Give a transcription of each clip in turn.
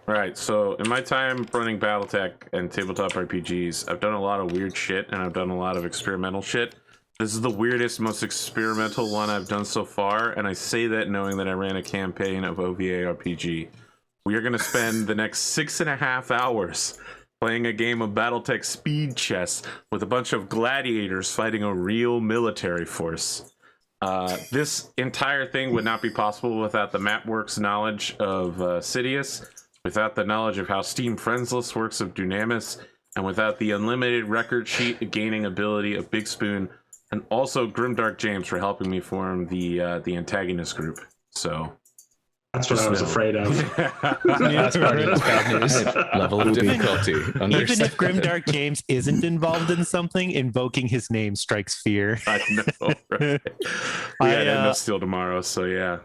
Right, so in my time running Battletech and tabletop RPGs, I've done a lot of weird shit and I've done a lot of experimental shit. This is the weirdest, most experimental one I've done so far, and I say that knowing that I ran a campaign of OVA RPG. We are going to spend the next 6.5 hours playing a game of Battletech speed chess with a bunch of gladiators fighting a real military force. This entire thing would not be possible without the MapWorks knowledge of Sidious, without the knowledge of how Steam Friendsless works of Dunamis, and without the unlimited record sheet gaining ability of Big Spoon, and also Grimdark James for helping me form the antagonist group. So that's what I was afraid of. That's part of this bad news. Level of difficulty. Even if Grimdark James isn't involved in something, invoking his name strikes fear. I know, right? We had End of Steel tomorrow, so yeah.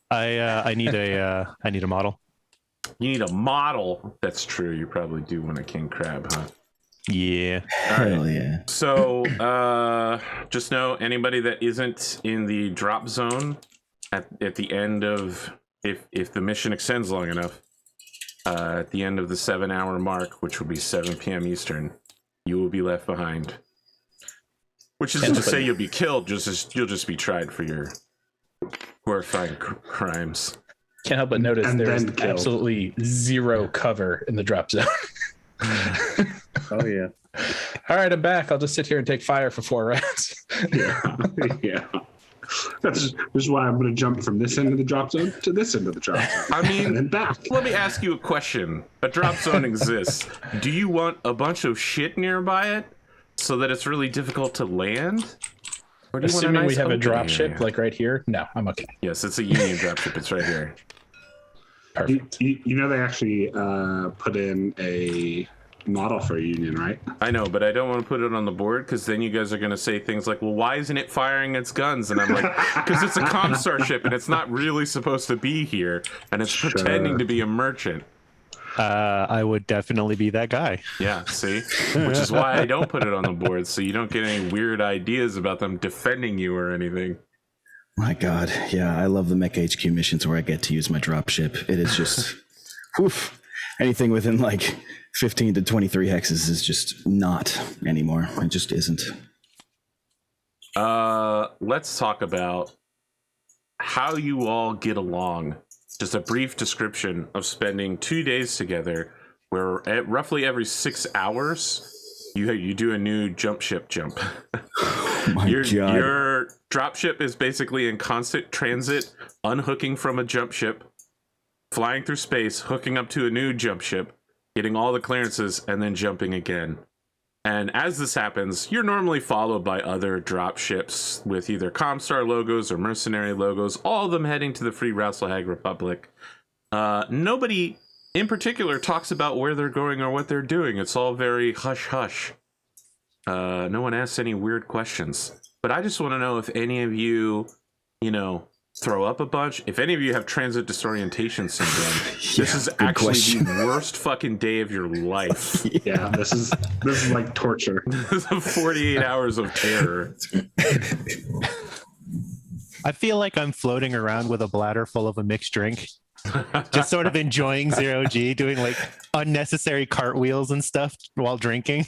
I need a model. You need a model. That's true. You probably do want a king crab, huh? Yeah. Hell right. Yeah. So just know anybody that isn't in the drop zone at the end of, if the mission extends long enough, at the end of the 7-hour mark, which will be 7 p.m. Eastern, you will be left behind. Which isn't to say you'll be killed, you'll just be tried for your horrifying crimes. Can't help but notice there's absolutely zero cover in the drop zone. Oh yeah. All right, I'm back. I'll just sit here and take fire for 4 rounds. Yeah. This is why I'm going to jump from this end of the drop zone to this end of the drop zone. I mean, and then back. Let me ask you a question. A drop zone exists. Do you want a bunch of shit nearby it so that it's really difficult to land? Or do you assuming we have a drop ship like right here? No, I'm okay. Yes, it's a Union drop ship. It's right here. Perfect. You know they actually put in a model for a Union, right? I know, but I don't want to put it on the board because then you guys are going to say things like, well, why isn't it firing its guns? And I'm like, because it's a Comstar ship and it's not really supposed to be here and it's pretending to be a merchant. I would definitely be that guy. Yeah, see? Which is why I don't put it on the board, so you don't get any weird ideas about them defending you or anything. My God, yeah, I love the Mech HQ missions where I get to use my dropship. It is just, woof. Anything within like 15 to 23 hexes is just not anymore. It just isn't. Let's talk about how you all get along. Just a brief description of spending 2 days together, where at roughly every 6 hours, you do a new jump ship jump. Oh my God. Your drop ship is basically in constant transit, unhooking from a jump ship, flying through space, hooking up to a new jump ship, getting all the clearances, and then jumping again. And as this happens, you're normally followed by other drop ships with either Comstar logos or Mercenary logos, all of them heading to the Free Rasselhag Republic. Nobody in particular talks about where they're going or what they're doing. It's all very hush-hush. No one asks any weird questions. But I just want to know if any of you, throw up a bunch. If any of you have transit disorientation syndrome, this is actually the worst fucking day of your life. Yeah, this is like torture. This is 48 hours of terror. I feel like I'm floating around with a bladder full of a mixed drink, just sort of enjoying 0G, doing like unnecessary cartwheels and stuff while drinking.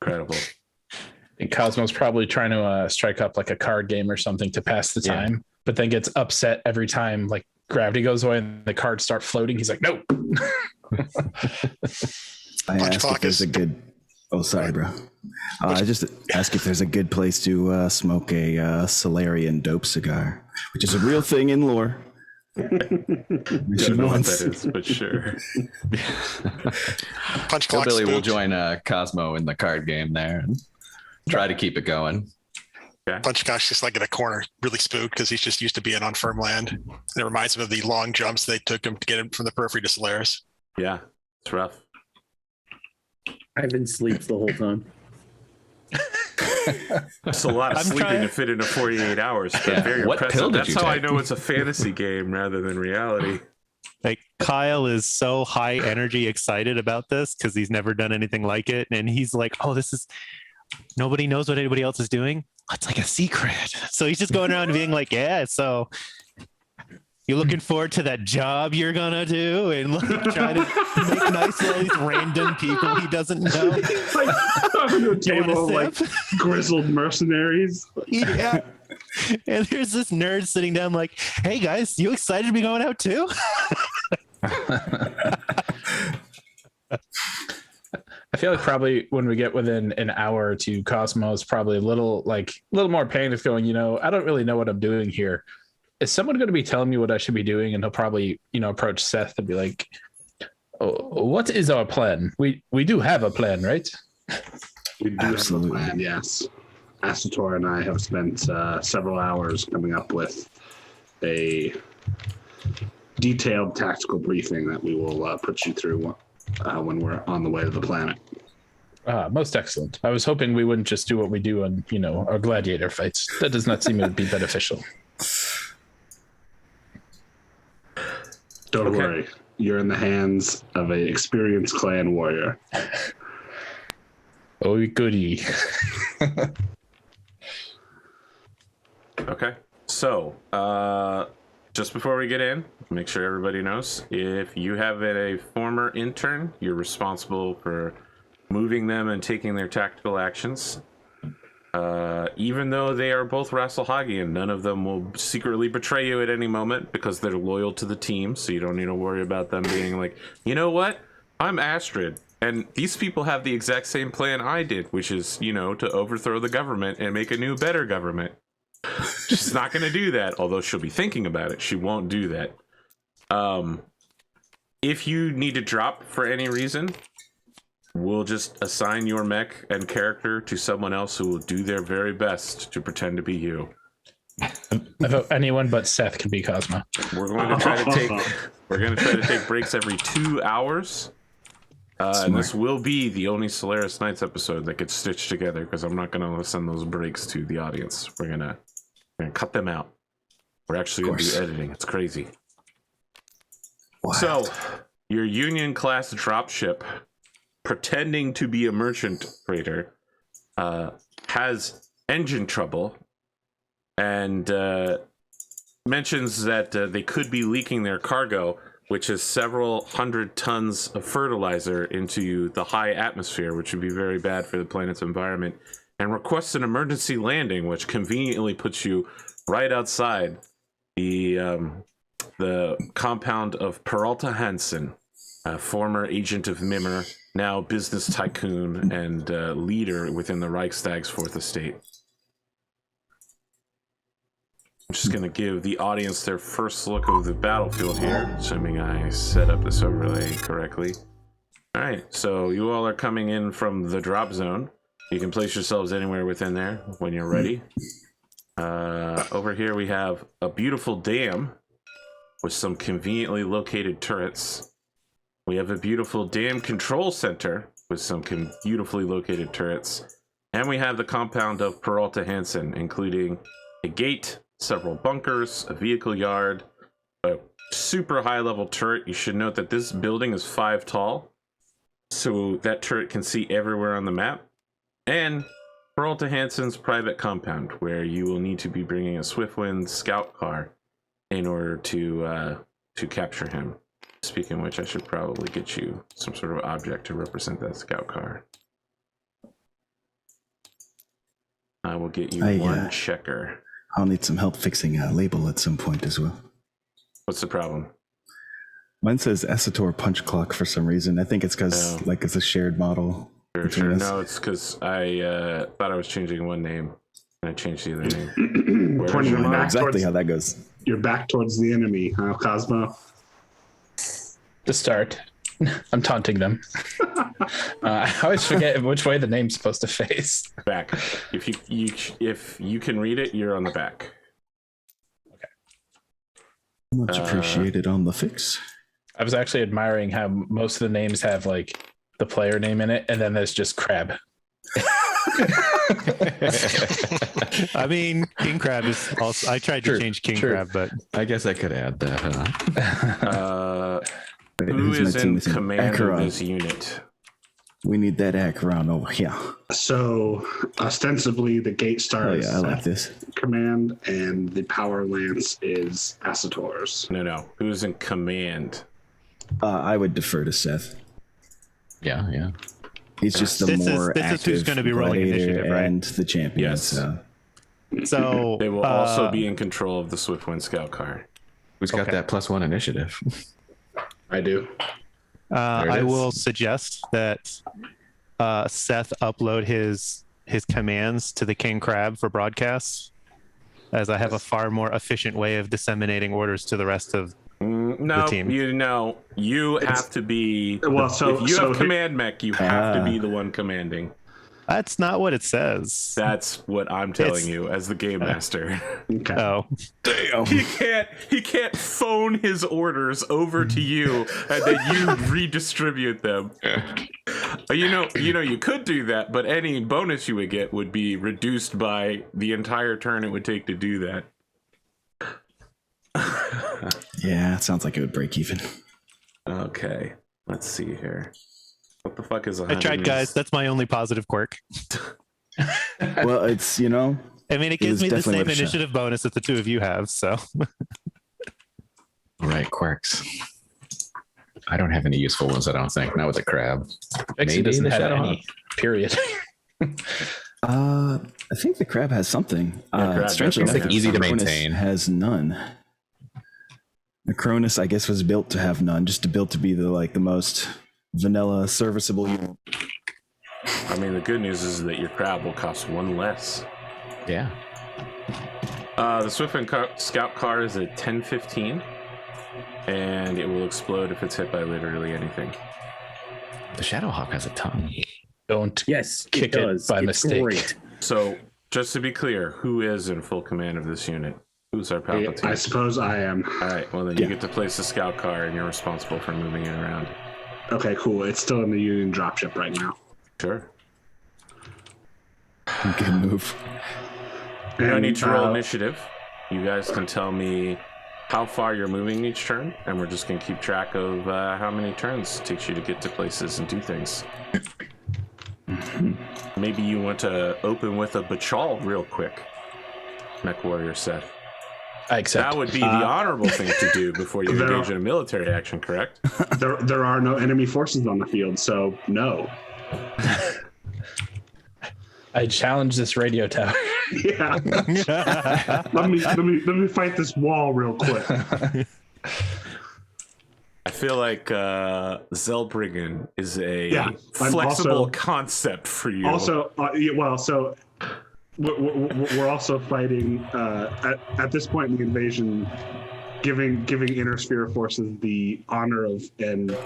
Incredible. And Cosmo's probably trying to strike up like a card game or something to pass the time, but then gets upset every time like gravity goes away and the cards start floating. He's like, no. I asked if there's a good... Oh, sorry, bro. I just asked if there's a good place to smoke a Solarian dope cigar, which is a real thing in lore. I don't know what that is, but sure. Punch clock. Billy will join Cosmo in the card game there and try to keep it going. Yeah. Punch Cock's just like in a corner, really spooked because he's just used to being on firm land. And it reminds him of the long jumps they took him to get him from the periphery to Solaris. Yeah, it's rough. I've been asleep the whole time. It's a lot of sleeping to fit into 48 hours, but very impressive. That's how I know it's a fantasy game rather than reality. Like Kyle is so high energy excited about this because he's never done anything like it. And he's like, oh, this is, nobody knows what anybody else is doing. It's like a secret. So he's just going around being like, yeah, so You looking forward to that job you're gonna do and like try to make nice to all these random people he doesn't know? Like talking to a You wanna table of like sip? grizzled mercenaries. Yeah. And there's this nerd sitting down like, hey guys, you excited to be going out too? I feel like probably when we get within an hour or two, Cosmo's probably a little more panicked, going, I don't really know what I'm doing here. Is someone going to be telling me what I should be doing? And he'll probably, approach Seth and be like, oh, what is our plan? We do have a plan, right? We do Absolutely. have a plan, yes. Asator and I have spent several hours coming up with a detailed tactical briefing that we will put you through when we're on the way to the planet. Most excellent. I was hoping we wouldn't just do what we do on, our gladiator fights. That does not seem to be beneficial. Don't worry. You're in the hands of an experienced clan warrior. Oh, goody. Okay. So, just before we get in, make sure everybody knows, if you have a former intern, you're responsible for moving them and taking their tactical actions. Even though they are both Rasselhagian, none of them will secretly betray you at any moment because they're loyal to the team, so you don't need to worry about them being like, you know what? I'm Astrid, and these people have the exact same plan I did, which is, to overthrow the government and make a new, better government. She's not going to do that, although she'll be thinking about it. She won't do that. If you need to drop for any reason, we'll just assign your mech and character to someone else who will do their very best to pretend to be you. I vote anyone but Seth can be Cosmo. We're going to try to take breaks every 2 hours. And this will be the only Solaris Nights episode that gets stitched together because I'm not going to send those breaks to the audience. We're gonna cut them out. We're actually going to do editing. It's crazy. Wild. So, your Union class dropship, pretending to be a merchant freighter, has engine trouble and mentions that they could be leaking their cargo, which is several hundred tons of fertilizer into the high atmosphere, which would be very bad for the planet's environment, and requests an emergency landing, which conveniently puts you right outside the compound of Peralta Hansen, a former agent of Mimmer, now business tycoon and leader within the Reichstag's Fourth Estate. I'm just going to give the audience their first look of the battlefield here, assuming I set up this overlay correctly. All right, so you all are coming in from the drop zone. You can place yourselves anywhere within there when you're ready. Over here we have a beautiful dam with some conveniently located turrets. We have a beautiful dam control center with some beautifully located turrets. And we have the compound of Peralta Hansen, including a gate, several bunkers, a vehicle yard, a super high level turret. You should note that this building is 5 tall, so that turret can see everywhere on the map. And Peralta Hansen's private compound, where you will need to be bringing a Swiftwind scout car in order to capture him. Speaking of which, I should probably get you some sort of object to represent that scout car. I will get you one checker. I'll need some help fixing a label at some point as well. What's the problem? Mine says Asator Punch Clock for some reason. I think it's because it's a shared model. Sure. No, it's because I thought I was changing one name and I changed the other name. Pointing I know back exactly towards, how that goes. you're back towards the enemy, huh, Cosmo? To start, I'm taunting them. I always forget which way the name's supposed to face. Back. If you can read it, you're on the back. Much appreciated on the fix. I was actually admiring how most of the names have like the player name in it, and then there's just Crab. I mean, King Crab is also. I tried to change King Crab, but I guess I could add that. Who is in command of this unit? We need that Acheron over here. So ostensibly the Gate Star Oh is yeah, I like Seth's this. command, and the Power Lance is Asator's. No. Who's in command? I would defer to Seth. Yeah. He's just the This is- more this is active who's gonna be rolling gladiator initiative, right? and the champion. Yes. So They will also be in control of the Swiftwind Scout car. Who's got Okay. that +1 initiative? I do. There it I is. will suggest that Seth upload his commands to the King Crab for broadcast, as I have a far more efficient way of disseminating orders to the rest of No, team. you have to be. Well, so- if you so have he- command mech, you have to be the one commanding. That's not what it says. That's what I'm telling It's- you as the game master. Okay. Oh, He can't phone his orders over to you and then you redistribute them. You could do that, but any bonus you would get would be reduced by the entire turn it would take to do that. Yeah, it sounds like it would break even. Okay, let's see here. What the fuck is 100? I tried, guys. That's my only positive quirk. Well, it's I mean, it gives was me the definitely same worth a shot. initiative bonus that the two of you have. So Right, quirks. I don't have any useful ones, I don't think. Not with the crab. Vixen Maybe doesn't the have Shadow any. Period. I think the crab has something. crab Strangely definitely enough, has easy to Cronus maintain. has none. The Cronus, I guess, was built to have none, just to built to be the most vanilla serviceable unit. I mean, the good news is that your crab will cost one less. Yeah. The Swiftwind Scout car is a 10-15, and it will explode if it's hit by literally anything. The Shadowhawk has a ton. Don't Yes, kick it it does. by It's mistake. Great. So, just to be clear, who is in full command of this unit? Who's our Palpatine? I suppose I am. All right, well then you get to place the scout car, and you're responsible for moving it around. Okay, cool. It's still in the Union dropship right now. Sure. Good move. You don't And, need to roll initiative. You guys can tell me how far you're moving each turn, and we're just going to keep track of how many turns it takes you to get to places and do things. Maybe you want to open with a Bachal real quick. Mech Warrior Seth. I accept. That would be the honorable thing to do before you There- engage in a military action, correct? There are no enemy forces on the field, so no. I challenge this radio tower. Yeah. let me fight this wall real quick. I feel like Zelbriggen is a Yeah, I'm flexible also- concept for you. Also, so we're also fighting at this point in the invasion, giving Inner Sphere forces the honor of and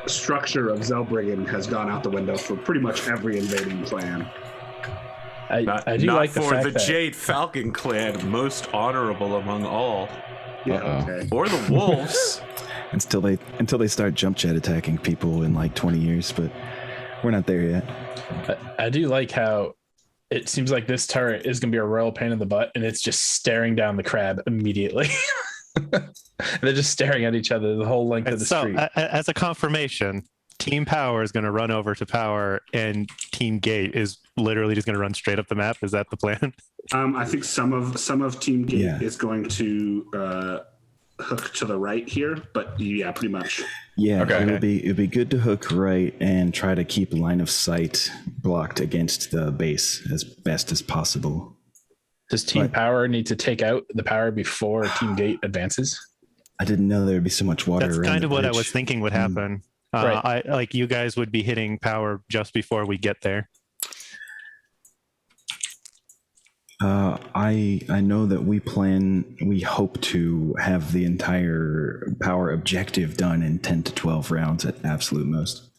structure of Zelbriggen has gone out the window for pretty much every invading clan. I do not like the for fact the that Jade Falcon clan, most honorable among all, Yeah. Uh-oh. Okay. or the Wolves. Until they start jump jet attacking people in like 20 years, but we're not there yet. I do like how it seems like this turret is going to be a royal pain in the butt, and it's just staring down the crab immediately. They're just staring at each other the whole length of and the so street. as a confirmation, Team Power is going to run over to Power, and Team Gate is literally just going to run straight up the map. Is that the plan? I think some of Team Gate Yeah. is going to hook to the right here, but yeah, pretty much. Yeah, Okay. it'd be good to hook right and try to keep line of sight blocked against the base as best as possible. Does Team But- Power need to take out the power before Team Gate advances? I didn't know there'd be so much water That's around kind the of what I bridge. was thinking would happen. Right. I like you guys would be hitting Power just before we get there. I know that we hope to have the entire power objective done in 10 to 12 rounds at absolute most.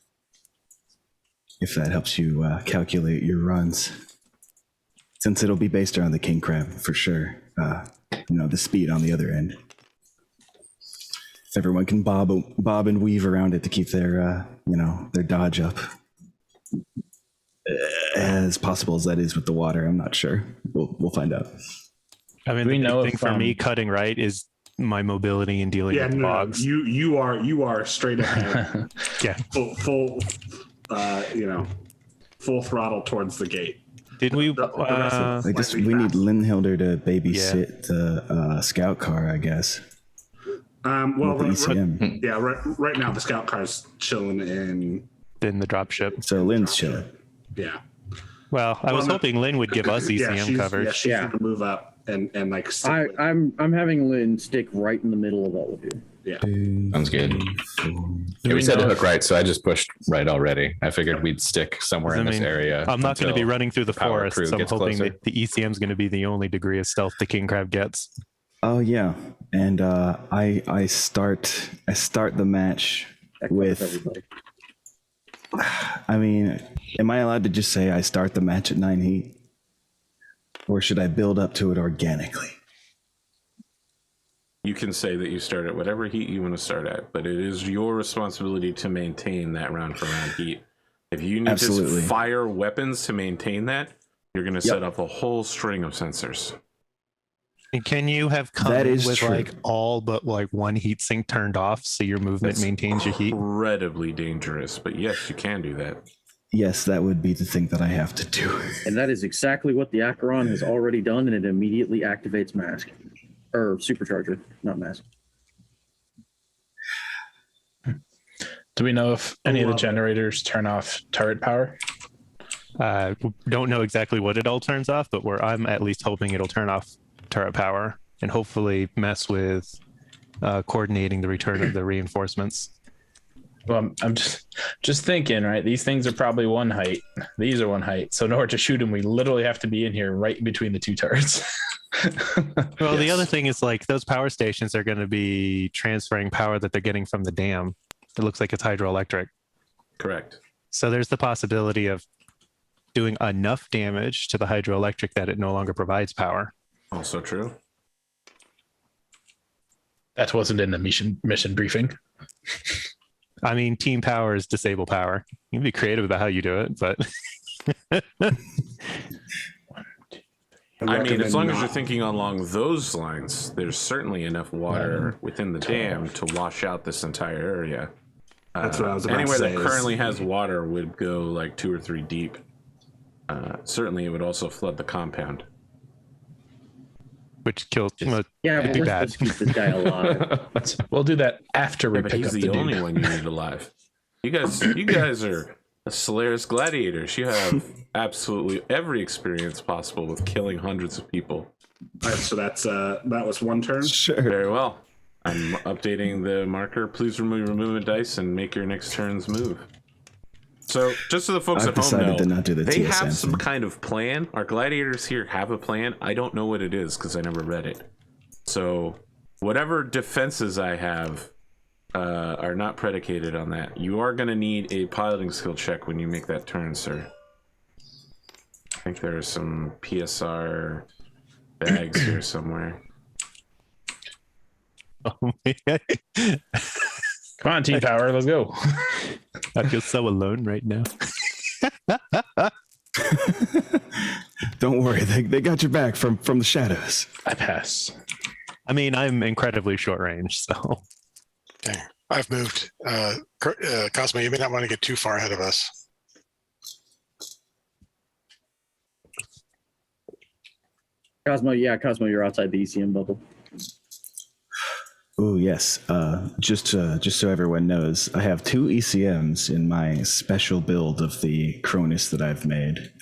If that helps you calculate your runs. Since it'll be based around the king crab for sure. The speed on the other end. If everyone can bob and weave around it to keep their their dodge up. As possible as that is with the water, I'm not sure. We'll find out. I mean, Do we the know big thing if, for me cutting right is my mobility and dealing Yeah, with no, bogs. you are straight ahead, Yeah. full full throttle towards the gate. Did we? The rest of I it's just slightly we need faster. Linhilder to babysit the scout car, I guess. Well, With the ECM. yeah, right now the scout car's chilling in. In the dropship. So Lynn's chilling. Yeah. Well, I was no. hoping Lynn would give us ECM coverage. Yeah, she's Yeah. gonna move up and like. stick with- I'm having Lynn stick right in the middle of all of you. yeah. Sounds good. Do we said to know hook right, so I just pushed right already. I figured we'd stick somewhere I in this mean, area. I'm not going to be until running through the power forest, crew so I'm gets hoping closer. that the ECM is going to be the only degree of stealth the king crab gets. Oh yeah, and I start the match That covers with. everybody. I mean, am I allowed to just say I start the match at 9 heat, or should I build up to it organically? You can say that you start at whatever heat you want to start at, but it is your responsibility to maintain that round for round heat. If you need Absolutely. to fire weapons to maintain that, you're going to set up a whole string of sensors. And can you have come That in is with true. like all but like one heat sink turned off so your movement That's maintains your heat? Incredibly dangerous, but yes, you can do that. Yes, that would be the thing that I have to do. And that is exactly what the Acheron has already done, and it immediately activates mask. Or supercharger, not mask. Do we know if any of the generators turn off turret power? Don't know exactly what it all turns off, but I'm at least hoping it'll turn off turret power and hopefully mess with coordinating the return of the reinforcements. Well, I'm just thinking, right? These things are probably one height. These are one height. So in order to shoot them, we literally have to be in here right between the two turrets. Well, the other thing is like those power stations are going to be transferring power that they're getting from the dam. It looks like it's hydroelectric. Correct. So there's the possibility of doing enough damage to the hydroelectric that it no longer provides power. Also true. That wasn't in the mission briefing. I mean, team power is disable power. You can be creative about how you do it, but I mean, as long as you're not- thinking along those lines, there's certainly enough water within the dam to wash out this entire area. That's what I was about to Anywhere say that is- currently has water would go like 2 or 3 deep. Certainly, it would also flood the compound. which kills. Well, Yeah, it'd but be we're bad. supposed to keep this guy alive. We'll do that after we Yeah, but pick he's up the the dude. only one you need alive. You guys are Solaris gladiators. You have absolutely every experience possible with killing hundreds of people. All right, so that was one turn. Sure. Very well. I'm updating the marker. Please remove your movement dice and make your next turn's move. So, just so the folks I've at home decided know, to not do the they TSM have some thing. kind of plan. Our gladiators here have a plan. I don't know what it is because I never read it. So, whatever defenses I have are not predicated on that. You are going to need a piloting skill check when you make that turn, sir. I think there are some PSR bags here somewhere. Oh, man. Come on, team power, let's go. I feel so alone right now. Don't worry, they got your back from the shadows. I pass. I mean, I'm incredibly short range, so Okay, I've moved. Cosmo, you may not want to get too far ahead of us. Cosmo, you're outside the ECM bubble. Oh yes. Just so everyone knows, I have 2 ECMs in my special build of the Cronus that I've made.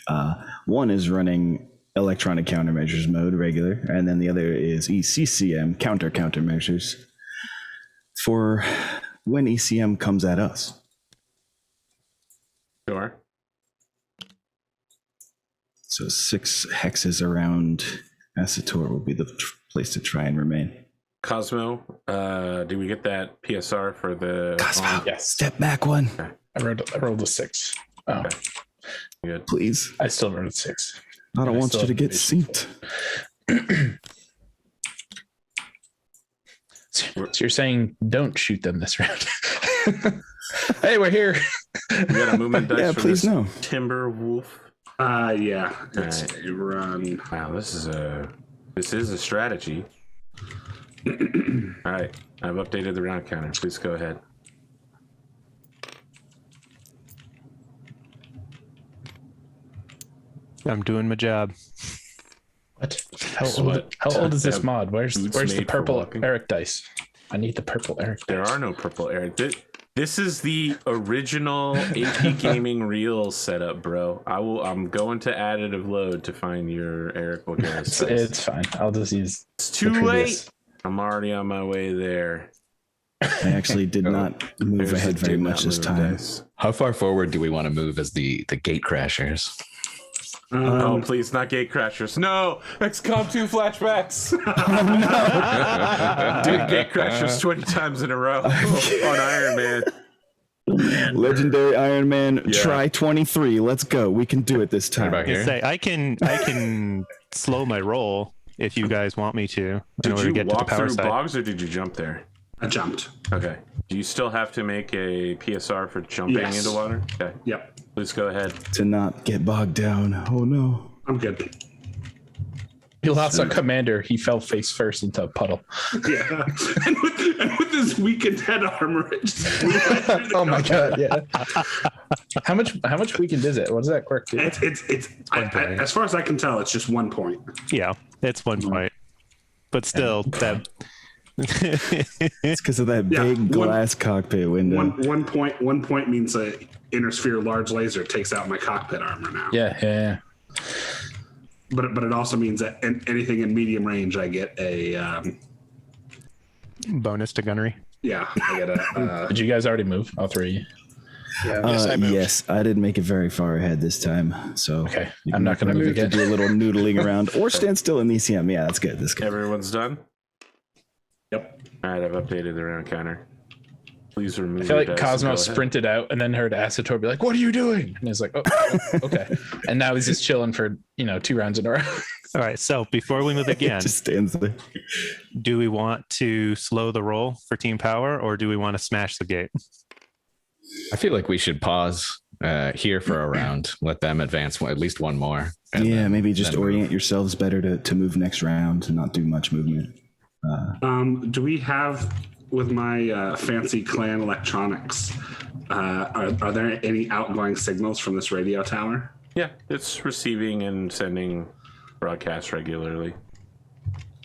One is running electronic countermeasures mode regular, and then the other is ECCM countermeasures for when ECM comes at us. Sure. So 6 hexes around Asator will be the place to try and remain. Cosmo, did we get that PSR for the... Cosmo, Yes. step back one, I rolled a 6. Oh, Good. please. I still rolled a 6. I don't I want still you to have get patience. synced. So you're saying don't shoot them this round? Hey, we're here. You got a movement dice Yeah, for please this no. Timber Wolf? Yeah, it's Alright. a run. Wow, this is a strategy. All right, I've updated the round counter. Please go ahead. I'm doing my job. What? Sweat. How old is this Have mod? Where's boots the made for purple walking. Eric dice? I need the purple Eric dice. There are no purple Eric. This is the original APGamingREAL setup, bro. I'm going to additive load to find your Eric Lagares. It's fine. I'll just use. It's too the late. previous. I'm already on my way there. I actually did not move There's ahead the very did much not this move time. dice. How far forward do we want to move as the gate crashers? Oh, please, not gate crashers. No! XCOM 2 flashbacks! Doing gate crashers 20 times in a row on Iron Man. Legendary Iron Man, Yeah. try 23. Let's go. We can do it this What time. about here? Say I can slow my roll if you guys want me to in Did order to you get to the walk power through side. bogs or did you jump there? I jumped. Okay. Do you still have to make a PSR for jumping Yes. into water? Okay. Yep. Please go ahead. To not get bogged down. Oh no. I'm good. He lost a commander. He fell face first into a puddle. Yeah. and with his weakened head armor, it just flew right through the Oh my god! Yeah. How much weakened is it? What does that quirk do? As far as I can tell, it's just 1 point. Yeah, it's 1 point, but still that. It's because of that Yeah, big glass cockpit window. One point means a inner sphere large laser takes out my cockpit armor now. Yeah. But it also means that anything in medium range, I get a Bonus to gunnery. I get a Did you guys already move? All three? Yes, I moved. Yes, I didn't make it very far ahead this time. So Okay, you I'm not going to move have again. to do a little noodling around or stand still in the ECM. Yeah, that's good. That's good. Everyone's done? Yep. All right, I've updated the round counter. Please remove I feel like your dice and Cosmo go ahead. sprinted out and then heard Asator be like, "What are you doing?" And he's like, "Oh, okay." And now he's just chilling for 2 rounds in a row. All right, so before we move again, Just stands there. do we want to slow the roll for team power or do we want to smash the gate? I feel like we should pause here for a round. Let them advance at least one more. and Yeah, then- maybe just then orient move. yourselves better to move next round and not do much movement. Do we have with my fancy clan electronics? Are there any outgoing signals from this radio tower? Yeah, it's receiving and sending broadcasts regularly.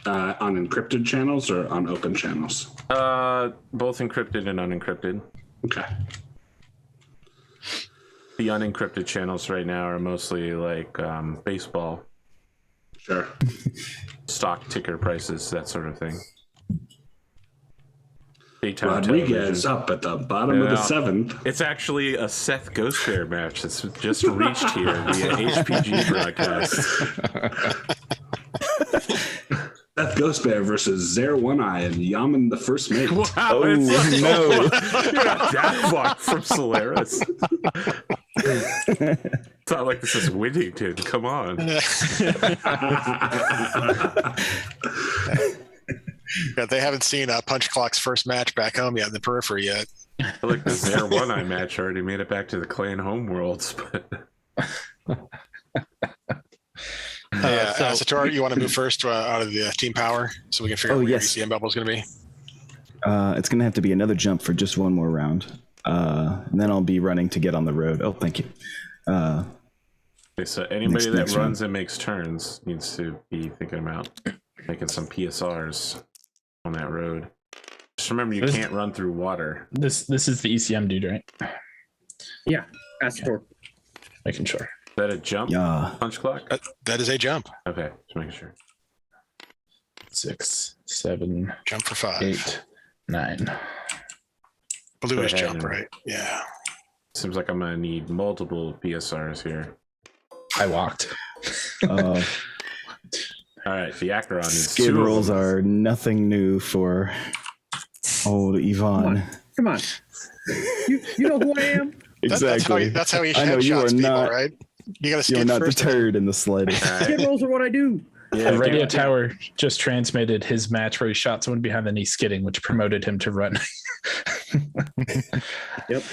On encrypted channels or on open channels? Both encrypted and unencrypted. Okay. The unencrypted channels right now are mostly like baseball, Sure. stock ticker prices, that sort of thing. Daytime Rodriguez television. up at the bottom of the Yeah. seventh. It's actually a Seth Ghost Bear match that's just reached here via HPG broadcast. Seth Ghost Bear versus Zer One Eye and Yaman the First Mate. Wow, Oh, it's no. You're not that far from Solaris. It's not like this is Whittington. Come on. Yeah, they haven't seen Punch Clock's first match back home yet in the periphery yet. I feel like the Zare One Eye match already made it back to the clan homeworlds, but Yeah, so- Sator, you want to move first out of the team power so we can figure out Oh, where yes. your ECM bubble is going to be? It's going to have to be another jump for just one more round. And then I'll be running to get on the road. Oh, thank you. okay, so anybody that Next runs and makes turns needs to be thinking about making some PSRs on that road. Just remember, you This- can't run through water. This is the ECM dude, right? Yeah, Astor. Making sure. Is that a jump? Yeah. Punch clock? That is a jump. Okay, just making sure. 6, 7, Jump for 5. 8, 9. Bluish Go ahead jump, and- right? Yeah. Seems like I'm gonna need multiple PSRs here. I walked. Uh, All right, the Acheron needs skid 2 of rolls them. are nothing new for old Yvonne. Come on. You know who I am? Exactly. That's how he I know you are headshots people, not. right? You got to You're skid not first. deterred in the slightest. All right. Skid rolls are what I do. Yeah, The radio give- tower just transmitted his match where he shot someone behind the knee skidding, which promoted him to run. Yep.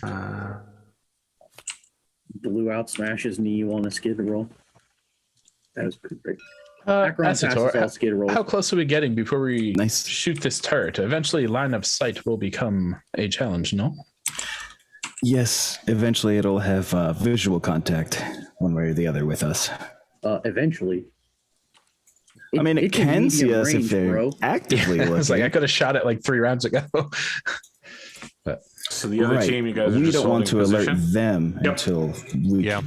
Uh, Blew out Smash's knee on a skid roll. That was pretty great. Acheron passes Asator, all skid rolls. how close are we getting before we Nice. shoot this turret? Eventually, line of sight will become a challenge, no? Yes, eventually it'll have visual contact one way or the other with us. Eventually. I mean, it it's in can see medium us range, if they're bro. actively looking. It's like I could have shot it like 3 rounds ago. So the other Right. team, you guys are We just don't want to holding alert position? them Yep. until we, Yeah.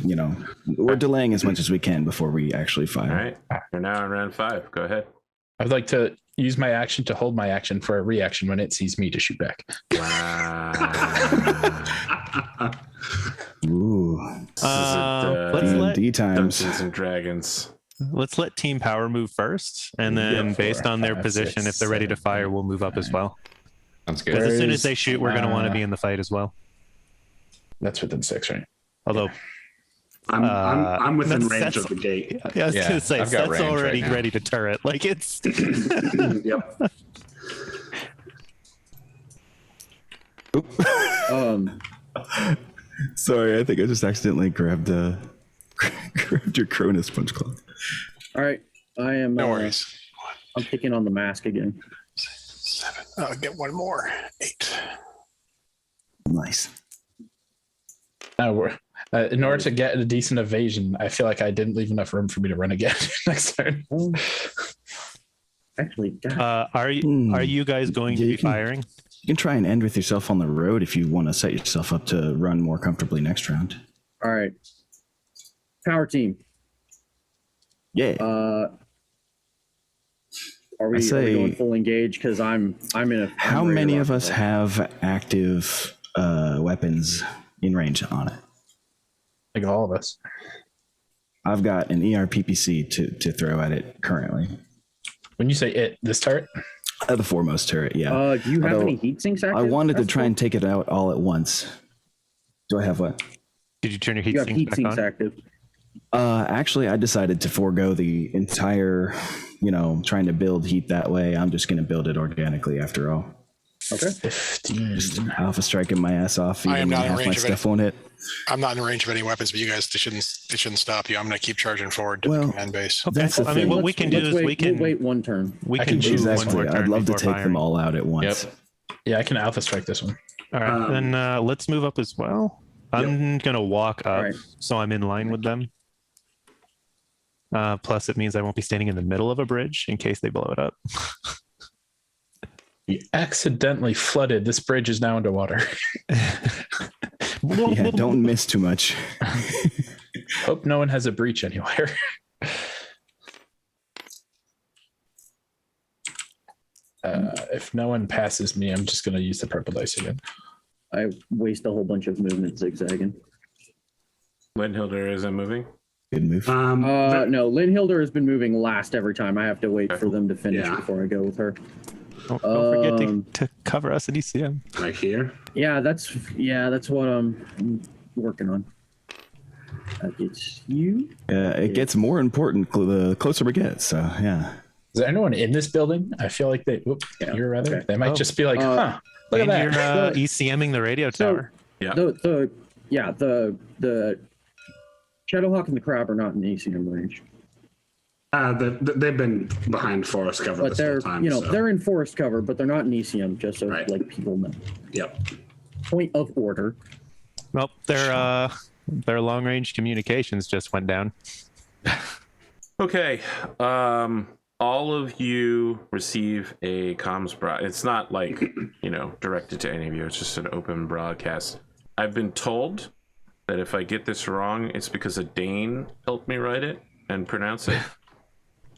we're delaying as much as we can before we actually fire. All right. You're now in round 5. Go ahead. I'd like to use my action to hold my action for a reaction when it sees me to shoot back. Wow. Ooh, This is let's let D&D times. Dungeons and Dragons. let's let Team Power move first, and then Yeah, based on their 4, 5, position, 6, if they're ready to 7, fire, we'll move up as well. Sounds Because good. as soon Where as they is, shoot, we're going to want to uh, be in the fight as well. That's within 6, right? Although, I'm within that's- range that's- of the gate. I was Yeah, going to say, I've got Seth's range already right now. ready to turret. Like, it's. Yep. Sorry, I think I just accidentally grabbed grabbed your Cronus punch clock. All right. I am. No worries. I'm picking on the mask again. 7. I'll get one more. 8. Nice. In order to get a decent evasion, I feel like I didn't leave enough room for me to run again next turn. Actually, God, Are you guys going to Yeah, be you can- firing? You can try and end with yourself on the road if you want to set yourself up to run more comfortably next round. all right. Power team. Yeah. Are we say- going full engage? Because I'm in a. How I'm ready to many rock of us and roll. have active weapons in range on it? Like all of us. I've got an ERPPC to throw at it currently. When you say it, this turret? The foremost turret, yeah. Do you have Although any heat sinks active? I wanted to That's try cool. and take it out all at once. Do I have what? Did you turn your heat You have sinks heat back sinks on? active. Actually, I decided to forego the entire, trying to build heat that way. I'm just going to build it organically after all. Okay. 15. Just alpha striking my ass off. I am Even when not in half my range of it. stuff won't hit. I'm not in range of any weapons, but you guys, it shouldn't stop you. I'm going to keep charging forward to Well, the command base. Okay. That's the I mean, thing. what we can do is wait, we can we'll wait one turn. we I can can move choose one Exactly. more turn I'd love to before take them firing. all out at once. Yep. Yeah, I can alpha strike this one. All right, then let's move up as well. I'm gonna walk up, All right. so I'm in line with them. Plus, it means I won't be standing in the middle of a bridge in case they blow it up. You accidentally flooded. This bridge is now underwater. Yeah, don't miss too much. Hope no one has a breach anywhere. If no one passes me, I'm just going to use the purple dice again. I waste a whole bunch of movement zigzagging. Linhilder isn't moving. Good move. No, Lynn Hilder has been moving last every time. I have to wait for them to finish Yeah. before I go with her. Don't forget to cover us at ECM. Right here. Yeah, that's what I'm working on. That gets you. It gets more important the closer we get. So, yeah. Is there anyone in this building? I feel like Yeah. you're rather. Okay. They might Oh. just be like, huh, look at And that. you're ECMing the radio So- tower. Yeah. The Shadowhawk and the Crab are not in ACM range, They've been behind forest cover but this they're whole time. so- they're in forest cover, but they're not in ECM. Just so Right. like people know. Yep. Point of order. Nope, their long range communications just went down. Okay. All of you receive a comms It's not like, directed to any of you. It's just an open broadcast. I've been told that if I get this wrong, it's because a Dane helped me write it and pronounce it.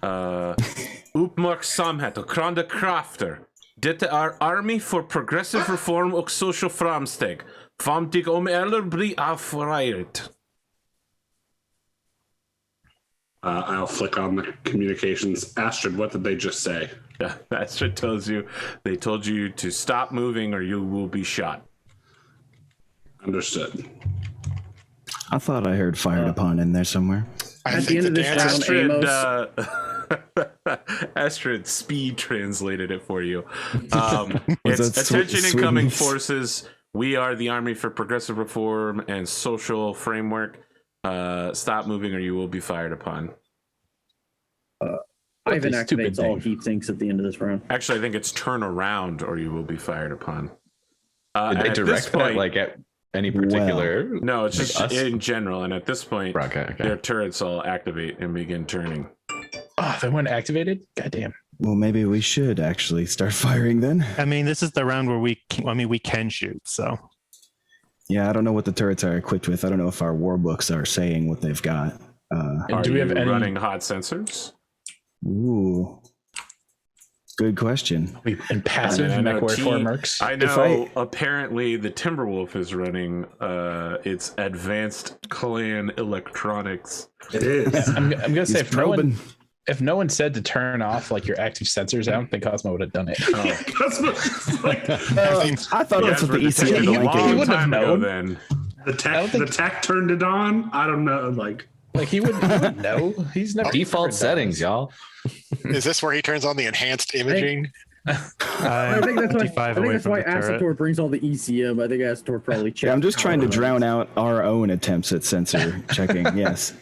Uppmark samhet och kranda krafter. Detta är Army for Progressive Reform och Social Framsteg. Famtig eller bli avförrärt. I'll flick on the communications. Astrid, what did they just say? Yeah, that's what tells you. They told you to stop moving or you will be shot. Understood. I thought I heard fired upon in there somewhere. I At the think end of the this answer round, Astrid, Astrid speed translated it for you. Was It's that attention Sweden? incoming forces. We are the Army for Progressive Reform and Social Framework. Stop moving or you will be fired upon. Ivan This stupid activates all thing. heat sinks at the end of this round. Actually, I think it's turn around or you will be fired upon. Did they at this direct that point- like at any particular? No, it's like just us? in general. And at this point, Okay, okay. their turrets all activate and begin turning. Oh, they weren't activated? Goddamn. Well, maybe we should actually start firing then. I mean, this is the round where we can shoot. So Yeah, I don't know what the turrets are equipped with. I don't know if our war books are saying what they've got. And Are do we have you any running hot sensors? Ooh, good question. and passive I know mech warfare T- mercs? I If know apparently the Timberwolf is running its advanced clan electronics. It is. I'm gonna say He's probing. if no one said to turn off like your active sensors, I don't think Cosmo would have done it. That's what, like, I thought that's what the You ECA detected a blanket. long wouldn't have time ago known. then. the tech turned it on. I don't know. Like, Like he wouldn't know. He's never Default done settings, this. y'all. Is this where he turns on the enhanced imaging? I think that's why. I 55 think away that's from why the turret. Asator brings all the ECM. I think Asator probably checked. Yeah, I'm just trying to out. drown out our own attempts at sensor checking. Yes.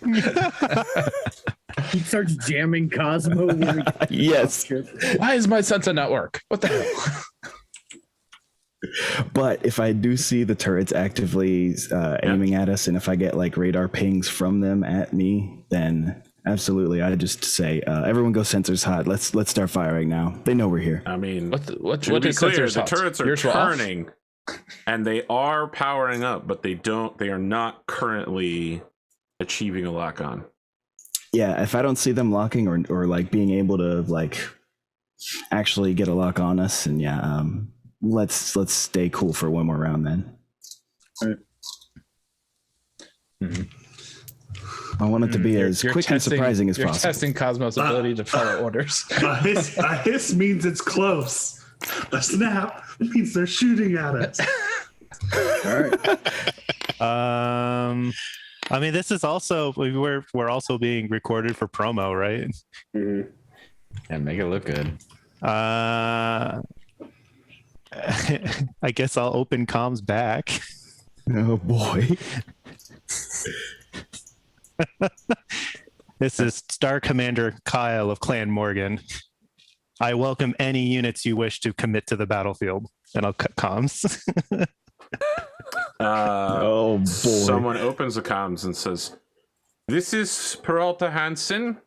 He starts jamming Cosmo. When we Yes. Why is my sensor not work? What the hell? But if I do see the turrets actively aiming at us, and if I get like radar pings from them at me, then absolutely, I just say, everyone go sensors hot. Let's start firing now. They know we're here. I mean, What to be is clear, sensors the hot? turrets are Yours were off? turning, and they are powering up, but they are not currently achieving a lock on. Yeah, if I don't see them locking or like being able to like actually get a lock on us, and yeah, let's stay cool for one more round then. I want it to be as quick and surprising as you're possible. testing Cosmo's ability to follow orders. a hiss means it's close. A snap means they're shooting at us. All right. I mean, this is also we're also being recorded for promo, right? Mhm. And make it look good. I guess I'll open comms back. Oh boy. This is Star Commander Kyle of Clan Morgan. I welcome any units you wish to commit to the battlefield, and I'll cut comms. Oh boy. Someone opens the comms and says, "This is Peralta Hansen.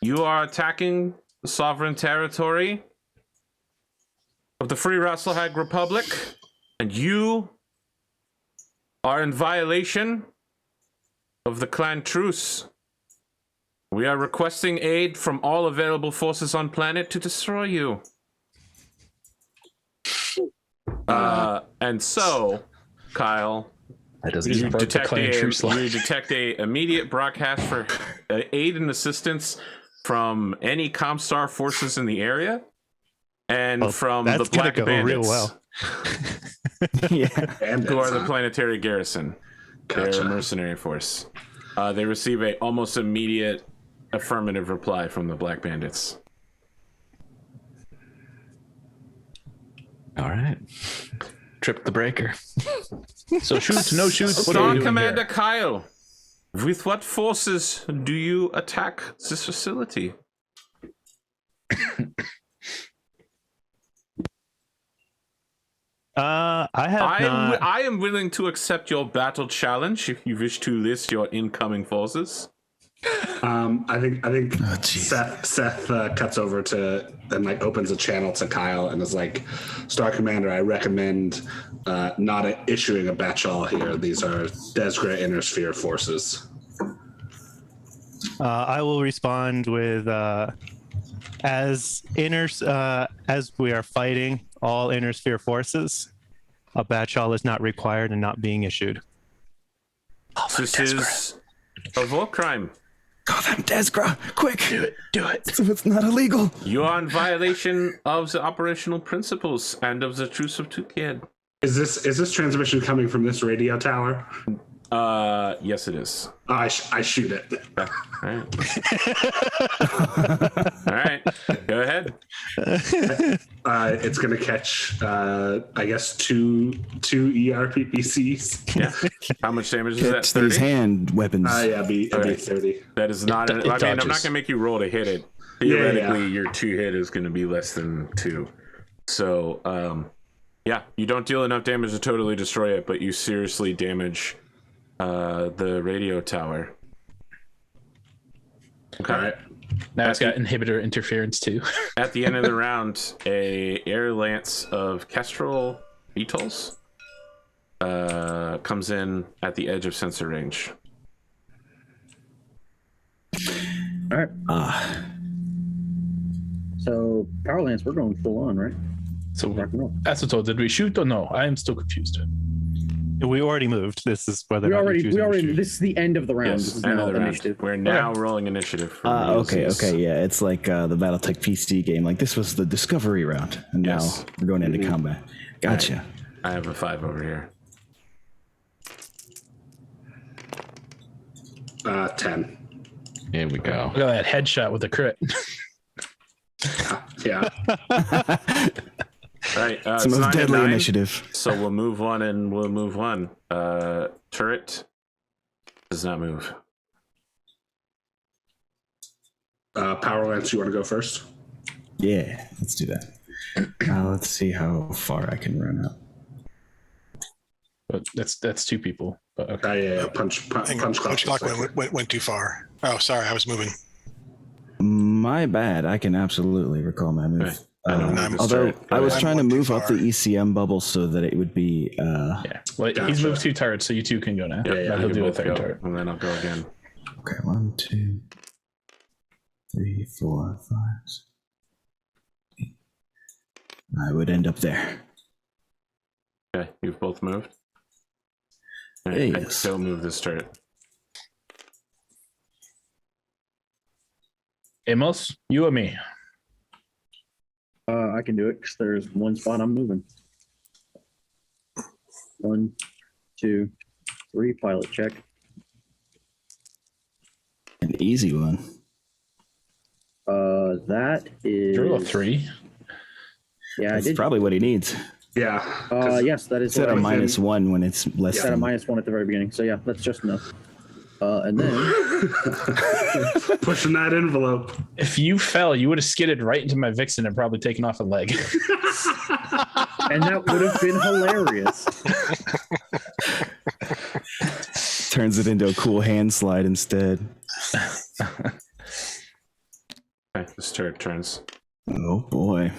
You are attacking the sovereign territory of the Free Rasselhag Republic, and you are in violation of the clan truce. We are requesting aid from all available forces on planet to destroy you." And so, Kyle, That doesn't You you sound broke the detect clan truce line. you detect a immediate broadcast for aid and assistance from any Comstar forces in the area, and Well, from the that's gonna Black go Bandits, real well. Yeah. who are the planetary garrison. They're Gotcha. a mercenary force. They receive a almost immediate affirmative reply from the Black Bandits. All right. Trip the breaker. So shoots, no shoots. What are Star you doing Commander here? Kyle, with what forces do you attack this facility? I have not. I am willing to accept your battle challenge if you wish to list your incoming forces. I think Oh, jeez. Seth cuts over to and like opens a channel to Kyle and is like, "Star Commander, I recommend not issuing a batchal here. These are Desgra Inner Sphere forces." I will respond with as we are fighting all inner sphere forces, a batchal is not required and not being issued. This is a war crime. Call them Desgra, quick. Do it. So it's not illegal. You are in violation of the operational principles and of the Truce of Tukid. Is this transmission coming from this radio tower? Yes, it is. I shoot it. All right. All right. Go ahead. It's gonna catch, I guess, two ERPPCs. Yeah. How much damage is that? Catch these 30? hand weapons. It'd be 30. That is not. I mean, I'm not dodges. gonna make you roll to hit it. Theoretically, your 2 hit is going to be less than 2. So, yeah, you don't deal enough damage to totally destroy it, but you seriously damage the radio tower. Okay. All right. Now it's got inhibitor interference too. At the end of the round, a air lance of Kestrel beetles comes in at the edge of sensor range. All right. So Power Lance, we're going full on, right? So Rock and roll. Acetol, did we shoot or no? I am still confused. We already moved. This is whether We or not already. you choose to shoot. This is the end of the round. Yes, This is end now of the round. initiative. We're now rolling initiative. For Okay, realsies. yeah. It's like the Battletech PC game. Like this was the discovery round, and Yes. now we're going into combat. Gotcha. I have a 5 over here. 10. Here we go. Look at that headshot with a crit. Yeah. All right, It's the it's most 9 and deadly 9, initiative. So we'll move one and we'll move one. Turret does not move. Power Lance, you want to go first? Yeah, let's do that. Let's see how far I can run up. But that's 2 people. But okay. Yeah. Punch clock. Went too far. Oh, sorry, I was moving. My bad. I can absolutely recall my move. Okay. I don't know. Although I was I'm trying to one too move up the far. ECM bubble so that it would be. Yeah. Well, he's Gotcha. moved 2 turrets, so you 2 can go now. Yeah, But you he'll can do a both 3rd go, turret. and then I'll go again. Okay, 1, 2, 3, 4, 5. 6. I would end up there. Okay, you've both moved. All Yeah, right, I yes. still move this turret. Amos, you or me? I can do it because there's one spot I'm moving. 1, 2, 3. Pilot check. An easy one. That is. Drew a 3. Yeah, I That's did. probably what he needs. Yeah. 'cause Yes, that is. Set a what I did. -1 when it's less Set a than. -1 at the very beginning. So yeah, that's just enough. And then pushing that envelope. If you fell, you would have skidded right into my Vixen and probably taken off a leg. and that would have been hilarious. Turns it into a cool hand slide instead. Okay, this turret turns. Oh boy.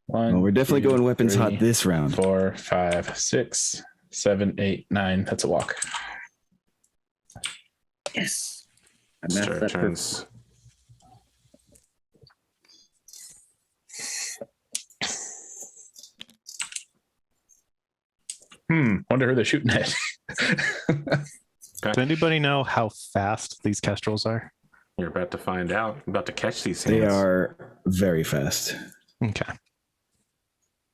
1, Well, we're definitely 2, going weapons 3, hot this round. 4, 5, 6, 7, 8, 9. That's a walk. Yes. I This matched turret that perfect. turns. Wonder who they're shooting at. Does anybody know how fast these kestrels are? You're about to find out. I'm about to catch these They hands. are very fast. Okay.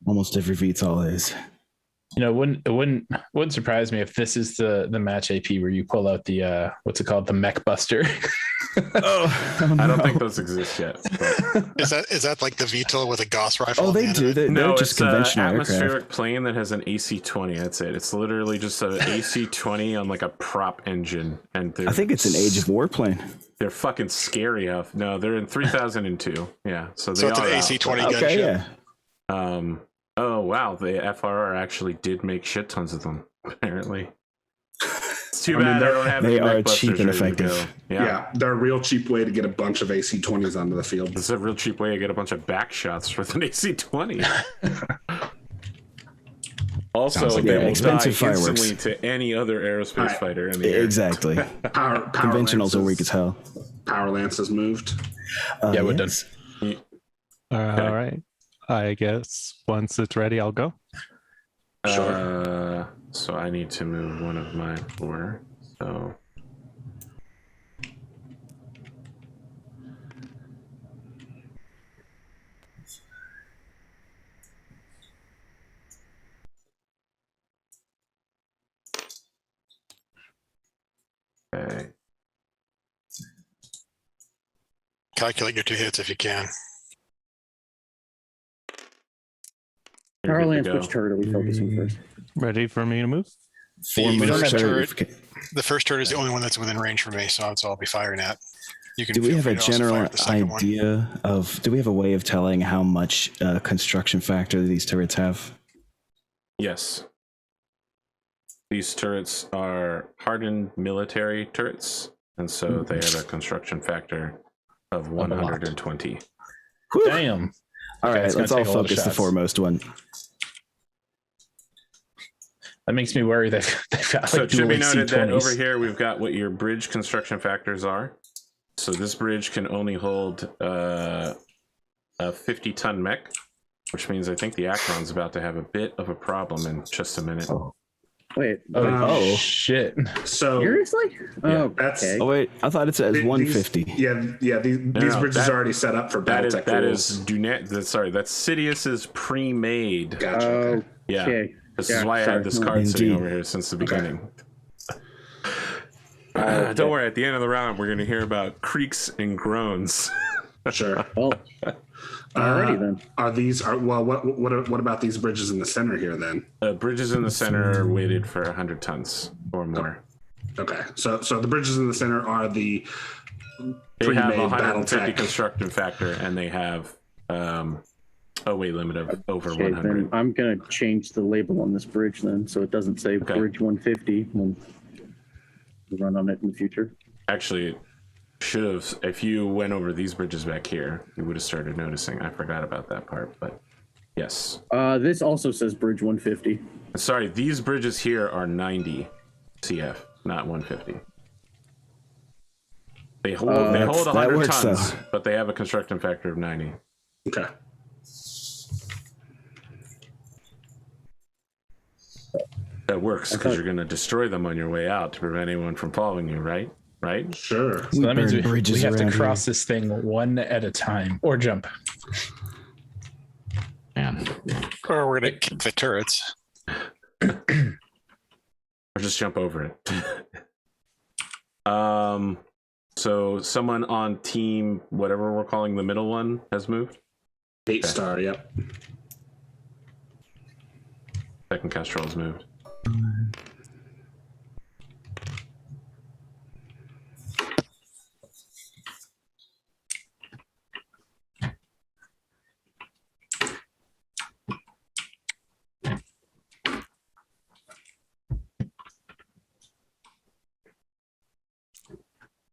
Almost every VTOL is. You know, it wouldn't surprise me if this is the match AP where you pull out the what's it called, the Mech Buster. I don't think those exist yet. But... Is that like the VTOL with a Gauss rifle? Oh, on the they end do. of it? They're just it's an conventional atmospheric aircraft. plane that has an AC-20. That's it. It's literally just an AC-20 on like a prop engine, and I think it's an Age of War plane. They're fucking scary. No, they're in 3002. Yeah, so they So it's an are out. AC-20 Okay, gunship. yeah. Oh wow, the FRR actually did make shit tons of them. Apparently, it's too bad I don't have they any are Mech cheap Busters and ready to effective. go. Yeah. They're a real cheap way to get a bunch of AC-20s onto the field. This is a real cheap way to get a bunch of back shots with an AC-20. Also, Sounds like they an will die expensive fireworks. instantly to any other aerospace Right. fighter in the air. Exactly. Power Conventionals are Lances- weak as hell. Power Lance has moved. Yeah, we're yes. All right. I guess once it's ready, I'll go. So I need to move one of my 4. So Okay. Calculate your 2 hits if you can. You're good Caroline, to go. which turret are we focusing first? Ready for me to move? Foremost first turret. The first turret is the only one that's within range for me, so that's all I'll be firing at. You can Do we feel have free a to also general fire at the second one. idea of? Do we have a way of telling how much construction factor these turrets have? Yes. These turrets are hardened military turrets, and so they have a construction factor of 120. Damn. All Okay, right, it's gonna let's all take a lot of focus the shots. foremost one. That makes me worry that they've got So like it should be dual noted that C20s. over here we've got what your bridge construction factors are. So this bridge can only hold a 50-ton mech, which means I think the Acheron's about to have a bit of a problem in just a minute. Wait. Oh, shit. So Seriously? Oh, that's- okay. Oh wait, I thought it says these- 150. These bridges that- are already set up for That is Battletech rules. that's Sidious's pre-made. Gotcha. Okay. Yeah. Okay. This Yeah, is why I sorry. had this card sitting Indeed. over here since the beginning. Okay. Don't worry, at the end of the round, we're going to hear about creaks and groans. Sure. Well, alrighty then. What about these bridges in the center here then? Bridges in the center are weighted for 100 tons or more. Okay, so the bridges in the center are the They have pre-made 150 Battletech. construction factor, and they have a weight limit of over Okay, 100. then I'm gonna change the label on this bridge then, so it doesn't say Okay. bridge 150 when we run on it in the future. Actually, should have, if you went over these bridges back here, you would have started noticing. I forgot about that part, but yes. This also says bridge 150. Sorry, these bridges here are 90 CF, not 150. They hold that 100 works, tons, though. but they have a construction factor of 90. Okay. That works because you're going to destroy them on your way out to prevent anyone from following you, right? Right? Sure. So that means burn we bridges have to around cross this thing one at a time or jump. Man. Or we're going to kick the turrets. Or just jump over it. So someone on team, whatever we're calling the middle one, has moved. 8-star. Yep. Second Kestrel has moved.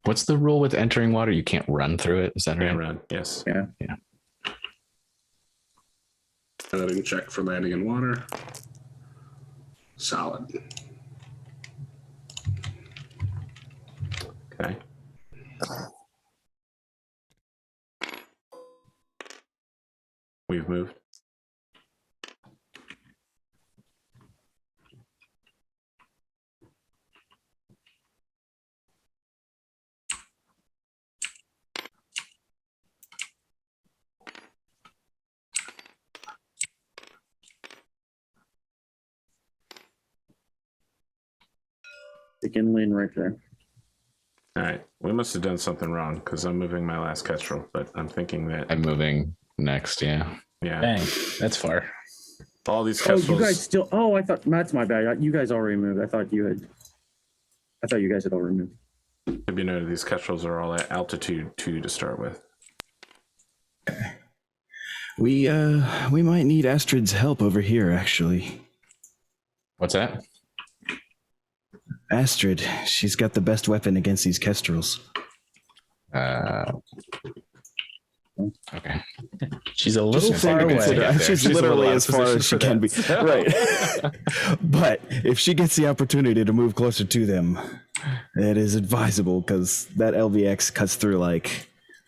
What's the rule with entering water? You can't run through it. Is that right? Can't run. Yes. Yeah. Piloting check for landing in water. Solid. Okay. We've moved. Stick in lane right there. All right. We must have done something wrong because I'm moving my last Kestrel, but I'm thinking that, I'm moving next. Yeah. yeah, Dang, that's far. all these Oh, Kestrels. you guys still? Oh, I thought that's my bad. You guys already moved. I thought you guys had already moved. To be noted, these Kestrels are all at altitude 2 to start with. We might need Astrid's help over here, actually. What's that? Astrid, she's got the best weapon against these kestrels. Okay. She's a little Just a thing far to away. consider. Yeah, She's she's a literally little as far as she can be. Right. But if she gets the opportunity to move closer to them, it is advisable because that LVX cuts through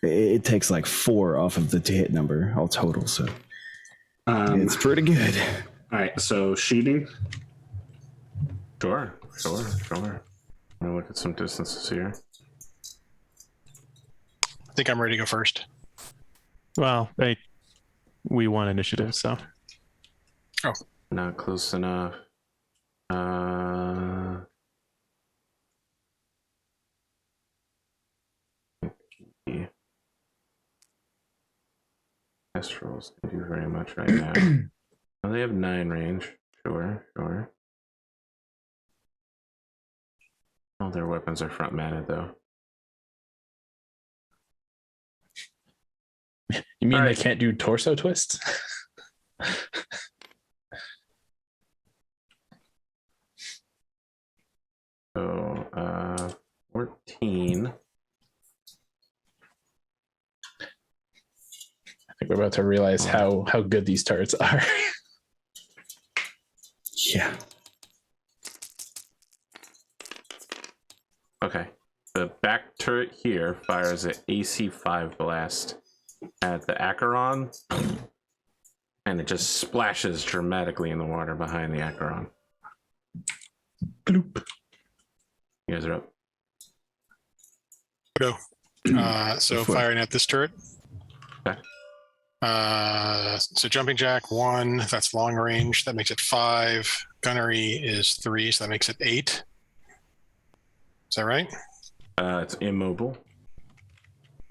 it takes 4 off of the hit number all total. So it's pretty good. All right. So sheeting. Sure. I'm gonna look at some distances here. I think I'm ready to go first. Well, we won initiative, so Not close enough. dice rolls can do very much right now. Oh, they have 9 range. Sure. All their weapons are front mounted though. You mean All they right. can't do torso twists? So 14. I think we're about to realize how good these turrets are. Yeah. Okay. The back turret here fires an AC5 blast at the Acheron, and it just splashes dramatically in the water behind the Acheron. Bloop. You guys are up. Go. So Before. firing at this turret. Okay. So jumping jack 1, that's long range. That makes it 5. Gunnery is 3, so that makes it 8. Is that right? It's immobile.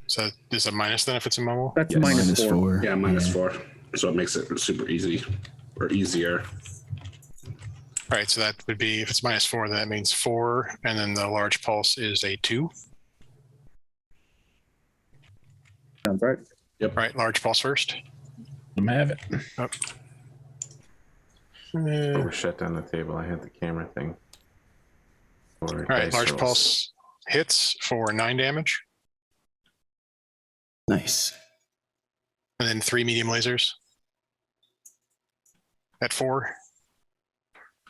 So is a minus then if it's immobile? That's Yes. minus four. -4. Yeah, -4. So it makes it super easy or easier. All right, so that would be, if it's -4, then that means 4, and then the large pulse is a 2. Sounds right. Right, large pulse first. Let me have it. Oh. Oh, shut down the table. I had the camera thing. All right, large pulse hits for 9 damage, Nice. and then 3 medium lasers at 4.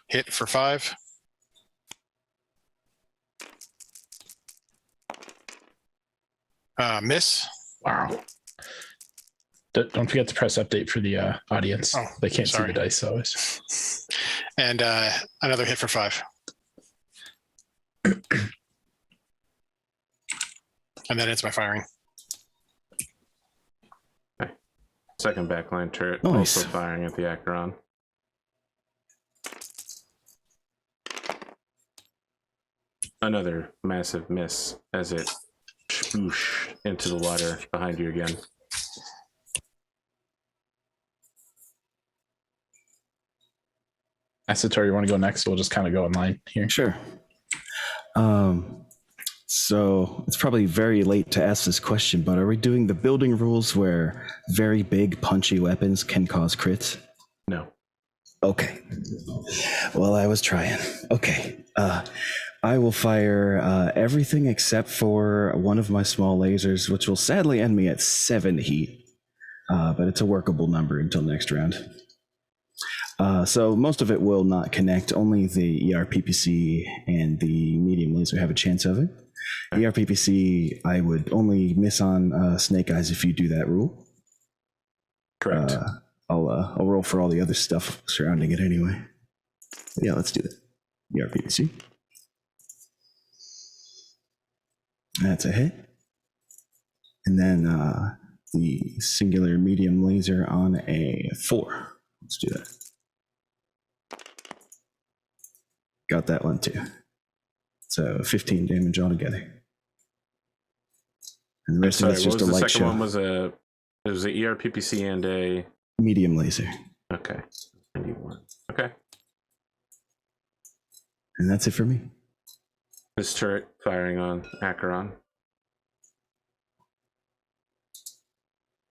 Hit for 5. Miss. Wow. Don't forget to press update for the audience. Oh, They can't sorry. see the dice always. And another hit for 5. And that ends my firing. Second backline turret, Nice. also firing at the Acheron. Another massive miss as it swoosh into the water behind you again. Asator, you want to go next? We'll just kind of go in line here. Sure. So it's probably very late to ask this question, but are we doing the building rules where very big punchy weapons can cause crits? No. Okay. Well, I was trying. Okay. I will fire everything except for one of my small lasers, which will sadly end me at 7 heat. But it's a workable number until next round. So most of it will not connect. Only the ERPPC and the medium laser have a chance of it. ERPPC, I would only miss on Snake Eyes if you do that rule. Correct. I'll roll for all the other stuff surrounding it anyway. But yeah, let's do that. ERPPC. That's a hit. And then the singular medium laser on a 4. Let's do that. Got that one too. So 15 damage altogether. And the rest of it's what just a was the light second show. one? It was a ERPPC and a... Medium laser. Okay. 91. Okay. And that's it for me. This turret firing on Acheron.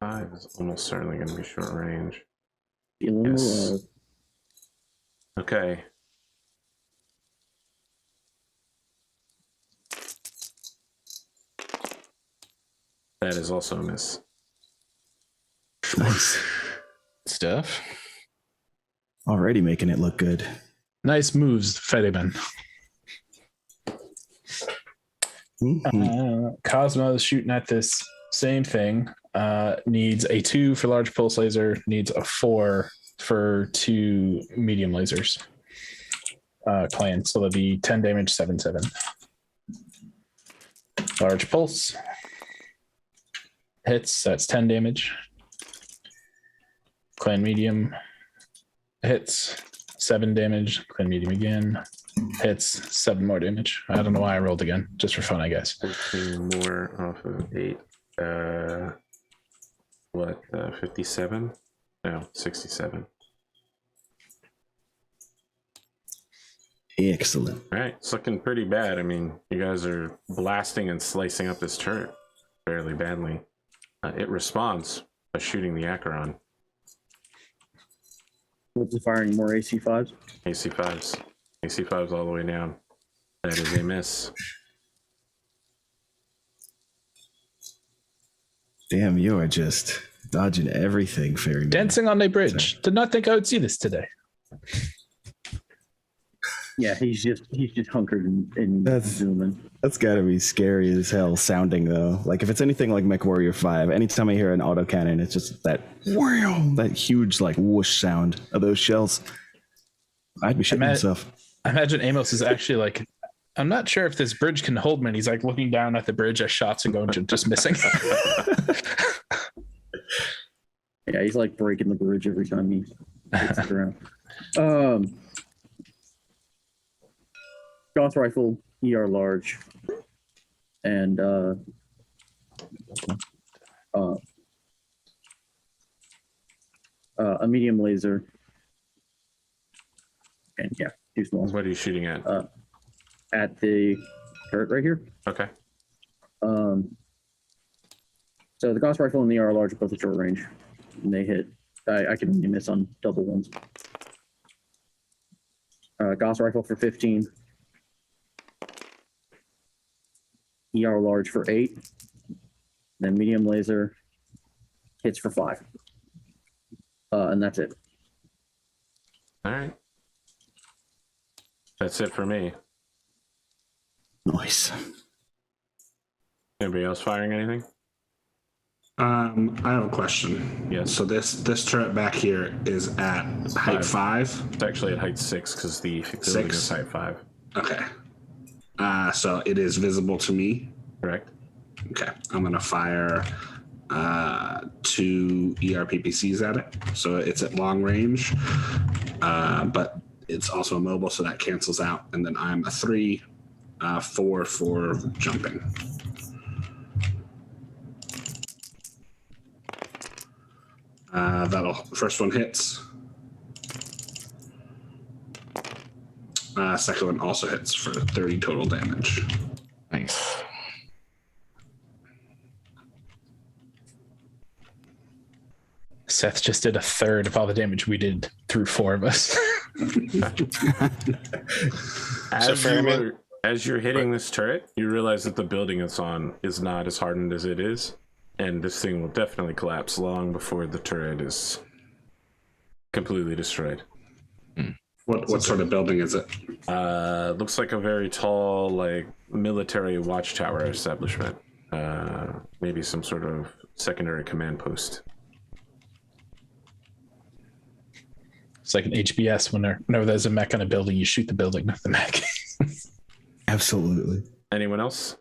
5 is almost certainly going to be short range. Feeling Yes. alive. Okay. That is also a miss. Nice. Stuff. Already making it look good. Nice moves, Fediman. Mhm. Cosmo's shooting at this same thing. Needs a 2 for large pulse laser. Needs a 4 for 2 medium lasers. Clan. So that'll be 10 damage, 7/7. Large pulse. Hits. That's 10 damage. Clan medium. Hits. 7 damage. Clan medium again. Hits. 7 more damage. I don't know why I rolled again. Just for fun, I guess. 14 more off of 8. what, 57? No, 67. Excellent. All right, it's looking pretty bad. I mean, you guys are blasting and slicing up this turret fairly badly. It responds by shooting the Acheron. What's it firing? More AC5s? AC5s. AC5s all the way down. That is a miss. Damn, you are just dodging everything, Ferryman. Dancing on a bridge. Did not think I would see this today. Yeah, he's just hunkered and That's- zooming. That's gotta be scary as hell sounding though. Like if it's anything like MechWarrior 5, anytime I hear an autocannon, it's just that wham, that huge like whoosh sound of those shells. I'd be shitting myself. I imagine Amos is actually like, I'm not sure if this bridge can hold me. And he's like looking down at the bridge as shots are going, just missing. Yeah, he's like breaking the bridge every time he hits the ground. Gauss rifle, ER large, and a medium laser, and yeah, too small. What are you shooting at? At the turret right here. Okay. So the Gauss rifle and the ER large are both at short range, and they hit. I can only miss on double ones. Gauss rifle for 15. ER large for 8, then medium laser hits for 5, and that's it. All right. That's it for me. Nice. Anybody else firing anything? I have a question. Yes. So this turret back here is at height 5. It's actually at height 6 because the building 6. is height 5. Okay. So it is visible to me. Correct. Okay. I'm gonna fire 2 ERPPCs at it. So it's at long range, but it's also mobile, so that cancels out. And then I'm a 3, 4 for jumping. That'll first one hits. Second one also hits for 30 total damage. Nice. Seth just did a third of all the damage we did through 4 of us. As you're hitting this turret, you realize that the building it's on is not as hardened as it is, and this thing will definitely collapse long before the turret is completely destroyed. What sort of building is it? Looks like a very tall, like military watchtower establishment. Maybe some sort of secondary command post. It's like an HBS whenever there's a mech on a building, you shoot the building, not the mech. Absolutely. Anyone else?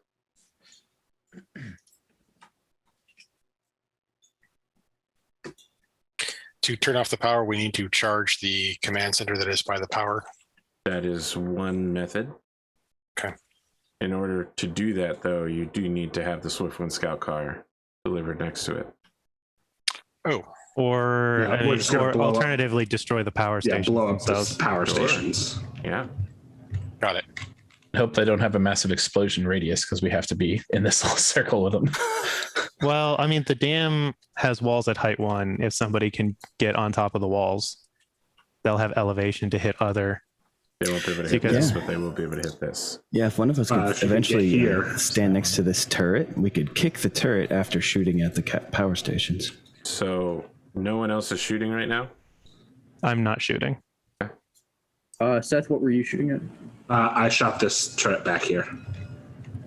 To turn off the power, we need to charge the command center that is by the power. That is one method. Okay. In order to do that, though, you do need to have the Swiftwind Scout car delivered next to it. Oh, Or, Yeah, we're just gonna or blow up. alternatively destroy the power Yeah, stations blow up themselves. the power Sure. stations. Yeah. got it. I hope they don't have a massive explosion radius because we have to be in this little circle with them. Well, I mean, the dam has walls at height 1. If somebody can get on top of the walls, they'll have elevation to hit other. They won't be able to hit Because- this, Yeah. but they will be able to hit this. Yeah, if one of us could If you eventually get here. stand next to this turret, we could kick the turret after shooting at the power stations. So no one else is shooting right now? I'm not shooting. Seth, what were you shooting at? I shot this turret back here.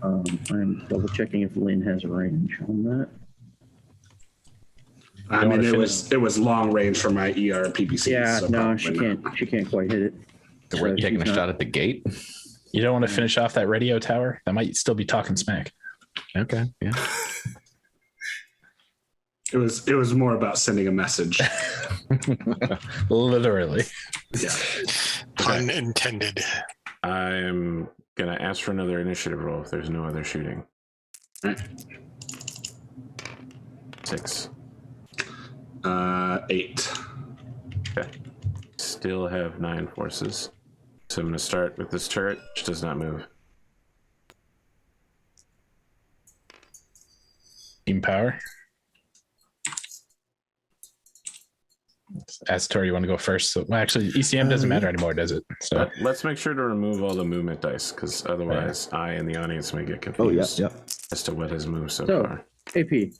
I'm double checking if Lynn has range on that. I mean, it was long range for my ERPPC. Yeah, so no, probably she not. can't. She can't quite hit it. So we're So taking a she's not- shot at the gate. You don't want to finish off that radio tower? That might still be talking smack. Okay. Yeah. It was more about sending a message. Literally. Yeah. Pun intended. I'm going to ask for another initiative roll if there's no other shooting. Right. 6. 8. Okay. Still have 9 forces. So I'm going to start with this turret, which does not move. Team power. Astator, you want to go first? So, well, actually, ECM doesn't matter anymore, does it? So Let's make sure to remove all the movement dice, because otherwise I and the audience may get Oh, yeah, confused yeah. as to what has moved so So, far. AP,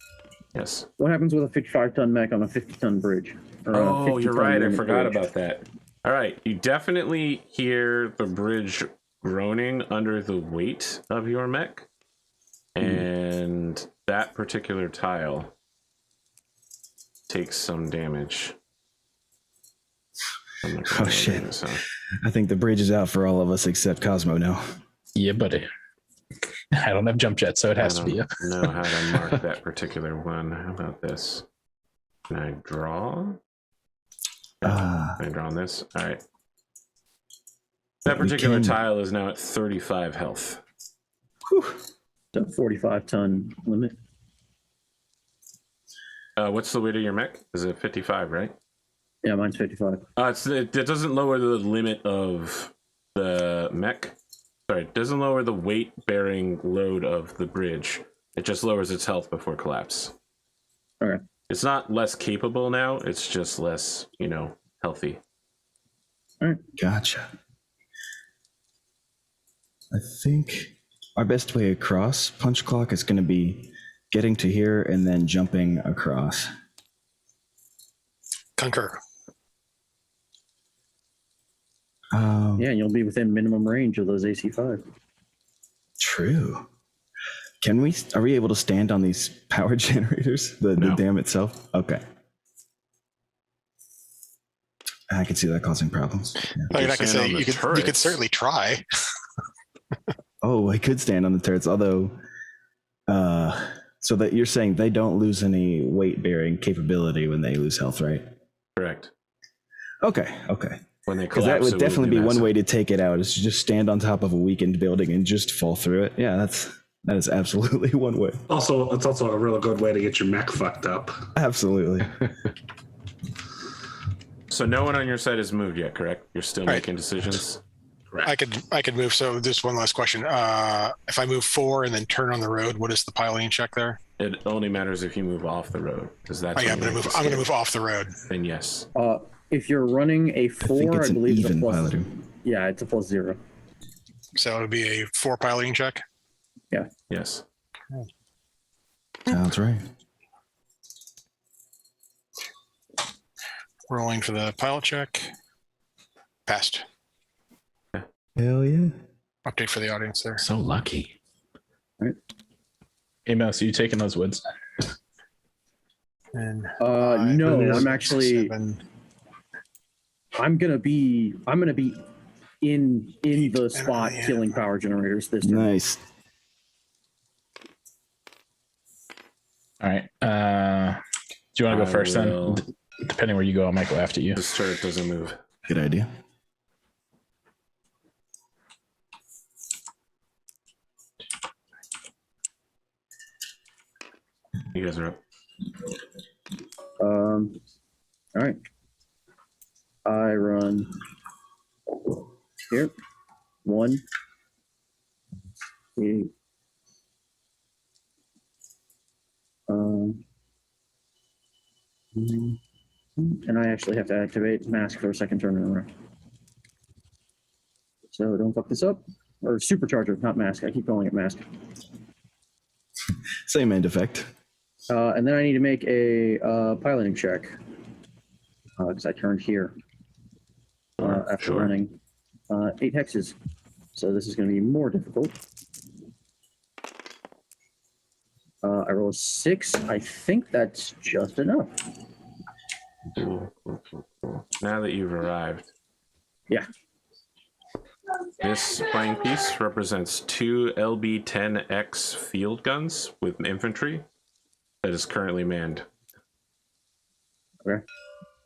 Yes. what happens with a 55-ton mech on a 50-ton bridge? Or a Oh, you're 50-ton right. I unit forgot bridge? about that. All right. You definitely hear the bridge groaning under the weight of your mech. And that particular tile takes some damage. Oh, shit. I think the bridge is out for all of us except Cosmo now. yeah, buddy. I don't have jump jet, so it has to be you. know how to mark that particular one. How about this? Can I draw? Can I draw on this? All right. That particular tile is now at 35 health. So 45-ton limit. What's the weight of your mech? Is it 55, right? Yeah, mine's 55. It doesn't lower the limit of the mech. Sorry, it doesn't lower the weight-bearing load of the bridge. It just lowers its health before collapse. Okay. It's not less capable now. It's just less, healthy. All right. Gotcha. I think our best way across punch clock is going to be getting to here and then jumping across. Concur. Yeah, you'll be within minimum range of those AC5. True. Are we able to stand on these power generators? The dam itself? Okay. I can see that causing problems. Yeah. I mean, I can stand say on the you could turrets. certainly try. Oh, I could stand on the turrets, although, so that you're saying they don't lose any weight bearing capability when they lose health, right? Correct. Okay. When they Because collapse, that would it will definitely be one massive. way to take it out, is to just stand on top of a weakened building and just fall through it. Yeah, that is absolutely one way. Also, it's also a really good way to get your mech fucked up. Absolutely. So no one on your side has moved yet, correct? You're still Right. making decisions? I could move. So just one last question. If I move 4 and then turn on the road, what is the piloting check there? It only matters if you move off the road. Because that's Oh yeah, I'm when gonna you move. make I'm the gonna skip. move off the road. Then yes. If you're running a 4, I think it's I believe an it's a even plus. piloting. Yeah, it's a +0. So it would be a 4 piloting check. Yes. Sounds right. Rolling for the pilot check. Passed. Hell yeah. Update for the audience there. So lucky. Hey, Mouse, are you taking those woods? And No, I'm actually. 7. I'm gonna be in the spot yeah. killing power generators this time. Nice. All right. Do you want to go first will. then? Depending where you go, I might go after you. This turret doesn't move. Good idea. You guys are up. All right. I run here. 1. 2. And I actually have to activate mask for a second turn in a row. So don't fuck this up. Or supercharger, not mask. I keep calling it mask. Same end effect. And then I need to make a piloting check because I turned here after Sure. running 8 hexes. So this is going to be more difficult. I roll a 6. I think that's just enough. Cool. Now that you've arrived, Yeah. this playing piece represents 2 LB-10X field guns with infantry that is currently manned. Okay.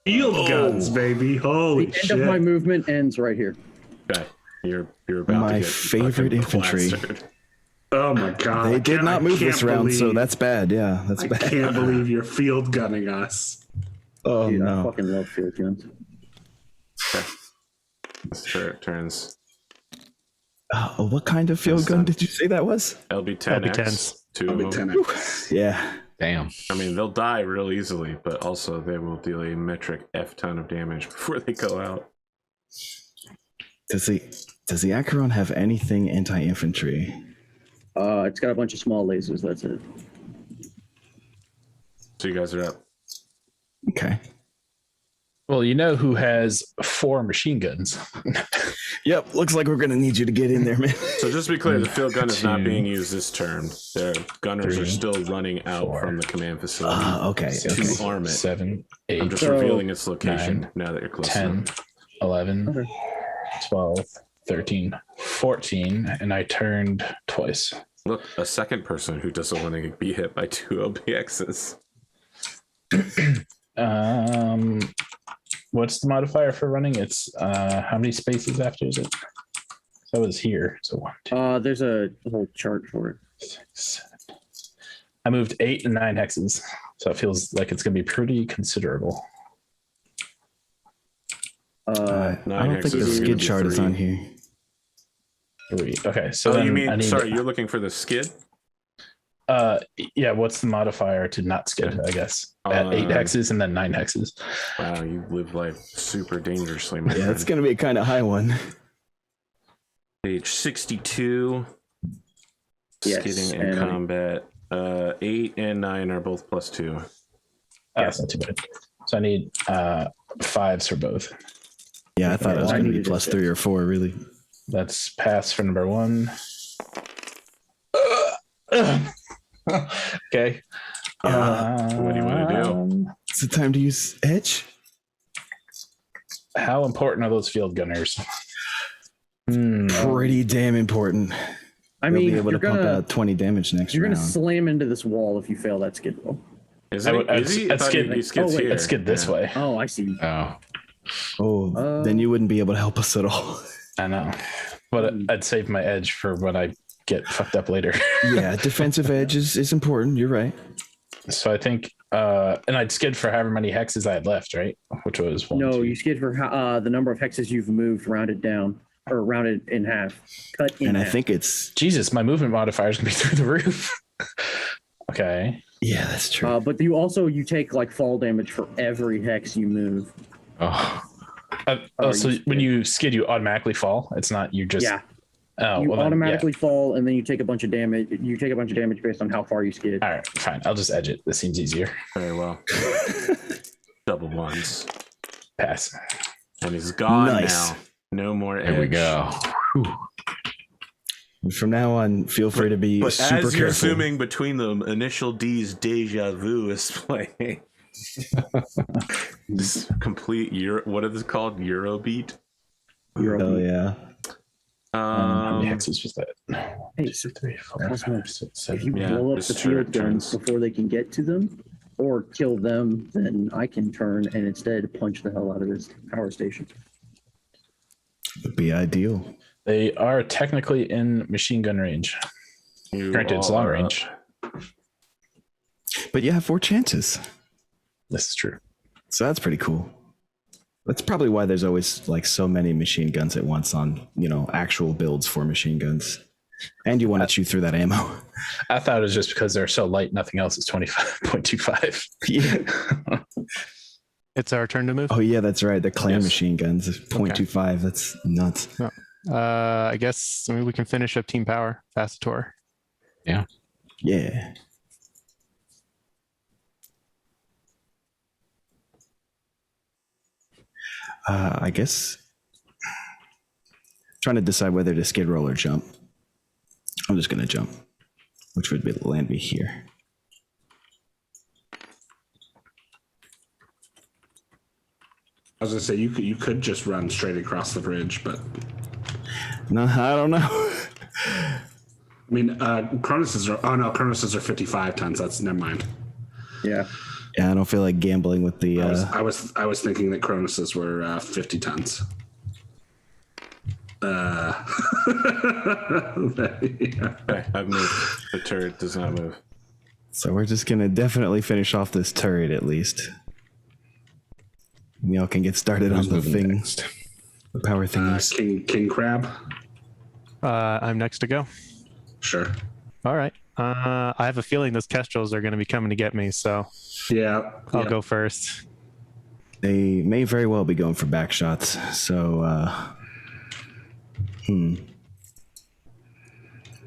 Field guns, baby. Holy The end shit. of my movement ends right here. Okay, you're about My to get favorite fucking infantry. plastered. Oh my god. They I did can't- not I move can't this round, so believe- that's bad. Yeah, that's I bad. can't believe you're field gunning us. Oh Dude, I no. fucking love field guns. This turns What kind of field gun did you say that was? LB10X. LB10s. Two of them. LB10X. Yeah. Damn. I mean, they'll die real easily, but also they will deal a metric F ton of damage before they go out. Does the Acheron have anything anti-infantry? It's got a bunch of small lasers. That's it. So you guys are up. Okay. Well, you know who has 4 machine guns? Yep. Looks like we're gonna need you to get in there, man. So just to be clear, the field gun is not Two, being used this turn. Their gunners are three, still running out 4, from the command facility Okay. six, to arm it. 7, I'm 8, just So, revealing its location 9, now that you're close 10, enough. 11, Okay. 12, 13, 14, and I turned twice. Look, a second person who doesn't want to be hit by 2 OBXs. What's the modifier for running? It's how many spaces after is it? That was here. So 1, 2, There's a whole chart for it. 6, 7. I moved 8 and 9 hexes, so it feels like it's going to be pretty considerable. I don't think hexes the is gonna skid be chart is 3. on here. 3. Okay, so Oh, then you I mean, need, sorry, you're looking for the skid? yeah. What's the modifier to not skid? I guess at 8 hexes and then 9 hexes. Wow, you live life super dangerously, my Yeah, friend. it's gonna be a kind of high one. Page 62. Yes, Skidding and and- combat. 8 and 9 are both +2. That's not too bad. So I need 5s for both. Yeah, I thought it was I gonna be needed a +3 or 4, really. That's pass for number 1. Okay. What do you want to do? Is it time to use edge? How important are those field gunners? Pretty damn important. I They'll mean, be able you're to pump gonna out 20 damage next you're round. gonna slam into this wall if you fail that skid roll. Is it? Is he? I thought he skids here. Let's skid this way. Oh, I see. Oh, Then you wouldn't be able to help us at all. I know, but I'd save my edge for when I get fucked up later. Yeah, defensive edge is important. You're right. So I think, and I'd skid for however many hexes I had left, right? Which was 1, No, 2. you skid for the number of hexes you've moved, rounded down or rounded in half, cut in And I half. think it's Jesus, my movement modifier is gonna be through the roof. Okay. yeah, that's true. But you take like fall damage for every hex you move. oh, So when you skid, you automatically fall. It's not you just. Yeah, Oh, you well then, automatically fall, and then you take a bunch of damage. You take a bunch of damage based on how far you skid. Yeah. All right, fine. I'll just edge it. This seems easier. Very well. Double ones. Pass. And he's gone Nice. now. No more edge. there we go. From now on, feel free to be But super as you're careful. assuming between them, Initial D's Deja Vu is playing. This complete what is it called? Eurobeat? Oh yeah. How many hexes was that? Hey, 2, 3, 4, Cosmo, 5, 6, If 7. you Yeah, blow up this the turret field guns turns. before they can get to them, or kill them, then I can turn and instead punch the hell out of this power station. Would be ideal. They are technically in machine gun range. You Granted, it's all long are range. up. But you have 4 chances. This is true. So that's pretty cool. That's probably why there's always like so many machine guns at once on, actual builds for machine guns. And you want to chew through that ammo. I thought it was just because they're so light, nothing else is 25.25. Yeah. It's our turn to move. Oh yeah, that's right. The clan Yes. machine guns, 0.25. That's nuts. I guess we can finish up team power. Pass the tour. Yeah. I guess trying to decide whether to skid roll or jump. I'm just gonna jump, which would be land me here. I was gonna say you could just run straight across the bridge, but No, I don't know. I mean, Cronus's are. Oh no, Cronus's are 55 tons. That's never mind. Yeah. Yeah, I don't feel like gambling with the. I was thinking that Cronus's were 50 tons. Yeah. Okay, I've moved. The turret does not move. So we're just gonna definitely finish off this turret at least. y'all can get started on the moving thing, next? the power thingies. King Crab. I'm next to go. Sure. All right. I have a feeling those kestrels are going to be coming to get me, so Yeah. I'll go first. They may very well be going for back shots. So,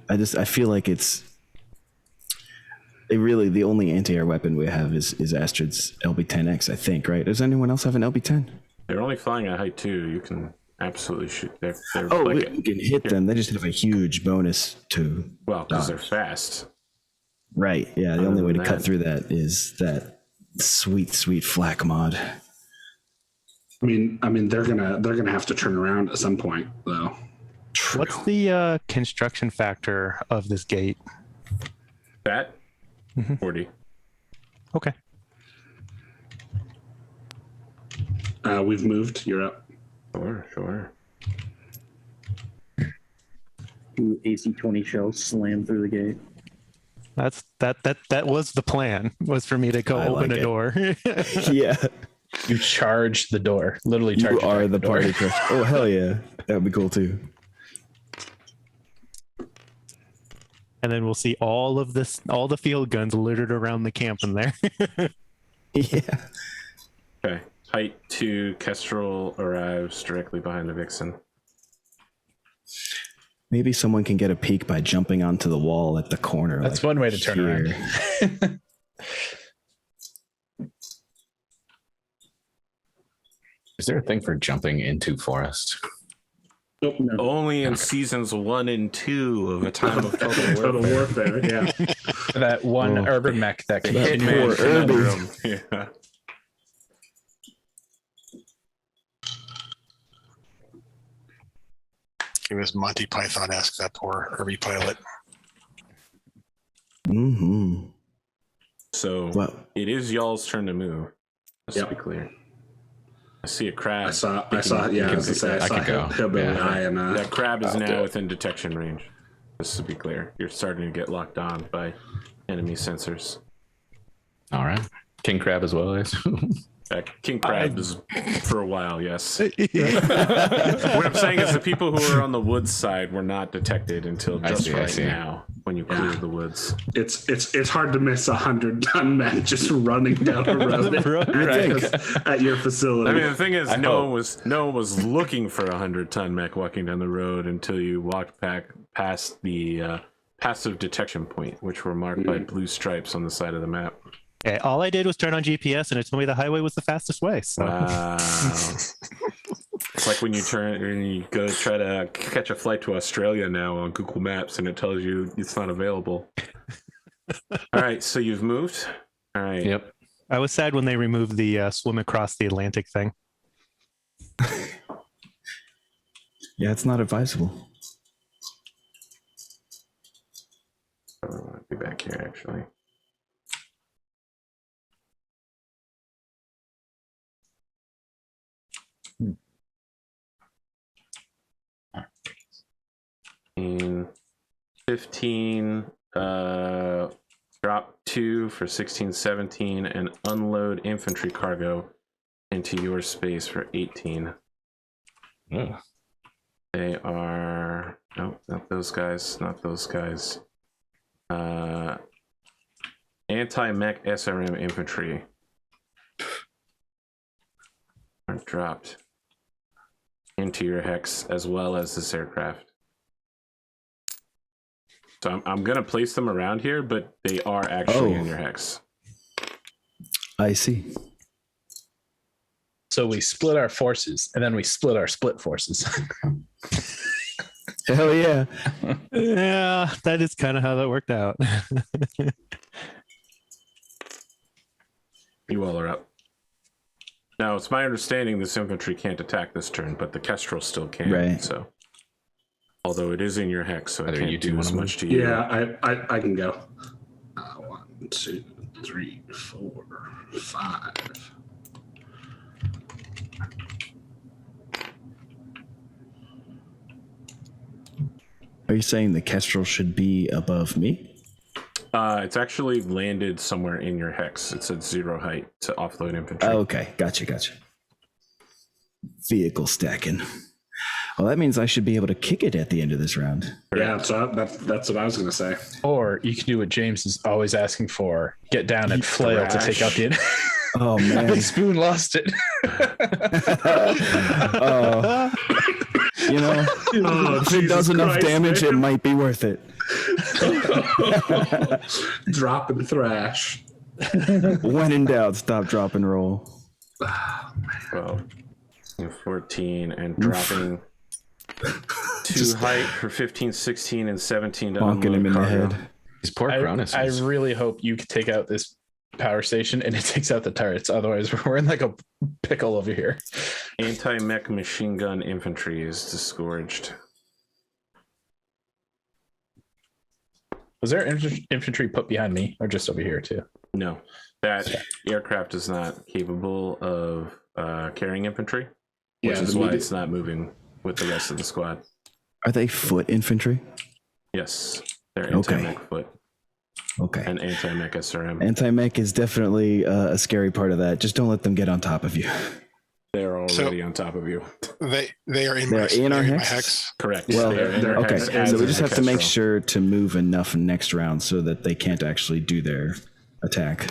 I feel like the only anti-air weapon we have is Astrid's LB-10X, I think, right? Does anyone else have an LB-10? They're only flying at height 2. You can absolutely shoot. They're Oh, like we can hit them. They just have a huge bonus to because they're dodge. fast. Right. Yeah. The Other only way to than cut that- through that is that sweet flak mod. I mean, they're gonna have to turn around at some point, though. What's the construction factor of this gate? That 40. Okay. We've moved. You're up. Sure. Two AC-20 shells slam through the gate. That was the plan, was for me to go I open like a it. door. Yeah. You charge the door. Literally charge. You are the door. party crusher. Oh, hell yeah. That would be cool too. And then we'll see all the field guns littered around the camp in there. Yeah. Okay. Height 2, Kestrel arrives directly behind the Vixen. Maybe someone can get a peek by jumping onto the wall at the corner. That's like one way to turn around. here. Is there a thing for jumping into forest? Nope. No. Only in seasons 1 and 2 of A Time of Total Total Warfare. Warfare. Yeah. That one urban mech that can That hit poor man. Conundrum. Yeah. He was Monty Python-esque, that poor Herbie pilot. Mm-hmm. So Well, it is y'all's turn to move. Just Yep. to be clear. I see a crab. I saw. You Yeah. I was gonna say. I I saw could go. Hillbilly Yeah. Eye and That crab is I'll do now it. within detection range. Just to be clear, you're starting to get locked on by enemy sensors. All right. King crab as well, I assume. King crab is for a while, yes. What I'm saying is the people who are on the woods side were not detected until I just see, I right see. now when you clear the woods. it's hard to miss 100-ton men just running down the road at your facility. I mean, the thing is, I no one was looking for a 100-ton mech walking down the road until you walked past the passive detection point, which were marked by blue stripes on the side of the map. Okay, all I did was turn on GPS, and it told me the highway was the fastest way. So Wow. It's like when you go try to catch a flight to Australia now on Google Maps, and it tells you it's not available. All right, so you've moved. All right. Yep. I was sad when they removed the swim across the Atlantic thing. yeah, it's not advisable. I want to be back here, actually. In 15, drop 2 for 16, 17, and unload infantry cargo into your space for 18. Ugh. They are no, not those guys, not those guys. Anti-mech SRM infantry are dropped into your hex as well as this aircraft. So I'm gonna place them around here, but they are actually in your hex. I see. So we split our forces, and then we split our split forces. Hell yeah. Yeah, that is kind of how that worked out. You all are up. Now, it's my understanding this infantry can't attack this turn, but the Kestrel still can. Right. So, although it is in your hex, so it Either can't you two do as wanna much to you. Yeah, I can go. 1, 2, 3, 4, 5. Are you saying the Kestrel should be above me? It's actually landed somewhere in your hex. It's at 0 height to offload infantry. Oh, okay. Gotcha. vehicle stacking. Well, that means I should be able to kick it at the end of this round. Yeah, so that's what I was going to say. Or you can do what James is always asking for: get down and flail to take out the. Oh man, Spoon lost it. You know, if it does enough damage, it might be worth it. Drop and thrash. When in doubt, stop, drop, and roll. 12, 14, and dropping 2 height for 15, 16, and 17 to Bonking him in the cargo. head. These poor I Cronuses. really hope you can take out this power station and it takes out the turrets. Otherwise, we're in like a pickle over here. Anti-mech machine gun infantry is discouraged. Was there infantry put behind me or just over here too? No, that aircraft is not capable of carrying infantry, which is why it's not moving with the rest of the squad. Are they foot infantry? Yes, they're anti-mech foot Okay. and anti-mech SRM. Anti-mech is definitely a scary part of that. Just don't let them get on top of you. They're already on top of you. They are in They're my, in our they're in my hex? hex. Correct. Well, They are in their okay. hex as So we a just have to hex make row. sure to move enough next round so that they can't actually do their attack.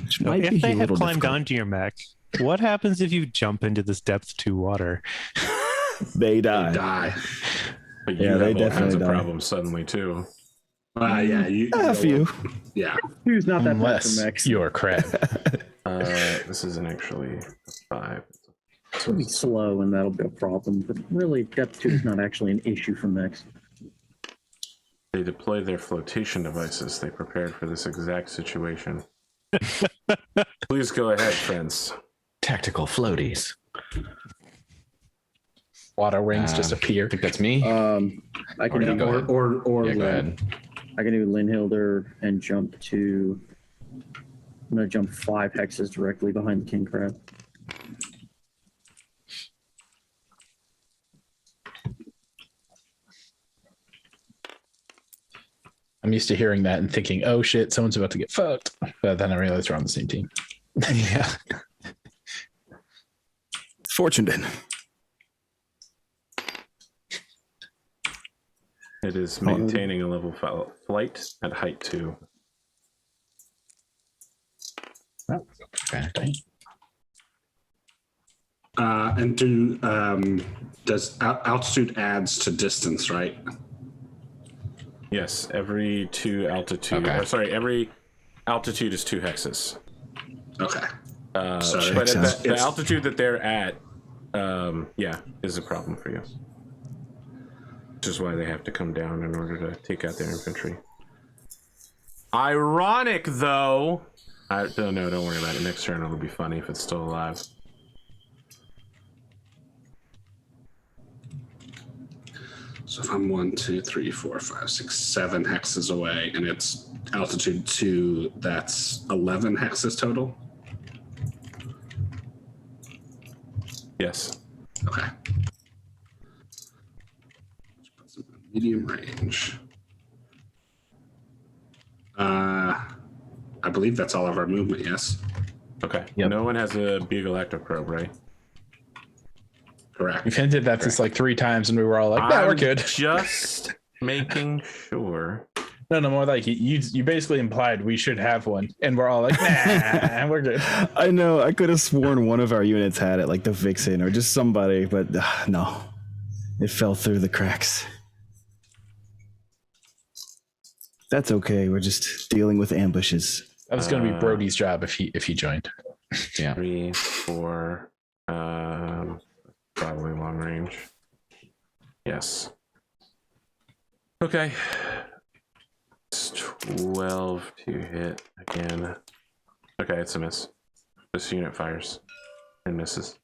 Which might If be they a have little climbed difficult. onto your mech, what happens if you jump into this depth 2 water? They die. Die. But you Yeah, they have all kinds definitely of die. problems suddenly too. Yeah, A few. Yeah. Who's not that bad Unless for mechs? you're a crab. This isn't actually a 5. It'll be slow and that'll be a problem. But really, depth 2 is not actually an issue for mechs. They deployed their flotation devices. They prepared for this exact situation. Please go ahead, friends. Tactical floaties. Water wings just I appear. think that's me. I can Or you do, go ahead. Or Yeah, go ahead. I can do Linhilder and jump to. I'm gonna jump 5 hexes directly behind the king crab. I'm used to hearing that and thinking, oh shit, someone's about to get fucked. But then I realized we're on the same team. Yeah. Fortunate. It is maintaining a level flight at height 2. Okay. and does altitude adds to distance, right? Yes, every 2 altitude. Okay. Or sorry, every altitude is 2 hexes. Okay. So, but at the altitude that they're at, yeah, is a problem for you. Which is why they have to come down in order to take out their infantry. Ironic, though. No, don't worry about it. Next turn it'll be funny if it's still alive. So if I'm 1, 2, 3, 4, 5, 6, 7 hexes away, and it's altitude 2, that's 11 hexes total. Yes. Okay. Medium range. I believe that's all of our movement, yes? Okay. Yep. No one has a Beagle active probe, right? Correct. We've hinted that since like 3 times, and we were all like, "Yeah, we're good." Just making sure. No, more like you basically implied we should have one, and we're all like, "Nah, we're good." I know. I could have sworn one of our units had it, like the Vixen or just somebody, but no. It fell through the cracks. That's okay. We're just dealing with ambushes. That was going to be Brody's job if he joined. Yeah. 3, 4, probably long range. Yes. Okay. It's 12 to hit again. Okay, it's a miss. This unit fires and misses.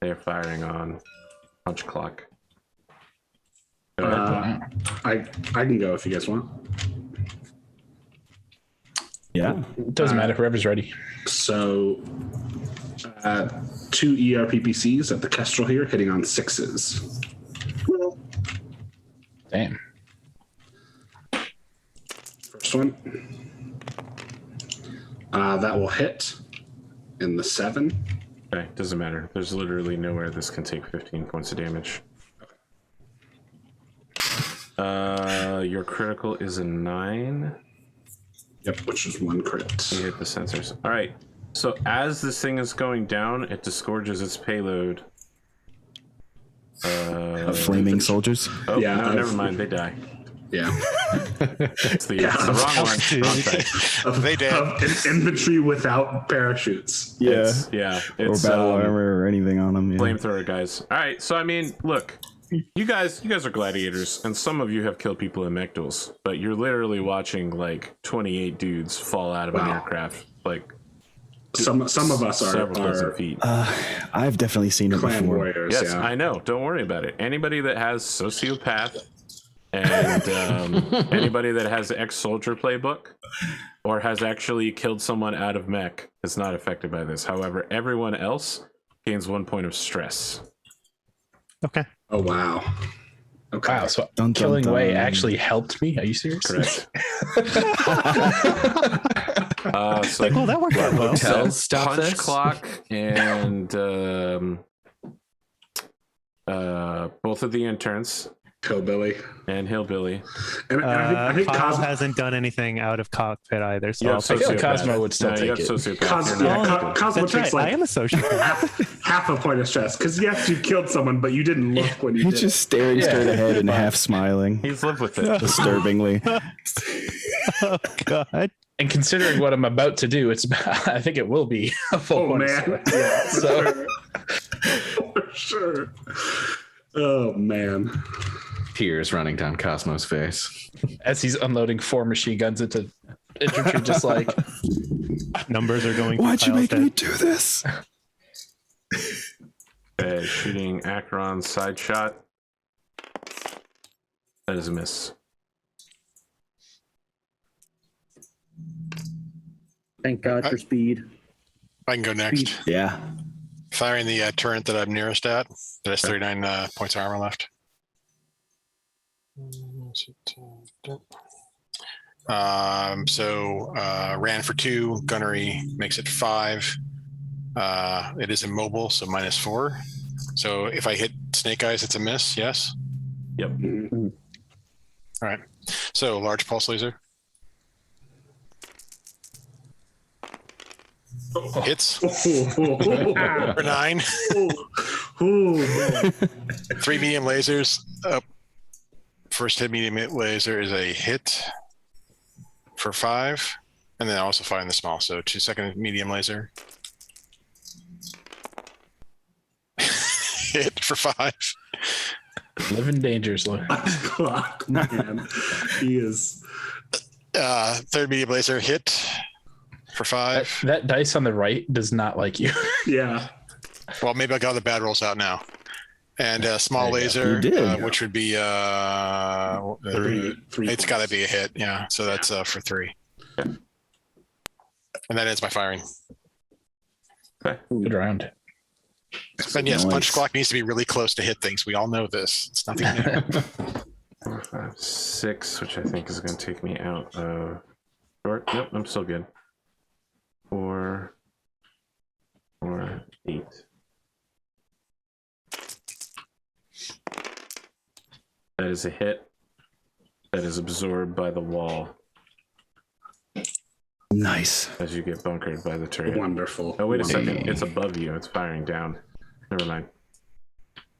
They are firing on punch clock. Go ahead. I can go if you guys want. Yeah. It doesn't matter. Whoever's ready. So 2 ERPPCs at the Kestrel here, hitting on 6s. Damn. First one. That will hit. in the 7. Okay, doesn't matter. There's literally nowhere this can take 15 points of damage. Your critical is a 9. Yep, which is 1 crit. You hit the sensors. All right. So as this thing is going down, it disgorges its payload. Flaming soldiers. Oh, Yeah, no, never mind. They die. Yeah. It's the wrong one. Wrong side. They did. An infantry without parachutes. Yeah. Yeah. Or It's, battle armor or anything on them. Yeah. flamethrower guys. All right. So I mean, look, you guys are gladiators, and some of you have killed people in mech duels, but you're literally watching like 28 dudes fall out of an aircraft, like Some of us several dozen are feet. I've definitely seen it clan before. warriors. Yes, yeah. I know. Don't worry about it. Anybody that has sociopath and anybody that has ex-soldier playbook or has actually killed someone out of mech is not affected by this. However, everyone else gains 1 point of stress. Okay. Oh wow. Okay. Wow, so Dun, dun, killing dun. Wei actually helped me? Are you serious? Correct. So Like, well, that worked out well. Hotels stop punch this? clock and both of the interns Hillbilly. and hillbilly. And I think Kyle Cosmo, hasn't done anything out of cockpit either, so You I'll have take feel like it. sociopath. Cosmo would still No, take you have it. sociopath. You're not- Cosmo That's takes right. I am like a sociopath. half a point of stress because yes, you killed someone, but you didn't look when you He's did. just staring straight ahead and half smiling, He's lived with it. disturbingly. Oh God. And considering what I'm about to do, it's I think it will be a full Oh point of man, stress. yeah, So for sure. Oh man. Tears running down Cosmo's face. as he's unloading 4 machine guns into infantry, just like Numbers are going. Why'd you Kyle's make head. me do this? Okay, shooting Acheron side shot. That is a miss. Thank God for speed. I can go next. Yeah. Firing the turret that I'm nearest at. That has 39 points of armor left. Ran for 2. Gunnery makes it 5. It is immobile, so -4. So if I hit Snake Eyes, it's a miss. Yes. Yep. Mm-hmm. All right. So large pulse laser hits for 9. Ooh. 3 medium lasers up. First hit medium laser is a hit for 5, and then also firing the small. So 2 second medium laser hit for 5. living dangerously. Clock, man. He is. Third medium laser hit for 5. That dice on the right does not like you. Yeah. Well, maybe I got the bad rolls out now. And small laser, You did. which would be 3 it's got to be a hit. Yeah. So that's for 3. And that ends my firing. Good round. And yes, Nice. punch clock needs to be really close to hit things. We all know this. It's nothing new. 4, 5, 6, which I think is going to take me out of short. Yep, I'm still good. 4, 8. That is a hit. That is absorbed by the wall Nice. as you get bunkered by the turret. Wonderful. Oh, wait a Wonderful. second. It's above you. It's firing down. Never mind.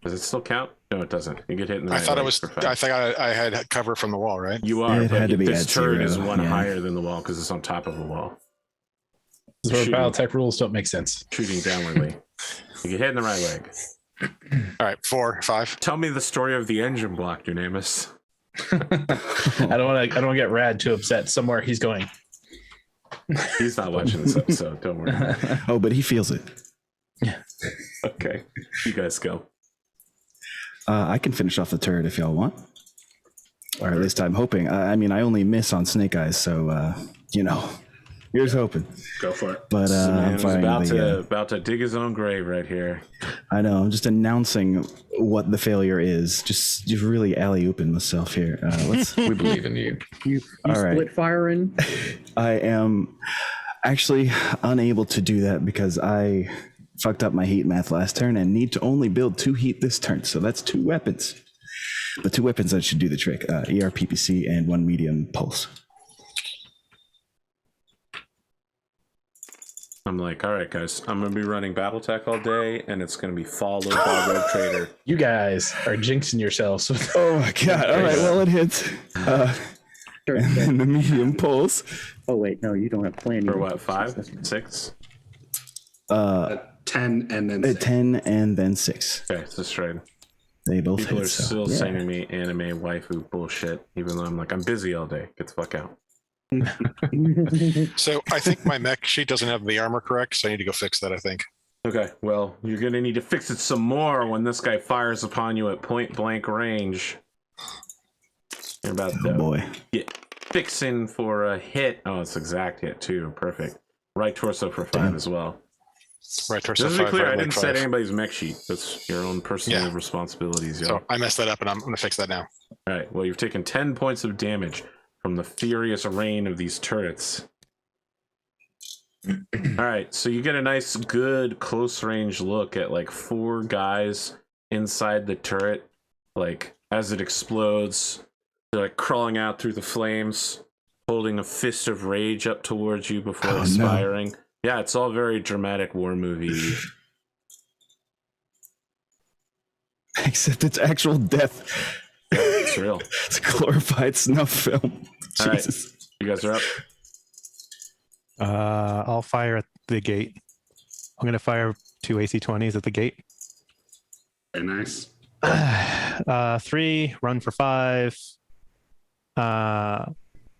Does it still count? No, it doesn't. You get hit in the I right thought it leg was. for 5. I think I had cover from the wall, right? You are, It but had to be this at turret is 0, one yeah. higher than the wall because it's on top of the wall. This is where Shooting. Battletech rules don't make sense. Shooting downwardly. You get hit in the right leg. All right, 4, 5. Tell me the story of the engine block, Dunamis. I don't want to get Rad too upset. Somewhere he's going. He's not watching this episode. Don't worry. Oh, but he feels it. Okay. You guys go. I can finish off the turret if y'all want. Or at least I'm hoping. I mean, I only miss on Snake Eyes, so, here's hoping. Go for it. But Man I'm was firing about to dig his own grave right here. I know. I'm just announcing what the failure is. Just really alley-ooping myself here. Let's. We believe in you. You All right. split firing. I am Actually, unable to do that because I fucked up my heat math last turn and need to only build 2 heat this turn. So that's 2 weapons. But 2 weapons that should do the trick. ERPPC and 1 medium pulse. I'm like, all right, guys, I'm going to be running Battletech all day, and it's going to be followed by Rogue Trader. You guys are jinxing yourselves. Oh my god. All right, well, it hits. And then the medium pulse. Oh wait, no, you don't have plan. For what, 5? 6? 10 and then 6. 10 and then 6. Okay, so straight. They both People hit. are So, still yeah. sending me anime waifu bullshit, even though I'm like, I'm busy all day. Get the fuck out. So I think my mech sheet doesn't have the armor correct, so I need to go fix that, I think. Okay, well, you're going to need to fix it some more when this guy fires upon you at point blank range. You're about Oh to boy. get fixing for a hit. Oh, it's exact hit too. Perfect. Right torso for 5 as well. Right torso Just to be 5, clear, right I leg didn't 5. set anybody's mech sheet. That's your own personal Yeah. responsibilities, yo. So I messed that up, and I'm going to fix that now. All right, well, you've taken 10 points of damage from the furious rain of these turrets. All right, so you get a nice, good, close-range look at, like, 4 guys inside the turret. Like, as it explodes, they're, like, crawling out through the flames, holding a fist of rage up towards you before expiring. No. Yeah, it's all very dramatic war movie. Except it's actual death. It's real. It's a glorified snuff film. All Jesus. right, you guys are up. I'll fire at the gate. I'm going to fire 2 AC-20s at the gate. Very nice. 3, run for 5,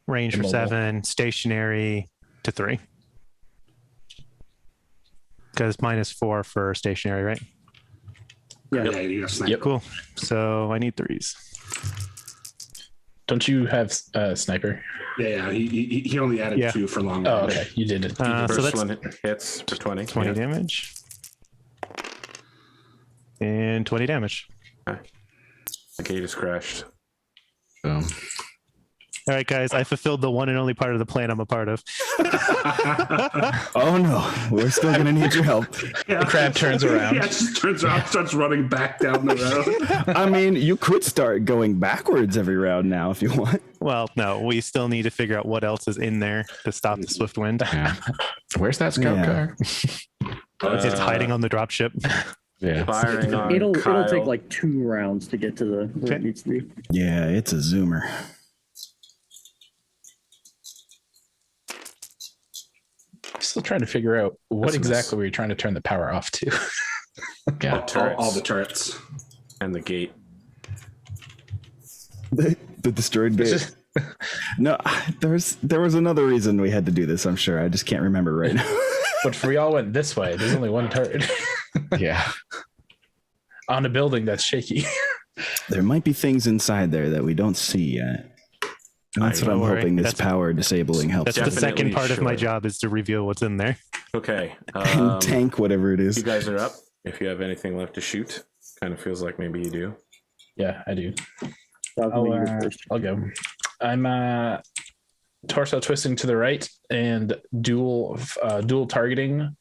range for Immobile. 7, stationary to 3. Because -4 for stationary, right? Yeah, you got sniper. Yep. Cool. So I need 3s. Don't you have sniper? Yeah, he only added Yeah. 2 for long Oh, range. okay. You did it. So First that's one hits for 20. 20 Yeah. damage. And 20 damage. The gate is crashed. So, All right, guys, I fulfilled the one and only part of the plan I'm a part of. Oh no, we're still gonna need your help. Yeah. The crab turns around. Yeah, just turns around, starts running back down the road. I mean, you could start going backwards every round now if you want. Well, no, we still need to figure out what else is in there to stop the swift wind. yeah. Where's that scout Yeah. car? It's hiding on the dropship. Yeah. Firing on It'll Kyle. take like 2 rounds to get to the where it Okay. needs to be. Yeah, it's a zoomer. Still trying to figure out what That's a miss. exactly were you trying to turn the power off to. Yeah. All the turrets. and the gate. The destroyed It's gate. just- No, there was another reason we had to do this. I'm sure. I just can't remember right now. But if we all went this way, there's only one turret Yeah. on a building that's shaky. There might be things inside there that we don't see yet. And that's what Don't I'm worry. hoping this That's- power disabling helps. That's the with. second Definitely part of my should. job is to reveal what's in there. Okay. And tank whatever it You is. guys are up. If you have anything left to shoot, kind of feels like maybe you do. Yeah, I do. I'll go you first. I'll go. I'm torso twisting to the right and dual targeting.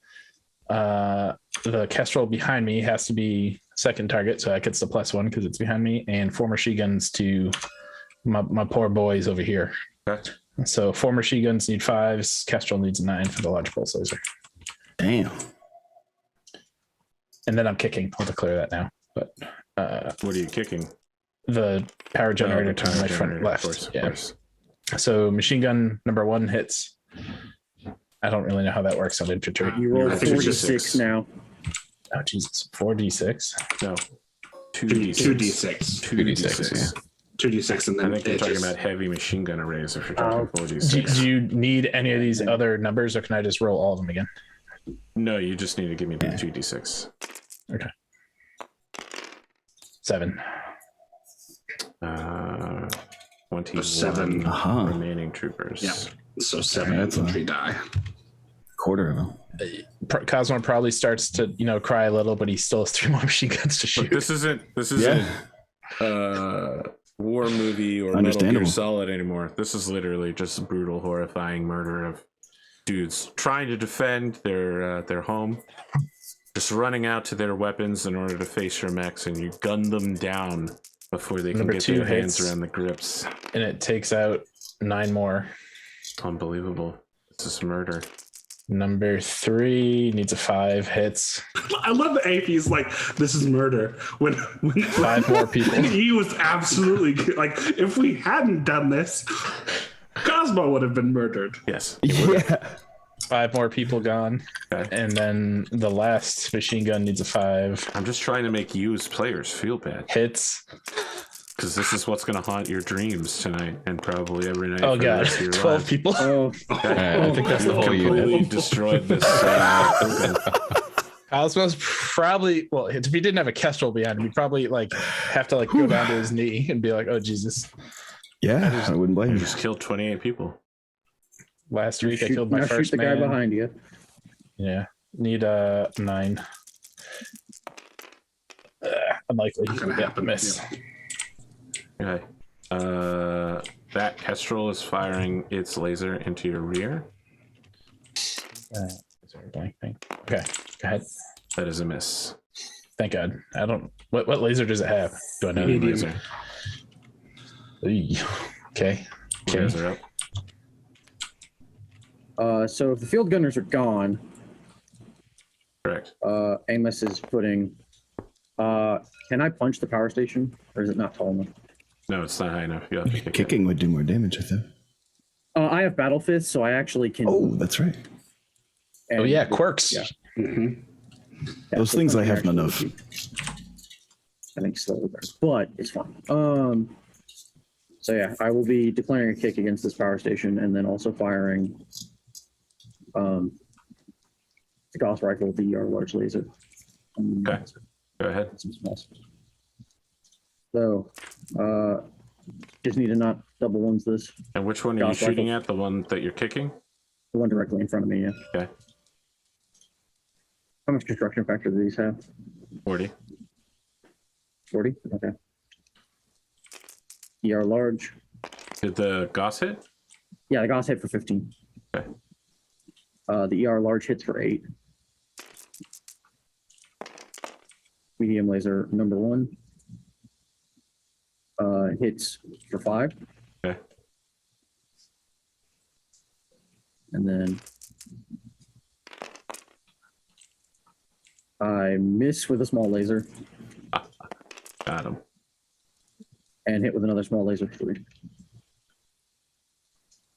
The Kestrel behind me has to be second target, so that gets the +1 because it's behind me, and 4 machine guns to my poor boys over here. Okay. So 4 machine guns need 5s. Kestrel needs 9 for the large pulse laser. Damn. And then I'm kicking. I'll declare that now. But What are you kicking? the power generator Oh, the to power my front generator, left. Of course, yeah. of course. So machine gun number 1 hits. I don't really know how that works on infantry. You roll I think it's 46 just 6. now. Oh Jesus, 4d6. No. 2d6. 2d6. 2d6 and I then think you're talking edges. about heavy machine gun arrays if you're talking Do, 4d6. do you need any of these other numbers, or can I just roll all of them again? No, you just need to give me the 2d6. 7. 21 7. Uh-huh. remaining troopers. Yeah. So 7 That's infantry die. Quarter of them. Cosmo probably starts to cry a little, but he still has 3 more machine guns to Look, shoot. this isn't war movie or Metal Gear Understandable. Solid anymore. This is literally just brutal, horrifying murder of dudes trying to defend their home, just running out to their weapons in order to face your mechs, and you gun them down before they can Number get 2 their hands hits. around the grips. And it takes out 9 more. Unbelievable. This is murder. Number 3 needs a 5, hits. I love the AP's like, this is murder. When 5 more people. He was absolutely like, if we hadn't done this, Cosmo would have been murdered. Yes. Yeah. 5 more people gone. Okay. And then the last machine gun needs a 5. I'm just trying to make you as players feel bad, Hits. because this is what's going to haunt your dreams tonight and probably every night. Oh for the god, rest of your 12 lives. people. Oh, I think that's the whole Completely unit. destroyed this. Building. Cosmo's probably, well, if he didn't have a Kestrel behind him, he'd probably like have to like go down to his knee and be like, oh Jesus. Yeah, I wouldn't blame You you. just killed 28 people. Last week I shoot, killed my now shoot first the guy man. behind you. Yeah. Need a 9. Unlikely. Not gonna Yeah, happen. miss. Okay. That Kestrel is firing its laser into your rear. Is there a blank thing? Okay, go ahead. That is a miss. Thank God. I don't. What laser does it have? Do I know? Medium laser. Eey. Okay. You guys are up. So if the field gunners are gone, Correct. Amos is putting. Can I punch the power station, or is it not tall enough? No, it's not high enough. You have to kick it. Kicking would do more damage, I think. I have battle fist, so I actually can. Oh, that's right. and- Oh yeah, quirks. Yeah. Mhm. Yeah, Those so things I punching have none of. actually would be, I think slightly better, but it's fine. So yeah, I will be declaring a kick against this power station, and then also firing the Gauss rifle, the large laser. Okay. Go ahead. Some smalls. So, just need to not double ones this. And which one are you Gauss shooting rifle. at? The one that you're kicking? The one directly in front of me, yeah. Okay. How much construction factor do these have? 40. 40? Okay. ER large. Did the Gauss hit? Yeah, the Gauss hit for 15. Okay. The ER large hits for 8. Medium laser number 1 hits for 5. Okay. And then I miss with a small laser Got him. and hit with another small laser for 3.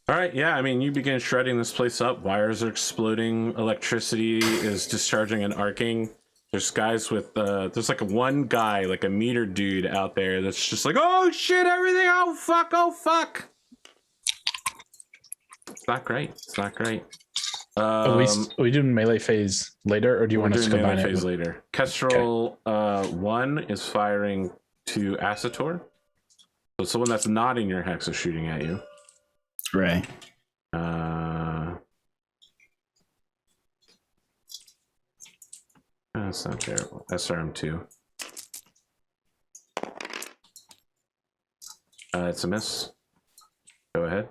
All right, yeah, I mean, you begin shredding this place up. Wires are exploding. Electricity is discharging and arcing. There's guys with, there's like one guy, like a meter dude out there that's just like, oh shit, everything, oh fuck, oh fuck. It's not great. It's not great. Are we doing melee phase later, or do you want us to doing combine melee it? phase later. Kestrel 1 is firing to Acetor. So someone that's not in your hex is shooting at you. Right. That's not terrible. SRM2. It's a miss. Go ahead.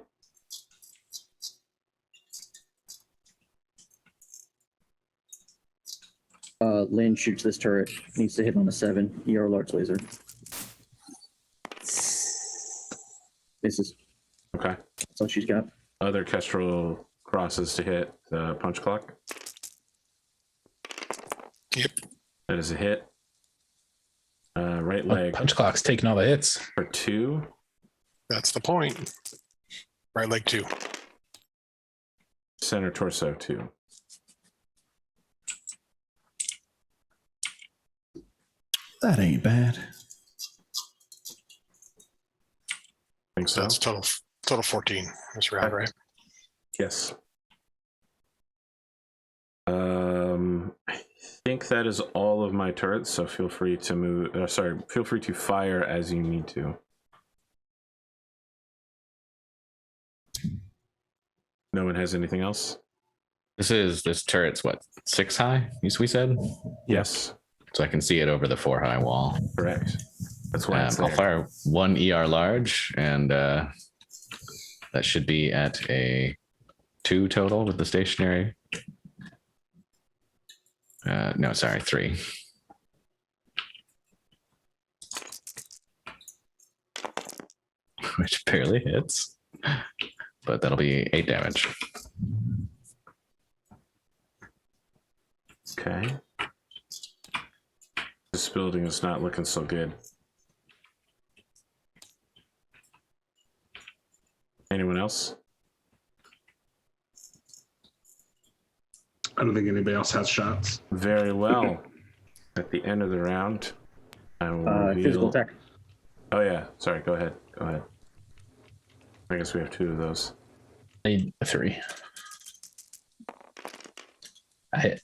Lynn shoots this turret. Needs to hit on a 7. ER large laser. Misses. Okay. That's all she's got. Other Kestrel crosses to hit the punch clock. Yep. That is a hit. Right leg Punch clock's taking all the hits. for 2. That's the point. Right leg 2. Center torso 2. That ain't bad. Think so? That's total 14 this round, right? Yes. I think that is all of my turrets, so feel free to move. Feel free to fire as you need to. No one has anything else? This turret's what, 6 high? We said, Yes, so I can see it over the 4 high wall. correct. That's why it's I'll there. fire 1 ER large, and that should be at a 2 total with the stationary. No, sorry, 3. Which barely hits, but that'll be 8 damage. Okay. This building is not looking so good. Anyone else? I don't think anybody else has shots. Very well. At the end of the round, I will reveal... Physical attack. Oh yeah, sorry. Go ahead. Go ahead. I guess we have 2 of those. I need a 3. I hit.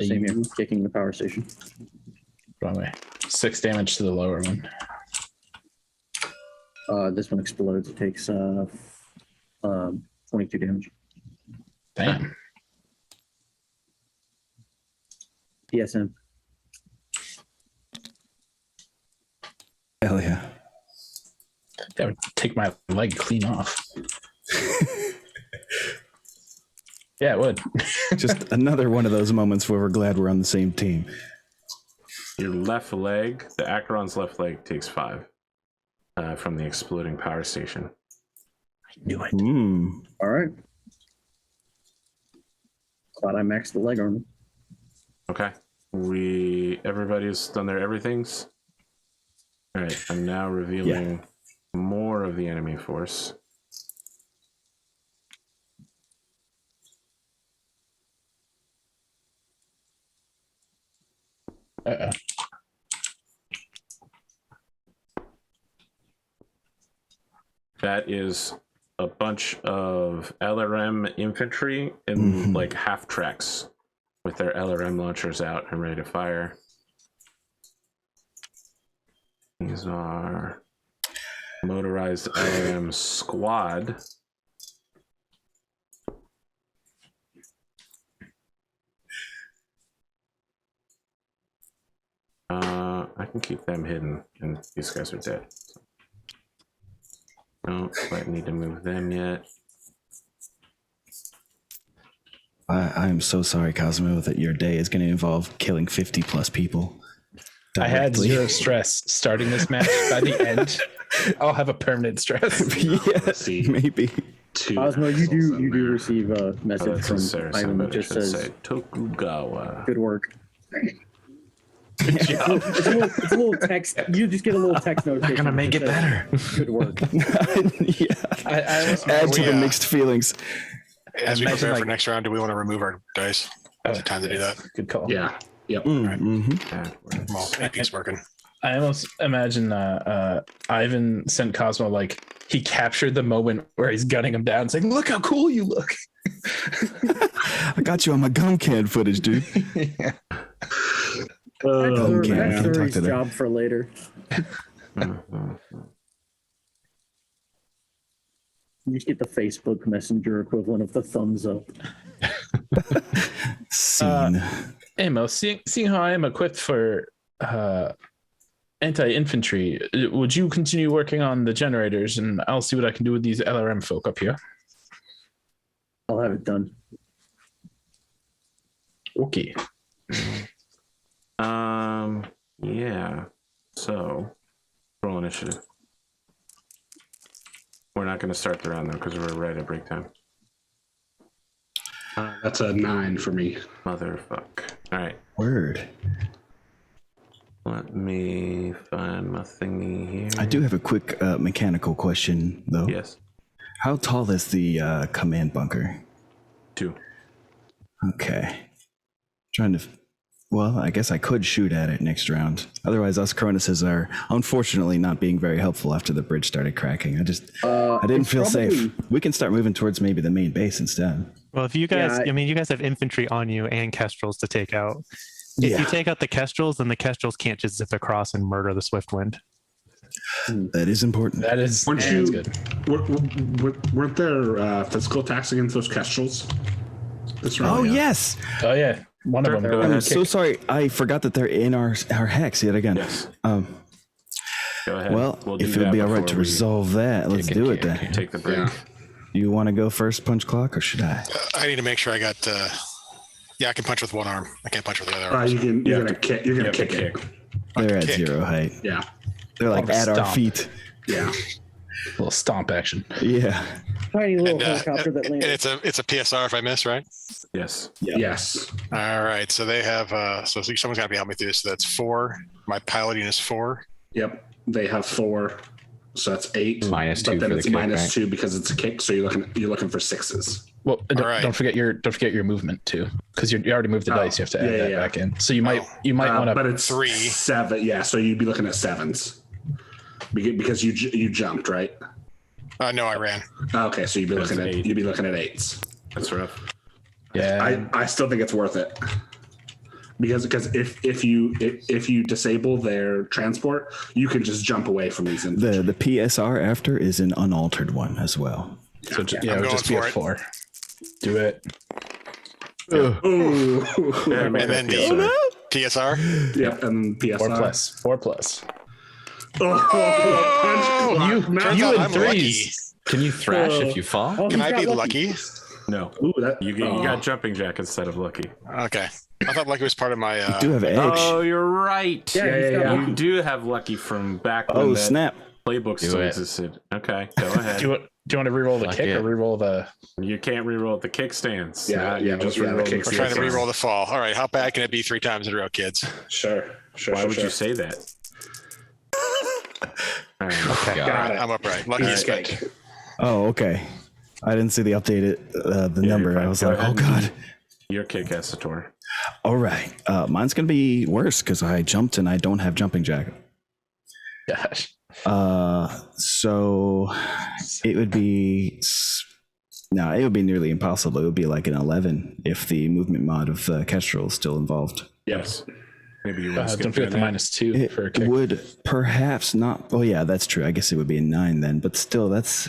Same here. Kicking the power station. Wrong way. 6 damage to the lower one. This one explodes. It takes 22 damage. Damn. PSM. Hell yeah. That would take my leg clean off. Yeah, it would. Just another one of those moments where we're glad we're on the same team. Your left leg, the Acheron's left leg, takes 5 from the exploding power station. I knew it. All right. Glad I maxed the leg armor. Okay. Everybody's done their everythings. All right. I'm now revealing more of the enemy force. Uh-oh. That is a bunch of LRM infantry in like half tracks with their LRM launchers out and ready to fire. These are motorized LRM squad. I can keep them hidden, and these guys are dead. So. Don't quite need to move them yet. I am so sorry, Cosmo, that your day is going to involve killing 50 plus people. I had directly. 0 stress starting this match. By the end, I'll have a permanent stress. Yes, maybe. Cosmo, you do receive a message That's a from Saracen, Ivan but that it just should says, say Tokugawa. "Good work." It's a little text. You just get a little text notification. Not gonna make it better. Good work. Yeah. I almost Add to the mixed feelings. As we imagine, prepare for like- next round, do we want to remove our dice? Is it time to do that? Good call. Yeah. Yep. Well, AP's working. I almost imagine Ivan sent Cosmo like he captured the moment where he's gunning him down, saying, "Look how cool you look." I got you on my gum can footage, dude. Yeah. Okay, That's I'll talk Zuri's to them. job for later. You just get the Facebook Messenger equivalent of the thumbs up. Scene. Amos, seeing how I am equipped for anti-infantry, would you continue working on the generators, and I'll see what I can do with these LRM folk up here. I'll have it done. Okay. Yeah. So, roll initiative. We're not going to start the round though because we're right at break time. That's a 9 for me. Motherfuck. All right. Word. Let me find my thingy here. I do have a quick mechanical question, though. Yes. How tall is the command bunker? 2. Okay. Trying to. Well, I guess I could shoot at it next round. Otherwise, us Cronuses are unfortunately not being very helpful after the bridge started cracking. I didn't feel safe. We can start moving towards maybe the main base instead. Well, if you guys, Yeah, you guys have infantry on you and kestrels to take out. If you take out the kestrels, then the kestrels can't just zip across and murder the Swiftwind. That is important. That is, Weren't yeah, you? that's good. Weren't there physical attacks against those kestrels? This round? Oh, yes. Oh yeah, one of them. Go I'm ahead. so sorry. I forgot that they're in our hex yet again. Yes. Um, Go ahead. well, We'll do if it would that be all right before to we resolve that, let's do it then. take the break. Yeah. You want to go first, Punch Clock, or should I? I need to make sure I got. Yeah, I can punch with one arm. I can't punch with the other arm. You're gonna kick. You're gonna kick it. They're at kick. 0 height. Yeah. They're like at our Stomp. feet. Yeah. Little stomp action. Yeah. Tiny little And, helicopter that and lands. it's a PSR if I miss, right? Yes. Yes. All right. So they have. So someone's got to be helping me through this. So that's 4. My piloting is 4. Yep. They have 4, so that's 8. -2 But then for it's the kick, minus right? 2 because it's a kick. So you're looking for 6s. Well, and All right. don't forget your movement too, because you already moved the dice. You have to add yeah, that yeah. back in. So you might want But to. it's 3. 7. Yeah. So you'd be looking at 7s because you jumped, right? No, I ran. Okay. So you'd be That's looking at 8. 8s. That's rough. Yeah. I still think it's worth it. Because if you disable their transport, you can just jump away from these. The PSR after is an unaltered one as well. So it I'm would going just be a for it. 4. Do it. Ooh. Yeah, I made And then that the PSR. PSR. Yep, and PSR. 4 plus. 4 plus. Oh, punch clock. Turns You out and I'm threes. Can you thrash if you fall? Oh, Can he's I got be lucky? No. Ooh, that, You got jumping jack instead of lucky. Okay. I thought lucky was part of my. Do have edge. Oh, you're right. Yeah, he's got yeah. You lucky. do have lucky from back when Oh, that snap. playbook still it. existed. Okay, go ahead. Do you want to reroll the Fuck kick yeah. or reroll the? You can't reroll the kickstands. Yeah, You yeah, just yeah, the reroll the kicks- We're trying to Yes. re-roll the fall. All right. How bad can it be 3 times in a row, kids? Sure. Why would you say that? All right. Got it. I'm upright. Lucky is good. Escape. Oh, okay. I didn't see the updated the Yeah, number. you're I was fine. like, Go oh ahead. god. Your kick, Essator. All right. Mine's gonna be worse because I jumped and I don't have jumping jack. Gosh. So it would be it would be nearly impossible. It would be like an 11 if the movement mod of Kestrel is still involved. Yes. Maybe you want to skip Don't forget the that. -2 for a It kick. would perhaps not. Oh yeah, that's true. I guess it would be a 9 then, but still, that's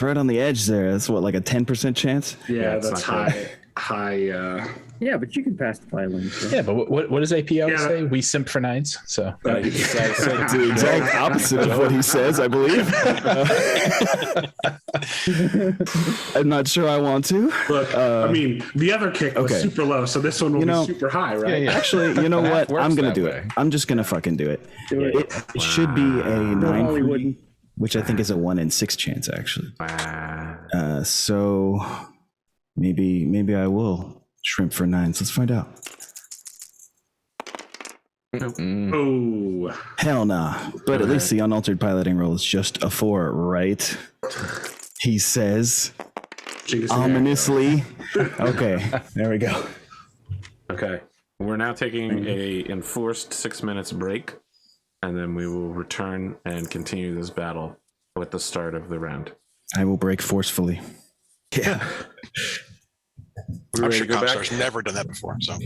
right on the edge there. That's what, like a 10% chance. Yeah, it's that's not high. Yeah, but you can pass the piling. So. Yeah, but what does AP always Yeah. say? We simp for 9s. So It's the exact opposite of what he says, I believe. I'm not sure I want to. Look, I mean, the other kick was okay. super low, so this one will be super high, right? Yeah. Actually, you know Math what? works I'm gonna that do way. it. I'm just gonna fucking do it. Do it. It should be a 9 for Hollywood. me, which I think is a 1 in 6 chance actually. Wow. So maybe I will shrimp for 9s. Let's find out. Oh, Hell nah. But at least the unaltered piloting roll is just a 4, right? He says Jesus. ominously. Okay, there we go. Okay. We're now taking a enforced 6 minutes break, and then we will return and continue this battle with the start of the round. I will break forcefully. Yeah. We I'm ready sure to go back? Comstar's never done that before. So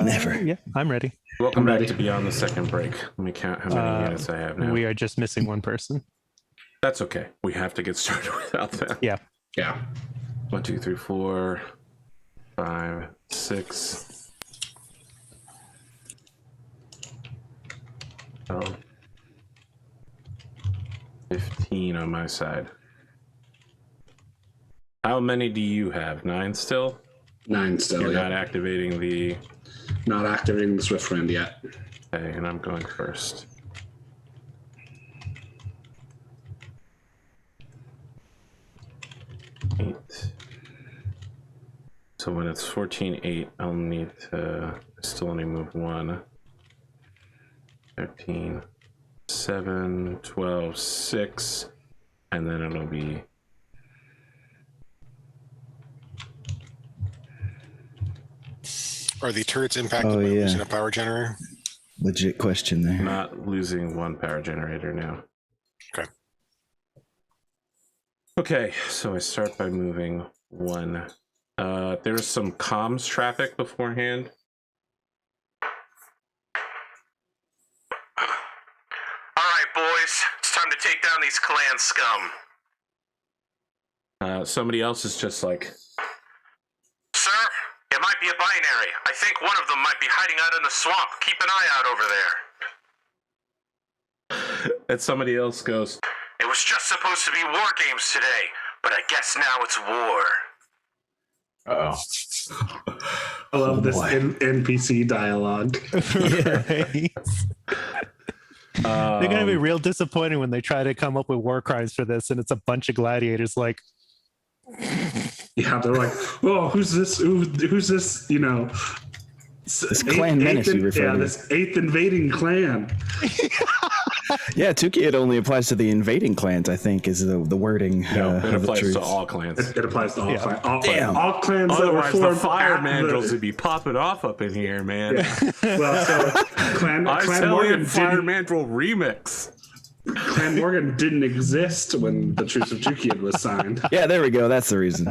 Never. Yeah, I'm ready. Welcome I'm back ready. to Beyond the Second Break. Let me count how many units I have now. We are just missing one person. That's okay. We have to get started without that. Yeah. yeah. 1, 2, 3, 4, 5, 6. Oh. 15 on my side. How many do you have? 9 still? 9 still. You're Yeah. not activating the... Not activating the Swift Wind yet. Okay, and I'm going first. Eight. So when it's 14-8, I'll need to still only move 1. 13, 7, 12, 6, and then it'll be... are the turrets impacted Oh, by yeah. losing a power generator? Legit question there. Not losing 1 power generator now. Okay. Okay, so I start by moving 1. There's some comms traffic beforehand. Alright, boys. It's time to take down these clan scum. Somebody else is just like, Sir, it might be a binary. I think one of them might be hiding out in the swamp. Keep an eye out over there. and somebody else goes, It was just supposed to be war games today, but I guess now it's war. Uh-oh. I love this boy. NPC dialogue. Right? They're gonna be real disappointed when they try to come up with war crimes for this, and it's a bunch of gladiators. Like, Yeah, they're like, "Oh, who's this? Who's this? You know, This clan menace you refer to. this 8th invading clan." Yeah, Tuki, it only applies to the invading clans, I think, is the wording. No, it of the applies truth. to all clans. It applies to all clans. Damn. All clans Otherwise, that the were fire formed mandrels would be popping off up in here, man. Well, so Clan Morgan Fire didn't, Mandrel remix. Clan Morgan didn't exist when the Truce of Tukiad was signed. Yeah, there we go. That's the reason.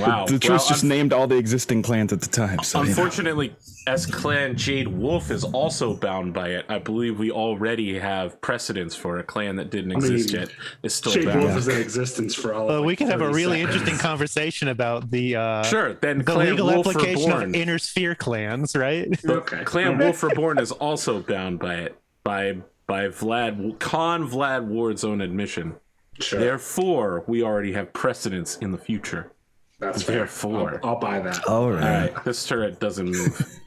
Wow. The truth just named all the existing clans at the time. So, Unfortunately, as Clan Jade Wolf is also bound by it, I believe we already have precedence for a clan that didn't exist yet is still Jade bound. Wolf is in existence for all. well, of we could have a 30 really seconds. interesting conversation about the Sure, then the Clan legal Wolf application of Reborn. inner sphere clans, right? Okay. Clan Wolf Reborn is also bound by it by Vlad Ward's own admission. Sure. Therefore, we already have precedence in the future. That's fair. Therefore. I'll buy that. all right. All right, this turret doesn't move.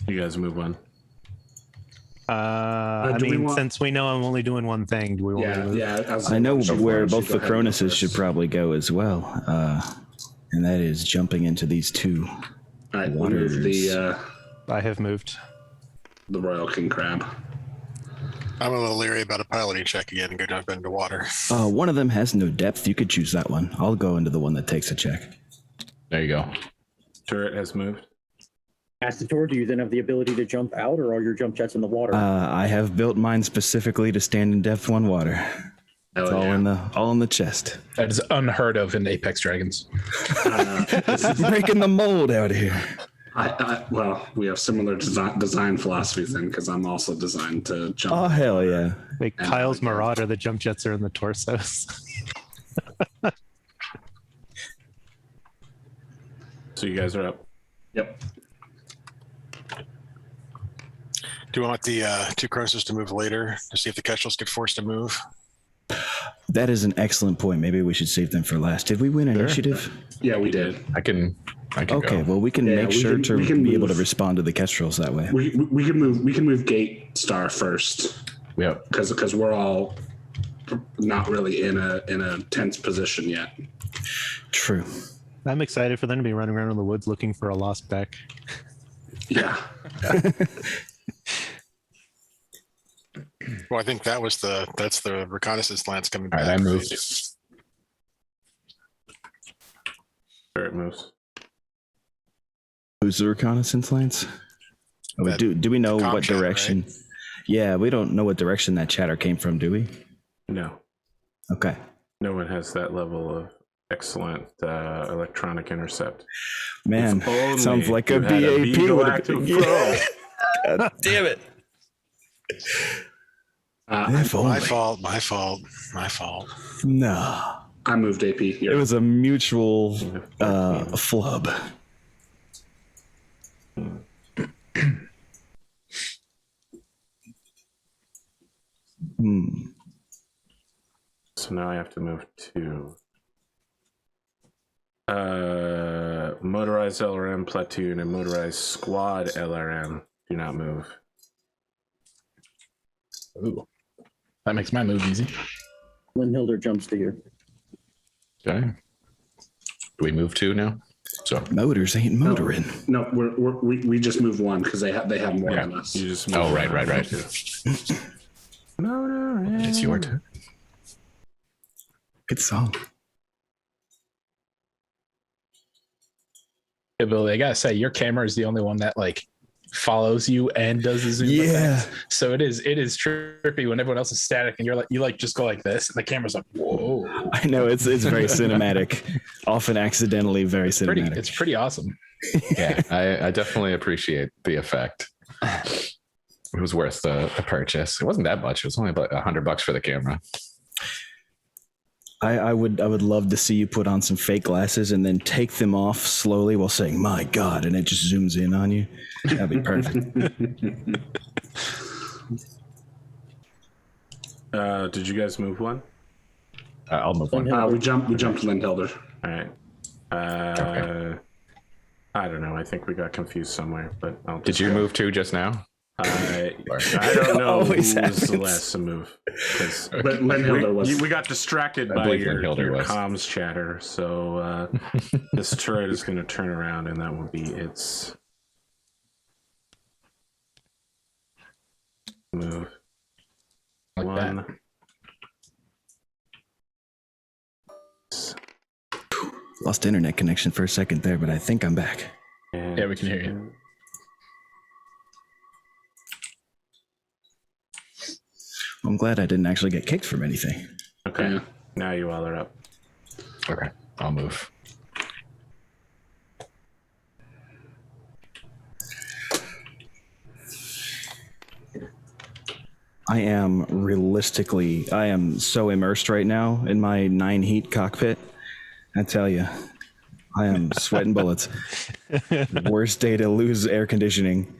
You guys move on. I do we mean, want- since we know I'm only doing one thing, do we want to Yeah, move? yeah. I know where both the Go ahead and go Cronuses should first. probably go as well, and that is jumping into these two. All right, we'll move I have moved. the Royal King Crab. I'm a little leery about a piloting check again and go jump into water. One of them has no depth. You could choose that one. I'll go into the one that takes a check. There you go. Turret has moved. Astator, do you then have the ability to jump out, or are your jump jets in the water? I have built mine specifically to stand in depth 1 water. It's Oh, all in the chest. That is unheard of in Apex Dragons. Breaking the mold out here. Well, we have similar design philosophies then, because I'm also designed to jump. Oh hell yeah! Like Kyle's Marauder, the jump jets are in the torsos. So you guys are up. Yep. Do we want the 2 Cronuses to move later to see if the Kestrels get forced to move? That is an excellent point. Maybe we should save them for last. Did we win initiative? Yeah, we did. I can Okay, go. well we can Yeah, make we sure can- to we can be able to move. respond to the Kestrels that way. We can move Gate Star first, Yep. because we're all not really in a tense position yet. True. I'm excited for them to be running around in the woods looking for a lost Beck. Yeah. Well, I think that's the reconnaissance lance coming All back. right, I moved. Turret moves. Who's the reconnaissance lance? Oh, That do we know comm what chatter, direction? Yeah, we don't know what direction that chatter came from, do we? No. Okay. No one has that level of excellent electronic intercept. Man, If only sounds like a you had a BAP Beagle would have Active been. Pro. God damn it. If My only. fault. No. I moved AP. It was a mutual flub. So now I have to move to motorized LRM platoon and motorized squad LRM. Do not move. Ooh. That makes my move easy. Linhilder jumps to you. Okay. Do we move 2 now? So Motors ain't motoring. No, we just moved 1 because they have more Yeah. than us. You just Oh, move right. Motorized. It's your turn. Good song. Hey, Billy, I gotta say, your camera is the only one that like follows you and does the zoom. Yeah. effect. So it is trippy when everyone else is static and you just go like this and the camera's like, whoa. I know it's very cinematic. Often accidentally very cinematic. It's pretty awesome. Yeah, I definitely appreciate the effect. It was worth the purchase. It wasn't that much. It was only about $100 for the camera. I would love to see you put on some fake glasses and then take them off slowly while saying "My God" and it just zooms in on you. That'd be perfect. Did you guys move one? I'll move one. We jumped Lindhilder. All right. Okay. I don't know. I think we got confused somewhere, but I'll Did you move two just now? I don't know who was Always the happens. last to move. But Lindhilder was. We got distracted by believe your Lindhilder was. comms chatter, so this turret is going to turn around, and that will be its move. Like One. Lost internet connection for a second there, but I think I'm back. And Yeah, we can hear you. I'm glad I didn't actually get kicked from anything. Okay. Yeah. Now you all are up. Okay, I'll move. I am so immersed right now in my 9 heat cockpit. I tell you, I am sweating bullets. Worst day to lose air conditioning.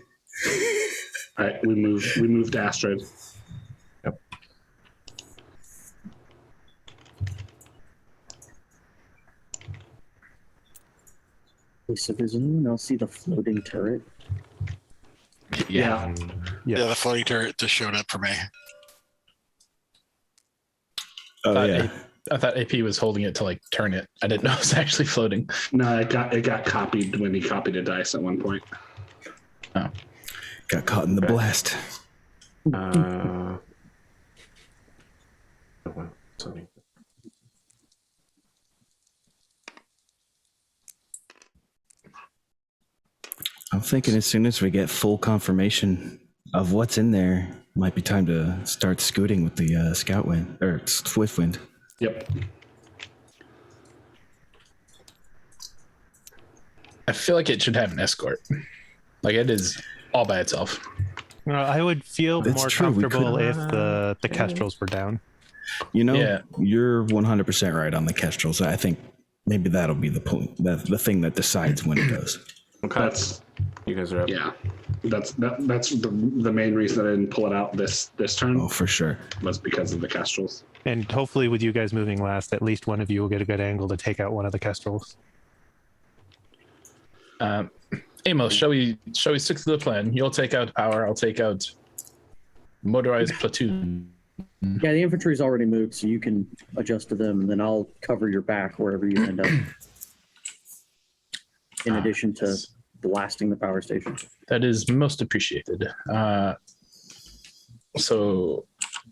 All right, we moved Astrid. So does anyone else see the floating turret? Yeah. Yeah, the floating turret just showed up for me. Oh yeah. I thought AP was holding it to like turn it. I didn't know it was actually floating. No, it got copied when he copied a dice at one point. Oh, Got caught in the blast. Something. I'm thinking as soon as we get full confirmation of what's in there, might be time to start scooting with the scout wind or swift wind. Yep. I feel like it should have an escort. Like it is all by itself. I would feel That's more true, we comfortable could- if the Kestrels were down. You know, Yeah. you're 100% right on the Kestrels. I think maybe that'll be the point, the thing that decides when it goes. Okay. That's You guys are up. yeah. That's the main reason I didn't pull it out this turn Oh, for sure. was because of the Kestrels. And hopefully, with you guys moving last, at least one of you will get a good angle to take out one of the Kestrels. Amos, shall we stick to the plan? You'll take out power. I'll take out motorized platoon. Yeah, the infantry's already moved, so you can adjust to them, and then I'll cover your back wherever you end up. In addition to blasting the power station. That is most appreciated. So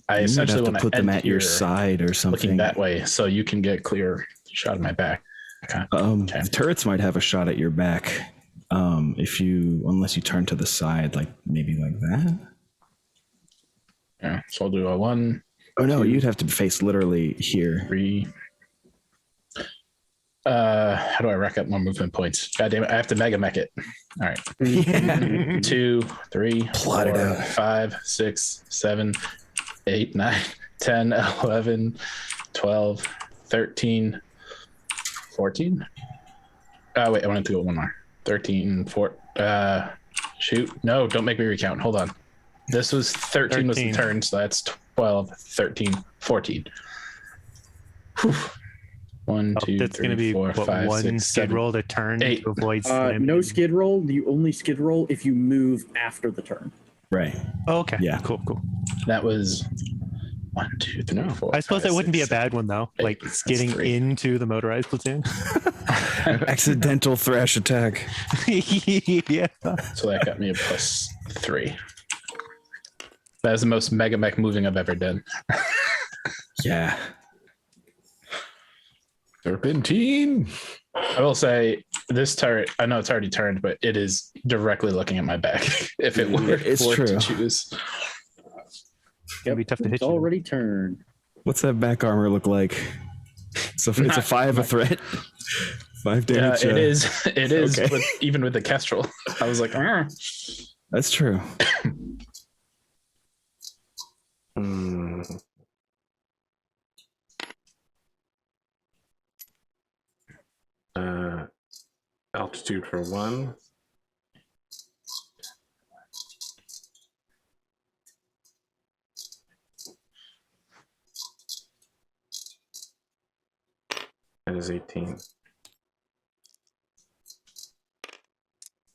I You might essentially have to want put them end at your here, side or looking something. that way, so you can get clear shot of my back. Okay. Okay. The turrets might have a shot at your back. Unless you turn to the side, like maybe like that. Yeah. So I'll do a 1, Oh no, you'd have to face literally here. 3. How do I rack up more movement points? God damn it! I have to mega mech it. All right. 2, 3, Plot it 4, out. 5, 6, 7, 8, 9, 10, 11, 12, 13, 14. Wait, I wanted to go one more. 13, 4. Shoot. No, don't make me recount. Hold on. This was 13 was the 13. turn, so that's 12, 13, 14. Whew. 1, 2, It's going to 3, be 4, what, 5, one 6, skid 7, roll to turn 8. to avoid slamming. No skid roll. You only skid roll if you move after the turn. Right. Oh, okay. Yeah. Cool. That was 1, 2, 3, 4. I suppose 5, that wouldn't be a 6, bad one though. 8. Like That's getting 3. into the motorized platoon. Accidental thrash attack. Yeah. So that got me a +3. That is the most mega mech moving I've ever done. Yeah. Serpentine. I will say this turret, I know it's already turned, but it is directly looking at my back. If it were It's for it to true. choose. It'd be tough to hit It's you. already turned. What's that back armor look like? So it's a 5 a threat. 5 Yeah, damage. it is. It is. Okay. Even with the Kestrel, I was like, "Ah." That's true. Hmm. Altitude for 1. That is 18.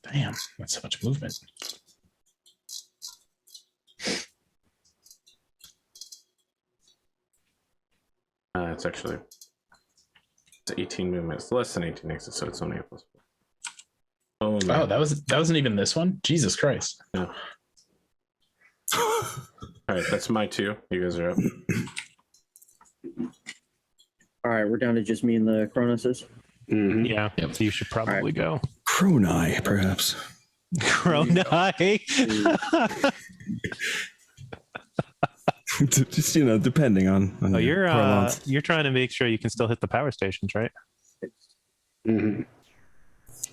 Damn, that's so much movement. It's actually 18 movements, less than 18 exits, so it's only a +4. Oh, Oh, that wasn't even this one. Jesus Christ. no. All right, that's my 2. You guys are up. All right, we're down to just me and the Cronus's. Mhm. Yeah. Yep. So you should probably go. Cronai, perhaps. Cronai. Just depending on Oh, your parlance. you're trying to make sure you can still hit the power stations, right? Mhm.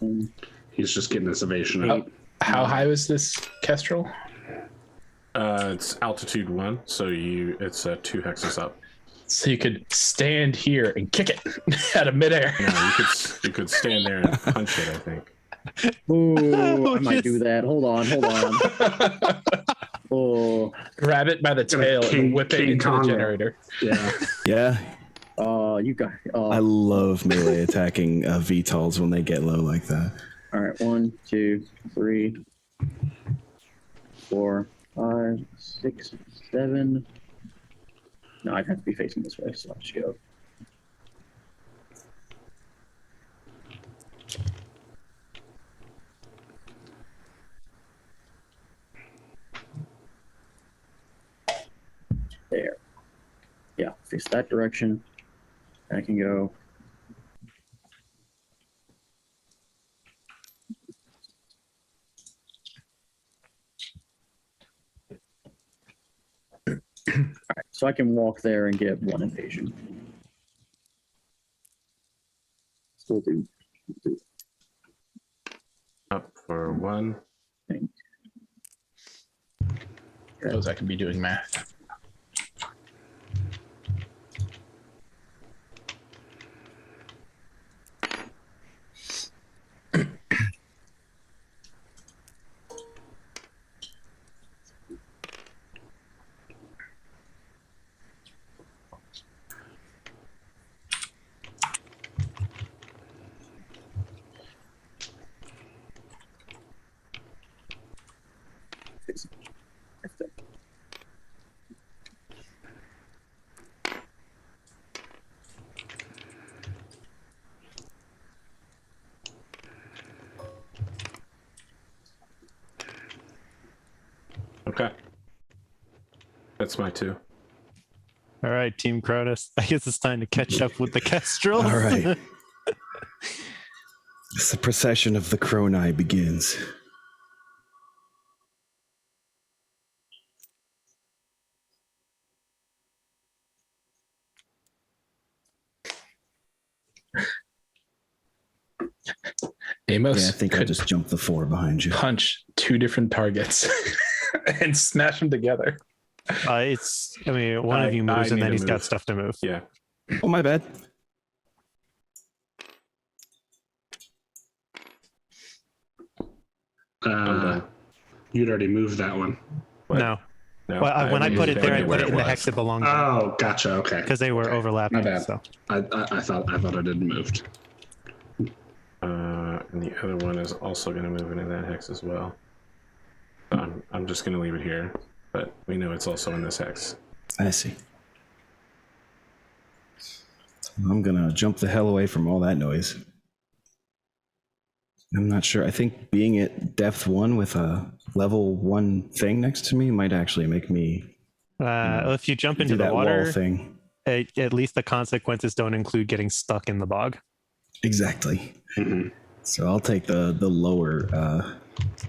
Um, He's just getting his evasion up. How high was this Kestrel? It's altitude 1, so it's 2 hexes up. So you could stand here and kick it out of midair. No, you could stand there and punch it, I think. Ooh, I might do that. Hold on. Oh, Grab it by the tail and whip it King into Kong the it. generator. Yeah. Yeah, you got. I love melee attacking VTOLs when they get low like that. All right, 1, 2, 3, 4, 5, 6, 7. No, I'd have to be facing this way, so I'll just go. There. Yeah, face that direction. I can go. Alright, so I can walk there and get 1 invasion. Still do. Up for 1. Suppose I could be doing math. Okay. That's my 2. All right, Team Cronus. I guess it's time to catch up with the Kestrel. All right. The procession of the Cronai begins. Amos Yeah, I think I'll could just jump the 4 behind you. punch 2 different targets and smash them together. One of you moves I and need then to he's got move. stuff to move. Yeah. Oh, my bad. I'm done. You'd already moved that one. What? No. No, Well, when I haven't put moved it there, I anywhere put it in the was. hex it belonged to Oh, gotcha. Okay. because they were Okay. overlapping. My bad. So I thought I didn't moved. And the other one is also going to move into that hex as well. So I'm just going to leave it here, but we know it's also in this hex. I see. I'm gonna jump the hell away from all that noise. I'm not sure. I think being at depth 1 with a level 1 thing next to me might actually make me if you jump into do the that water, wall thing. at least the consequences don't include getting stuck in the bog. Exactly. Mhm. So I'll take the lower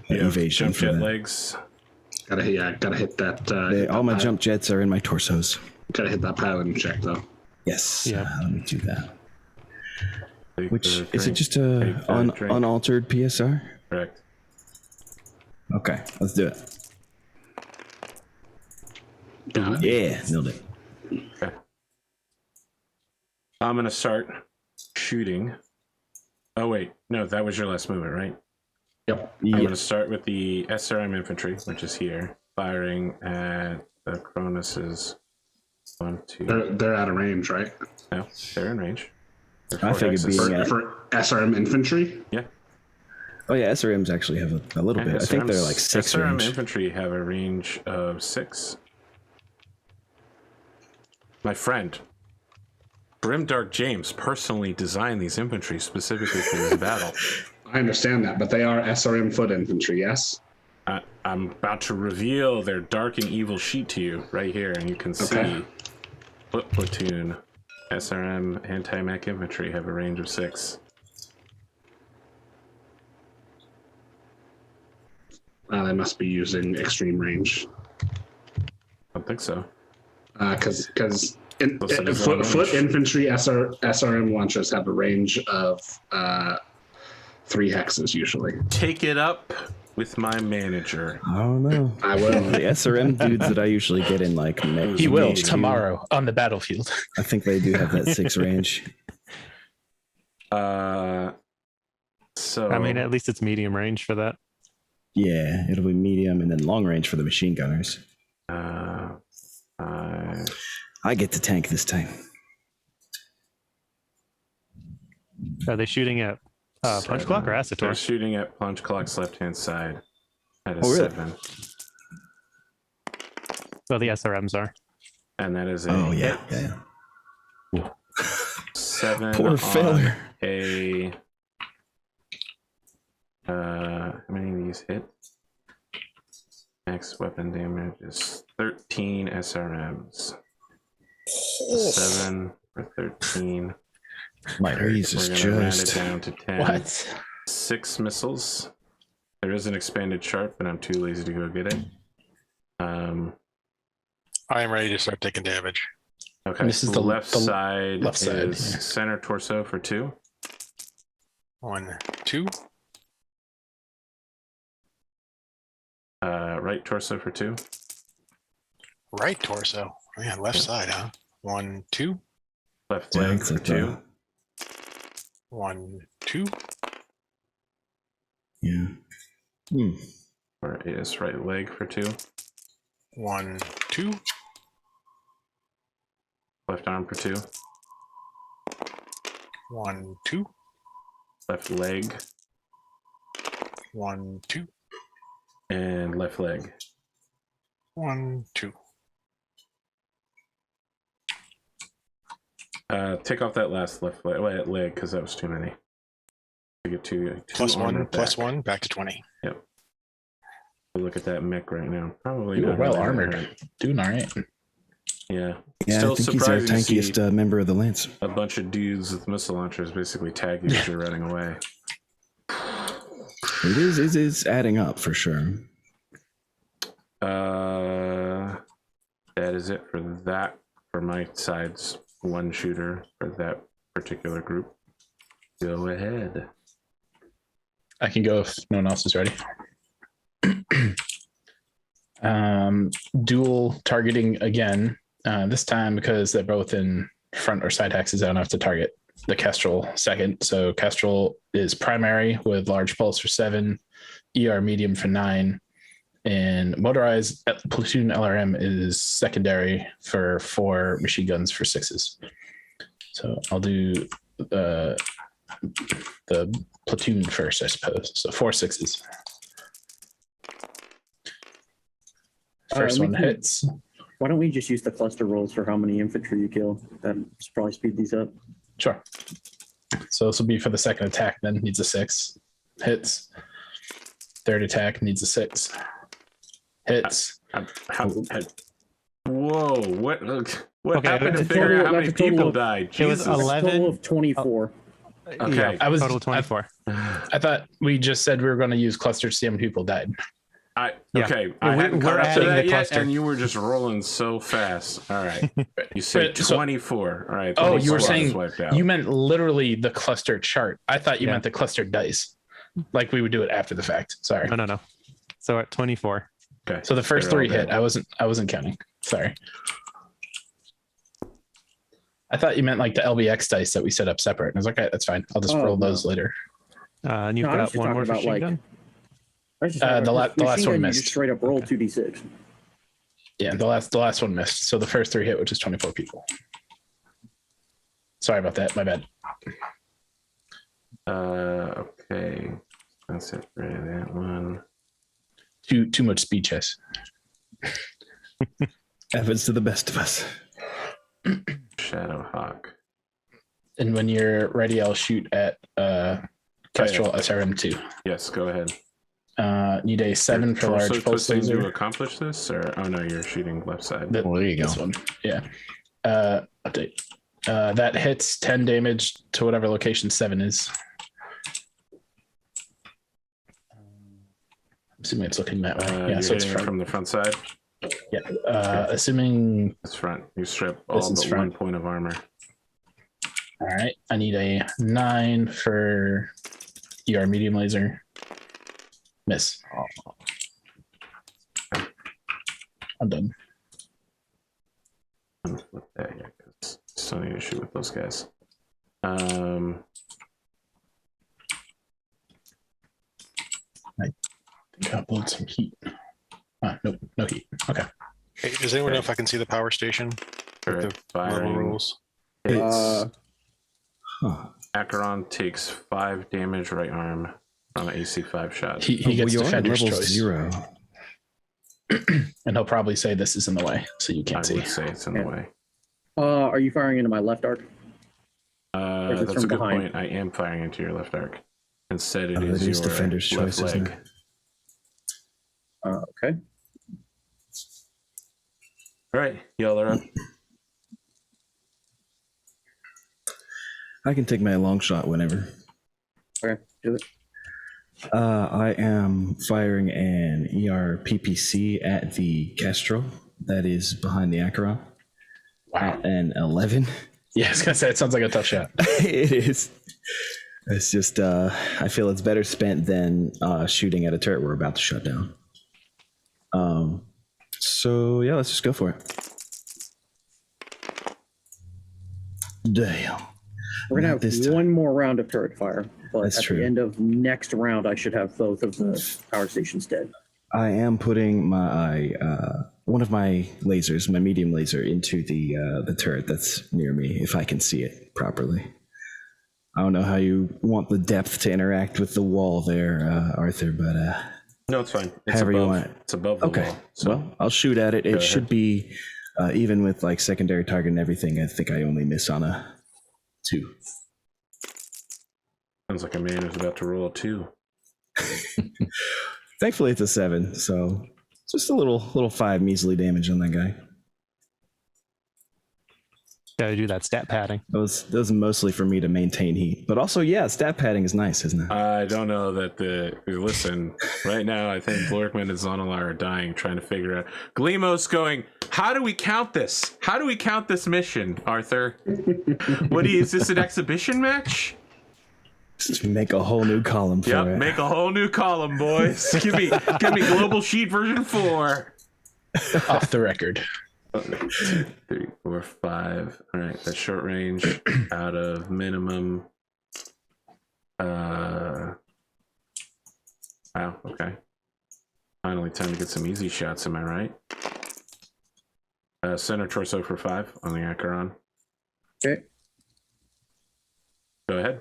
You have evasion jump for jet that. legs. Gotta hit that. All my jump jets are in my torsos. Gotta hit that piloting check though. Yes. Yeah. Let me do that. Take Which the is it? drink. Just Take the drink. unaltered PSR? Correct. Okay, let's do it. Got it. Yeah, nailed it. Okay. I'm going to start shooting. Oh, wait. No, that was your last movement, right? Yep. I'm going Yeah. to start with the SRM infantry, which is here, firing at the Cronus's 1, 2. They're out of range, right? No, they're in range. I figured being at, For SRM infantry? Yeah. oh yeah, SRMs actually have a little bit. I think they're like 6 SRM range. infantry have a range of 6. My friend, Grimdark James personally designed these infantry specifically for this battle. I understand that, but they are SRM foot infantry, yes? I'm about to reveal their dark and evil sheet to you right here, and you can see foot platoon SRM anti-mech infantry have a range of 6. They must be using extreme range. I don't think so. Because Listen, foot infantry SRM launchers have a range of 3 hexes usually. Take it up with my manager. I don't know. I will. The SRM dudes that I usually get in like mech, He will Mech 2, tomorrow on the battlefield. I think they do have that 6 range. So I mean, at least it's medium range for that. Yeah, it'll be medium and then long range for the machine gunners. I get to tank this time. Are they shooting at punch clock or they're Acitor? shooting at punch clock's left-hand side at a Oh, really? 7. Well, the SRMs are. And that is a Oh yeah, hit. yeah. 7 Poor on failure. a how many of these hit? Max weapon damage is 13 SRMs. 7 for 13. My raise is We're gonna round it just. down to 10. What? 6 missiles. There is an expanded chart, but I'm too lazy to go get it. I am ready to start taking damage. Okay, This is the the left side left side, is yeah. center torso for 2. 1, 2. Right torso for 2. Right torso. Man, left side, huh? 1, 2. Left Yeah, leg it's for like 2. 1, 2. Yeah. Where is right leg for 2. 1, 2. Left arm for 2. 1, 2. Left leg 1, 2. and left leg. 1, 2. Take off that last left leg because that was too many. I get two Plus armor 1, plus back. 1, back to 20. Yep. Look at that mech right now. Probably You were not well really armored. hurt. Doing all right. Yeah. Yeah, Still I think he's our surprising to see tankiest member of the Lance. a bunch of dudes with missile launchers basically tag you as you're running away. It is adding up for sure. That is it for that. For my side's one shooter for that particular group. Go ahead. I can go if no one else is ready. Dual targeting again. This time because they're both in front or side hexes, I don't have to target the Kestrel second. So Kestrel is primary with large pulse for 7, ER medium for 9, and motorized platoon LRM is secondary for 4, machine guns for 6s. So I'll do the platoon first, I suppose. So 4 6s. First one hits. Why don't we just use the cluster rolls for how many infantry you kill? That'll probably speed these up. Sure. So this will be for the second attack then. Needs a 6. Hits. Third attack needs a 6. Hits. Whoa! What Okay, happened to that's a figure out how total- many that's a total people of- died? It was Jesus. 11. Total of 24. Okay. Yeah, I was- total of 24. I thought we just said we were going to use cluster to see how many people died. Yeah. Okay, We're- I hadn't we're caught up to adding that the yet, cluster. and you were just rolling so fast. All right, you said But, so- 24. All right. Oh, you were 24 saying wiped out. you meant literally the cluster chart. I thought you Yeah. meant the cluster dice. Like we would do it after the fact. Sorry. No. So at 24. Okay. So the first They're all 3 hit. dead. I wasn't counting. Sorry. I thought you meant like the LBX dice that we set up separate. I was like, okay, that's fine. I'll just Oh, roll no. those later. And you've No, I was got just one more talking about, machine like, gun. I was just The talking la- about the last machine one gun, you missed. just straight up roll 2d6. Yeah, the last one missed. So the first 3 hit, which is 24 people. Sorry about that. My bad. Okay. That's it for that one. Too much speed chess. Happens to the best of us. Shadowhawk. And when you're ready, I'll shoot at Kestrel SRM2. Yes, go ahead. Need a 7 for Torso large pulse twisting to laser. accomplish this, or oh no, you're shooting left side. Well, there you go. This one. Yeah. Update. That hits 10 damage to whatever location 7 is. I'm assuming it's looking that way. Yeah, You're so it's hitting it front. from the front side. Yeah. Assuming. It's front. You strip all This is but front. 1 point of armor. All right. I need a 9 for ER medium laser. Miss. I'm done. I'm gonna flip that here because still need to shoot with those guys. Upload some heat. Nope, no heat. Okay. Hey, does anyone know if I can see the power station? Sure, With the firing. level rules. It's Huh. Acheron takes 5 damage right arm from an AC5 shot. He Oh, gets you are at defender's level choice. 0. And he'll probably say this is in the way, so you I can't see. would say it's in the way. Are you firing into my left arc? is it That's from a good behind? point. I am firing into your left arc. Instead, it It is is your defender's left choice, isn't leg. it? Okay. All right, y'all are up. I can take my long shot whenever. Okay. Do it. I am firing an ER-PPC at the Kestrel that is behind the Acheron Wow. at an 11. Yeah, I was gonna say it sounds like a tough shot. It is. It's just, I feel it's better spent than shooting at a turret we're about to shut down. So yeah, let's just go for it. Damn. We're gonna Not this have time. one more round of turret fire, but That's at true. the end of next round, I should have both of the power stations dead. I am putting my one of my lasers, my medium laser, into the turret that's near me, if I can see it properly. I don't know how you want the depth to interact with the wall there, Arthur, but No, it's fine. It's However you above. want it. It's above the okay. wall. So Well, I'll shoot at it. It ahead. should be even with like secondary target and everything. I think I only miss on a 2. sounds like a man who's about to roll a 2. Thankfully, it's a 7, so just a little 5 measly damage on that guy. Gotta do that stat padding. Those are mostly for me to maintain heat, but also yeah, stat padding is nice, isn't it? I don't know that listen, right now I think Blorkman and Zonalar are dying trying to figure out. Gleemos going, how do we count this? How do we count this mission, Arthur? Is this an exhibition match? Just make a whole new column for Yep, it. make a whole new column, boys. give me Global Sheet version 4. Off the record. 2, 3, 4, 5. All right, that's short range out of minimum. Wow, okay. Finally, time to get some easy shots, am I right? Center torso for 5 on the Acheron. Okay. Go ahead.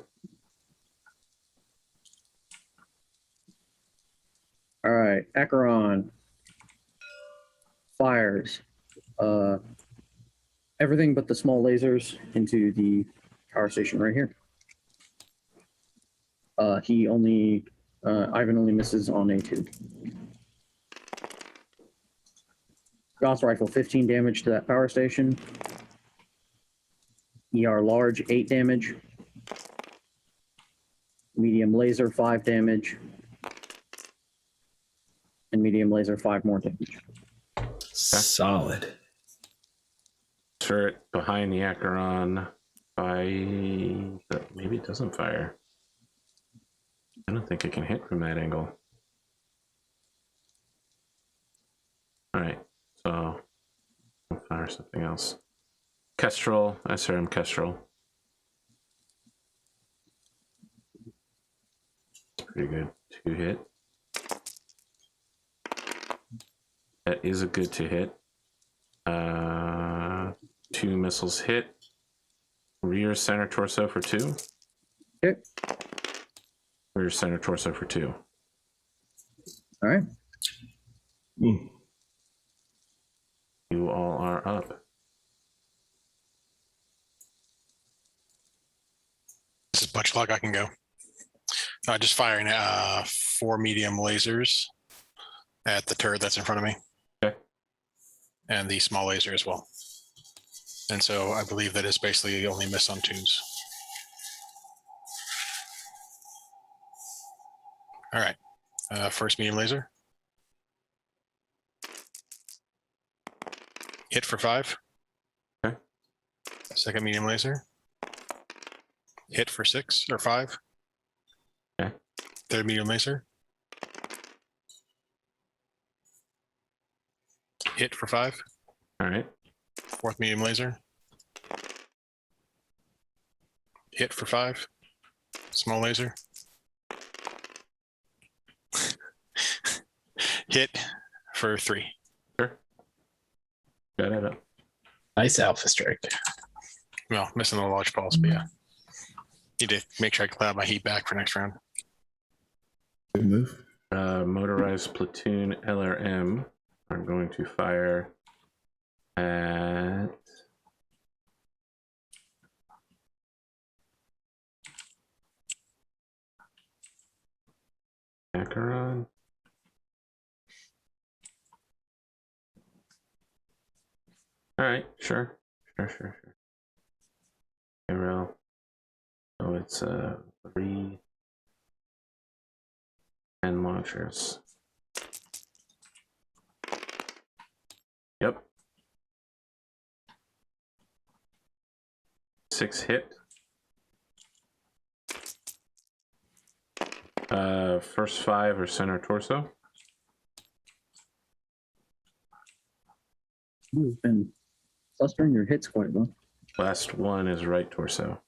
All right. Acheron fires everything but the small lasers into the power station right here. Ivan only misses on a 2. Gauss rifle, 15 damage to that power station. ER large, 8 damage. Medium laser, 5 damage. And medium laser, 5 more damage. Solid. Turret behind the Acheron. Maybe it doesn't fire. I don't think it can hit from that angle. All right, so I'll fire something else. Kestrel, SRM Kestrel. It's pretty good. 2 hit. That is a good 2 hit. 2 missiles hit. Rear your center torso for 2. Okay. Or your center torso for 2. All right. You all are up. This is much luck I can go. Just firing 4 medium lasers at the turret that's in front of me. Okay. And the small laser as well. And so I believe that it's basically only miss on 2s. All right. First medium laser. Hit for 5. Okay. Second medium laser. Hit for 6 or 5. Okay. Third medium laser. Hit for 5. All right. Fourth medium laser. Hit for 5. Small laser. Hit for 3. Sure. Got it up. Nice alpha strike. Well, missing the large pulse, but yeah. Need to make sure I cloud my heat back for next round. Good move. Motorized platoon LRM are going to fire at Acheron. All right, sure. Arrow. So it's 3 and launchers. Yep. 6 hit. First 5 are center torso. You've been clustering your hits quite well. Last one is right torso.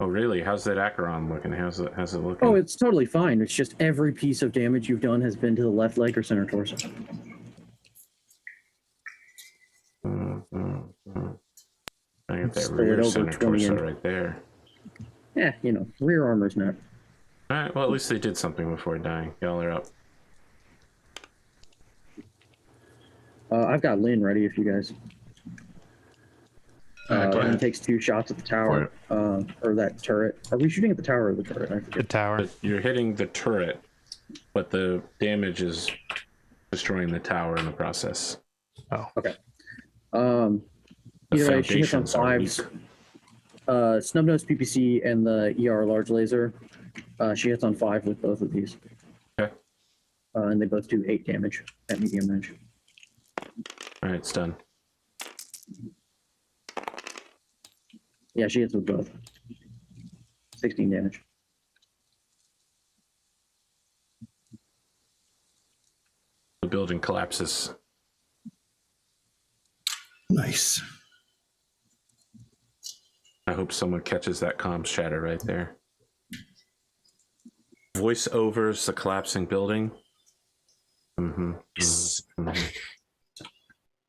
Oh, really? How's that Acheron looking? How's it looking? Oh, it's totally fine. It's just every piece of damage you've done has been to the left leg or center torso. I got that Spread rear over center 20 torso and- right there. Yeah, you know, rear armor's not. All right. Well, at least they did something before dying. Y'all are up. I've got Lynn ready if you guys. Lynn takes 2 shots at the tower, or that turret. Are we shooting at the tower or the turret? I The forget. tower. But you're hitting the turret, but the damage is destroying the tower in the process. Okay. The Either way, she hits on foundations are 5s. weak. Snub nose PPC and the ER large laser. She hits on 5 with both of these. Okay. And they both do 8 damage at medium range. All right, it's done. Yeah, she hits with both. 16 damage. The building collapses. Nice. I hope someone catches that comms chatter right there. Voice overs the collapsing building. Yes.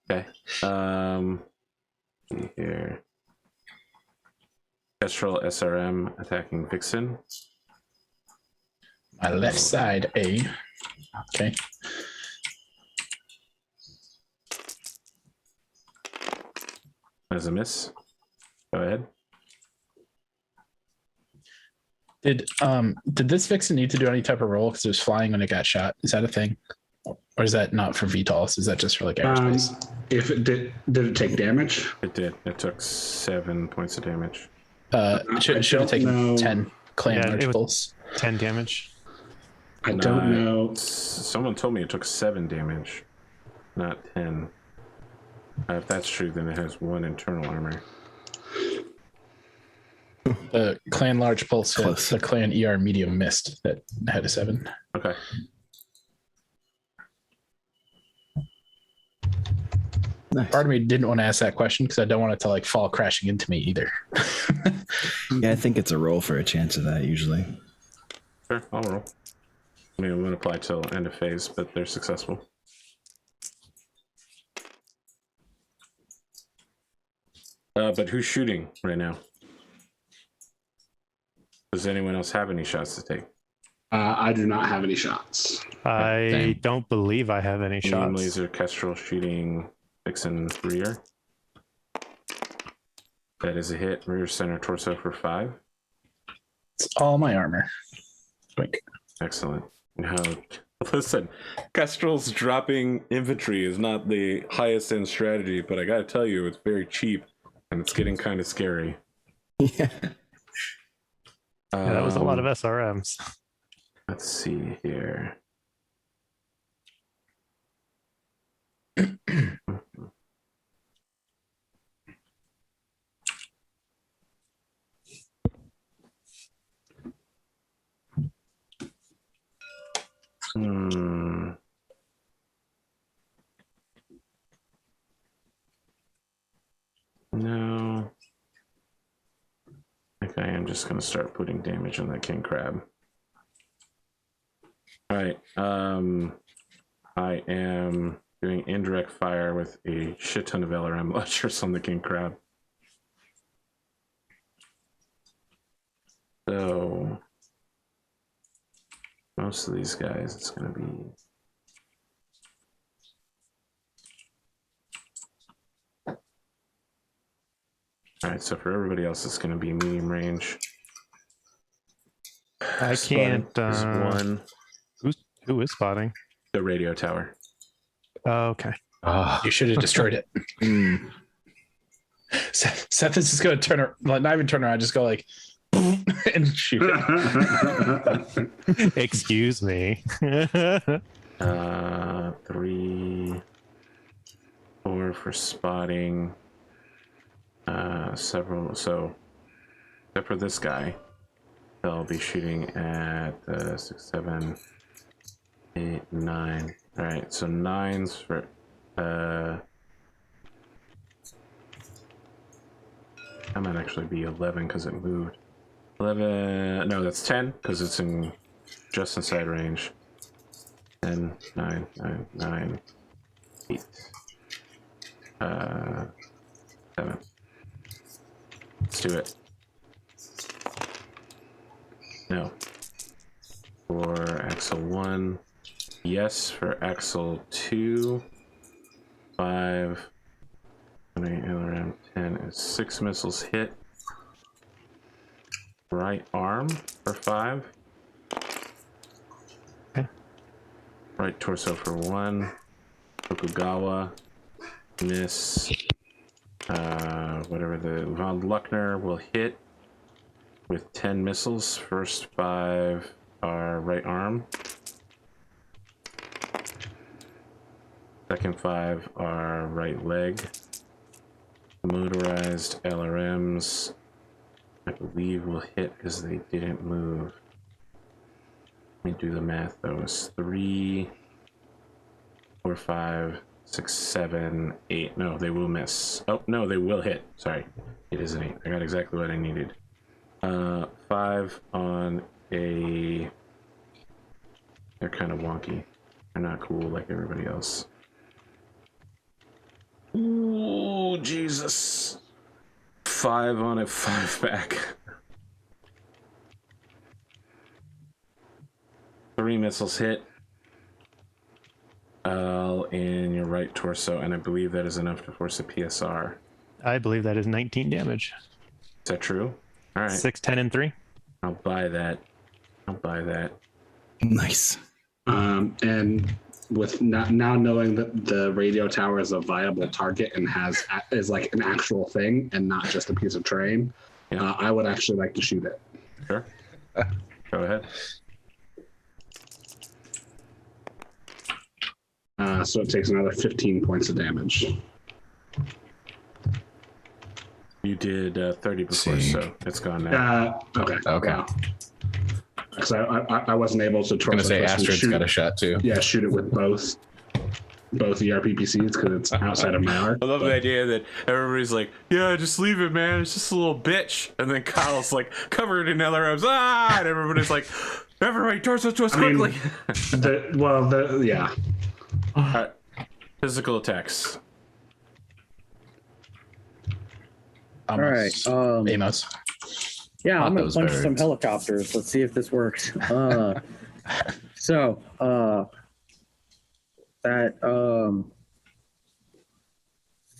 Okay. See here. Kestrel SRM attacking Vixen. My left side, A. Okay. As a miss. Go ahead. Did this Vixen need to do any type of roll because it was flying when it got shot? Is that a thing? Or is that not for VTOLs? Is that just for like aerospace? If it did it take damage? It did. It took 7 points of damage. Should have don't taken know. 10 clan Yeah, large it was- pulse. 10 damage. I don't know. Someone told me it took 7 damage, not 10. If that's true, then it has 1 internal armor. The clan large pulse hit. Close. The clan ER medium missed that had a 7. Okay. Nice. Part of me didn't want to ask that question because I don't want it to like fall crashing into me either. Yeah, I think it's a roll for a chance of that usually. Sure, I'll roll. I mean, it won't apply till end of phase, but they're successful. But who's shooting right now? Does anyone else have any shots to take? I do not have any shots. I Same. don't believe I have any Medium shots. laser, kestrel shooting, Vixen rear. That is a hit. Rear, center, torso for 5. It's all my armor. Wink. Excellent. Now, listen, Kestrel's dropping infantry is not the highest end strategy, but I gotta tell you, it's very cheap and it's getting kind of scary. Yeah. Yeah, that was a lot of SRMs. Let's see here. No. Okay, I'm just gonna start putting damage on that king crab. All right. I am doing indirect fire with a shit ton of LRM launchers on the king crab. So most of these guys, it's gonna be. All right, so for everybody else, it's going to be medium range. I can't. Is one. Who is spotting? The radio tower. Oh, okay. You should have destroyed it. Seth is just going to turn around, like, not even turn around, just go like, and shoot it. Excuse me. 3, 4 for spotting. Several. So, except for this guy, they'll be shooting at 6, 7, 8, 9. All right, so 9's for. I might actually be 11 because it moved. 11. No, that's 10 because it's in just inside range. 10, 9, 9, 9, 8. 7. Let's do it. No. For Axle 1. Yes for Axle 2. 5. 20, LRM 10 is 6 missiles hit. Right arm for 5. Okay. Right torso for 1. Tokugawa. Miss. Whatever the Von Luckner will hit with 10 missiles. First 5 are right arm. Second 5 are right leg. Motorized LRMs, I believe, will hit because they didn't move. Let me do the math though. It's 3, 4, 5, 6, 7, 8. No, they will miss. Oh, no, they will hit. Sorry. It is an 8. I got exactly what I needed. 5 on a... They're kind of wonky. They're not cool like everybody else. Ooh, Jesus. 5 on a 5 back. 3 missiles hit. In your right torso, and I believe that is enough to force a PSR. I believe that is 19 damage. Is that true? All right. 6, 10, and 3. I'll buy that. I'll buy that. Nice. And with now knowing that the radio tower is a viable target and is like an actual thing and not just a piece of terrain, Yeah. I would actually like to shoot it. Sure. Go ahead. So it takes another 15 points of damage. You did 30 before, so it's gone now. Okay. Okay. Because I wasn't able to. I'm gonna say Astrid's got a shot too. Yeah, shoot it with both ERPPCs because it's outside of my arc. I love the idea that everybody's like, "Yeah, just leave it, man. It's just a little bitch," and then Kyle's like covered in LRMs, and everybody's like, "Everybody, torso to us quickly." Yeah. All right. Physical attacks. All right. Amos. Yeah, Not I'm gonna those punch some birds. helicopters. Let's see if this works. So that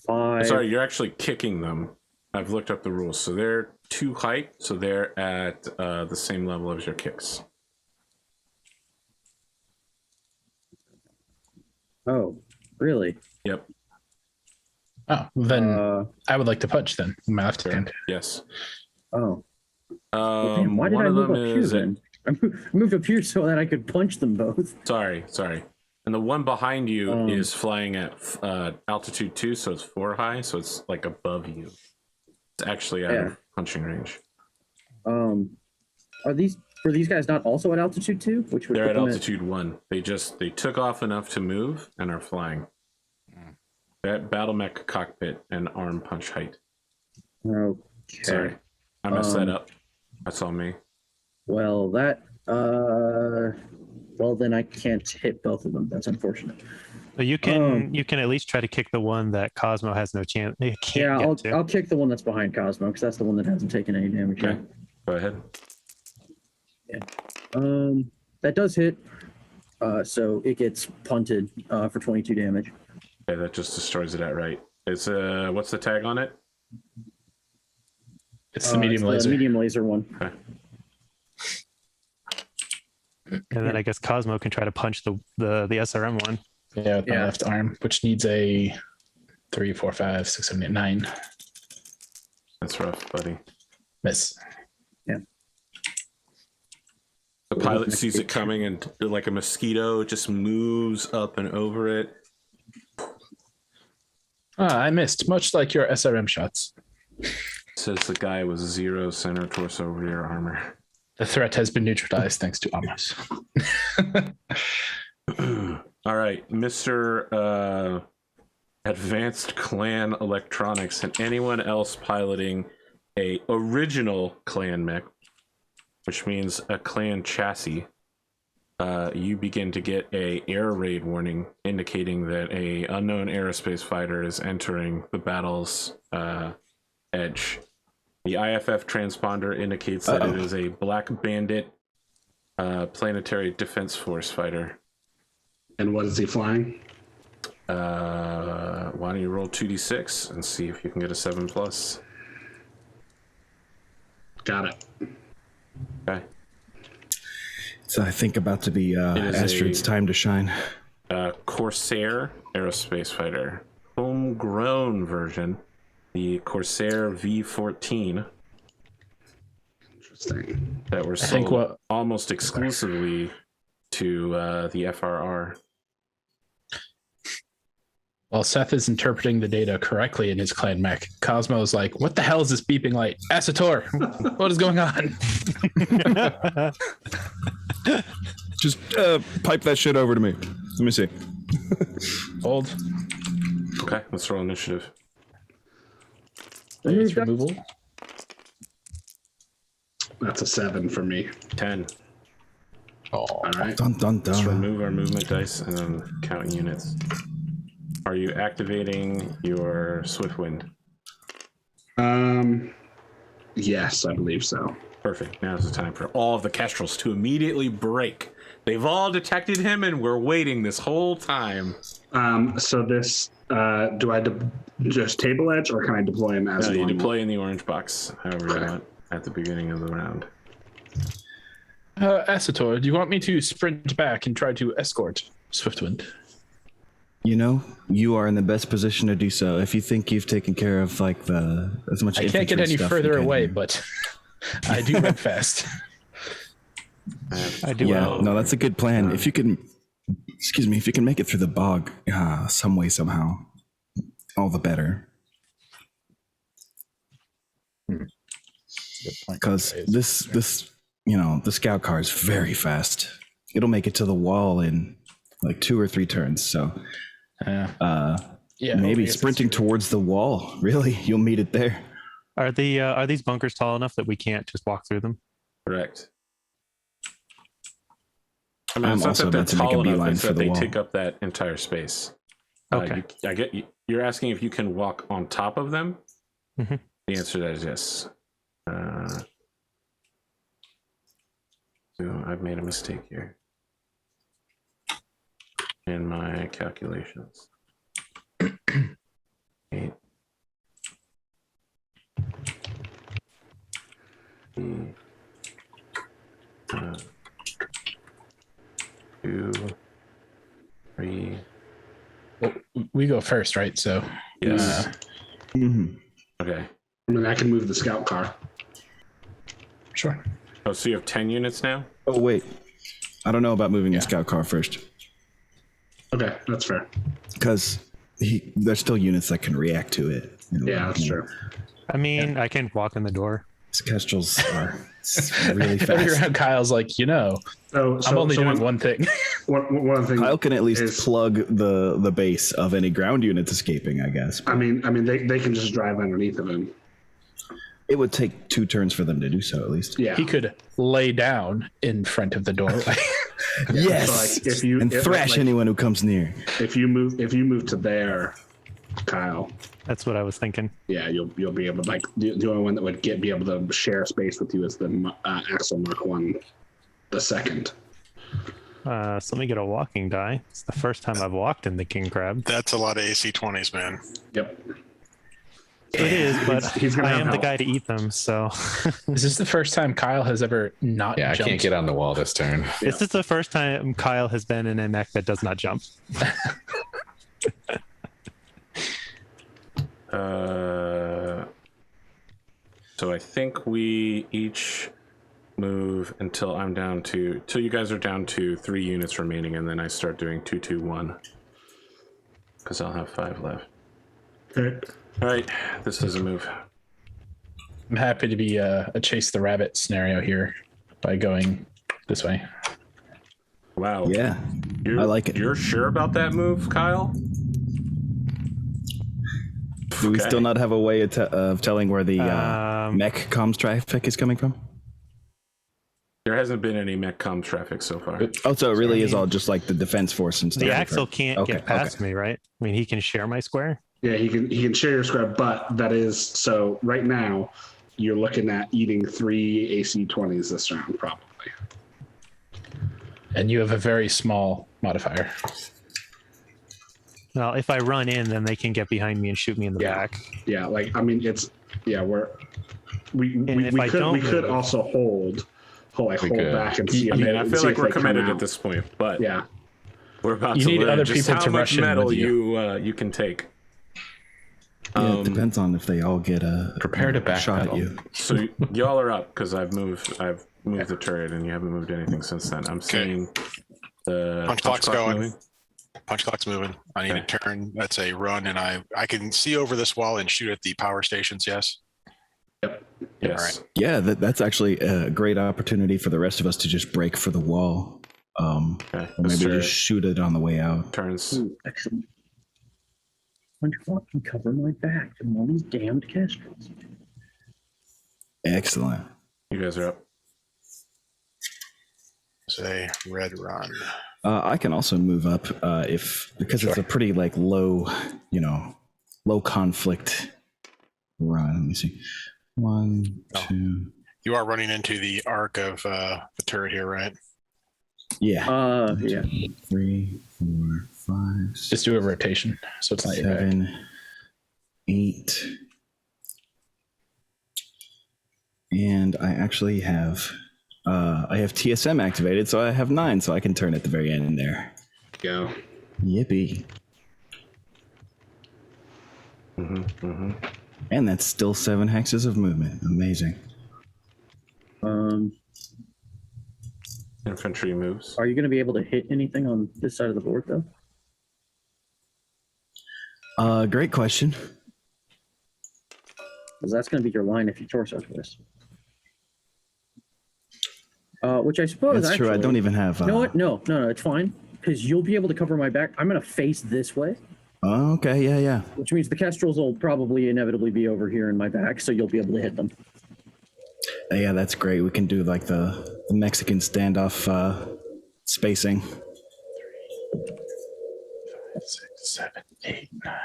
5. Sorry, you're actually kicking them. I've looked up the rules. So they're 2 height, so they're at the same level as your kicks. Oh, really? Yep. Oh, then I would like to punch then. with My left hand. Yes. Oh. Well, damn, why did One I of move them up here is then? I moved up here so that I could punch them both. sorry. And the one behind you is flying at altitude 2, so it's 4 high, so it's like above you. It's actually out of punching range. Were these guys not also at altitude 2? Which would They're put at them altitude 1. They took off enough to move and are flying. They're at battle mech cockpit and arm punch height. Okay. Sorry, I messed that up. That's all me. Well, that well then I can't hit both of them. That's unfortunate. But you can at least try to kick the one that Cosmo has no chance. It can't Yeah, get to. I'll kick the one that's behind Cosmo because that's the one that hasn't taken any damage Okay, go ahead. yet. That does hit. So it gets punted for 22 damage. Okay, that just destroys it outright. It's what's the tag on it? It's the medium it's laser. The medium laser one. Okay. And then I guess Cosmo can try to punch the SRM one. Yeah, with my left arm, which needs a 3, 4, 5, 6, 7, 8, 9. That's rough, buddy. Miss. The pilot sees it coming and like a mosquito, it just moves up and over it. I missed, much like your SRM shots. Says the guy with 0 center torso rear armor. The threat has been neutralized thanks to Amos. All right, Mr. Advanced Clan Electronics and anyone else piloting a original clan mech, which means a clan chassis, you begin to get a air raid warning indicating that a unknown aerospace fighter is entering the battle's edge. The IFF transponder indicates that it is a Black Bandit Planetary Defense Force fighter. And what is he flying? Why don't you roll 2d6 and see if you can get a 7+. Got it. Okay. It's, I think, about to be Astrid's time to shine. Corsair aerospace fighter, homegrown version, the Corsair V14, Interesting. that were sold almost exclusively to the FRR. Well, Seth is interpreting the data correctly in his clan mech. Cosmo's like, what the hell is this beeping light? Asator, what is going on? Just pipe that shit over to me. Let me see. Hold. Okay, let's roll initiative. Base removal. That's a 7 for me. 10. All right. Dun dun Let's dun. remove our movement dice and then count units. Are you activating your Swift Wind? Yes, I believe so. Perfect. Now's the time for all of the Kestrels to immediately break. They've all detected him, and we're waiting this whole time. So this, do I just table edge, or can I deploy him as No, you normal? deploy in the orange box, however you want, at the beginning of the round. Asator, do you want me to sprint back and try to escort Swiftwind? You know, you are in the best position to do so. If you think you've taken care of like as much, I can't get infantry any stuff further you can away, here. but I do run fast. I do. Yeah, no, that's a good plan. If you can, excuse me, if you can make it through the bog, some way somehow, all the better. Because this, you know, the scout car is very fast. It'll make it to the wall in like 2 or 3 turns. So, Yeah, maybe sprinting towards the wall. Really, you'll meet it there. Are these bunkers tall enough that we can't just walk through them? Correct. I mean, I'm it's not also that they're about to make a tall enough, beeline it's for that the they wall. take up that entire space. Okay. I get you. You're asking if you can walk on top of them? Mhm. The answer to that is yes. Ooh, I've made a mistake here in my calculations. 8. 2, 3. Well, we go first, right? So Yes. Mhm. Okay. I mean, I can move the scout car. sure. Oh, so you have 10 units now? Oh wait, I don't know about moving the scout car first, Okay, that's fair. because there's still units that can react to it. Yeah, that's true. I mean, I can walk in the door. Kestrels are really Looking fast. around, Kyle's like, So I'm only doing one thing. one thing. Kyle can at least is- plug the base of any ground units escaping, I guess. I mean, they can just drive underneath of him. It would take 2 turns for them to do so, at least. Yeah. He could lay down in front of the doorway. Yes, So, like, if thrash like, anyone who comes near. If you move to there, Kyle, That's what I was thinking. yeah, you'll be able to, like, the only one that would be able to share space with you is the Axel Mark 1, the second. So let me get a walking die. It's the first time I've walked in the king crab. That's a lot of AC-20s, man. Yep. It is, but he's gonna I have am the help. guy to eat them. So Is this the first time Kyle has ever not Yeah, I jumped? can't get on the wall this turn. this is the first time Kyle has been in a mech that does not jump. So I think we each move until I'm down to, till you guys are down to 3 units remaining, and then I start doing 2, 2, 1. Because I'll have 5 left. Okay. All right, this doesn't move. I'm happy to be a chase the rabbit scenario here by going this way. Wow. Yeah, You're, I like it. You're sure about that move, Kyle? Do we Okay. still not have a way of telling where the mech comms traffic is coming from? There hasn't been any mech comm traffic so far. Oh, so it really is all just like the defense force and stuff. The Axel can't Okay, get past me, right? I mean, he can share my square. Yeah, he can share your square, but that is, so right now you're looking at eating 3 AC-20s this round, probably. And you have a very small modifier. Well, if I run in, then they can get behind me and shoot me in the back. Yeah, like, I mean, it's, yeah, we if I don't could move- also hold could. back and see. I mean, I feel see like if we're they come committed at out. this point, but Yeah, we're about You to need learn other just people how to much rush in metal with you can take. Yeah, it depends on if they all get a Prepare to shot at backpedal. you. So y'all are up because I've moved the turret, and you haven't moved anything since then. I'm seeing the Punch clock's going. moving. Punch clock's moving. I need a turn. That's a run, and I can see over this wall and shoot at the power stations. Yes. Yes. All right. Yeah, that's actually a great opportunity for the rest of us to just break for the wall. Okay. Or maybe Mr. just shoot it on the way out. Turns. Ooh, excellent. Wonderful. I can cover my back from all these damned kestrels. Excellent. You guys are up. It's a red run. I can also move up because it's a pretty like low conflict run. Let me see. 1, 2. You are running into the arc of the turret here, right? Yeah. Yeah. 3, 4, 5, 6, Just do a rotation, so it's not your back. 7, 8. And I actually have TSM activated, so I have 9, so I can turn at the very end there. go. Yippee. And that's still 7 hexes of movement. Amazing. Infantry moves. Are you going to be able to hit anything on this side of the board, though? Great question. Because that's going to be your line if you torso twist. Which I suppose That's true. I don't even have. You know what? No, it's fine. Because you'll be able to cover my back. I'm going to face this way, Oh, okay. Yeah. which means the kestrels will probably inevitably be over here in my back, so you'll be able to hit them. Yeah, that's great. We can do like the Mexican standoff spacing. 6, 7, 8, 9,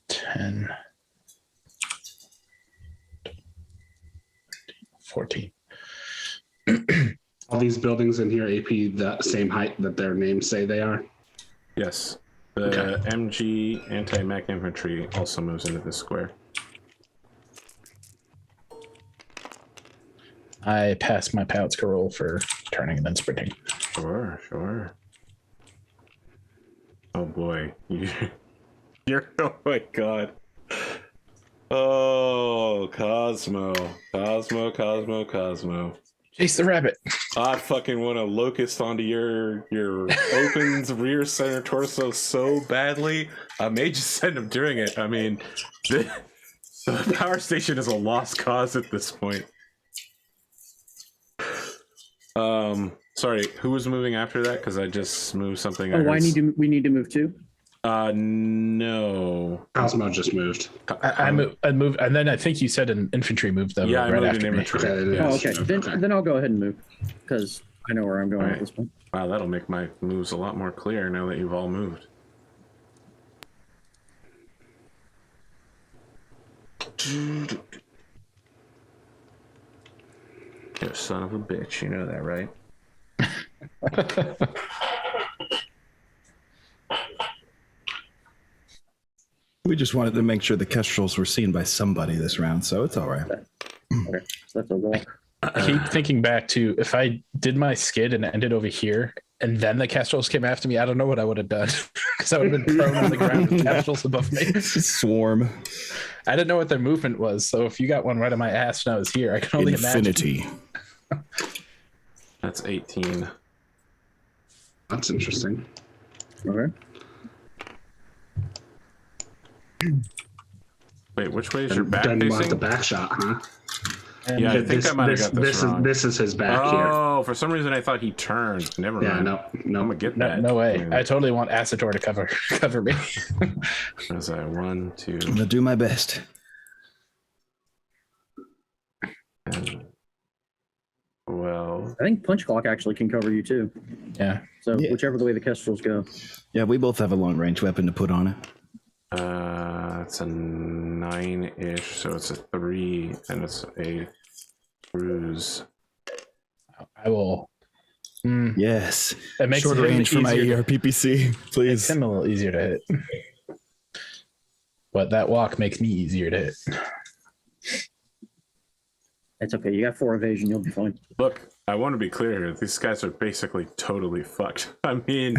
10, 14. all these buildings in here, AP, the same height that their names say they are? Yes. The MG anti-mech infantry also moves into this square. I pass my Poutzka roll for turning and then sprinting. Sure, sure. Oh boy. You're oh my god. Oh, Cosmo. Chase the rabbit. I fucking want a locust onto your opens rear center torso so badly. I may just send him during it. I mean, the power station is a lost cause at this point. Sorry, who was moving after that? Because I just moved something. Oh, we need to move too? No. Cosmo just moved. I moved, and then I think you said an infantry move though. Yeah, I right moved after an me. infantry. Okay, Oh, okay. Then I'll go ahead and move because I know where I'm going at this point. Wow, that'll make my moves a lot more clear now that you've all moved. You son of a bitch, you know that, right? We just wanted to make sure the kestrels were seen by somebody this round, so it's all right. Okay, so that's a walk. I keep thinking back to if I did my skid and ended over here, and then the kestrels came after me. I don't know what I would have done because I would have been prone on the ground with kestrels above me. Swarm. I didn't know what their movement was, so if you got one right on my ass when I was here, I can only Infinity. imagine. That's 18. That's interesting. Okay. Wait, which way is your back Doesn't want facing? the back shot, huh? Yeah, I think I might have got this wrong. This is his back here. Oh, for some reason I thought he turned. Never Yeah, mind. no. I'm gonna get No, that. no way. I totally want Asator to cover me. Was that 1, 2, I'm gonna do my best. and 12? I think Punch Clock actually can cover you too. Yeah. So Yeah. whichever the way the kestrels go. Yeah, we both have a long range weapon to put on it. It's a 9-ish, so it's a 3, and it's a cruise. I will. Yes. It makes Short him range for my easier ERPPC, Makes please. him a little easier to hit. But that walk makes me easier to hit. It's okay. You got 4 evasion. You'll be fine. Look, I want to be clear here. These guys are basically totally fucked. I mean,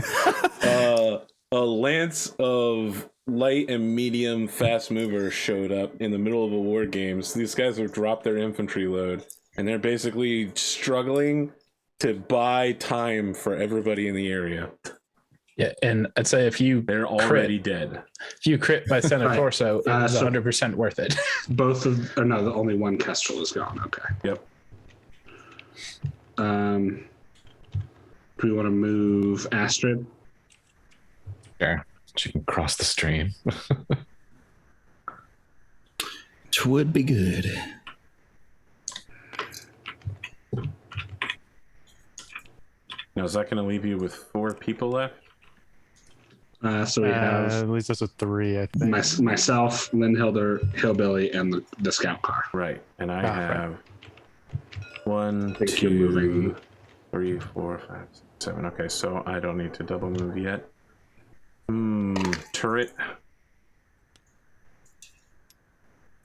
a lance of light and medium fast movers showed up in the middle of a war games. These guys have dropped their infantry load, and they're basically struggling to buy time for everybody in the area. Yeah, and I'd say if They're already dead. if you crit by center Right. torso, it was So- 100% worth it. Both of, or no, the only one kestrel is gone. Okay. Yep. Do we want to move Astrid? Sure. She can cross the stream. It would be good. Now, is that going to leave you with 4 people left? So we have At least that's a 3, I think. myself, Lynn Hilder, Hillbilly, and the scout car. Right. And I right. have 1, think you're 2, moving. 3, 4, 5, 6, 7. Okay, so I don't need to double move yet. Turret.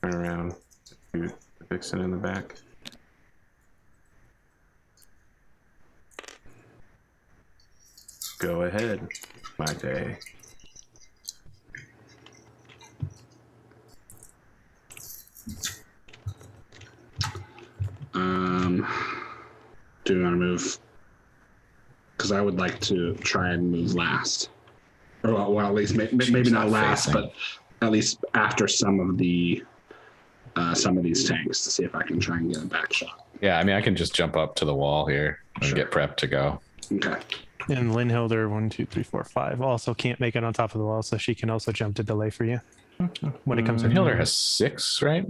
Turn around. Shoot Vixen in the back. Go ahead. My day. Do we want to move? Because I would like to try and move last. Or well, at least maybe not last, facing. but at least after some of these tanks to see if I can try and get a back shot. Yeah, I mean, I can just jump up to the wall here and Sure. get prepped to go. Okay. And Linhilder 1, 2, 3, 4, 5 also can't make it on top of the wall, so she can also jump to delay for you when it comes in. Hilder has 6, right?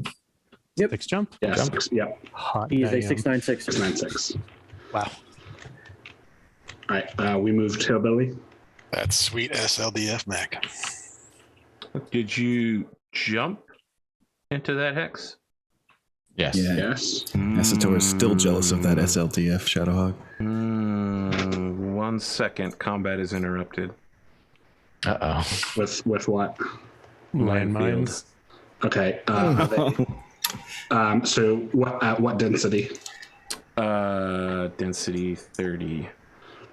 6 jump. Yeah. Jump. Yep. Hot He is a damn. 696. 696. Wow. All right. We moved Hillbilly. That's sweet SLDF mech. Did you jump into that hex? Yes. Yeah. Yes. Esator is still jealous of that SLTF Shadowhawk. 1 second. Combat is interrupted. Uh-oh. With what? Landmines. Okay. So what? At what density? Density 30.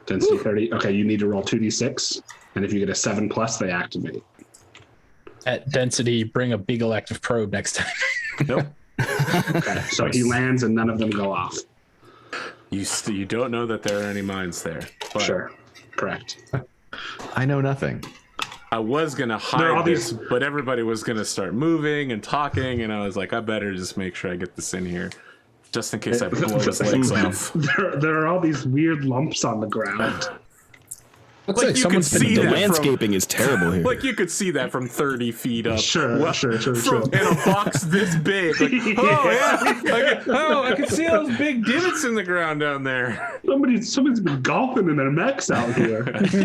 Density 30. Okay, you need to roll 2d6, and if you get a 7+, they activate. At density, bring a big elective probe next time. Nope. Okay, so he lands and none of them go off. You don't know that there are any mines there. But Sure. Correct. I know nothing. I was gonna There are all hide this, these- but everybody was gonna start moving and talking, and I was like, I better just make sure I get this in here, just in case I blow his legs off. There are all these weird lumps on the ground. Looks Like like you someone's could been see The that landscaping is terrible here. Like you could see that from 30 feet up. Sure. In a box this big. Like, oh yeah, I can see those big divots in the ground down there. Somebody's been golfing in their mechs out here. Maybe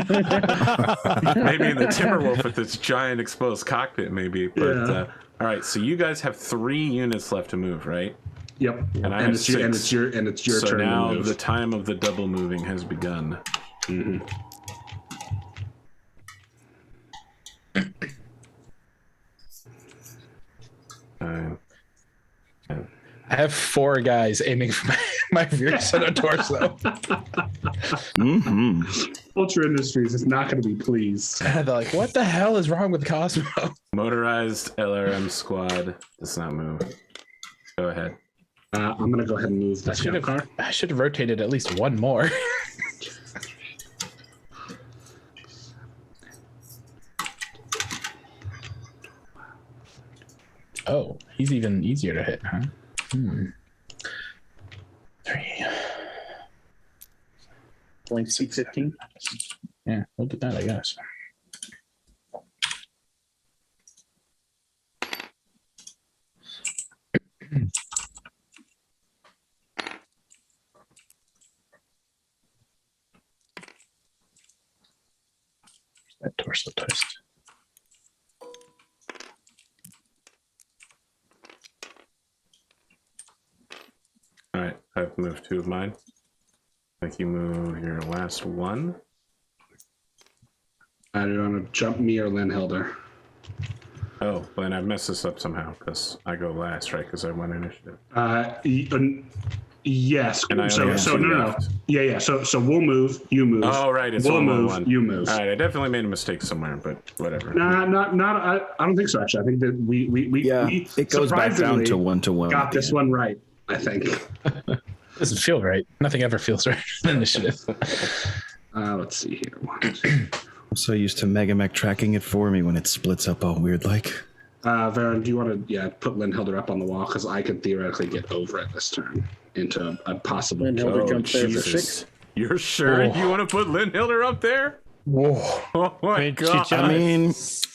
in the Timberwolf with its giant exposed cockpit, maybe. But Yeah. all right, so you guys have 3 units left to move, right? Yep. And I have 6. It's your So turn now to move. the time of the double moving has begun. I have 4 guys aiming for my rear center torso. Ultra Industries is not going to be pleased. And they're like, what the hell is wrong with Cosmo? Motorized LRM squad does not move. Go ahead. I'm going to go ahead and move this jump car. I should have rotated at least one more. Oh, he's even easier to hit, huh? 3. Blank C15. Yeah, we'll do that, I guess. That torso toast. All right, I've moved 2 of mine. I think you move your last one. Do you want to jump me or Lynn Hilder? Oh, well, then I've messed this up somehow because I go last, right? Because I won initiative. Yes. And I So only have 2 no. left. Yeah. So we'll move. You move. Oh, right. It's we'll all move. one. You move. All right, I definitely made a mistake somewhere, but whatever. Not. I don't think so. Actually, I think that we It goes back down to 1-1. got this one right. I think. Doesn't feel right. Nothing ever feels right in initiative. Let's see here. I'm so used to Mega Mech tracking it for me when it splits up all weird like. Varen, do you want to put Lynn Hilder up on the wall because I could theoretically get over it this turn into a possible. Lynn Hilder jumps there for 6. You're sure you want to put Lynn Hilder up there? Whoa. Oh my She god! jumped. I mean, The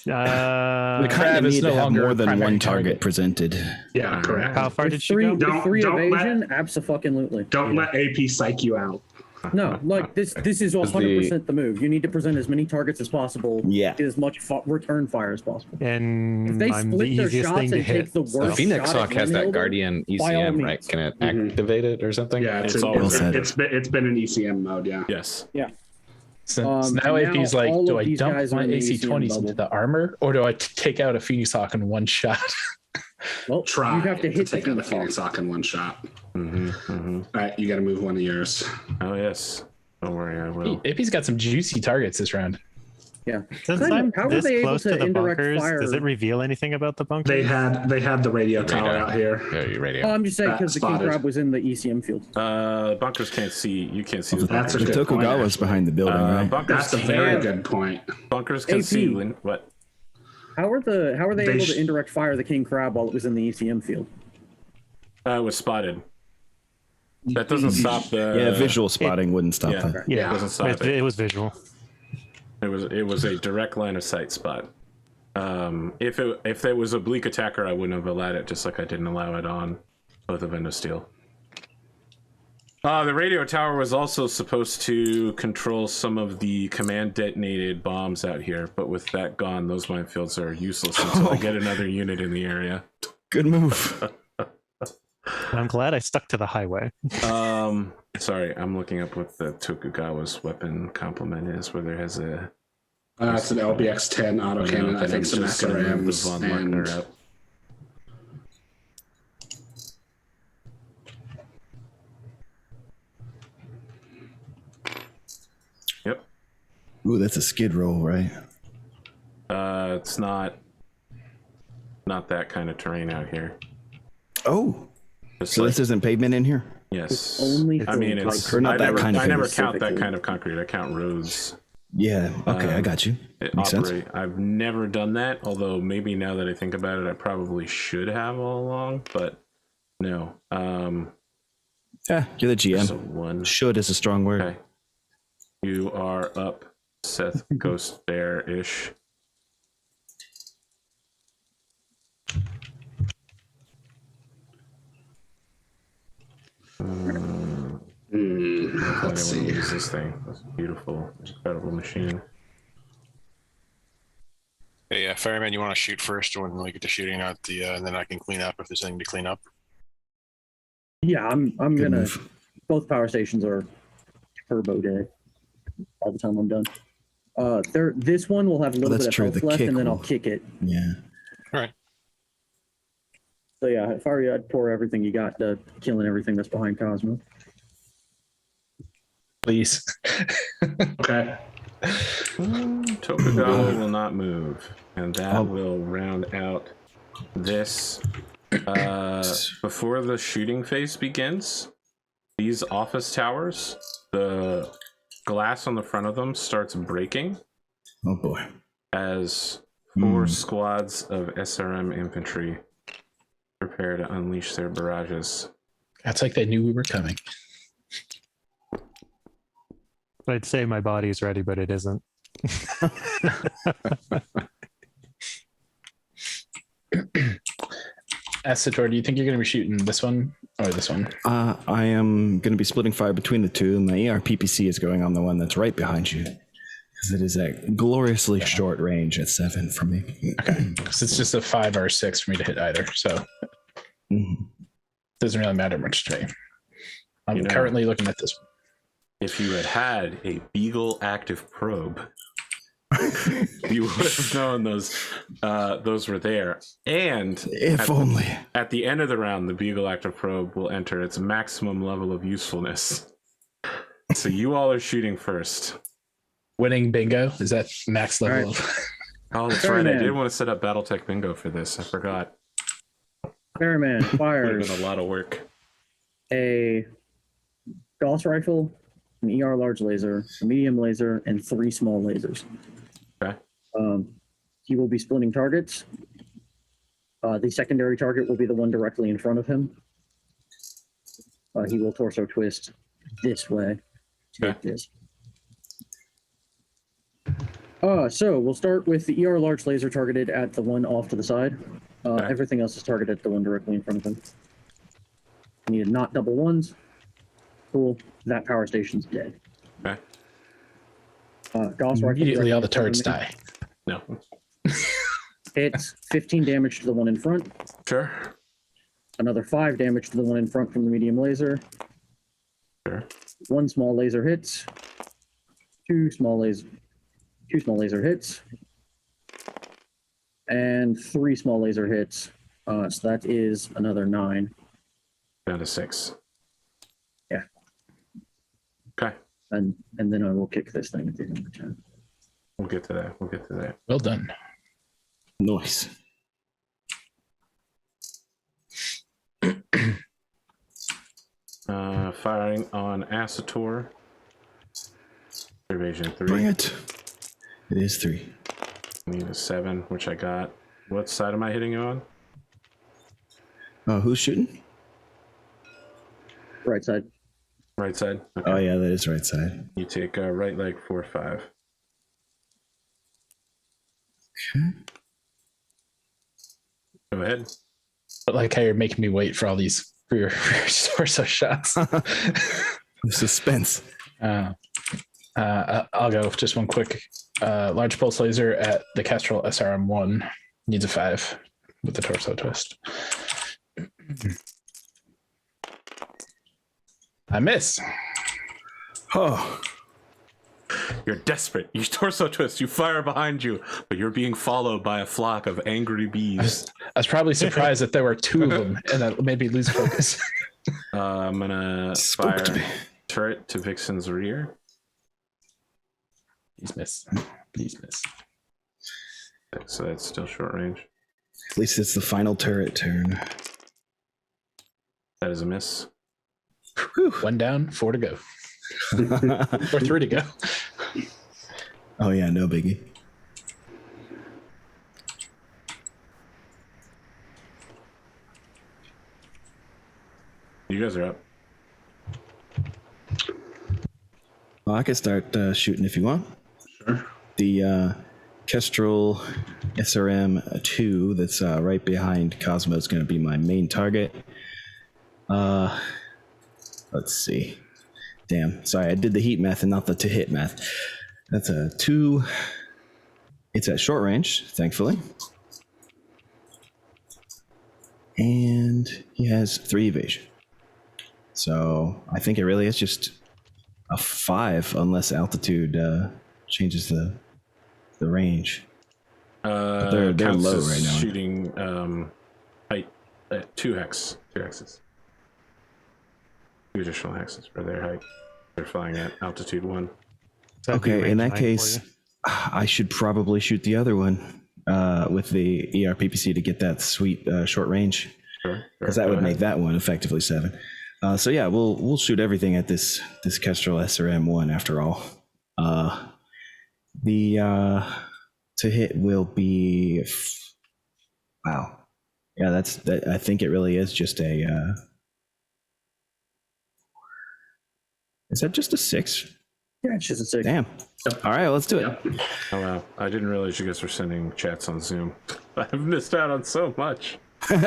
kind crab of is need no to have longer more a than primary one target target. presented. Yeah, correct. How far did she Three, go? with Don't- 3 don't let- evasion, abso-fucking-lutely. Don't let AP psych you out. No, like this is 100% the move. You need to present as many targets as possible. Yeah. Get as much return fire as possible. And If they I'm the split their easiest shots thing to and take hit. the so- worst Phoenix shot Hawk at has that Lynn Hilder, Guardian by all ECM, right? means. Can it activate it or something? Yeah, It's all well said. it's been in ECM mode. Yeah. Yes. Yeah. So now and AP's now like, all do of I these dump guys are my in the AC-20s ECM into bubble. the armor, or do I take out a Phoenix Hawk in one shot? Well, Try you have to hit the take out the Phoenix Phoenix Hawk. Hawk in one shot. Mm-hmm. All right, you got to move one of yours. Oh yes. Don't worry, I will. AP's got some juicy targets this round. Yeah. Since Kind of- I'm how were this they able close to to the indirect bunkers, fire? does it reveal anything about the bunkers? They had the radio tower Radar. out here. Yeah, your radio. Oh, I'm just saying because the King Spotted. Crab was in the ECM field. Bunkers can't see. You can't see the That's a bunkers. good point. Tokugawa's behind the building, right? Bunkers That's a can, very good point. Bunkers can AP. see. What? How are they They able sh- to indirect fire the King Crab while it was in the ECM field? It was spotted. That doesn't stop the. Yeah, visual spotting wouldn't stop Yeah. that. It doesn't stop it, it. it was visual. It was a direct line of sight spot. If it was oblique attacker, I wouldn't have allowed it, just like I didn't allow it on both of Endosteel. The radio tower was also supposed to control some of the command detonated bombs out here, but with that gone, those minefields are useless until I get another unit in the area. Good move. I'm glad I stuck to the highway. Sorry, I'm looking up what the Tokugawa's weapon complement is, where there has a. It's an LBX-10 autocannon. I think some SRMs and Yep. Ooh, that's a skid roll, right? It's not that kind of terrain out here. Oh, It's so like, this isn't pavement in here? yes. Only I mean, for, it's. Or not that kind of I never thing count that specifically. kind of concrete. I count roads. Yeah. Okay, I got you. Makes sense. I've never done that, although maybe now that I think about it, I probably should have all along, but no. Yeah, you're the So GM. one. Should is a strong word. Okay. You are up, Seth Ghost Bear-ish. let's see. Use this thing. That's a beautiful, incredible machine. Hey, Fireman, you want to shoot first when we get to shooting out the, and then I can clean up if there's anything to clean up. Yeah, I'm Good gonna. move. Both power stations are turbo day. By the time I'm done, this one will have a little that's bit of true, health the left, kick and then I'll will- kick it. Yeah. So yeah, if I were you, I'd pour everything you got to killing everything that's behind Cosmo. Please. Okay. Tokugawa will not move, and that Oh. will round out this. Before the shooting phase begins, these office towers, the glass on the front of them starts breaking Oh boy. as 4 squads of SRM infantry prepare to unleash their barrages. That's like they knew we were coming. I'd say my body's ready, but it isn't. Sator, do you think you're going to be shooting this one or this one? I am going to be splitting fire between the two. My ERPPC is going on the one that's right behind you, because it is at gloriously short range at 7 for me. Okay. Because it's just a 5 or 6 for me to hit either. So it doesn't really matter much to me. I'm currently looking at this one. If you had a Beagle active probe, you would have known those were there. And If only. at the end of the round, the Beagle active probe will enter its maximum level of usefulness. So you all are shooting first. Winning bingo. Is that max level? All right. Oh, that's Fair right. I man. did want to set up Battletech Bingo for this. I forgot. Fairman Would have fires been a lot of work. a Gauss rifle, an ER large laser, a medium laser, and 3 small lasers. Okay. He will be splitting targets. The secondary target will be the one directly in front of him. He will torso twist this way. Take Okay. this. So we'll start with the ER large laser targeted at the one off to the side. Okay. Everything else is targeted at the one directly in front of him. Need to not double ones. Cool. That power station's dead. Okay. Gauss rifle Immediately all the directly in turrets front die. No. of me. Hits 15 damage to the one in front. Sure. Another 5 damage to the one in front from the medium laser. Sure. 1 small laser hits. 2 small laser hits. And 3 small laser hits. So that is another 9. Down to 6. Yeah. Okay. And then I will kick this thing at the end of the turn. We'll get to that. Well done. Nice. Firing on Asator. Evasion 3. Bring it. It is 3. Need a 7, which I got. What side am I hitting you on? Oh, who's shooting? Right side. Right side. Okay. Oh, yeah, that is right side. You take right leg 4-5. Okay. Go ahead. But like how you're making me wait for all these for your torso shots. The suspense. I'll go with just one quick large pulse laser at the Kestrel SRM1. Needs a 5 with the torso twist. I miss. Oh, You're desperate. You torso twist. You fire behind you, but you're being followed by a flock of angry bees. I was probably surprised that there were two of them, and that made me lose focus. I'm gonna Spooked fire me. turret to Vixen's rear. Please miss. Please miss. So that's still short range. At least it's the final turret turn. That is a miss. One down, 4 to go. Or 3 to go. Oh yeah, no biggie. You guys are up. Well, I can start shooting if you want. Sure. The Kestrel SRM-2 that's right behind Cosmo is going to be my main target. Let's see. Damn, sorry, I did the heat math and not the to hit math. That's a 2. It's at short range, thankfully. And he has 3 evasion. So I think it really is just a 5 unless altitude changes the range. They're Counts low as right now. Shooting height at 2 hex. 2 hexes. 2 additional hexes for their height. They're flying at altitude 1. That'd be Okay, in range that 9 case, for you. I should probably shoot the other one with the ERPPC to get that sweet short range, Sure. because that would make that one effectively 7. So yeah, we'll shoot everything at this Kestrel SRM-1 after all. The to hit will be wow. Yeah, that. I think it really is just a. Is that just a 6? Yeah, it's just a 6. Damn. All right, let's do it. Yep. Oh wow, I didn't realize you guys were sending chats on Zoom. I've missed out on so much. All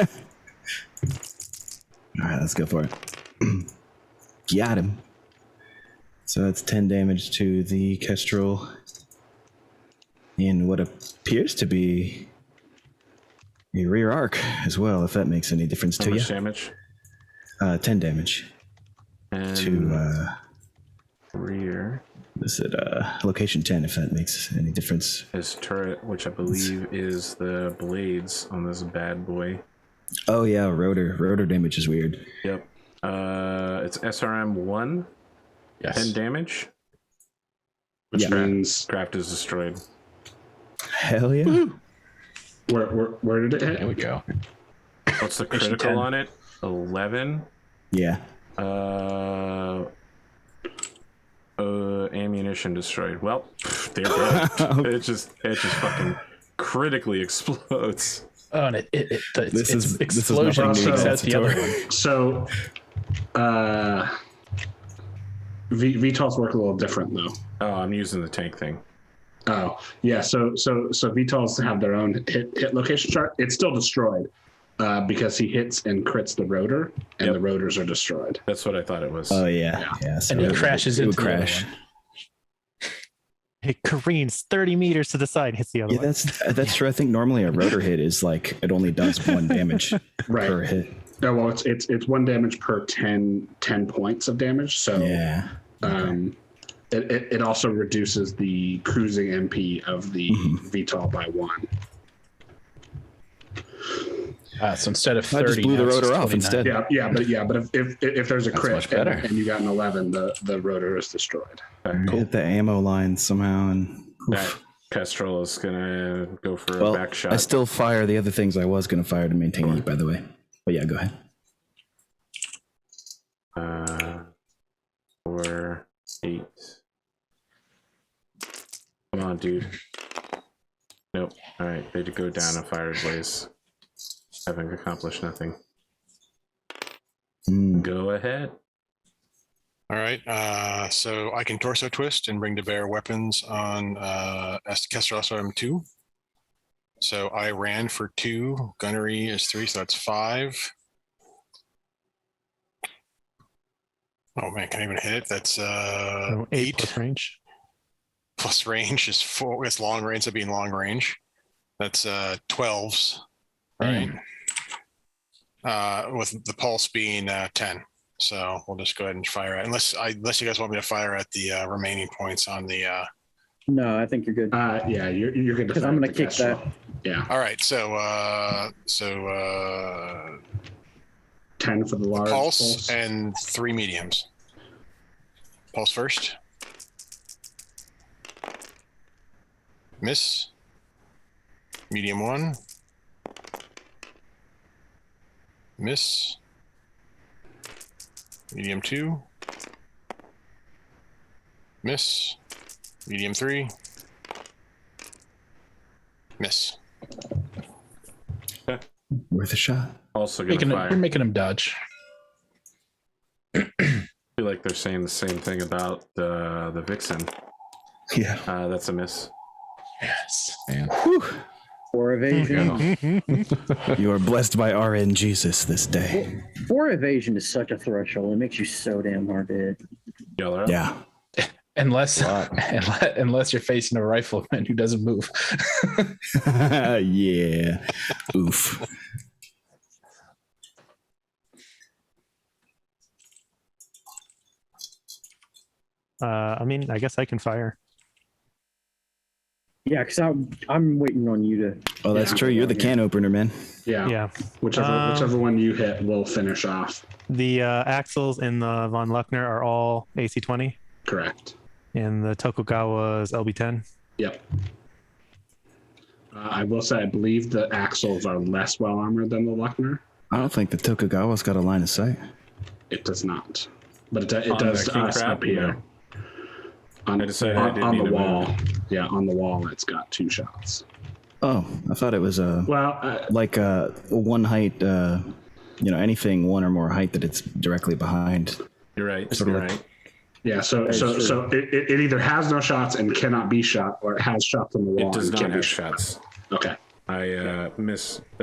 right, let's go for it. Got him. So that's 10 damage to the Kestrel in what appears to be a rear arc as well, if that makes any difference How to much you. damage? 10 damage And to rear. this at location 10, if that makes any difference. His turret, which I believe is the blades on this bad boy. Oh yeah, rotor damage is weird. Yep. It's SRM-1. Yes. 10 damage. Which Yeah. means Craft is destroyed. Hell yeah. where did it hit? There we go. What's the Mission critical 10. on it? 11. Yeah. Ammunition destroyed. Well, they're dead. it just fucking critically explodes. Oh, and This is explosion nothing new takes to out the other Tutorial. one. So, VTOLs work a little different though. Oh, I'm using the tank thing. Oh, yeah. So VTOLs have their own hit location chart. It's still destroyed because he hits and crits the rotor, and Yep. the rotors are destroyed. That's what I thought it was. Oh yeah. Yeah. So And he it- crashes it would into the other crash. one. It careens 30 meters to the side, hits the other Yeah, one. that's true. I think normally a rotor hit is like it only does 1 damage Right. per hit. No, well, it's 1 damage per 10 points of damage. So Yeah. it also reduces the cruising MP of the VTOL by 1. So instead of 30, I just blew the now it's rotor off 29. instead. Yeah, but if there's a That's crit much better. and you got an 11, the rotor is destroyed. Hit the ammo line somehow, and That Kestrel is gonna go for a well, back shot. I still fire the other things I was going to fire to maintain heat, by the way. But yeah, go ahead. 4, 8. Come on, dude. Nope. All right, they did go down a fire blaze. Having accomplished nothing. Go ahead. All right. So I can torso twist and bring to bear weapons on Kestrel SRM-2. So I ran for 2. Gunnery is 3, so that's 5. Oh man, can I even hit it? That's So 8 8 plus range. plus range is 4. It's long range, so being long range. That's 12s, right? With the pulse being 10. So we'll just go ahead and fire at, unless you guys want me to fire at the remaining points on the. No, I think you're good. Yeah, you're good. Because I'm going to kick that. Yeah. All right, so 10 for the large pulse and 3 mediums. Pulse first. Miss. Medium 1. Miss. Medium 2. Miss. Medium 3. Miss. Worth a shot. Also gonna fire. You're making him dodge. I feel like they're saying the same thing about the Vixen. Yeah. That's a miss. Yes. Man. 4 evasion. You are blessed by RN Jesus this day. 4 evasion is such a threshold. It makes you so damn hard to hit. Y'all are up? Yeah. Unless you're facing a rifleman who doesn't move. Yeah. Oof. I mean, I guess I can fire. Yeah, because I'm waiting on you to. Oh, that's true. You're the can opener, man. Yeah. Yeah. Whichever one you hit will finish off. The Axles and the Von Luckner are all AC-20, Correct. and the Tokugawa is LB-10. Yep. I will say, I believe the axles are less well armored than the Luckner. I don't think the Tokugawa's got a line of sight. It does not, but it On does the to king us crab, up here. On, I decided I didn't on need the to wall. move. Yeah, on the wall, it's got 2 shots. Oh, I thought it was Well, like one height, anything one or more height that it's directly behind. You're right. Sort of You're like- right. yeah. So it either has no shots and cannot be shot, or it has shots on the wall. It does and not can't be have shot. shots. Okay. I that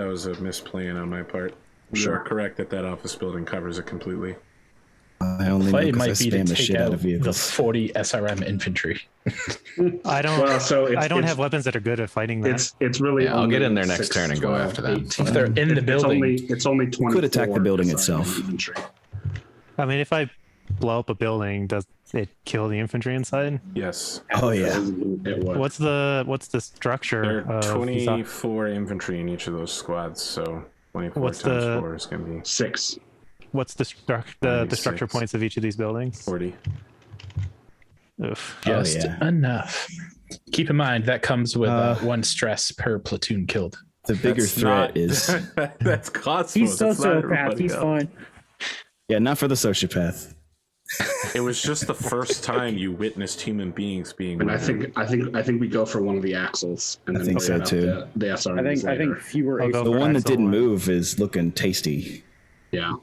was a misplan on my part. You Sure. are correct that office building covers it completely. I only know Play because I might be to spam the take shit out out of the vehicles. 40 SRM infantry. I don't. Well, so I don't have weapons that are good at fighting that. It's really. Yeah, I'll only get in there next 6, turn and go 12, after them. 18. If they're in the building. It's only 20. Could attack the building itself. I mean, if I blow up a building, does it kill the infantry inside? Yes. Oh yeah. It would. What's the structure? There are of these 24 infantry in each of those squads, so 24 What's times the- 4 is going to be 6. What's the structure 96. points of each of these buildings? 40. Oof. Just yeah. enough. Keep in mind that comes with 1 stress per platoon killed. The bigger That's threat not- is That's Cosmos. He's It's not sociopath. everybody He's else. fine. yeah, not for the sociopath. It was just the first time you witnessed human beings being. And I murdered. think we go for one of the axles, and I then think we'll so, get out too. The SRMs I think later. fewer. I'll go The for one that Axle didn't one. move is looking tasty. Yeah.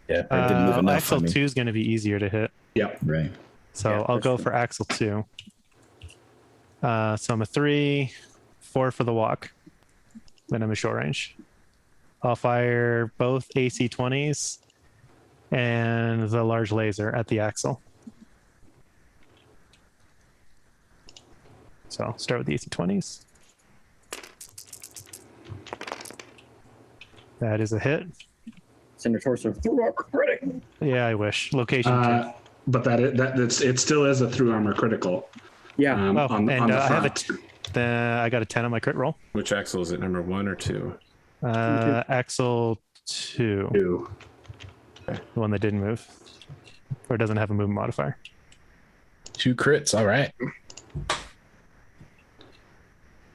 Yeah. Or didn't move enough, Axle I mean. 2 is going to be easier to hit, Yep. Right. so Yeah, I'll that's go true. for Axle 2. So I'm a 3, 4 for the walk. Then I'm a short range. I'll fire both AC-20s and the large laser at the axle. So I'll start with the AC-20s. That is a hit. Cinder torso through armor critic. Yeah, I wish. Location 2. But it still is a through armor critical. Yeah. Oh, on and the I have front. I got a 10 on my crit roll. Which axle is it? Number 1 or 2? Axle 2, Two. the one that didn't move, or doesn't have a movement modifier. 2 crits. All right.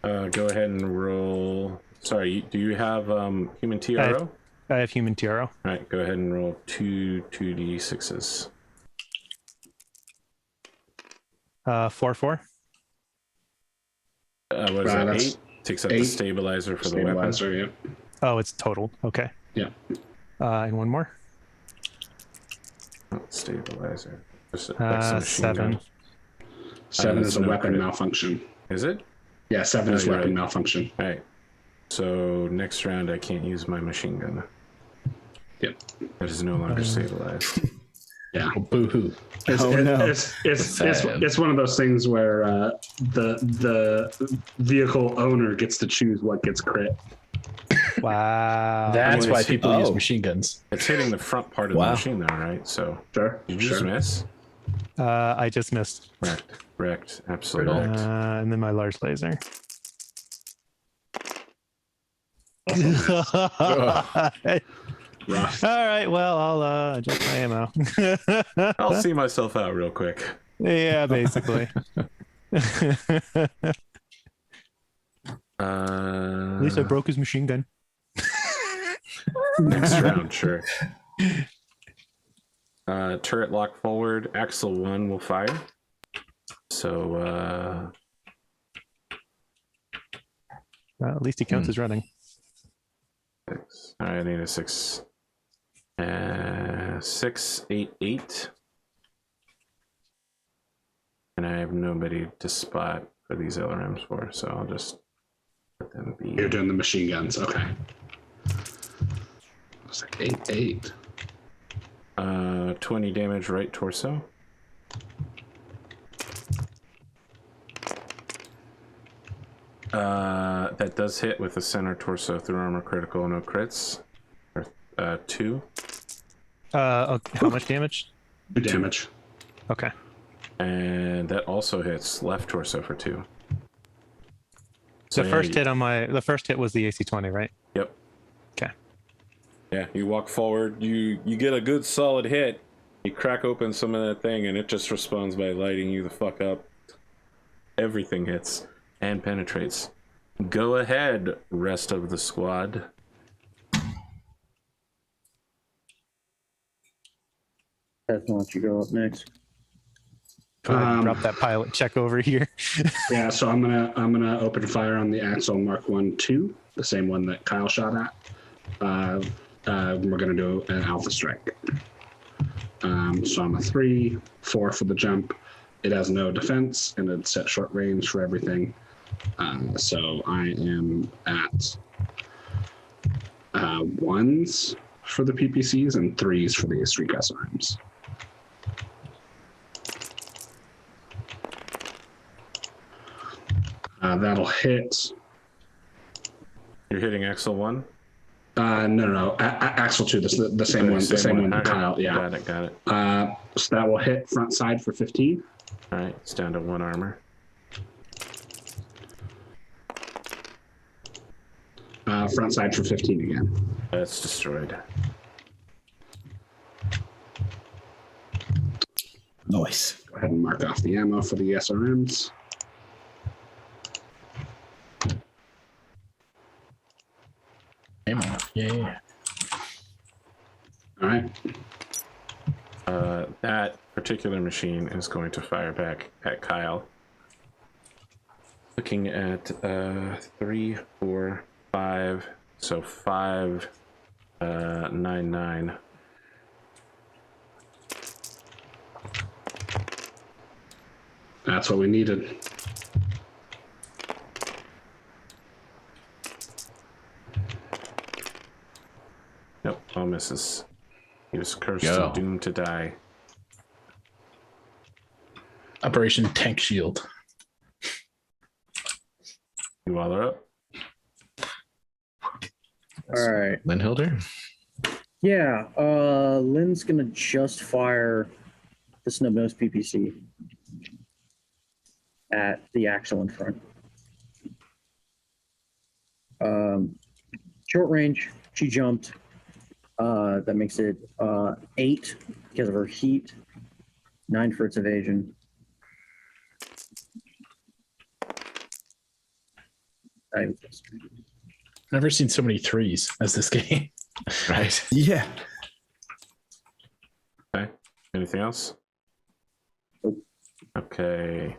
Go ahead and roll. Sorry, do you have human TRO? I have human TRO. All right, go ahead and roll 2d6s. 4-4. What is Right, that? that's 8? Takes up the 8. stabilizer for the weapon. Stabilizer, yeah. Oh, it's total. Okay. Yeah. And one more. Oh, stabilizer. Just like some machine 7. gun. 7 that's is a no weapon crit. malfunction. Is it? Yeah, 7 is you're weapon right. malfunction. All right. So next round, I can't use my machine gun. Yep. That is no longer stabilized. Yeah. Boo hoo. It's one of those things where the vehicle owner gets to choose what gets crit. Wow. That's mean, why it's- people use oh. machine guns. It's hitting the front part of the Wow. machine, though, right? So Sure. did you just miss? I just missed. Wrecked. Absolutely. And then my large laser. Rough. All right. Well, I'll adjust my ammo. I'll see myself out real quick. Yeah, basically. At least I broke his machine gun. Next round, sure. Turret lock forward. Axle 1 will fire. So, Well, at least he counts as running. 6. All right, I need a 6. 6, 8, 8. And I have nobody to spot for these LRMs for, so I'll just let them be. You're doing the machine guns. Okay. It's like 8, 8. 20 damage right torso. That does hit with the center torso through armor critical, no crits. Or 2. Okay, how much damage? 2 damage. Okay. And that also hits left torso for 2. So The yeah, first hit on the first hit was the AC-20, right? Yep. Okay. Yeah, you walk forward, you get a good solid hit, you crack open some of that thing, and it just responds by lighting you the fuck up. Everything hits and penetrates. Go ahead, rest of the squad. Seth, why don't you go up next? Go ahead and drop that pilot check over here. Yeah, so I'm gonna open fire on the Axle Mark 1-2, the same one that Kyle shot at. We're gonna do an alpha strike. So I'm a 3, 4 for the jump. It has no defense and it's at short range for everything. So I am at 1s for the PPCs and 3s for the streak SRMs. That'll hit. You're hitting Axle 1? No. Axle 2, the same one. The same one. Okay. Kyle, yeah. Got it. So that will hit front side for 15. All right, it's down to 1 armor. Front side for 15 again. That's destroyed. Nice. Go ahead and mark off the ammo for the SRMs. Ammo. Yeah. All right. That particular machine is going to fire back at Kyle. Looking at 3, 4, 5. So 5, 9, 9. That's what we needed. Nope, all misses. He was cursed Go. and doomed to die. Operation Tank Shield. You all are up. All right. Linhilder? Yeah, Lynn's gonna just fire the snub-nose PPC at the axle in front. Short range, she jumped. That makes it 8 because of her heat, 9 for its evasion. Never seen so many 3s as this game. Right. Yeah. Okay. Anything else? Nope. Okay.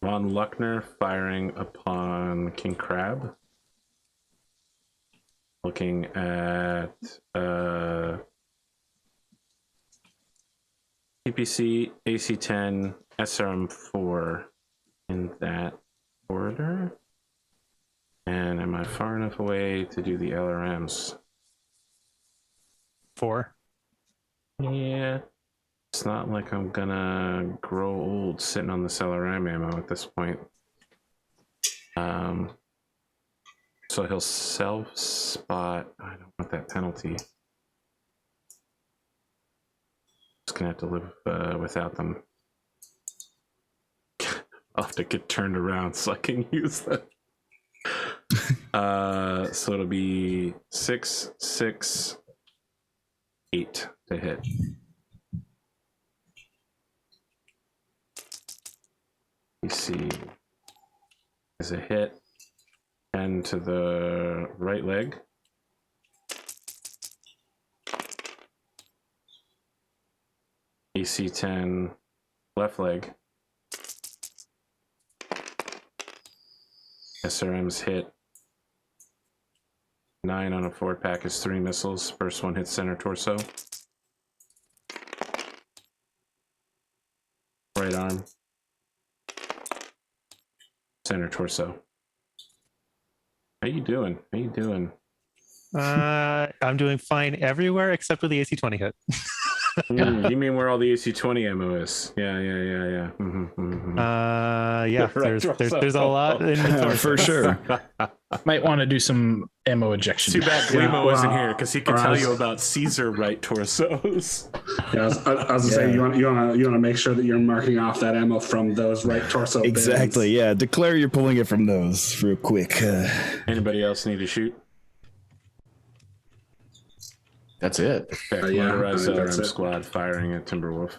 Von Luckner firing upon King Crab. Looking at PPC, AC-10, SRM-4 in that order. And am I far enough away to do the LRMs? 4. Yeah. It's not like I'm gonna grow old sitting on this LRM ammo at this point. So he'll self-spot. I don't want that penalty. Just gonna have to live without them. I'll have to get turned around so I can use them. So it'll be 6, 6, 8 to hit. DC is a hit. 10 to the right leg. AC 10 left leg. SRM's hit. 9 on a forward pack is 3 missiles. First one hits center torso. Right arm. Center torso. How you doing? How you doing? I'm doing fine everywhere except for the AC-20 hit. You mean where all the AC-20 ammo is? Yeah. Yeah. There's a lot in the torso. For sure. Might want to do some ammo ejection. Too bad Glimo isn't here because he can tell you about Caesar right torsos. Yeah, I was gonna say you want to make sure that you're marking off that ammo from those right torso. Exactly. bins. Yeah. Declare you're pulling it from those real quick. Anybody else need to shoot? That's it. Okay, Yeah, motorized I think that's LRM it. squad firing at Timberwolf.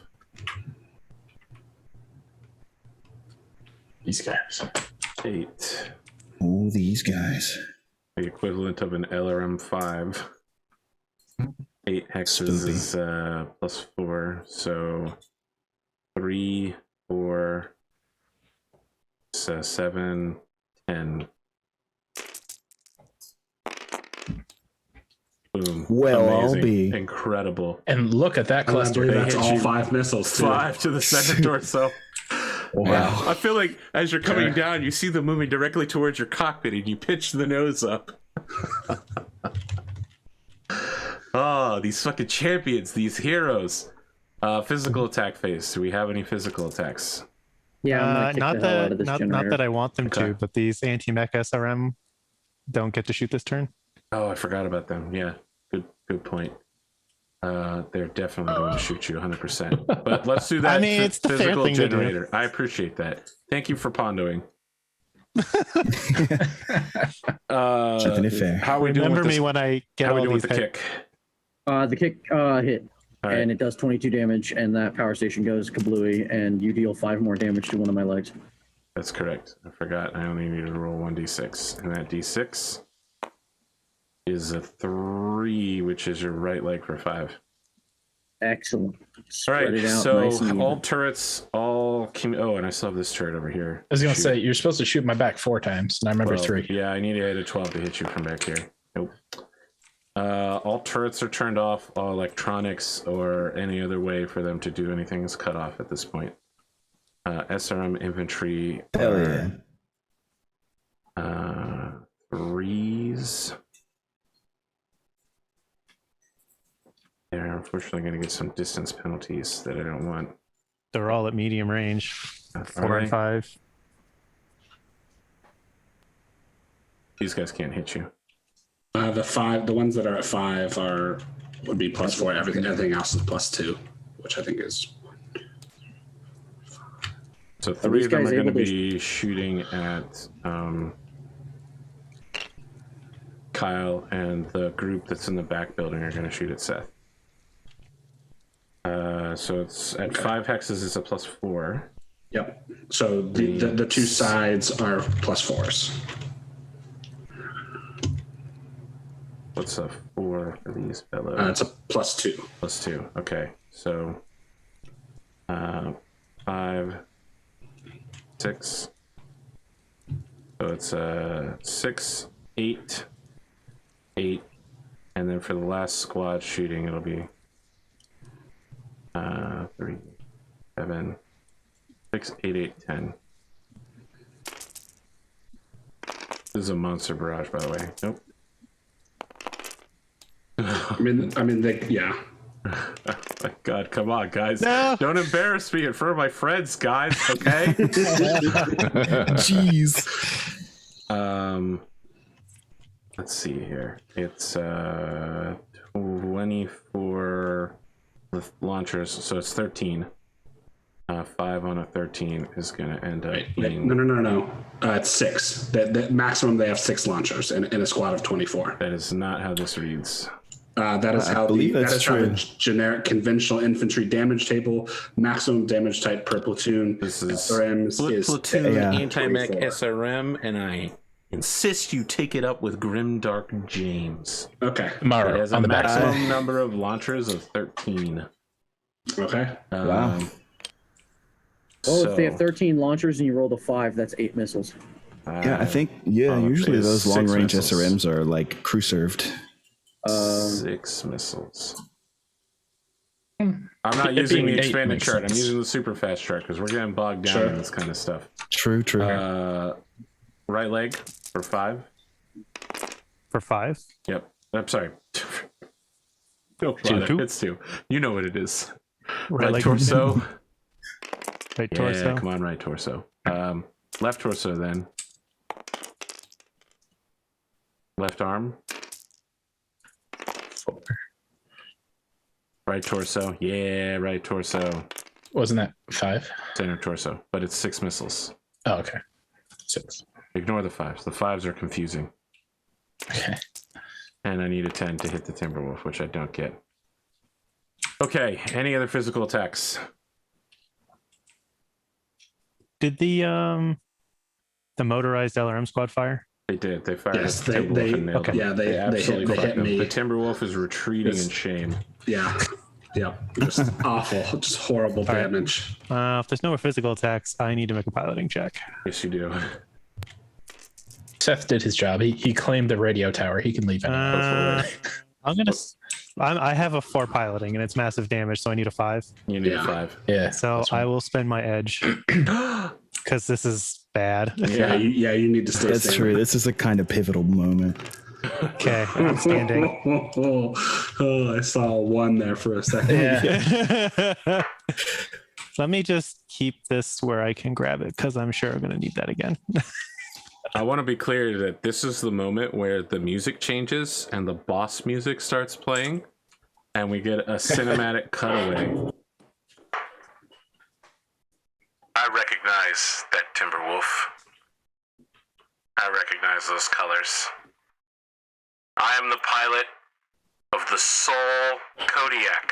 These guys. 8. Oh, these guys. The equivalent of an LRM 5. 8 hexes Spoopy. is +4, so 3, 4, 7, 10. Boom. Well, Amazing. I'll be. Incredible. And look at that And I cluster. believe They that's hit all you 5 missiles too. 5 to the center torso. Wow. I feel like as you're coming down, you see them moving directly towards your cockpit and you pitch the nose up. Oh, these fucking champions, these heroes. Physical attack phase. Do we have any physical attacks? Yeah, I'm gonna kick not the hell out that of this not generator. that I want them Okay. to, but these anti-mech SRM don't get to shoot this turn. Oh, I forgot about them. Yeah, good point. They're definitely going to shoot you 100%. But let's do that. I mean, it's the fair physical thing to do. generator. I appreciate that. Thank you for pondoing. Keeping it fair. How are we doing Remember with me this? when I get How are we all doing these with the hit- kick? The kick hit, All right. and it does 22 damage, and that power station goes kablooey, and you deal 5 more damage to one of my legs. That's correct. I forgot. I only needed to roll 1d6, and that d6 is a 3, which is your right leg for 5. Excellent. All Spread right. it out So nice and all even. turrets, all. Oh, and I still have this turret over here. I was gonna Shoot. say you're supposed to shoot my back 4 times, and I remember 12. 3. Yeah, I need to hit a 12 to hit you from back here. Nope. All turrets are turned off. All electronics or any other way for them to do anything is cut off at this point. SRM infantry. Hell are, yeah. 3s. They're unfortunately going to get some distance penalties that I don't want. They're all at medium range. Are 4 and they? 5. These guys can't hit you. The ones that are at 5 would be +4. Everything else is +2, which I think is. So 3 these of them guys are going to able to- be shooting at Kyle, and the group that's in the back building are going to shoot at Seth. So it's at 5 hexes is a +4. Yep. So the 2 sides are +4s. What's a 4 for these fellows? It's a +2. +2. Okay. So 5, 6. So it's 6, 8, 8, and then for the last squad shooting, it'll be 3, 7, 6, 8, 8, 10. This is a monster barrage, by the way. Nope. I mean, yeah. Oh my God, come on, guys. No. Don't embarrass me in front of my friends, guys, okay? Jeez. let's see here. It's 20 for the launchers, so it's 13. 5 on a 13 is going to end up being... No. It's 6. The maximum they have 6 launchers in a squad of 24. That is not how this reads. That is how the generic conventional infantry damage table, maximum damage type per platoon. This is SRMs is platoon anti-mech 24. SRM, and I insist you take it up with Grimdark James. Okay. Tomorrow It has a on the back. maximum number of launchers of 13. Okay. Wow. If they have 13 launchers and you roll a 5, that's 8 missiles. Yeah, I think usually it's those 6 long range missiles. SRMs are like crew served. 6 missiles. I'm not using the being 8 expanded makes chart. I'm sense. using the super fast chart because we're getting bogged down in this kind of stuff. True. Right leg for 5. For 5. Yep. I'm sorry. No, Two? it's 2. You know what it is. Right leg. torso. Right Yeah, torso. come on, right torso. Left torso then. Left arm. Right torso. Yeah, right torso. Wasn't that 5? Center torso. But it's 6 missiles. Oh, okay. 6. Ignore the 5s. The 5s are confusing. Okay. And I need a 10 to hit the Timberwolf, which I don't get. Okay, any other physical attacks? Did the motorized LRM squad fire? They did. They fired Yes, at the Timberwolf and nailed him. Yeah, they absolutely hit fucked him. me. The Timberwolf is retreating Yes. in shame. Yeah. Yep. Just awful. Just horrible right. damage. If there's no more physical attacks, I need to make a piloting check. Yes, you do. Seth did his job. He claimed the radio tower. He can leave anyway. I have a 4 piloting and it's massive damage, so I need a 5. You need Yeah. a 5. Yeah. So I will spend my edge because this is bad. Yeah, you need to stay That's standing. true. This is a kind of pivotal moment. Okay, I'm standing. Oh, I saw a 1 there for a second. Yeah. Let me just keep this where I can grab it because I'm sure I'm going to need that again. I want to be clear that this is the moment where the music changes and the boss music starts playing, and we get a cinematic cutaway. I recognize that Timberwolf. I recognize those colors. I am the pilot of the Soul Kodiak.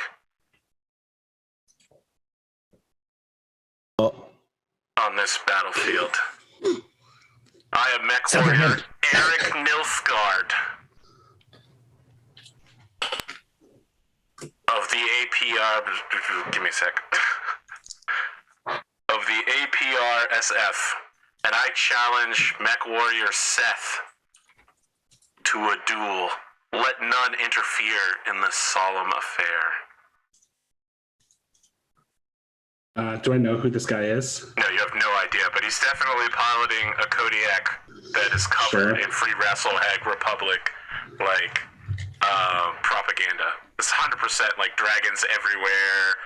On this battlefield. I am Mech Warrior Eric Nilfgaard of the APR. Give me a sec. Of the APRSF, and I challenge Mech Warrior Seth to a duel. Let none interfere in this solemn affair. Do I know who this guy is? No, you have no idea, but he's definitely piloting a Kodiak that is covered in Free Wrestle Hag Republic, like, propaganda. It's 100% like dragons everywhere.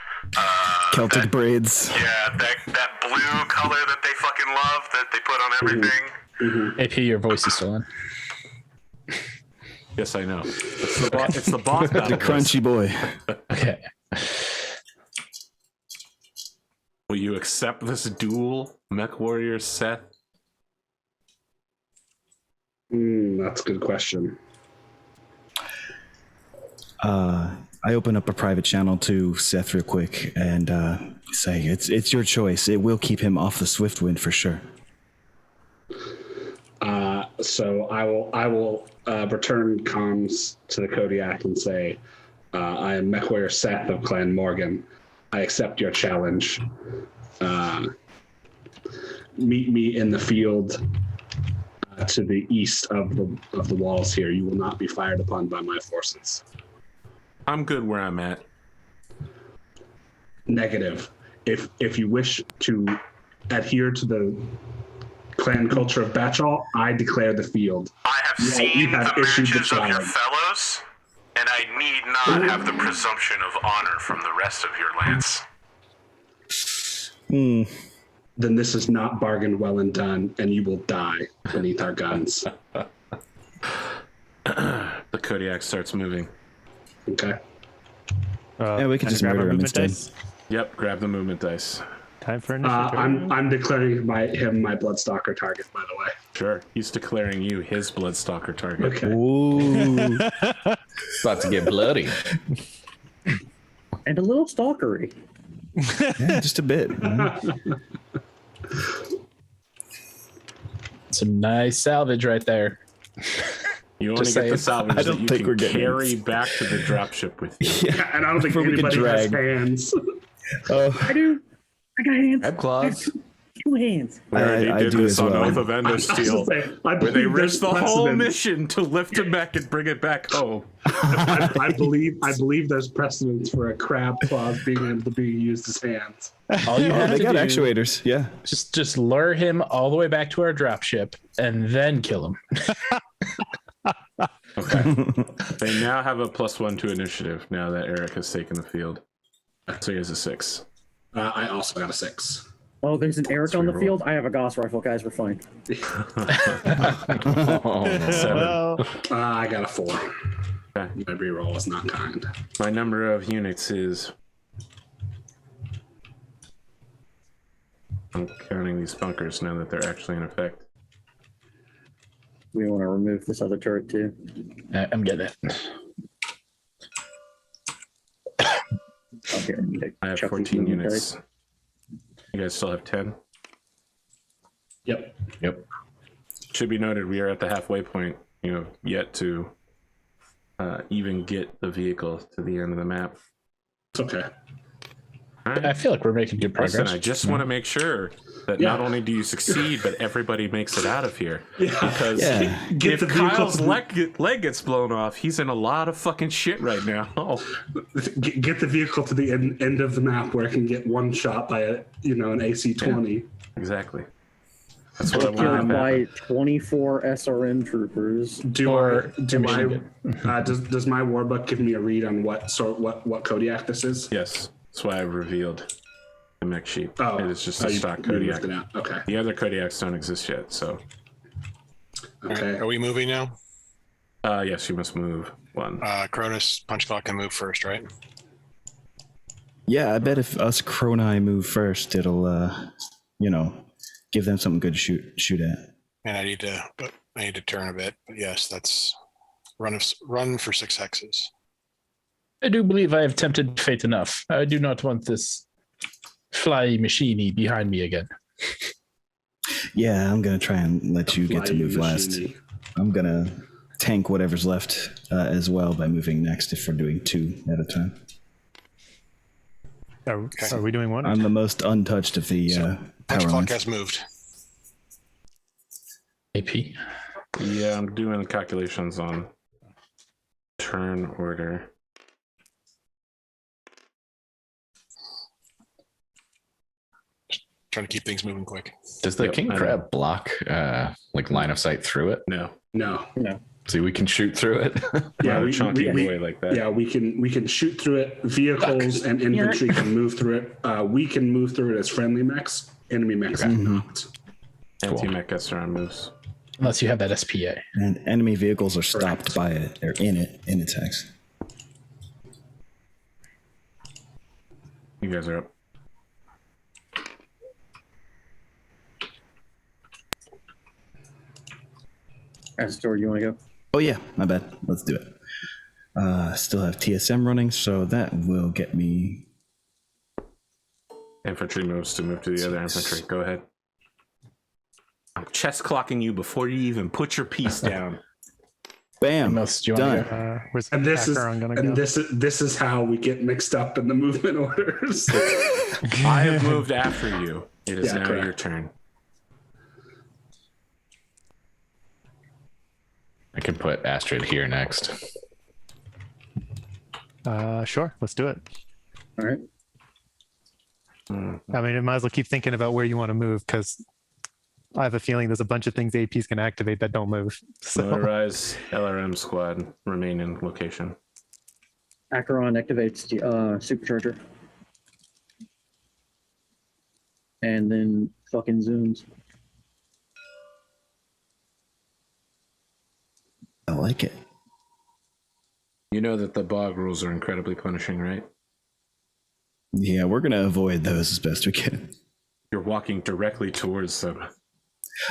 Celtic braids. Yeah, that blue color that they fucking love, that they put on everything. AP, your voice is still on. Yes, I know. It's the boss battle. The crunchy boy. Okay. Will you accept this duel, Mech Warrior Seth? That's a good question. I open up a private channel to Seth real quick and say it's your choice. It will keep him off the Swiftwind for sure. So I will return comms to the Kodiak and say, I am Mech Warrior Seth of Clan Morgan. I accept your challenge. Meet me in the field to the east of the walls here. You will not be fired upon by my forces. I'm good where I'm at. Negative. If you wish to adhere to the clan culture of Batchal, I declare the field. I have seen the matches of your fellows, and I need not have the presumption of honor from the rest of your lance. Then this is not bargained well and done, and you will die beneath our guns. Kodiak starts moving. Okay. Yeah, we can can I just grab murder our him movement instead. dice? Yep, grab the movement dice. Time for initiative. I'm declaring him my Bloodstalker target, by the way. Sure, he's declaring you his Bloodstalker target. Okay. Ooh. About to get bloody. And a little stalkery. Yeah, just a bit. Some nice salvage right there. You only Just get the saying. salvage I that don't you think can we're getting carry it. back to the dropship with you. Yeah, and I don't think Before we can anybody has drag. hands. I do. I got hands. Grab claws. Two hands. We already I did do this as on well. Oath of Endosteel, I where they believe risked the there's whole precedent. mission to lift him back and bring it back home. I believe there's precedence for a crab claws being able to be used as hands. All you Oh, have they to got do actuators. Yeah. just lure him all the way back to our dropship and then kill him. Okay. They now have a +1 to initiative now that Eric has taken the field. So he has a 6. I also got a 6. Oh, there's an Eric on the reroll. field. I have a Gauss rifle, guys. We're fine. Well, I got a 4. Okay. My reroll was not kind. My number of units is... I'm counting these bunkers now that they're actually in effect. We want to remove this other turret too. I'm getting it. Oh, here, I have chuck these 14 movement units. dice. You guys still have 10? Yep. Yep. Should be noted, we are at the halfway point. You have yet to even get the vehicle to the end of the map. It's okay. All right. I feel like we're making good progress. Listen, I just want to make sure that Yeah. not only do you succeed, but everybody makes it out of here. Because Yeah. Get if the vehicle Kyle's to the- leg gets blown off, he's in a lot of fucking shit right now. Get the vehicle to the end of the map where it can get one shot by an AC-20. Exactly. That's what I Killed want to by happen. 24 SRM troopers. Does my warbook give me a read on what Kodiak this is? Yes, that's why I revealed the mech sheet. Oh, It is just a you- stock you Kodiak. moved it out. Okay. The other Kodiaks don't exist yet, so All right, Okay. are we moving now? yes, you must move one. Cronus Punch Clock can move first, right? Yeah, I bet if us Chronai move first, it'll, give them something good to shoot at. And I need to turn a bit, but yes, that's run for 6 hexes. I do believe I have tempted fate enough. I do not want this fly machiney behind me again. Yeah, I'm going to try and let you get to move last. Machine-y. I'm going to tank whatever's left as well by moving next if we're doing 2 at a time. are we doing one? I'm the most untouched of the Punch power Clock lines. has moved. AP. Yeah, I'm doing the calculations on turn order. Trying to keep things moving quick. Does the Yep, king I know. crab block like line of sight through it? No. No. See, we can shoot through it. Yeah, Not a we, chunky we, boy like that. yeah, we can shoot through it. Vehicles and infantry can move through it. We can move through it as friendly mechs. Enemy mechs cannot. Anti-mech SRM moves. Unless you have that SPA. And enemy vehicles are stopped by it. They're in attacks. You guys are up. Astor, you want to go? Oh yeah, my bad. Let's do it. Still have TSM running, so that will get me. Infantry moves to move to the other infantry. Go ahead. I'm chest clocking you before you even put your piece down. Bam. Unless do you want to Done. go? Where's And this is Acheron gonna go? this is how we get mixed up in the movement orders. I have moved after you. It is Yeah, now correct. your turn. I can put Astrid here next. Sure, let's do it. All right. I mean, I might as well keep thinking about where you want to move because I have a feeling there's a bunch of things APs can activate that don't move. So Rise LRM squad remain in location. Acheron activates the supercharger. And then fucking zooms. I like it. You know that the bog rules are incredibly punishing, right? Yeah, we're gonna avoid those as best we can. You're walking directly towards them.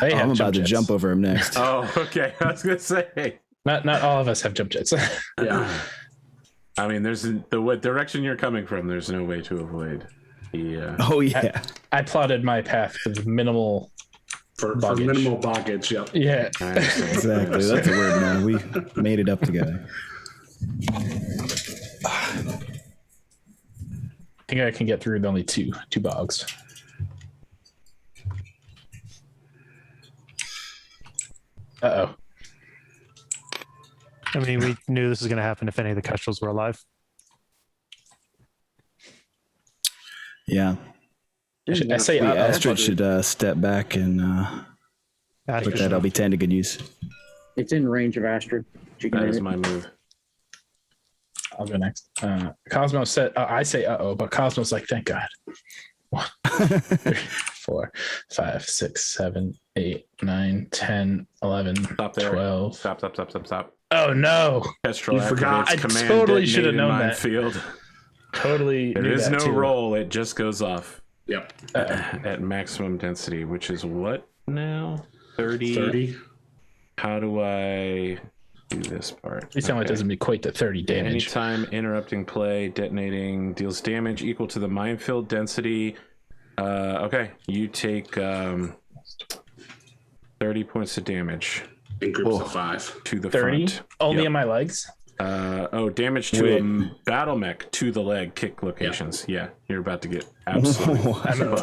I'm about to jump over him next. Oh, okay. I was gonna say. Not all of us have jump jets. Yeah. I mean, there's the direction you're coming from. There's no way to avoid. Yeah. Oh yeah. I plotted my path with minimal For Boggage. minimal boggage, yep. Yeah. Exactly. That's a word, man. We made it up together. I think I can get through with only two bogs. Uh-oh. I mean, we knew this was going to happen if any of the Kestrels were alive. Yeah. I say The uh-oh. Astrid should step back and put that LB10 to good use. It's in range of Astrid. She can That hit is it. my move. I'll go next. Cosmo said, I say uh-oh, but Cosmo's like, thank God. 1, 3, 4, 5, 6, 7, 8, 9, 10, 11, Stop there. 12. Stop. Oh no. Kestrel You forgot. activates I command totally should have detonated known that. minefield. Totally. There knew is that no too. roll. It just goes off Yep. at maximum density, which is what now? 30? 30. How do I do this part? At least it doesn't equate to 30 damage. Anytime interrupting play, detonating deals damage equal to the minefield density. Okay, you take 30 points of damage In groups of 5. to the 30? front. Only Yep. in my legs? Damage to a battle mech to the leg kick locations. Yeah, you're about to get absolutely.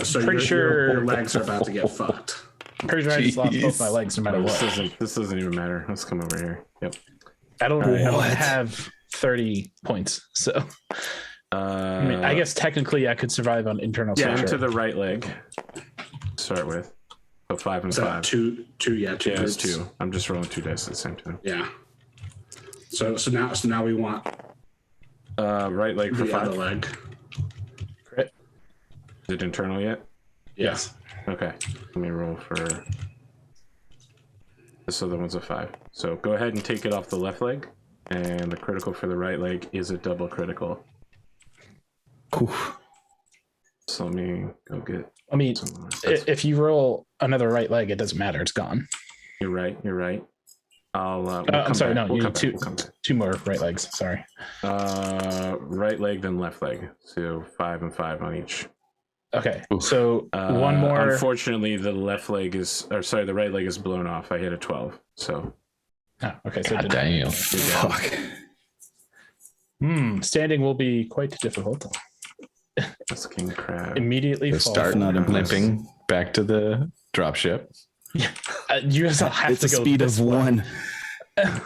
So Pretty sure- your legs are about to get fucked. Pretty sure I just lost both my legs no matter This what. doesn't even matter. Let's come over here. Yep. I don't What? have 30 points, so I mean, I guess technically I could survive on internal Yeah, structure. into the right leg. Start with. So 5 and So 5. two, yeah, two Yeah, it's groups. 2. I'm just rolling 2 dice at the same time. Yeah. So now we want Right leg for the 5. other leg. Crit. Is it internal yet? Yes. Okay. Let me roll for this other one's a 5. So go ahead and take it off the left leg. And the critical for the right leg is a double critical. Oof. So let me go get I mean, some more. if you roll another right leg, it doesn't matter. It's gone. You're right. I'll we'll I'm come sorry. back. No, We'll you come need back. two, We'll come back. two more right legs. Sorry. Right leg then left leg. So 5 and 5 on each. Okay. So one more. Unfortunately, the right leg is blown off. I hit a 12. So Oh, okay. So God damn. Fuck. standing will be quite difficult. that's king crab. Immediately They fall. start Not impressed. limping back to the dropship. You guys all have It's to a go speed this of way. 1. Damn.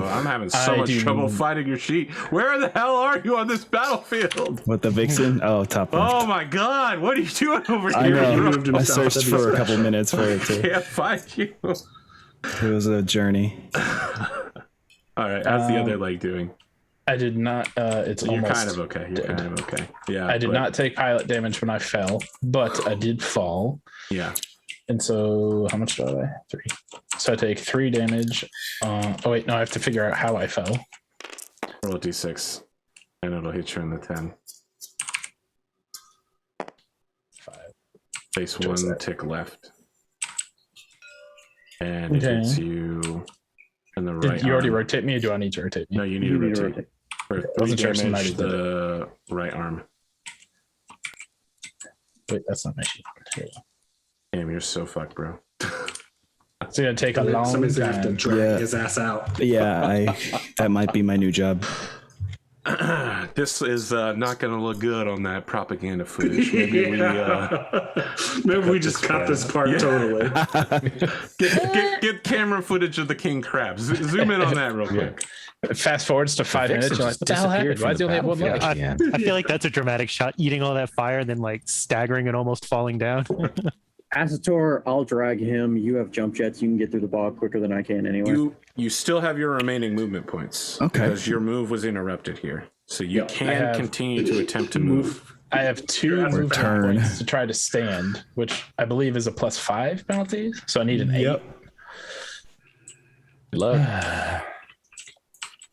I'm having so I much do- trouble finding your sheet. Where the hell are you on this battlefield? What, the Vixen? Oh, top left. Oh my god, what are you doing over I here? know. moved I himself. searched for a couple minutes for it too. Can't find you. It was a journey. All right, how's the other leg doing? I did not. It's You're almost. kind of okay. You're dead. kind of okay. Yeah. I did but- not take pilot damage when I fell, but I did fall. Yeah. And so, how much do I? 3. So I take 3 damage. Oh wait, no, I have to figure out how I fell. Roll a d6, and it'll hit you in the 10. 5. Face Which was 1 that? tick left, and it Okay. hits you in the right. Did you already arm. rotate me, or do I need to rotate me? No, you need You to need to rotate. rotate. For 3 Wasn't sure if damage, somebody did the right arm. Wait, that's not my sheet. Here we go. Damn, you're so fucked, bro. It's gonna take a long Somebody's gonna have to time. drag Yeah. his ass out. Yeah, that might be my new job. This is not going to look good on that propaganda footage. Maybe Maybe we just cut this part Yeah. totally. get camera footage of the king crab. Zoom in on that real quick. Fast forwards to 5 minutes. You're like, what the hell happened? Why does he only have one leg? I feel like that's a dramatic shot, eating all that fire and then like staggering and almost falling down. Asator, I'll drag him. You have jump jets. You can get through the bog quicker than I can anyway. You still have your remaining movement points. Okay. Because your move was interrupted here. So you Yeah, I can have- continue to attempt to move. I have 2 movement Turn. points to try to stand, which I believe is a +5 penalty. So I need an 8. Good luck.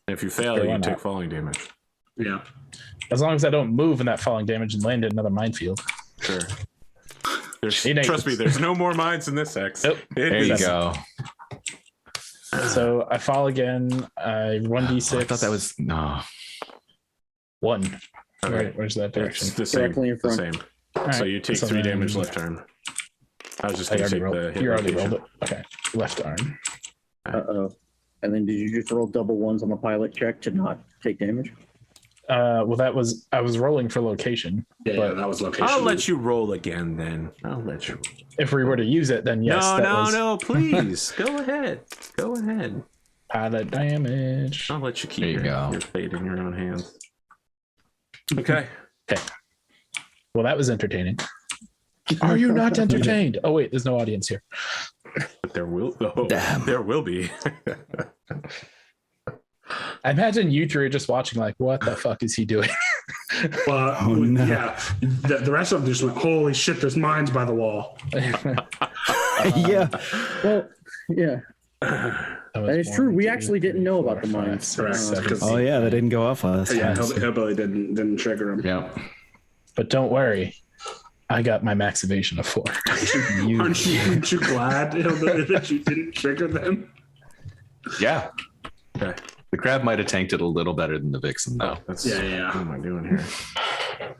If you fail, Okay, you why take not? falling damage. Yeah. As long as I don't move in that falling damage and land in another minefield. Sure. Innate. Trust me, there's no more mines in this X. Nope. There you go. So I fall again. I 1d6. I thought that was no. 1. Okay. Where's that direction? It's the same. Directly in The front. same. All So right, you take so 3 then- damage left turn. I was just I going to already take rolled. the hit You already location. rolled it. Okay. Left arm. Uh-oh. And then did you just roll double ones on the pilot check to not take damage? Well, that was I was rolling for location. Yeah, But- that was location. I'll let you roll again then. I'll let you. If we were to use it, then yes. No, please. Go ahead. Go ahead. Pilot damage. I'll let you keep There you go. your fate in your own hands. Okay. Well, that was entertaining. Are you not entertained? Oh wait, there's no audience here. But there will Damn. there will be. I imagine you three are just watching, like, what the fuck is he doing? Well, Oh, no. yeah. The rest of them just went, holy shit, there's mines by the wall. Yeah. Well, yeah, that is true. We actually didn't know about the mines. Correct. Because- Oh yeah, that didn't go off us. Yeah, Hillbilly didn't trigger him. Yep. But don't worry, I got my max evasion of 4. Aren't you glad, Hillbilly, that you didn't trigger them? Yeah. Okay. The crab might have tanked it a little better than the Vixen, though. That's, Yeah. What am I doing here?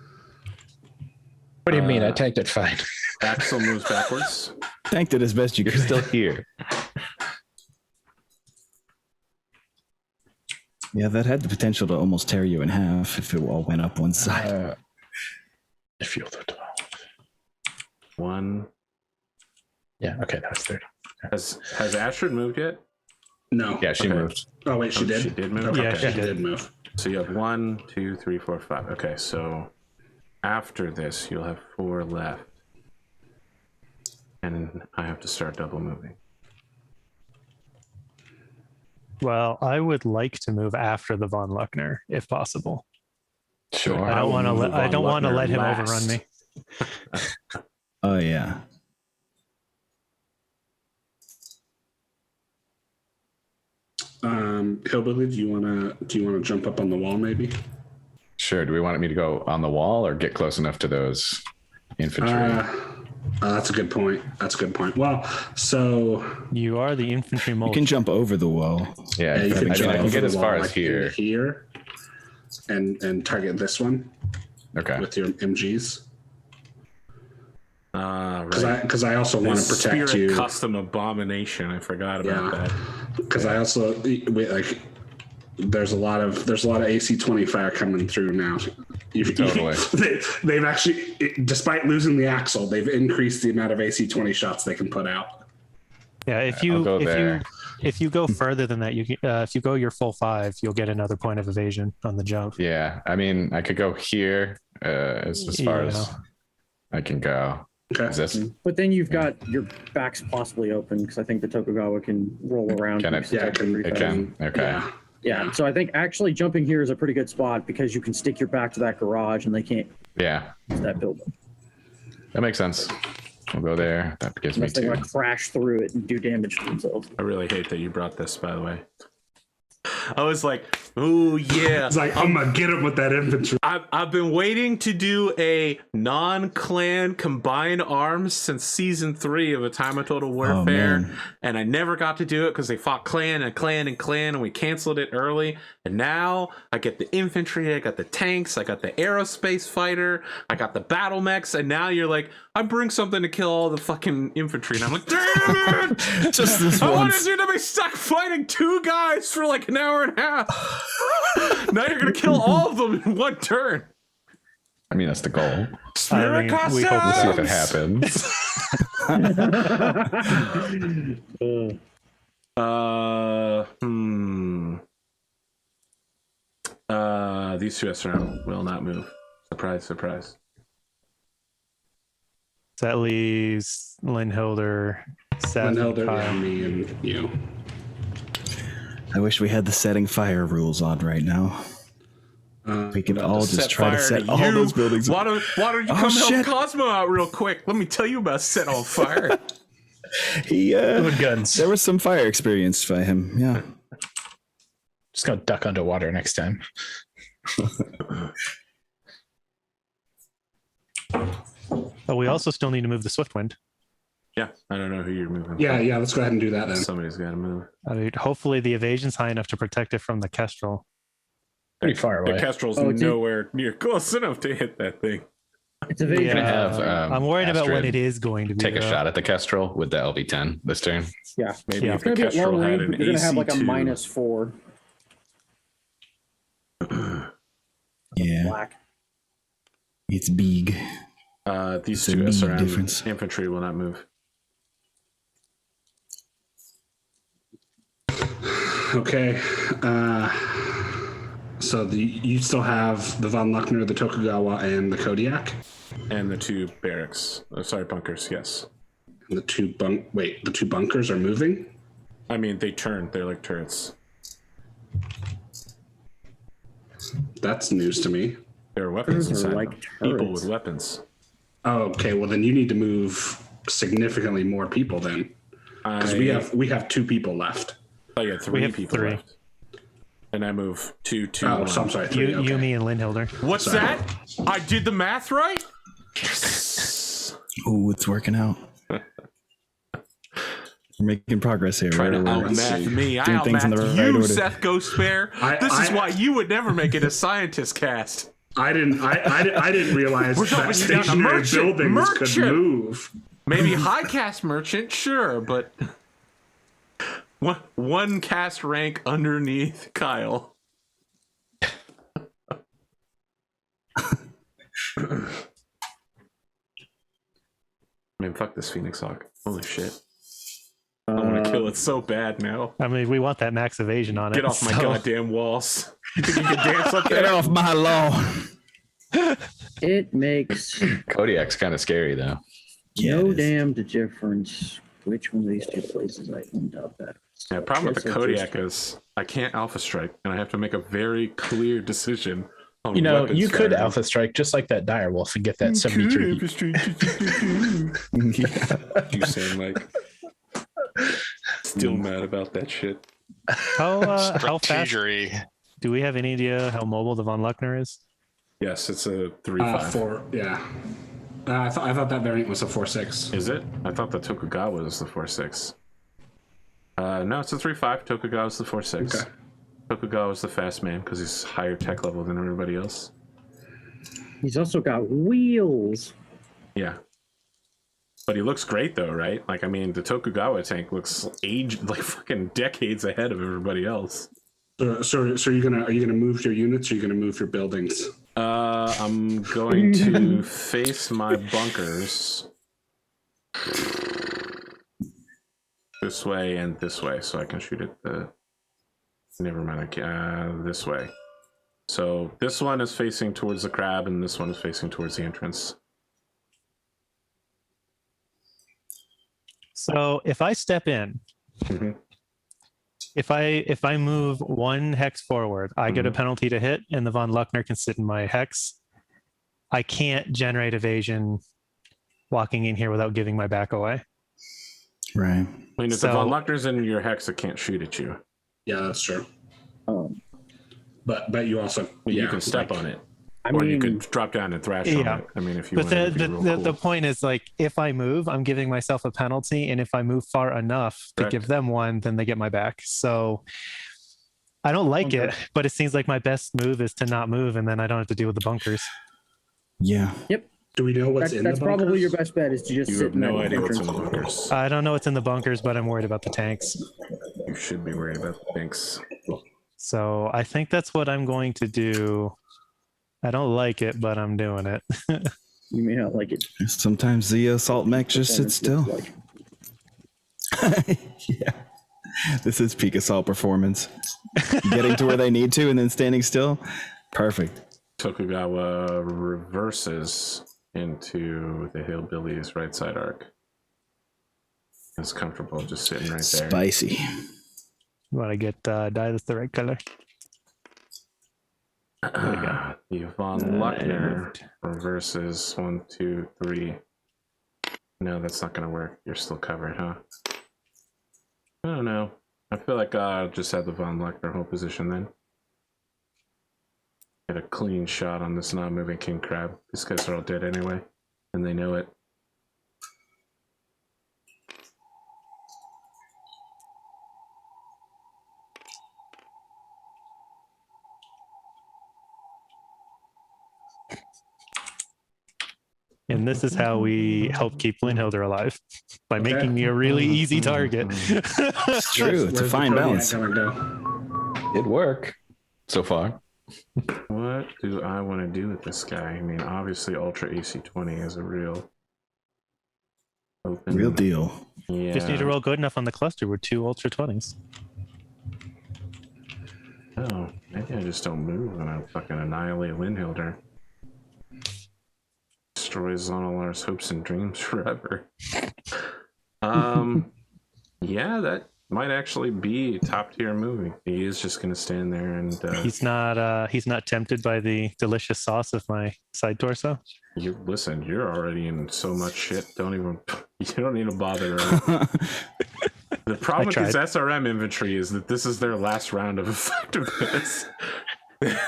What do you mean? I tanked it fine. Axel moves backwards. Tanked it as best you You're could. still here. Yeah, that had the potential to almost tear you in half if it all went up one side. I feel the 1. Yeah. Okay, that was 30. Has Astrid moved yet? No. Yeah, she Okay. moved. Oh, wait, she Oh, did? she did move? Okay, Yeah, she did move. So you have 1, 2, 3, 4, 5. Okay, so after this, you'll have 4 left. And I have to start double moving. Well, I would like to move after the von Luckner, if possible. Sure. I don't want to let. I don't want to let him last. overrun me. Oh yeah. Hillbilly, do you wanna jump up on the wall maybe? Sure. Do we want me to go on the wall or get close enough to those infantry? That's a good point. Well, so You are the infantry You mold. can jump over the wall. Yeah, you I mean, I jump can over get the as wall, far as like, in here. here, and target this one Okay. with your MGs. Right. Because I also want to protect Spirit you. custom abomination. I forgot about Yeah. that. Because I also like. There's a lot of AC-20 fire coming through now. Totally. They've actually, despite losing the axle, they've increased the amount of AC-20 shots they can put out. Yeah, if I'll you go if there. you if you go further than that, if you go your full 5, you'll get another point of evasion on the jump. Yeah. I mean, I could go here as far as Yeah. I can go. Okay. Is this? But then you've got your backs possibly open because I think the Tokugawa can roll around. Can and it? Yeah, protect every It time. can. Okay. Yeah. Yeah, so I think actually jumping here is a pretty good spot because you can stick your back to that garage and they can't Yeah. use that building That makes sense. We'll go there. That gives me unless they 2. want to crash through it and do damage to themselves. I really hate that you brought this, by the way. I was like, "Ooh, yeah." It's like, I'm going to get him with that infantry. I've been waiting to do a non-clan combined arms since season 3 of A Time of Total Warfare, man. and I never got to do it because they fought clan and clan and clan, and we canceled it early. And now I get the infantry, I got the tanks, I got the aerospace fighter, I got the battle mechs, and now you're like, I bring something to kill all the fucking infantry, and I'm like, damn it! Just this I wanted once. you to be stuck fighting 2 guys for like an hour and a half. Now you're gonna kill all of them in 1 turn. I mean, that's the goal. Spirit we hope We'll see if it customs! happens. These 2 SRM will not move. Surprise, surprise. So that leaves Linhilder, Seth, Hilda, Kyle. yeah, me, and you. I wish we had the setting fire rules on right now. We could all just Set try to fire set to all you. those buildings. Why don't you Oh, come help shit. Cosmo out real quick? Let me tell you about set on fire. He Good guns. there was some fire experience by him. Yeah. Just gonna duck underwater next time. But we also still need to move the Swiftwind. Yeah, I don't know who you're moving. Yeah, let's go ahead and do that then. Somebody's got to move. I mean, hopefully the evasion's high enough to protect it from the Kestrel. Pretty far The away. Kestrel's Oh, it's nowhere near close enough to hit that thing. It's evasion. Gonna have, I'm worried about when Astrid it is going to be. take a though. shot at the Kestrel with the LV10 this turn. Yeah. Maybe Yeah. if It's the gonna be at Kestrel long had range, an but you're gonna have like a AC2. -4 Yeah. black. It's big. These It's a two big SRM difference. infantry will not move. Okay. So you still have the Von Luckner, the Tokugawa, and the Kodiak. And the two barracks. Sorry, bunkers, yes. And the two bunkers are moving. I mean, they turn. They're like turrets. That's news to me. There are weapons Turrets are inside like them. People turrets. with weapons. Oh, okay. Well, then you need to move significantly more people then, because we have 2 people left. Oh, yeah, 3 have people 3. left. And I move 2, 2, Oh, 1. so I'm sorry. 3. Okay. Yumi and Lindhilder. What's Sorry. that? I did the math right? Ooh, it's working out. We're making progress here. Trying to We're outmath me. I doing things in the outmathed right you, order. Seth Ghost Bear. This is I- why you would never make it a scientist cast. I didn't realize We're that dropping you down to stationary merchant, buildings could merchant. move. Maybe high cast merchant, sure, but one cast rank underneath Kyle. Man, fuck this Phoenix Hawk. Holy shit. I want to kill it so bad now. I mean, we want that max evasion on it. Get off my so- goddamn walls. You think you can dance up Get there? off my lawn. It makes Kodiak's kind of scary though. Yeah, no it is. damn difference which one of these 2 places I end up at. Yeah, problem with the Guess I'll Kodiak just- is I can't alpha strike, and I have to make a very clear decision on You know, weapons you could strategy. alpha strike just like that dire wolf and get that 73. You sound like still mad about that shit. How fast? Strategery. Do we have any idea how mobile the Von Luckner is? Yes, it's a 3-5. 4. Yeah. I thought that variant was a 4-6. Is it? I thought the Tokugawa was the 4-6. No, it's a 3-5. Tokugawa's the 4-6. Okay. Tokugawa's the fast man because he's higher tech level than everybody else. He's also got wheels. Yeah. But he looks great though, right? Like, I mean, the Tokugawa tank looks aged like fucking decades ahead of everybody else. So are you gonna move your units? Or are you gonna move your buildings? I'm going to face my bunkers this way and this way, so I can shoot at the. Never mind. This way. So this one is facing towards the crab, and this one is facing towards the entrance. So if I step in, Mhm. if I move 1 hex forward, I get a penalty to hit, and the Von Luckner can sit in my hex. I can't generate evasion walking in here without giving my back away. Right. I mean, if So- the Von Luckner's in your hex, it can't shoot at you. Yeah, that's true. Um, But you also You can step on it, I or mean, you could drop down and thrash Yeah. on it. I mean, if you But wanted to be real the cool. point is, like, if I move, I'm giving myself a penalty, and if I move far enough to Correct. give them 1, then they get my back. So I don't like it, but it seems like my best move is to not move, and then I don't have to deal with the bunkers. Yeah. Do we know what's in that's the probably bunkers? your best bet is to just You sit have in that no idea what's in the entrance. bunkers. I don't know what's in the bunkers, but I'm worried about the tanks. You should be worried about the tanks. So I think that's what I'm going to do. I don't like it, but I'm doing it. You may not like it. Sometimes the assault mech just sits still. Like, Yeah. This is peak assault performance. Getting to where they need to and then standing still. Perfect. Tokugawa reverses into the Hillbillies right side arc. It's comfortable just sitting right there. Spicy. You want to get dye that's the right color? The Von Luckner reverses 1, 2, 3. No, that's not gonna work. You're still covered, huh? I don't know. I feel like I'll just have the Von Leckner whole position then. Get a clean shot on this non-moving king crab. These guys are all dead anyway, and they know it. And this is how we help keep Linhilder alive, by making me a really easy target. It's true. It's a Where's fine the balance. Kodiak gonna go? It'd work so far. What do I want to do with this guy? I mean, obviously Ultra AC-20 is a real open... Real deal. Yeah. Just need to roll good enough on the cluster with 2 Ultra 20s. Oh, maybe I just don't move and I fucking annihilate Linhilder. Destroys Zonalar's hopes and dreams forever. Yeah, that might actually be a top tier movie. He is just gonna stand there and He's not tempted by the delicious sauce of my side torso. you listen, you're already in so much shit. You don't need to bother. The problem with these SRM infantry is that this is their last round of effectiveness.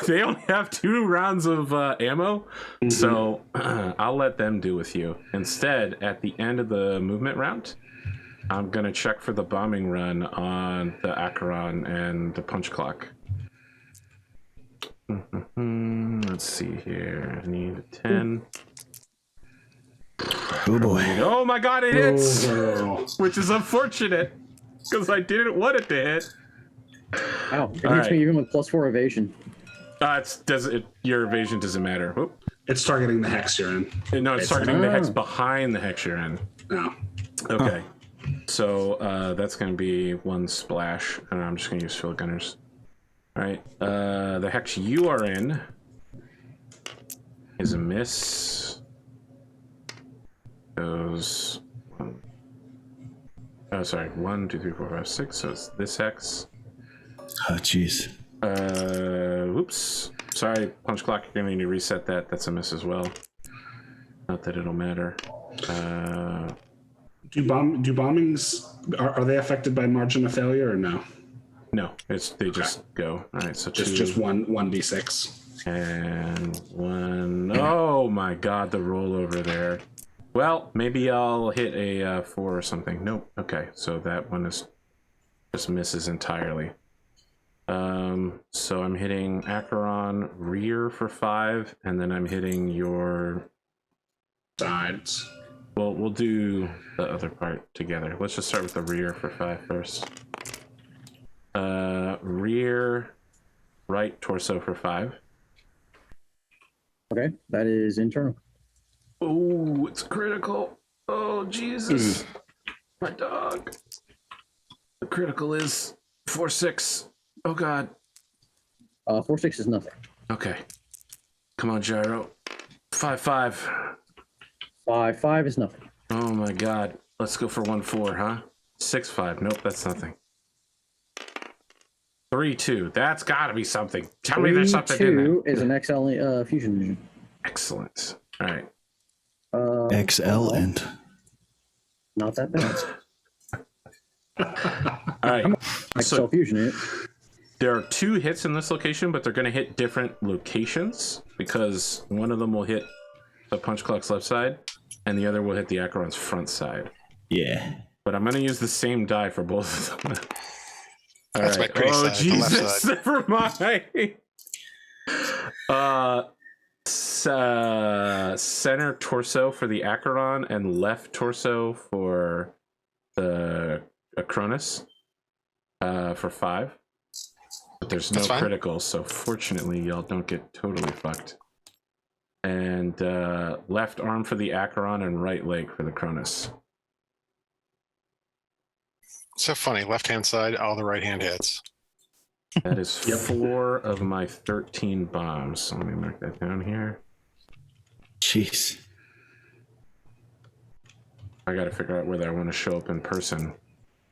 They only have 2 rounds of ammo, so I'll let them do with you. Instead, at the end of the movement round, I'm gonna check for the bombing run on the Acheron and the punch clock. Let's see here. I need a 10. Oh boy. Oh my god, it hits! Which is unfortunate, because I didn't want it to hit. Wow, it All hits right. me even with +4 evasion. Your evasion doesn't matter. Oop. It's targeting the hex you're in. No, it's targeting the hex behind the hex you're in. No. Okay. So that's going to be 1 splash, and I'm just going to use field gunners. All right. The hex you are in is a miss. Goes. Oh, sorry. 1, 2, 3, 4, 5, 6. So it's this hex. Oh, jeez. Whoops. Sorry, punch clock. You're gonna need to reset that. That's a miss as well. Not that it'll matter. Do bombings are they affected by margin of failure or no? No, they just go. All right, so Just 1d6 and 1. Oh my god, the rollover there. Well, maybe I'll hit a 4 or something. Nope. Okay, so that one is just misses entirely. So I'm hitting Acheron rear for 5, and then I'm hitting your sides. Well, we'll do the other part together. Let's just start with the rear for 5 first. Rear right torso for 5. Okay, that is internal. Oh, it's critical. Oh, Jesus. My dog. The critical is 4-6. Oh, God. 4-6 is nothing. Okay. Come on, Gyro. 5-5. 5-5 is nothing. Oh, my God. Let's go for 1-4, huh? 6-5. Nope, that's nothing. 3-2. That's got to be something. Tell me there's something in there. 3-2 is an XL fusion engine. Excellent. All right. XL and Not that bad. All right. XL fusion it. There are 2 hits in this location, but they're going to hit different locations because one of them will hit the punch clock's left side and the other will hit the Acheron's front side. yeah. But I'm going to use the same die for both of them. All That's right. my pretty Oh, side, the left Jesus. side. Never mind. Center torso for the Acheron and left torso for the Acronis for 5. But there's no That's fine. critical, so fortunately y'all don't get totally fucked. And left arm for the Acheron and right leg for the Cronus. So funny. Left hand side, all the right hand hits. That is 4 of my 13 bombs. So let me mark that down here. Jeez. I gotta figure out whether I want to show up in person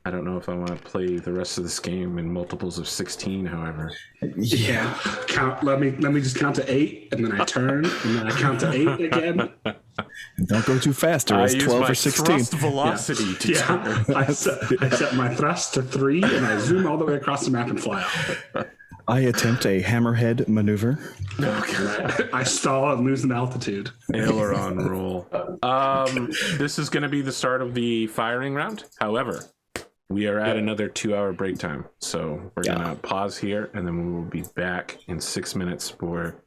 I don't know if I want to play the rest of this game in multiples of 16, however. Yeah. Count. Let me just count to 8, and then I turn, and then I count to 8 again. Don't go too fast, or I it's use 12 my or 16. thrust velocity to Yeah. I set my thrust to 3, and I zoom all the way across the map and fly out. I attempt a hammerhead maneuver. I stall and lose in altitude. aileron roll. This is going to be the start of the firing round. However, we are at another 2-hour break time, so we're gonna pause here, and then we will be back in 6 minutes for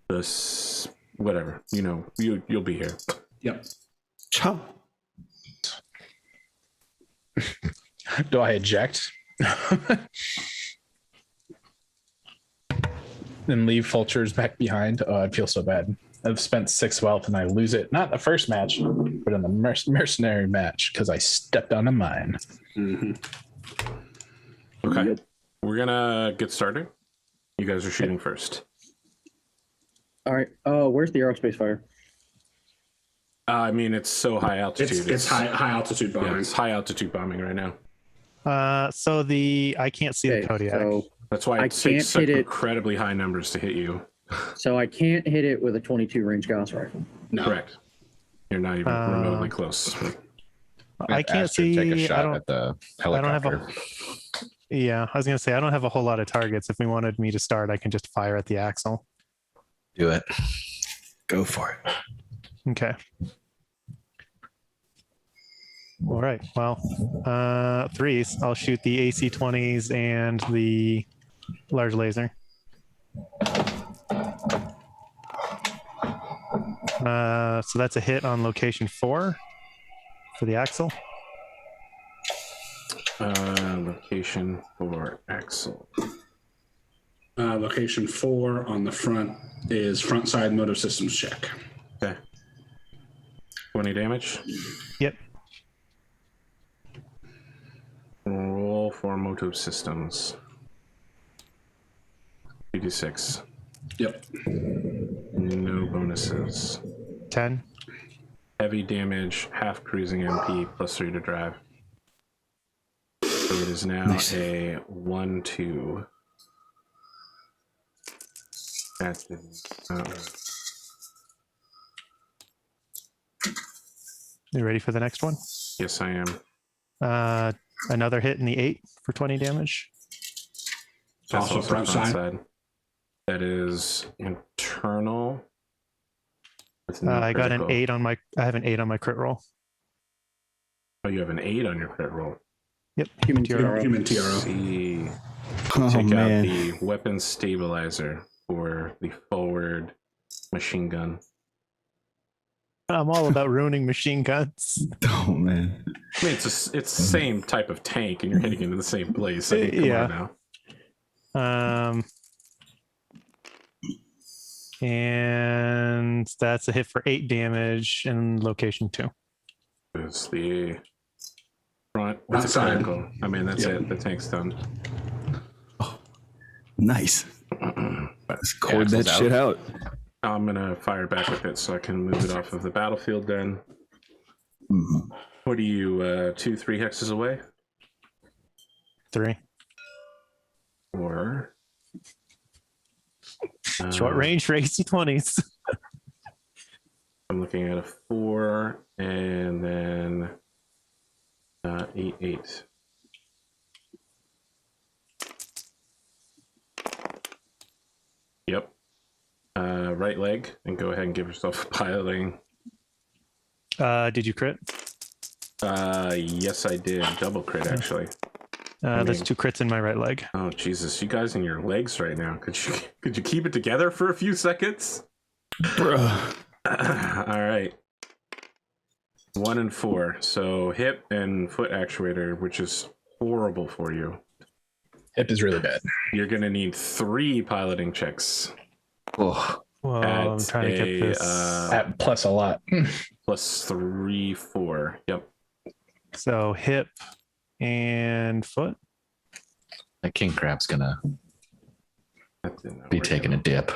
this. Whatever, you'll be here. Yep. Ciao. Do I eject? And leave vultures back behind? Oh, I feel so bad. I've spent 6 wealth and I lose it. Not the first match, but in the mercenary match because I stepped on a mine. Mm-hmm. Okay, we're gonna get started. You guys are shooting first. All right. Where's the aerospace fire? I mean, it's so high altitude. It's high altitude bombing. Yeah, it's high altitude bombing right now. So I can't see the Kodiak. So, That's why I it takes can't such hit it. incredibly high numbers to hit you. so I can't hit it with a 22 range Gauss rifle. No. Correct. You're not even remotely close. I can't Astro, see. Take a I shot don't. at the I don't have helicopter. Yeah, I was gonna say I don't have a whole lot of targets. If we wanted me to start, I can just fire at the axle. Do it. Go for it. Okay. All right. Well, threes. I'll shoot the AC-20s and the large laser. So that's a hit on location 4 for the axle. Location for axle. Location 4 on the front is front side motive systems check. Okay. 20 damage. Yep. Roll for motive systems. 2d6. Yep. No bonuses. 10. Heavy damage, half cruising MP, +3 to drive. So it is now a 1-2. That didn't. You ready for the next one? Yes, I am. Another hit in the 8 for 20 damage. That's Also front side. That is internal. That's no I got an critical. 8 on my. I have an 8 on my crit roll. Oh, you have an 8 on your crit roll. Yep. Human TRO. TRO. Human TRO. See. Oh, Take man. out the weapon stabilizer for the forward machine gun. I'm all about ruining machine guns. Oh, man. I mean, it's the same type of tank, and you're hitting into the same place. I mean, come on now. And that's a hit for 8 damage in location 2. It's the front. Front It's a side. critical. I mean, that's it. The tank's done. Nice. Let's cord that Axle's shit out. I'm gonna fire back with it so I can move it off of the battlefield. Then, Mhm. what are you? 2-3 hexes away, 3. or Short range for AC-20s. I'm looking at a 4 and then 8. Yep. Right leg, and go ahead and give yourself a piloting. Did you crit? Yes, I did. Double crit, actually. There's 2 crits in my right leg. Oh Jesus, you guys in your legs right now. Could you keep it together for a few seconds? Bruh. All right. 1 and 4. So hip and foot actuator, which is horrible for you. Hip is really bad. You're gonna need 3 piloting checks. Oh. Well, I'm trying to get this. At plus a lot. +3, 4. Yep. So hip and foot. That king crab's gonna That did not be work taking a out. dip.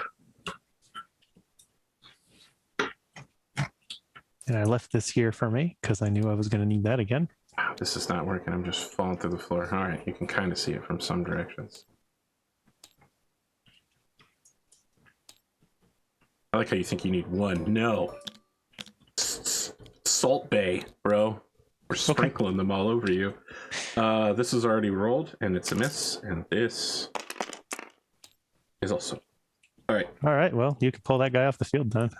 And I left this here for me because I knew I was going to need that again. Oh, this is not working. I'm just falling through the floor. All right, you can kind of see it from some directions. I like how you think you need one. No. Salt Bay, bro. We're sprinkling them all over you. This is already rolled, and it's a miss. And this is also. All right. All right. Well, you can pull that guy off the field then.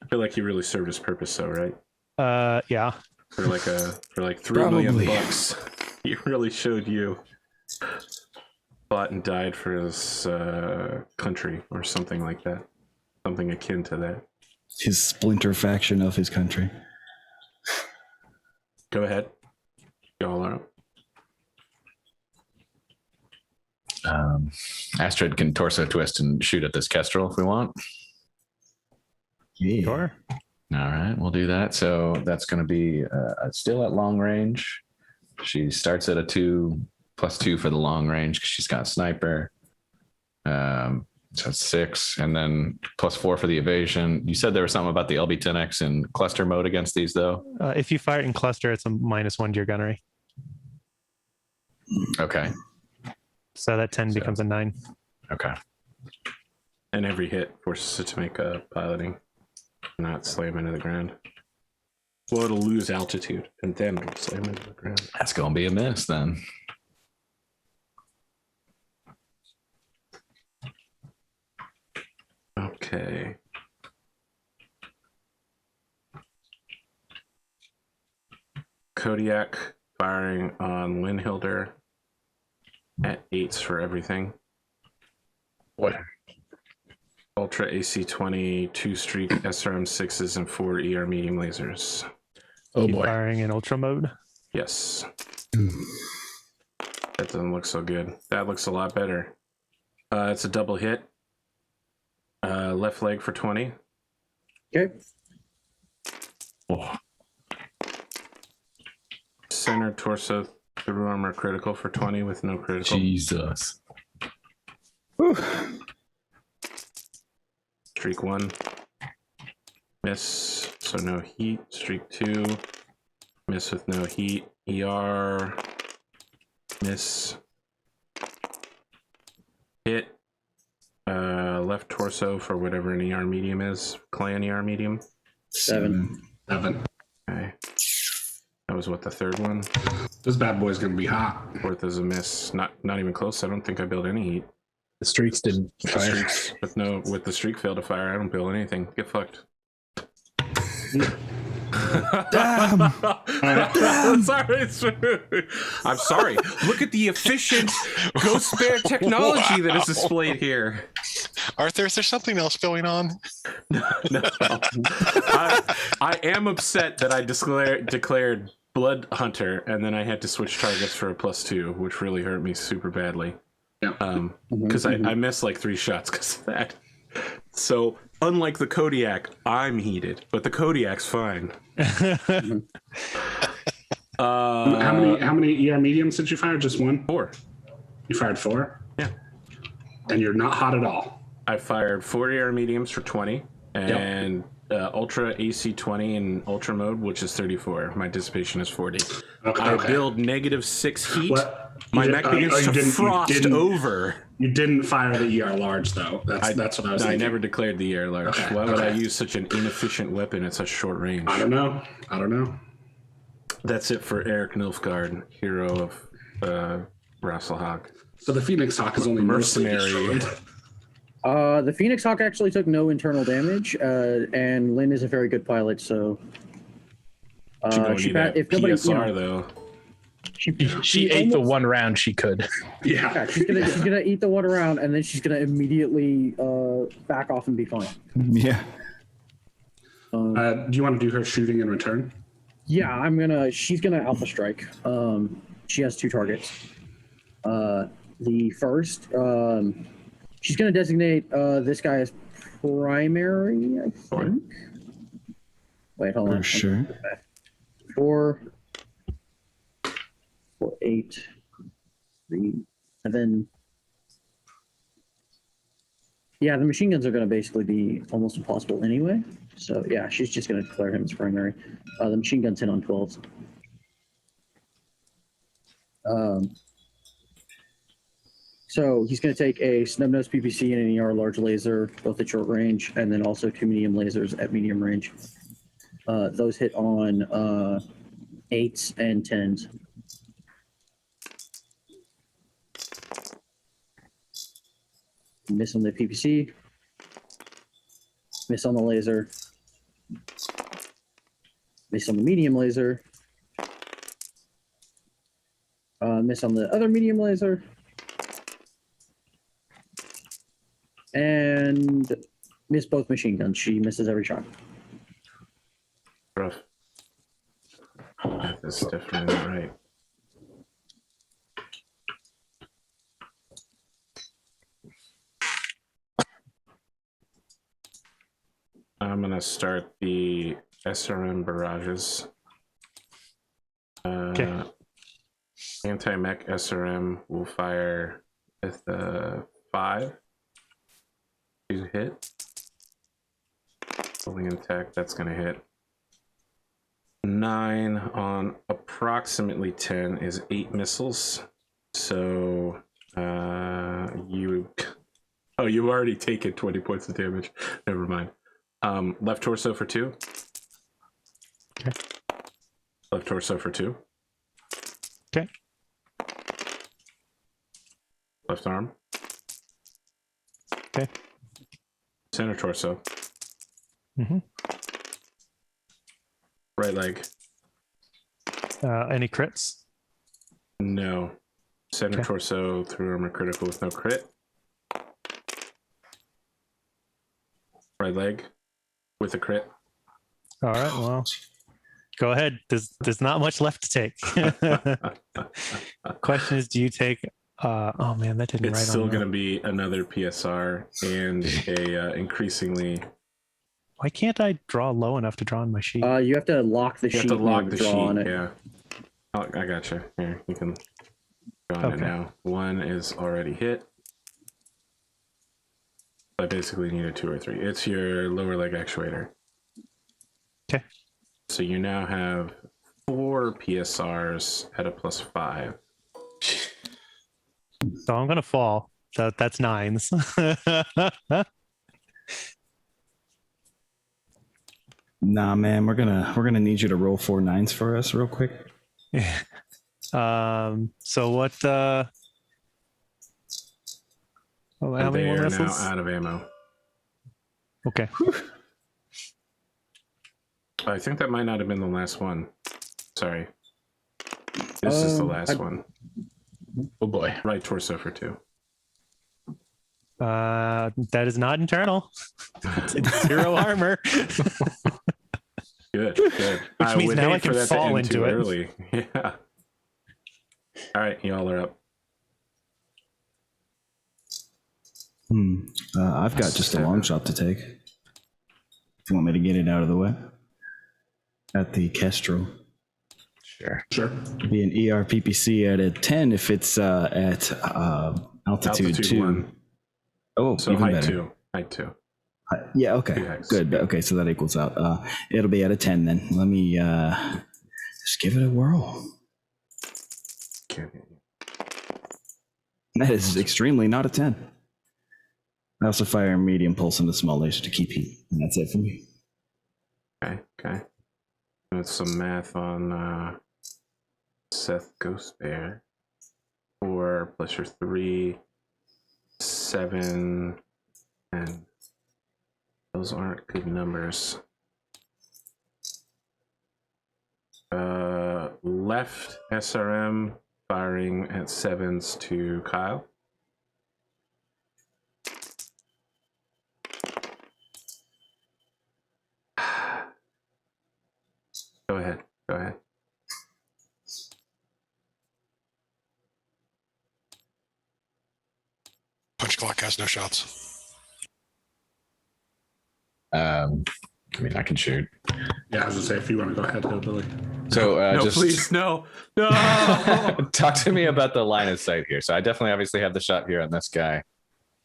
I feel like he really served his purpose, though, right? Yeah. For like $3 million bucks, he really showed you. Fought and died for his country, or something like that. Something akin to that. His splinter faction of his country. Go ahead. Y'all are up. Astrid can torso twist and shoot at this Kestrel if we want. Yeah. Sure. All right, we'll do that. So that's going to be still at long range. She starts at a 2 +2 for the long range because she's got sniper. So it's 6, and then +4 for the evasion. You said there was something about the LB-10X in cluster mode against these, though. If you fire it in cluster, it's a -1 to your gunnery. Okay. So that 10 becomes a 9. Okay. And every hit forces it to make a piloting, not slam into the ground. Well, it'll lose altitude, and then it'll slam into the ground. That's going to be a miss then. Okay. Kodiak firing on Linhilder at 8s for everything. What? Ultra AC-20, 2 streak SRM-6s, and 4 ER medium lasers. Oh Keep boy. firing in ultra mode. Yes. That doesn't look so good. That looks a lot better. It's a double hit. Left leg for 20. Okay. Oh, Center torso through armor critical for 20 with no critical. Jesus. Streak 1. Miss, so no heat. Streak 2. Miss with no heat. ER. Miss. Hit. Left torso for whatever an ER medium is. Clan ER medium. 7. 7. Okay. That was what, the third one? This bad boy's gonna be hot. Fourth is a miss. Not even close. I don't think I built any heat. The streaks didn't The fire. streaks, with the streak fail to fire, I don't build anything. Get fucked. Damn. I'm sorry. Look at the efficient Ghost Bear technology that is displayed here. Arthur, is there something else going on? No. I am upset that I declared Blood Hunter and then I had to switch targets for a +2, which really hurt me super badly. Yeah. Because I missed like 3 shots because of that. So unlike the Kodiak, I'm heated, but the Kodiak's fine. How many ER mediums did you fire? Just 1? 4. You fired 4? Yeah. And you're not hot at all. I fired 4 air mediums for 20 and ultra AC-20 in ultra mode, which is 34. My dissipation is 40. I build -6 heat. What? My mech begins to frost over. You didn't fire the ER large though. That's what I was I thinking. never declared the air large. Okay, Why would I okay. use such an inefficient weapon at such short range? I don't know. That's it for Eric Nilfgaard, hero of Rasselhawk. So the Phoenix Hawk is only mostly Mercenary. destroyed. The Phoenix Hawk actually took no internal damage, and Lynn is a very good pilot, so She that if nobody, PSR though. She ate the one round she could. Yeah. she's gonna eat the one around, and then she's gonna immediately back off and be fine. Yeah. Do you want to do her shooting in return? Yeah, she's gonna alpha strike. She has 2 targets. The first, she's gonna designate this guy as primary, I think. Wait, hold on. For sure. 4, 8, 3, and then the machine guns are going to basically be almost impossible anyway. So yeah, she's just going to declare him as primary. The machine guns hit on 12s. So he's going to take a snub-nosed PPC and an ER large laser, both at short range, and then also 2 medium lasers at medium range. Those hit on 8s and 10s. Miss on the PPC. Miss on the laser. Miss on the medium laser. Miss on the other medium laser. And miss both machine guns. She misses every shot. Rough. That's definitely not right. I'm gonna start the SRM barrages. Okay. Anti-mech SRM will fire with 5 to hit. Fully intact, that's gonna hit. 9 on approximately 10 is 8 missiles. So you already taken 20 points of damage. Never mind. Left torso for 2. Okay. Left torso for 2. Okay. Left arm. Okay. Center torso. Mm-hmm. Right leg. Any crits? No. Center Okay. torso through armor critical with no crit. Right leg with a crit. All right. Well, go ahead. There's not much left to take. Question is, do you take? Oh man, that didn't It's write still on. going to be another PSR and a increasingly. Why can't I draw low enough to draw on my sheet? You have to lock the You have sheet. to lock and the draw on sheet. it. Yeah. Oh, I got you. Here, you can go on it Okay. now. 1 is already hit. I basically need a 2 or 3. It's your lower leg actuator. Okay. So you now have 4 PSRs at a +5. So I'm gonna fall. That's 9s. Nah, man, we're gonna need you to roll 4 9s for us real quick. So what? Oh, how And many they more are now missiles? out of ammo. Okay. I think that might not have been the last one. Sorry. This is the last one. Oh boy. Right torso for 2. That is not internal. It's 0 armor. Good, good. Which means would now hate I can for that to fall end into too it. early. Yeah. All right, y'all are up. I've got just a long shot to take. If you want me to get it out of the way. At the Kestrel. Sure. Sure. Be an ERPPC at a 10 if it's at altitude 2. 1. Oh, So even height better. 2. Height 2. Yeah, okay. 2 heights. Good. Okay, so that equals out. It'll be at a 10 then. Let me just give it a whirl. Can't hear you. That is extremely not a 10. I also fire a medium pulse into small laser to keep heat. And that's it for me. Okay, okay. That's some math on Seth Ghost Bear. 4 plus your 3, 7, and those aren't good numbers. Left SRM firing at 7s to Kyle. Go ahead. Go ahead. Punch clock has no shots. I mean, I can shoot. Yeah, I was gonna say if you want to go ahead, Billy. So No, just please, no. No! talk to me about the line of sight here. So I definitely obviously have the shot here on this guy.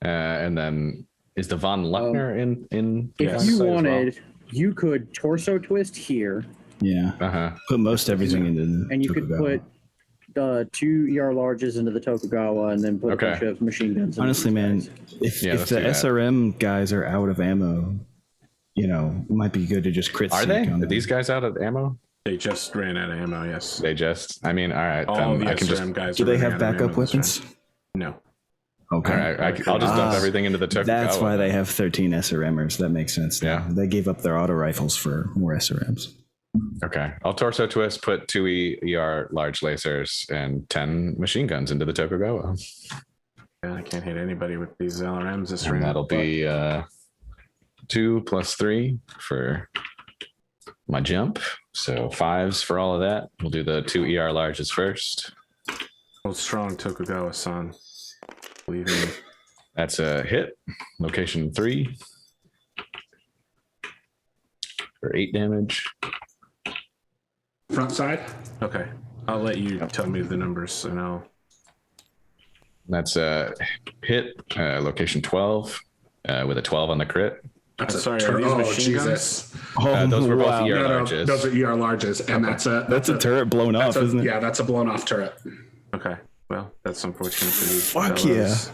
And then is the Von Luckner in If line of you sight as wanted, you could torso twist here, Yeah. well? Uh-huh. Put most everything into the and you could Tokugawa. put 2 ER larges into the Tokugawa and then put a bunch of machine guns in. Honestly, man, if the SRM guys are out of ammo, you know, it might be good to just crit. Are they? Are these guys out of ammo? They just ran out of ammo. Yes. They just. I mean, all right. All the I can SRM guys. Do they have backup weapons? No. Okay. All right. I'll just dump everything into the Tokugawa. That's why they have 13 SRMers. That makes sense. Yeah. They gave up their auto rifles for more SRMs. Okay. I'll torso twist, put 2 ER large lasers and 10 machine guns into the Tokugawa. Yeah, I can't hit anybody with these LRMs this And round. that'll be 2 + 3 for my jump. So 5s for all of that. We'll do the 2 ER larges first. Hold strong, Tokugawa-san. Believe me. That's a hit. Location 3 for 8 damage. Front side. Okay. I'll let you tell me the numbers and I'll. That's a hit. Location 12 with a 12 on the crit. That's sorry, are these machine Jesus. Those were both wow. ER No, larges. those are ER larges, and that's a turret blown off, isn't it? Yeah, that's a blown off turret. Okay. Well, that's unfortunate for you. Fuck fellows.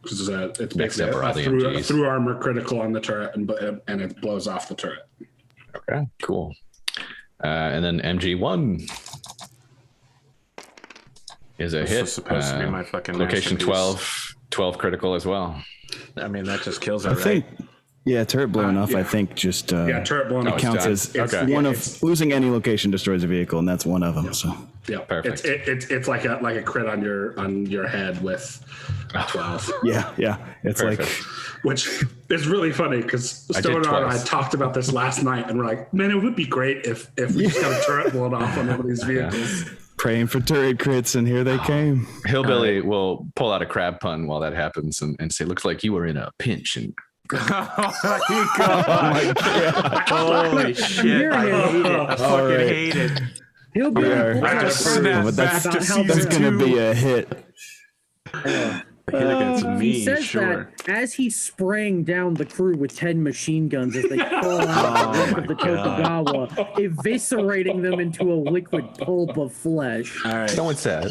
It's Next basically up are all a the through, MGs. through armor critical on the turret, and it blows off the turret. Okay, cool. And then MG1 is a This hit. was supposed to be my fucking location masterpiece. 12 critical as well. I mean, that just kills it, I right? think, yeah, turret blown off. yeah. I think just Yeah, turret blown Oh, off. it's counts done. as Okay. one of losing any location destroys a vehicle, and that's one of them. So Yeah, Perfect. It's like a crit on your head with 12, yeah, it's Perfect. like which is really funny because I did Stoner and I twice. talked about this last night, and we're like, man, it would be great if we just got a turret blown off on one of these vehicles. praying for turret crits, and here they came. Hillbilly will pull out a crab pun while that happens and say, looks like you were in a pinch. And Holy shit. I hate it. I fucking right. hate it. He'll be Snap But back that's to season gonna 2. be a hit. Hit against He me, says sure. that as he's spraying down the crew with 10 machine guns as they fall out Oh of the Tokugawa, eviscerating them into a liquid pulp of flesh. All right. someone said,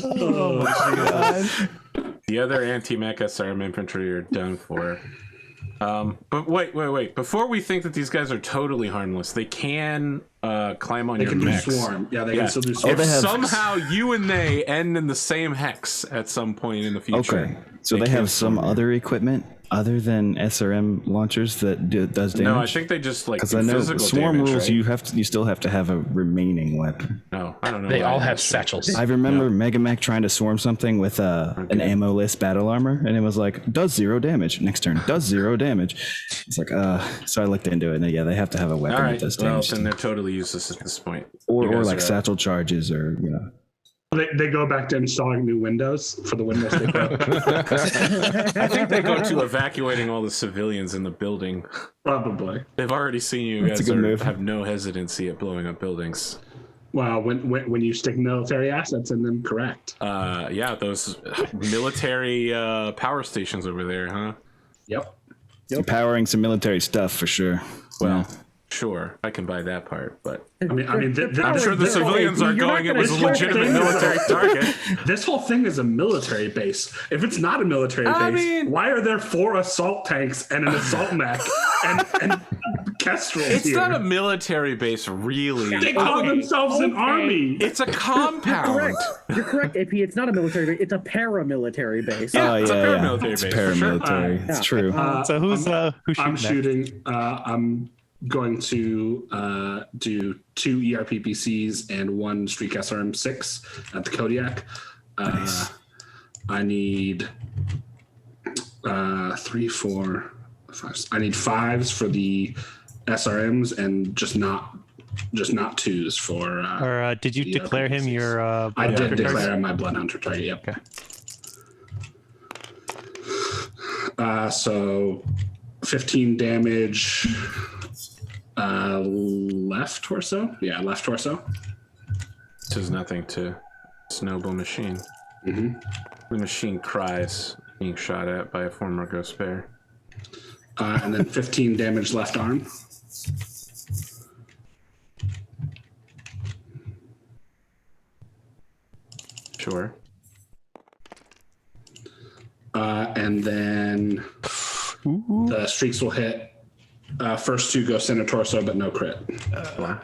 The other anti-mech SRM infantry are done for. But wait. Before we think that these guys are totally harmless, they can climb on They your can do mechs. swarm. Yeah, they can still do If swarm. they have- somehow you and they end in the same hex at some point in the future. Okay, so they can have some swarm you. other equipment other than SRM launchers that does damage. No, I think they just like because do I know physical swarm damage, rules. right? You still have to have a remaining weapon. No, I don't know. They why all that's have true. satchels. I remember Mega Mech trying to swarm something with an ammo-less battle armor, and it was like, does 0 damage. Next turn, does 0 damage. It's like, so I looked into it, and yeah, they have to have a weapon All that right, does well, damage. then they're totally useless at this point. or You guys like are- satchel charges, or They go back to installing new windows for the windows they broke. I think they go to evacuating all the civilians in the building. Probably. They've already seen you That's a guys good move. have no hesitancy at blowing up buildings. Well, when you stick military assets in them, correct. Yeah, those military power stations over there, huh? Yep. powering some military stuff for sure. Well, sure, I can buy that part, but I mean, I'm sure the civilians are going. It was a legitimate military target. This whole thing is a military base. If it's not a military I base, mean- why are there 4 assault tanks and an assault mech and kestrels It's here? not a military base, really. They call themselves an army. It's a compound. Correct. You're correct, AP. It's not a military base. It's a paramilitary base. Yeah, it's a paramilitary It's base, for sure. paramilitary. It's true. So who's I'm shooting? shooting. I'm going to do 2 ERPPCs and 1 Streak SRM 6 at the Kodiak. I need 3, 4, 5. I need 5s for the SRMs and just not 2s for. Or did you the declare him RPGs. your? I did Bloodhunter target? declare my Bloodhunter target. Yep. Okay. So 15 damage. Left torso? Yeah, left torso. This is nothing to this noble machine. The machine cries being shot at by a former ghost bear. And then 15 damage left arm. Sure. And then the streaks will hit. First two go center torso, but no crit. Sure.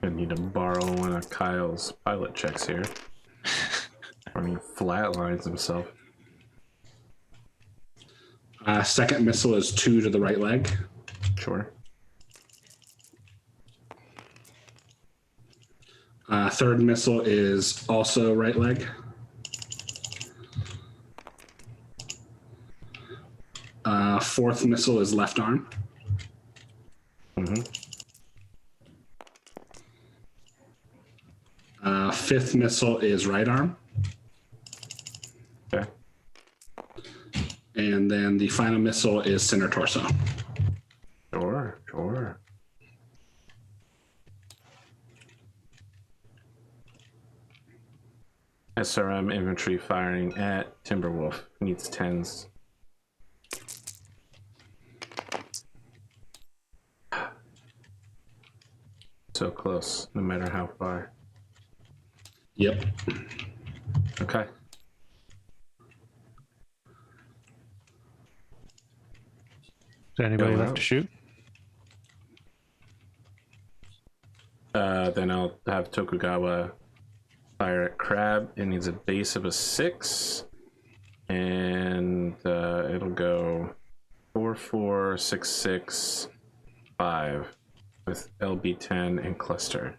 I need to borrow one of Kyle's pilot checks here. Or he flatlines himself. Second missile is 2 to the right leg. Sure. Third missile is also right leg. Fourth missile is left arm. Mm-hmm. Fifth missile is right arm. Okay. And then the final missile is center torso. Sure, sure. SRM infantry firing at Timberwolf. Needs 10s. So close, no matter how far. Yep. Okay. Is there anybody Go left out. to shoot? Then I'll have Tokugawa fire at Crab. It needs a base of a 6. And it'll go 4, 4, 6, 6, 5 with LB10 and cluster.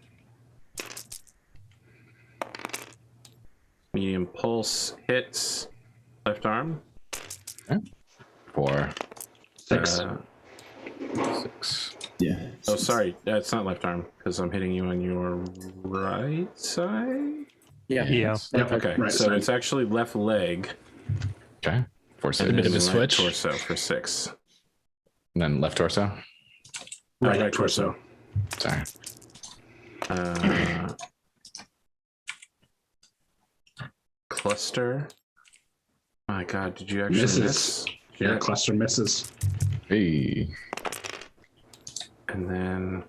Medium pulse hits left arm. 4, 6. 6. Yeah. Oh, sorry, it's not left arm because I'm hitting you on your right side. Yeah. Yeah. Yep. Okay, Right so side. it's actually left leg. Okay. 4, 6. A bit of a and right switch. torso for 6. And then left torso. Right torso. Sorry. Cluster. My God, did you actually Misses. miss? Yeah, cluster misses. Hey. And then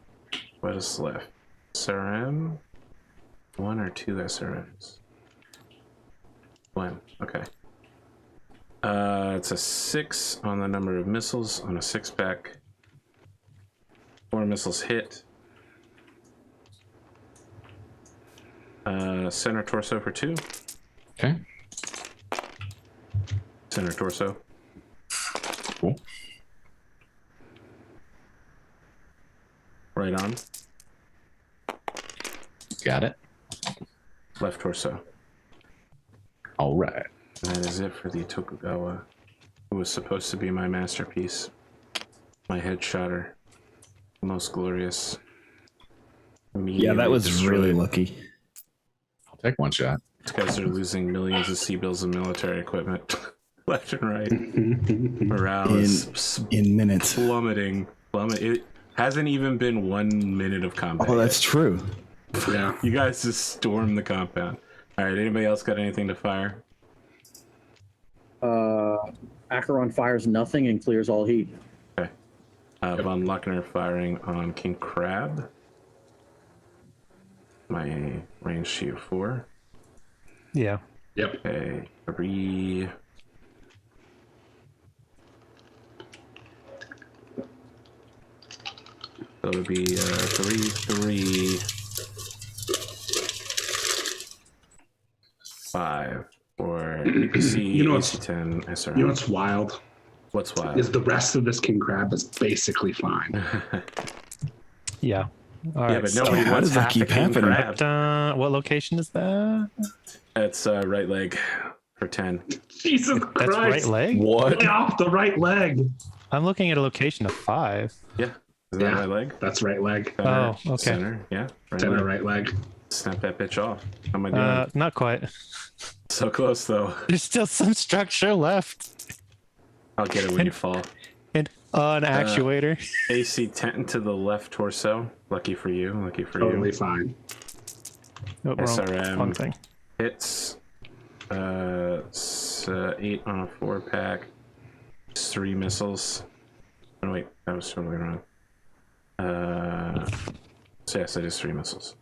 what is left? SRM? 1 or 2 SRMs? 1. Okay. It's a 6 on the number of missiles on a 6-pack. 4 missiles hit. Center torso for 2. Okay. Center torso. Cool. Right arm. Got it. Left torso. All right. And that is it for the Tokugawa, who was supposed to be my masterpiece. My headshotter. Most glorious. Yeah, that was really destroyed. lucky. I'll take one shot. These guys are losing millions of C-bills and military equipment. Left and right. Morale is In minutes. plummeting. It hasn't even been 1 minute of combat. Oh, that's true. Yeah. You guys just stormed the compound. Alright, anybody else got anything to fire? Acheron fires nothing and clears all heat. Okay. Von Luckner firing on King Crab. My range shield 4. Yeah. Yep. Okay, 3. So it would be 3, 3, 5 for PPC, You know what's- AC10, SRM. You know what's wild? What's wild? Is the rest of this king crab is basically fine. Yeah. All Yeah, right. but so, nobody how wants does that half the keep king happening? crab. what location is that? That's right leg for 10. Jesus That's Christ. right leg? What? Lay off the right leg. I'm looking at a location of 5. Yeah, isn't that Yeah. right leg? That's right leg. Center, Oh, okay. Center, yeah. Right Center leg. right leg. Snap that bitch off. How am I doing? Not quite. So close though. There's still some structure left. I'll get it when you fall. And an actuator. AC 10 to the left torso. Lucky for you. Lucky for Totally you. fine. Oh, wrong SRM thing. hits. 8 on a 4-pack. 3 missiles. Oh wait, that was totally wrong. So yes, it is 3 missiles.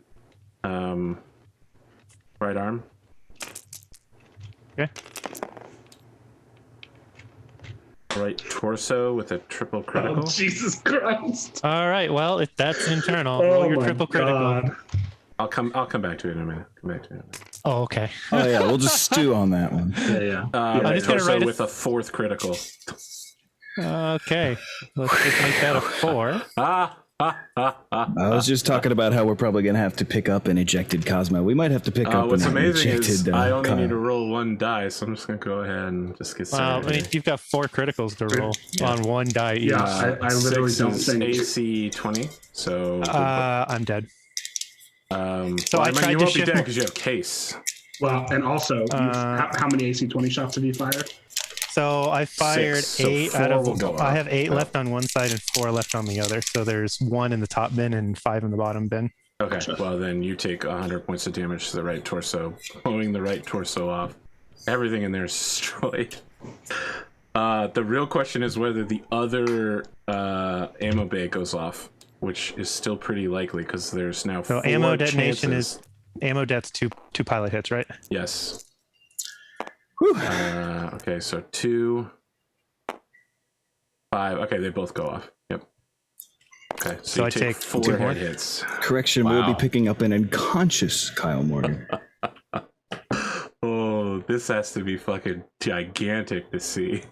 right arm. Okay. Right torso with a triple critical. Oh, Jesus Christ. All right. Well, if that's internal, Oh roll your my triple critical. God. I'll come back to it in a minute. Oh, okay. Oh yeah, we'll just stew on that one. Yeah. Right just gonna torso write it- with a 4th critical. Okay. Let's just make that a 4. I was just talking about how we're probably gonna have to pick up an ejected Cosmo. We might have to pick up What's an amazing is ejected. I only Kyle. need to roll 1 die, so I'm just gonna go ahead and just get started. Well, I mean, you've got 4 criticals to roll on 1 die each. Yeah, I literally 6 don't is think. AC 20, so I'm dead. so I I mean, tried you to won't be shift dead my- because you have case. Well, and also, how many AC 20 shots have you fired? So I fired 6, so 8 out 4 of. will go I up. have 8 left on one side and 4 left on the other. So there's 1 in the top bin and 5 in the bottom bin. Okay, well then you take 100 points of damage to the right torso, blowing the right torso off. Everything in there is destroyed. The real question is whether the other ammo bay goes off, which is still pretty likely because there's now So 4 ammo detonation chances. is ammo det's two pilot hits, right? Yes. Okay, so 2, 5. Okay, they both go off. Yep. Okay, so you I take take 4 2 head more? hits. Correction, we'll be picking up an unconscious Kyle Morgan. Oh, this has to be fucking gigantic to see.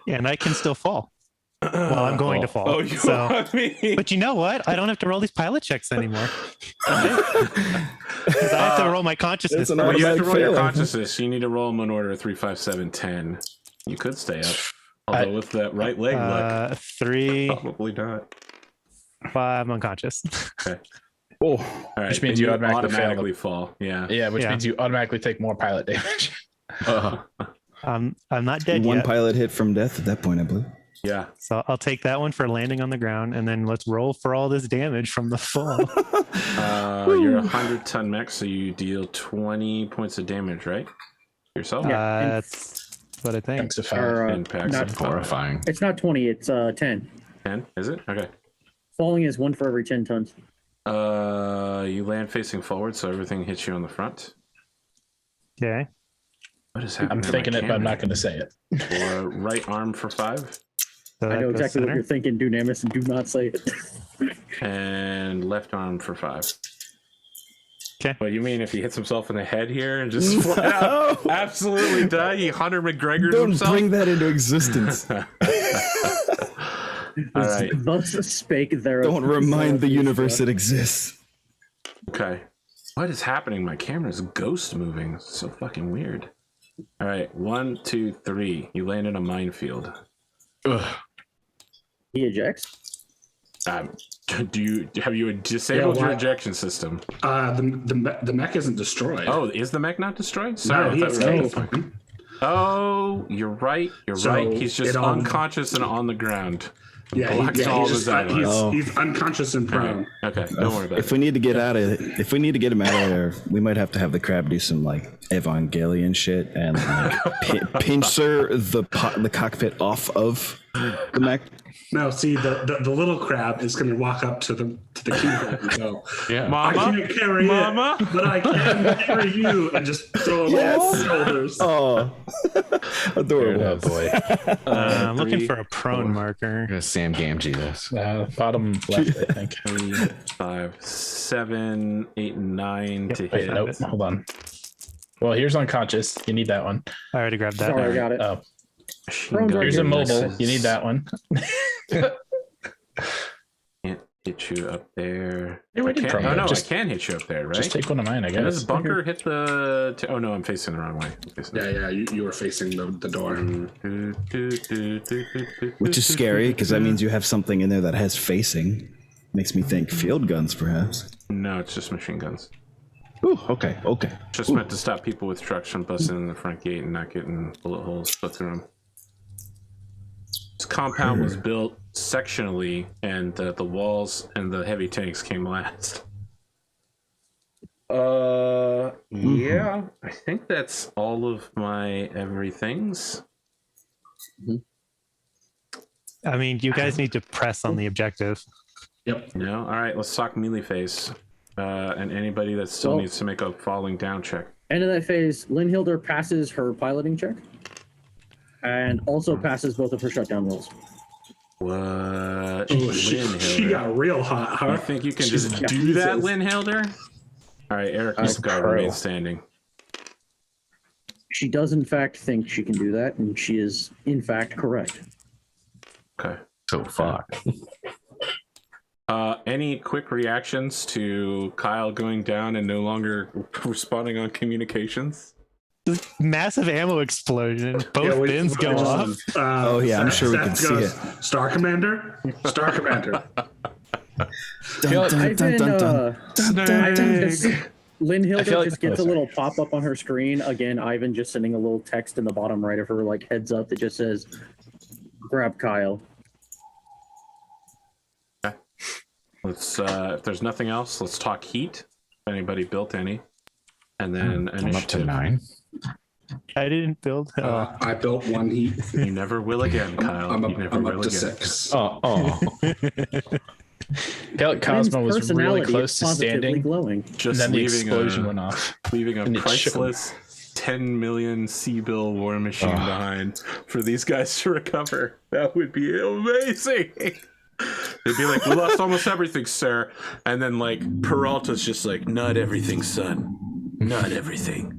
And I can still fall. Well, I'm going to fall. Oh, you so. want me? But you know what? I don't have to roll these pilot checks anymore. Because I have to roll my consciousness. It's an Well, you have to roll your fail. consciousness. You need to roll them in order 3, 5, 7, 10. You could stay up. Although with that right leg look, 3, probably not. 5, I'm unconscious. Okay. Oh, All right. Which means then you automatically fall. Yeah. Yeah, which Yeah. means you automatically take more pilot damage. I'm not dead one yet. pilot hit from death at that point, I believe. Yeah. So I'll take that one for landing on the ground, and then let's roll for all this damage from the fall. You're a 100-ton mech, so you deal 20 points of damage, right? Yourself? Yeah. That's what I think. Thanks to fire. Or, Impacts not- of Horrifying. it's not 20, it's 10. 10, is it? Okay. Falling is 1 for every 10 tons. You land facing forward, so everything hits you on the front. Okay. What is happening? I'm to my thinking it, but I'm camera? not going to say it. Or right arm for 5, So I that know goes exactly what center. you're thinking, Dunamis, and do not say it. and left arm for 5. 'Kay. What you mean if he hits himself in the head here and just flat out absolutely die? He Hunter McGregor Don't himself. bring that into existence. All right. Thus spake there. Don't remind the universe it exists. Okay. What is happening? My camera's ghost moving. It's so fucking weird. All right. 1, 2, 3. You land in a minefield. He ejects. Have you disabled Yeah, your why- ejection system? The mech isn't destroyed. Oh, is the mech not destroyed? no, Sorry, he I is thought we were- safe. Oh, you're right. You're So right. He's just it all- unconscious and on the ground. Yeah, Blocks all he's, his items. he's unconscious and prone. Okay, don't worry about If it. we need to get out of, if we need to get him out of there, we might have to have the crab do some like Evangelion shit and like pincer the cockpit off of the mech. No, see, the little crab is going to walk up to the keyboard and go, Yeah. I can't carry Mama? it, but I can carry you, and just throw him on his shoulders. Oh, adorable. Oh boy. I'm looking 3, for a prone marker. I'm gonna Sam Gamgee this. Bottom left, I think. 3, 5, 7, 8, 9 to Wait, hit. nope. Hold on. Well, here's unconscious. You need that one. I already grabbed that. Sorry, I got it. Oh, Machine Drones gun are here's a mobile. misses. You need that one. Can't hit you up there. Yeah, we I did can't, promo. oh no, Just- I can hit you up there, right? Just take one of mine, I Can this guess. bunker hit the? Oh no, I'm facing the wrong way. I'm facing Yeah, you were facing the door. Which is scary because that means you have something in there that has facing. Makes me think field guns, perhaps. No, it's just machine guns. Ooh, okay. Just meant to stop people with trucks from busting in the front gate and not getting bullet holes put through them. This compound was built sectionally, and the walls and the heavy tanks came last. Yeah, I think that's all of my everythings. I mean, you guys need to press on the objective. Yep. No, all right. Let's talk melee face, and anybody that still Well- needs to make a falling down check. End of that phase, Linhilder passes her piloting check and also passes both of her shutdown rolls. What? Oh, she got real hot, huh? You think you can just do that, Linhilder? All right, Eric, this guy remains standing. She does, in fact, think she can do that, and she is, in fact, correct. Okay. So fuck. Any quick reactions to Kyle going down and no longer responding on communications? Massive ammo explosion. Both bins go off. Oh yeah, I'm sure we can see it. Star Commander. Star Commander. Linhilder just gets a little pop-up on her screen. Again, Ivan just sending a little text in the bottom right of her, like, heads up that just says, grab Kyle. Okay. Let's, if there's nothing else, let's talk heat. If anybody built any. And then I'm up to 9. I didn't build. I built 1 heat. You never will again, Kyle. I'm you never up will to again. 6. I feel like Cosmo was really close to standing, glowing. Just and then the leaving explosion went off. Leaving a And it shook him. priceless 10 million C-bill war machine behind for these guys to recover. That would be amazing. They'd be like, we lost almost everything, sir. And then, like, Peralta's just like, not everything, son. Not everything.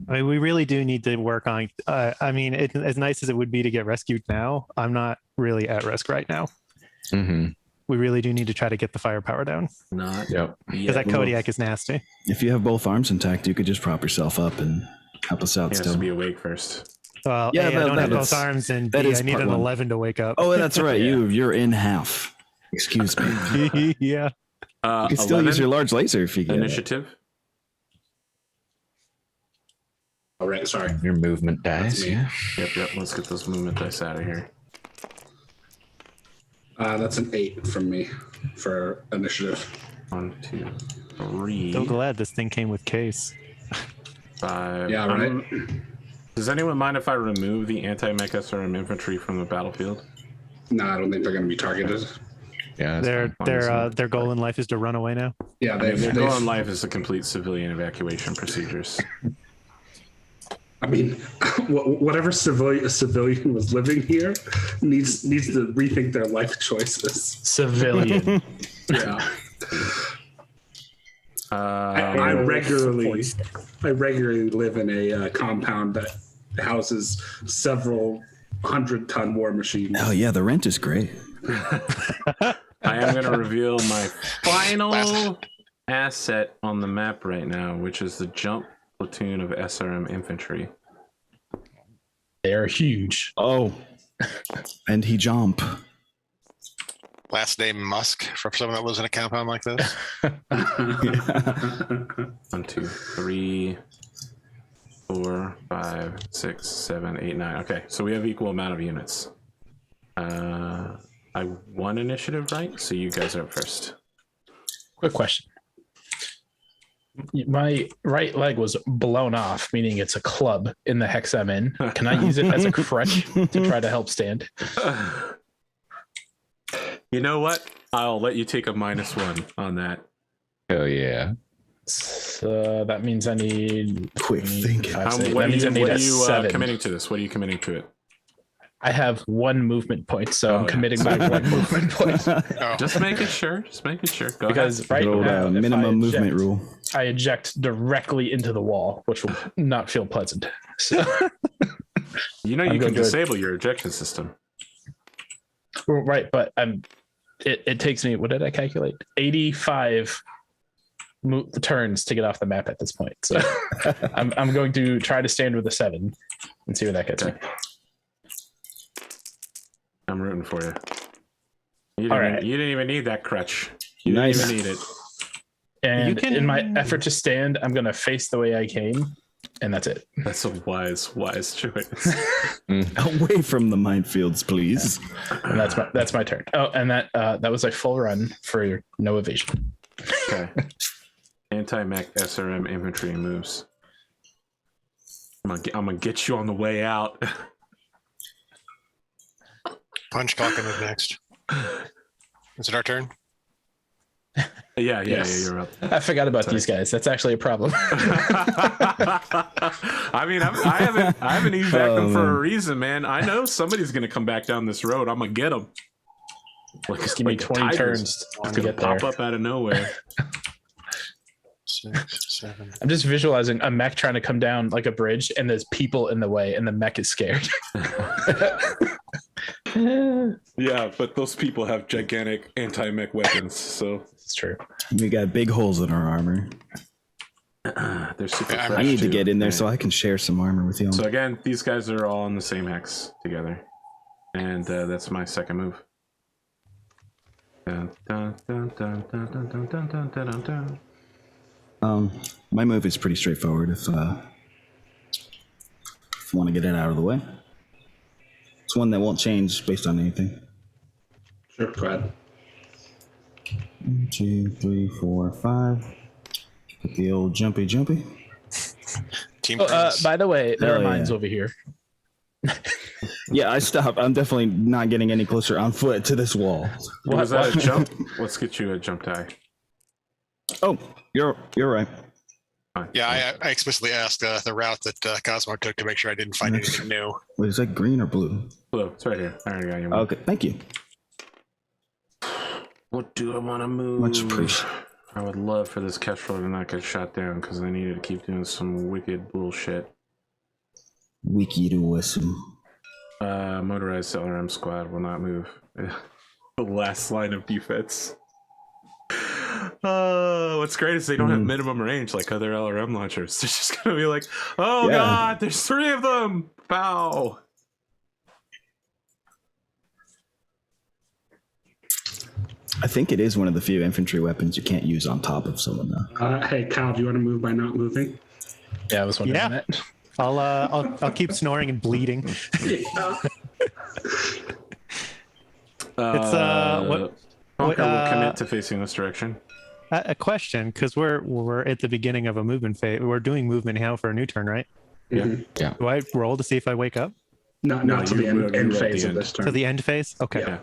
I mean, we really do need to work on. I mean, as nice as it would be to get rescued now, I'm not really at risk right now. Mm-hmm. We really do need to try to get the firepower down. Not Yep. Because that Kodiak is nasty. If you have both arms intact, you could just prop yourself up and help us out He has still. to be awake first. Well, Yeah, A, I don't have that's- both arms, and that B, is I need part an one. 11 to wake up. Oh, that's right. You're in half. Excuse me. Yeah. You can still use your large laser if you get it. Initiative. All right, sorry. Your movement dice. me. Yeah. Yep. Let's get those movement dice out of here. That's an 8 from me for initiative. 1, 2, 3, So glad this thing came with case. 5. Yeah, right. Does anyone mind if I remove the anti-mech SRM infantry from the battlefield? No, I don't think they're going to be targeted. Yeah. Their goal in life is to run away now. Yeah, Their goal in life is to complete civilian evacuation procedures. I mean, whatever civilian was living here needs to rethink their life choices. Civilian. Yeah. I regularly live in a compound that houses several 100-ton war machines. Oh yeah, the rent is great. I am going to reveal my final asset on the map right now, which is the jump platoon of SRM infantry. They're huge. Oh, and he jump. Last name Musk for someone that lives in a compound like this. 1, 2, 3, 4, 5, 6, 7, 8, 9. Okay, so we have equal amount of units. I won initiative, right? So you guys are up first. Quick question. My right leg was blown off, meaning it's a club in the hex I'm in. Can I use it as a crutch to try to help stand? You know what? I'll let you take a -1 on that. Oh yeah. So that means I need Quick thinking. What are you 7. committing to this? What are you committing to it? I have 1 movement point, so Oh, I'm yeah. committing my 1 movement point. Oh, Just making sure. Just making sure. Go Because ahead. right Good old, now, if I minimum movement eject, rule. I eject directly into the wall, which will not feel pleasant. So, You know I'm you can gonna do it. disable your ejection system. right, but it takes me, what did I calculate? 85 turns to get off the map at this point. So I'm going to try to stand with a 7 and see where that gets me. I'm rooting for you. You right. didn't even need that crutch. You Nice. didn't even need it. And can- in my effort to stand, I'm going to face the way I came, and that's it. That's a wise choice. Away from the minefields, please. And that's my turn. Oh, and that was a full run for no evasion. Okay. Anti-mech SRM infantry moves. I'm gonna get you on the way out. Punch Talking is next. Is it our turn? Yeah, Yes. you're up. I forgot about these guys. That's actually a problem. I mean, I haven't evac them for a reason, man. I know somebody's gonna come back down this road. I'm gonna get them. Like, Just give me 20 turns It's to gonna get pop there. up out of nowhere. 6, 7. I'm just visualizing a mech trying to come down like a bridge, and there's people in the way, and the mech is scared. Yeah, but those people have gigantic anti-mech weapons, so It's true. We got big holes in our armor. they're super I fresh I need to too. get in there Right. so I can share some armor with you. So again, these guys are all in the same hex together, and that's my second move. Dun, dun, dun, dun, dun, dun, dun, dun, dun, dun, dun. My move is pretty straightforward if you want to get it out of the way. It's one that won't change based on anything. Sure, go ahead. 1, 2, 3, 4, 5. Get the old jumpy. Team Oh, friends. by the way, there Hell are mines yeah. over here. Yeah, I stopped. I'm definitely not getting any closer on foot to this wall. Was that a jump? Let's get you a jump die. Oh, you're right. Yeah, I explicitly asked the route that Cosmo took to make sure I didn't find anything new. Wait, is that green or blue? Blue, it's right here. I already got you. one. Okay, thank you. What do I want to move? Much appreciated. I would love for this Kestrel to not get shot down because I needed to keep doing some wicked bullshit. Wiki to wisdom. Motorized LRM squad will not move. The last line of defense. What's great is they don't have minimum range like other LRM launchers. They're just gonna be like, oh Yeah. god, there's 3 of them! Pow! I think it is one of the few infantry weapons you can't use on top of someone though. Hey, Kyle, do you want to move by not moving? Yeah, I was wondering Yeah. that. I'll keep snoring and bleeding. It's Bunker will what, commit to facing this direction. a question, because we're at the beginning of a movement phase. We're doing movement now for a new turn, right? Mhm. Do I roll to see if I wake up Not to you the end, roll- you end roll at phase the of end. this turn. to the end phase? Okay. Yeah.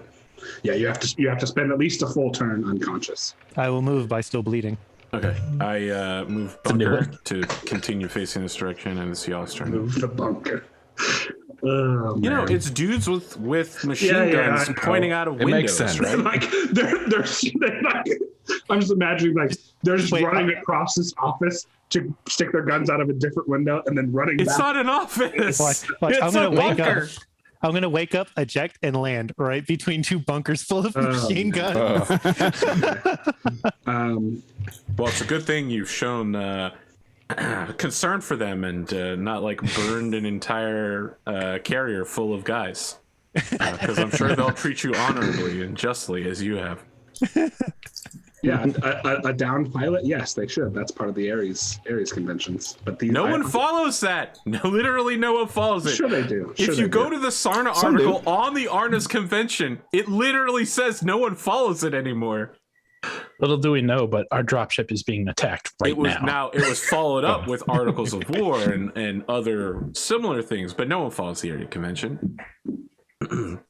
Yeah, you have to spend at least a full turn unconscious. I will move by still bleeding. Okay. I move a new Bunker one. to continue facing this direction, and it's y'all's turn. Move the bunker. Oh, You know, man. it's dudes with machine Yeah, guns I know. pointing out of It makes windows, sense. right? like they're like, I'm just imagining like they're just Wait, running across this office to stick their guns out of a different window and then running It's back. not an office. Watch, It's I'm gonna a wake bunker. up. I'm gonna wake up, eject, and land right between 2 bunkers full of machine guns. Well, it's a good thing you've shown concern for them and not like burned an entire carrier full of guys. Because I'm sure they'll treat you honorably and justly as you have. Yeah, a downed pilot. Yes, they should. That's part of the Ares conventions. But these No one follows that. No, literally no one follows it. Sure they do. If you go to the Sarna Some do. article on the Arna's convention, it literally says no one follows it anymore. Little do we know, but our dropship is being attacked right It was now. it was followed up with articles of war and other similar things, but no one follows the Arna convention.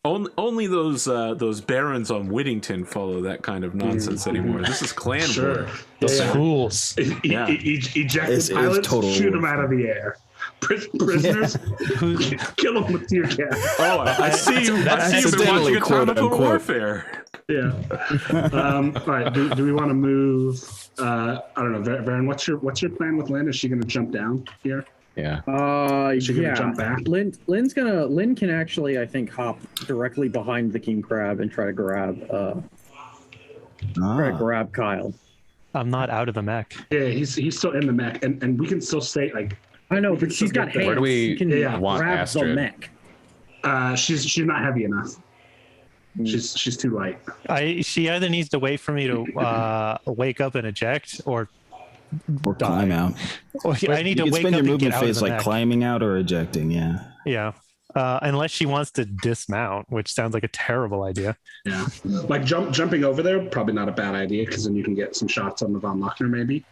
only those barons on Whittington follow that kind of nonsense anymore. This is clan Sure. war. Those Yeah. fools. Yeah. Eject It's the pilots, total shoot them warfare. out of the air. Prisoners, kill them with tear gas. Oh, I see you. I see you've been accidentally, watching a ton of quote, Total unquote. Warfare. Yeah. All right. Do we want to move? I don't know, Varen. What's your plan with Lynn? Is she going to jump down here? Yeah. She gonna Yeah. jump back? Lynn can actually, I think, hop directly behind the king crab and try to grab Kyle. I'm not out of the mech. Yeah, he's still in the mech, and we can still say like I know, We can but she's still got get there. hands. Where do we She can Yeah. want grab the Astrid? mech. she's not heavy enough. She's too light. She either needs to wait for me to wake up and eject, or Climb out. I need to You can wake spend up your and get movement out of phase the like mech. climbing out or ejecting. Yeah. Yeah. Unless she wants to dismount, which sounds like a terrible idea. Yeah, like jumping over there, probably not a bad idea because then you can get some shots on the Von Lochner maybe.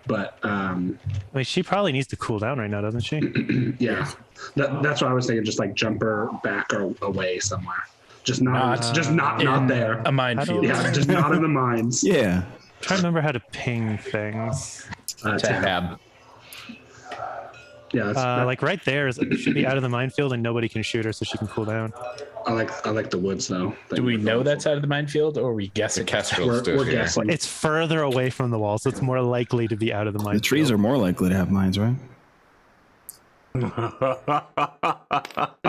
But I mean, she probably needs to cool down right now, doesn't she? yeah, that's what I was thinking. Just like jump her back or away somewhere. Just not In there. A minefield. Yeah, just not in the mines. Yeah. Try to remember how to ping things. Tab. Yeah, Like right there is should be out of the minefield and nobody can shoot her, so she can cool down. I like the woods though. Do we know that's out of the minefield, or are we guessing? The Kestrel's still We're here. guessing. It's further away from the wall, so it's more likely to be out of the minefield. The trees are more likely to have mines, right?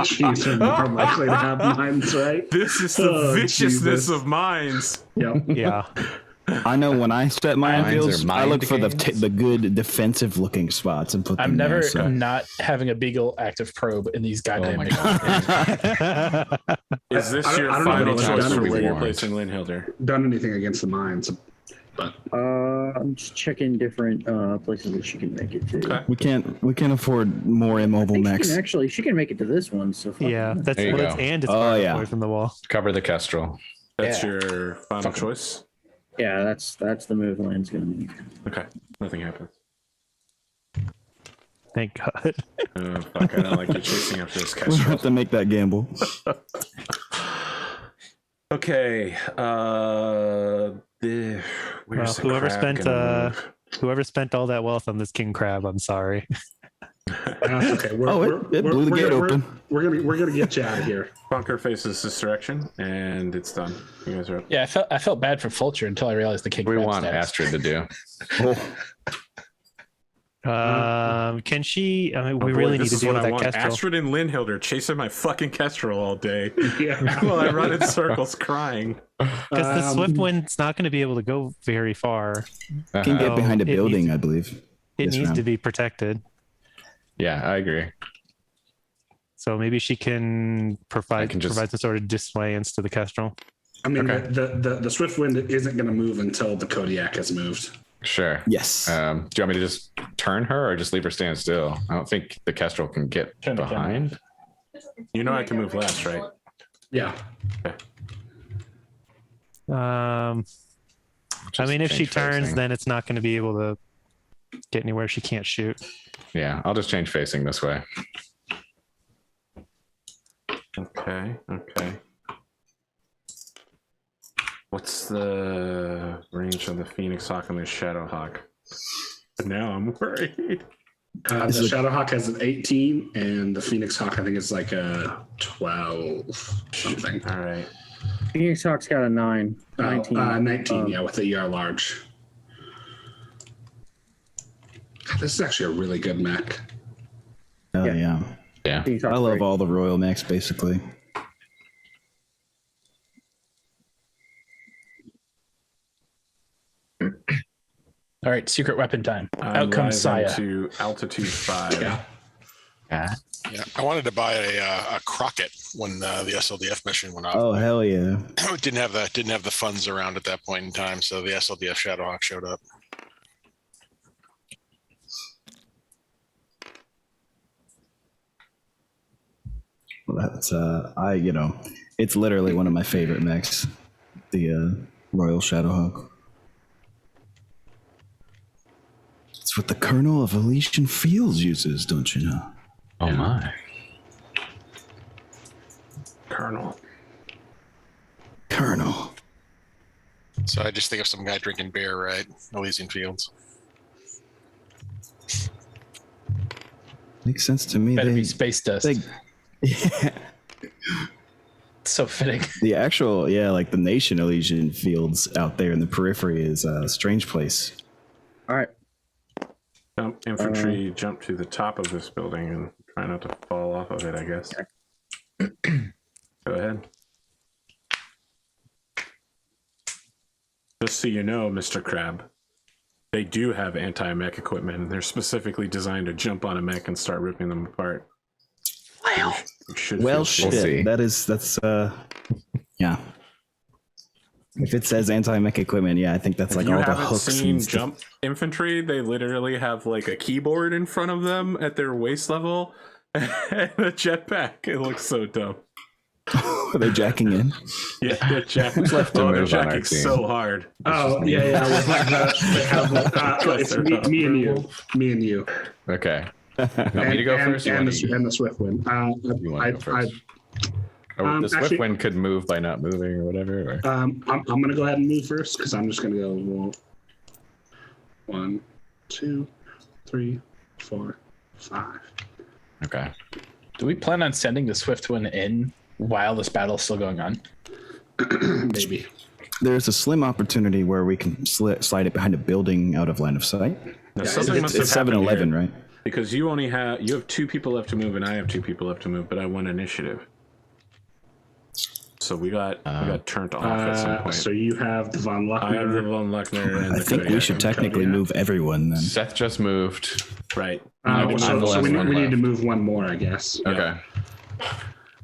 Trees are more likely to have mines, right? This is the viciousness Jesus. of mines. Yep. Yeah. I know when I set minefields, Mines are I look for mind the good defensive looking spots and put them I'm never there. So. not having a Beagle active probe in these goddamn. my Beagles. Is this I your don't know final what I've choice done for with where you're warrant. placing Linhilder? Done anything against the mines, but I'm just checking different places that she can make it to. Okay. We can't afford more I immobile think mechs. she can make it to this one. So fuck Yeah, it. that's There you well, it's, go. and it's Oh, far yeah. away from the wall. Cover the Kestrel. That's Yeah. your final Fucking- choice? Yeah, that's the move Land's gonna make. Okay. Nothing happens. Thank God. Oh, fuck. I don't like you chasing after this We'll Kestrel. have to make that gamble. Okay. Where's Well, the whoever crab spent gonna move? whoever spent all that wealth on this king crab, I'm sorry. that's okay. It blew the gate open. We're gonna get you out of here. Bunker faces this direction, and it's done. You guys are up. Yeah, I felt bad for Fulcher until I realized the king. We crab want status. Astrid to do. Can she? I mean, Oh we boy, really need this to is deal what with I that want. kestrel. Astrid and Linhilder chasing my fucking Kestrel all day Yeah. while I run in circles crying. Because the swift wind's not going to be able to go very far. You can get Oh, behind a it needs building, to- I believe. It This needs to round. be protected. Yeah, I agree. So maybe she can provide can just- provide some sort of dissuadance to the kestrel. I mean, Okay. the swift wind isn't going to move until the Kodiak has moved. Sure. Yes. Do you want me to just turn her or just leave her stand still? I don't think the Kestrel can get Turn the camera. behind. You know I can move last, right? Yeah. I Just mean, if she change turns, facing. then it's not going to be able to get anywhere. She can't shoot. Yeah, I'll just change facing this way. Okay. What's the range of the Phoenix Hawk and the Shadow Hawk? Now I'm worried. The Shadowhawk has an 18, and the Phoenix Hawk I think is like a 12 something. All right. Phoenix Hawk's got a 9. 19. 19, yeah, with the ER large. God, this is actually a really good mech. Hell yeah. yeah. Yeah. Phoenix I Hawk's love great. all the royal mechs, basically. All right, secret weapon time. I'm Out comes rising Saya. to altitude 5. Yeah. Yeah. Yeah, I wanted to buy a Crockett when the SLDF mission went off. Oh, hell yeah. didn't have the funds around at that point in time, so the SLDF Shadowhawk showed up. Well, that's, it's literally one of my favorite mechs, the Royal Shadowhawk. It's what the Colonel of Elysian Fields uses, don't you know? Oh my. Colonel. Colonel. So I just think of some guy drinking beer, right? Elysian Fields. Makes sense to me. Better They- be space dust. they- yeah, So fitting. the actual, like the nation Elysian Fields out there in the periphery is a strange place. All right. Infantry jump to the top of this building and try not to fall off of it, I guess. Go ahead. Just so you know, Mr. Crab, they do have anti-mech equipment, and they're specifically designed to jump on a mech and start ripping them apart. Well, Well, see. shit. That's yeah. If it says anti-mech equipment, yeah, I think that's like you all the haven't hooks seen and stuff. jump infantry, they literally have like a keyboard in front of them at their waist level and a jetpack. It looks so dumb. Are they jacking in? Yeah, they're left to they're move on our jacking team? so hard. Oh, yeah. With like they have, it's me and you. Me and you. Okay. You want me to go first? or And want you- the Swift Wind. you want to go first? Or the Swift actually- Wind could move by not moving or whatever. Or... I'm going to go ahead and move first because I'm just going to go, well, 1, 2, 3, 4, 5. Okay. Do we plan on sending the Swift one in while this battle is still going on? Maybe. There's a slim opportunity where we can slide it behind a building out of line of sight. Now, Yeah, something must have It's happened 7-Eleven, here, right? because you have 2 people left to move, and I have 2 people left to move, but I won initiative. So we got turned off at some point. So you have the Von I have the Luckner. Von Luckner and I the think we Kodiak. should technically Kodiak. move everyone then. Seth just moved. Right. I'm the So last we one need to left. move one more, I guess. Okay.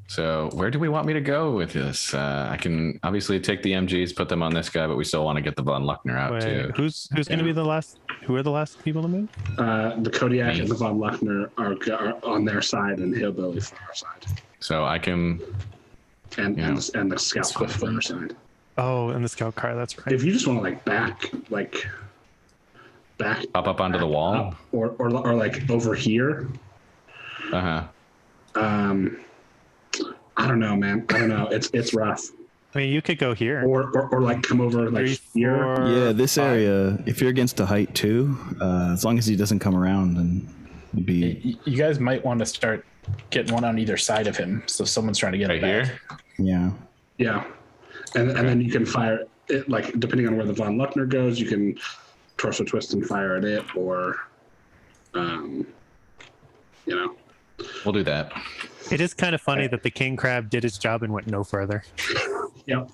So where do we want me to go with this? I can obviously take the MGs, put them on this guy, but we still want to get the Von Luckner out Wait, too. who's going to be the last? Who are the last people to move? The Kodiak Me. and the Von Luckner are on their side, and Hillbilly for our side, So I can. and Yeah. and the Scout Pod for our side. Oh, and the scout car. That's right. If you just want to back Pop up onto the wall. up, or like over here. Uh huh. I don't know, man. I don't know. It's rough. I mean, you could go here. Or like come over like 3, here. 4, Yeah, this 5. area, if you're against a height too, as long as he doesn't come around, then you'd be, You guys might want to start getting one on either side of him, so someone's trying to get Right it back. here. yeah. Yeah, and then you can fire it like depending on where the Von Luckner goes, you can torso twist and fire at it, or you know. We'll do that. It is kind of funny that the king crab did his job and went no further. Yep.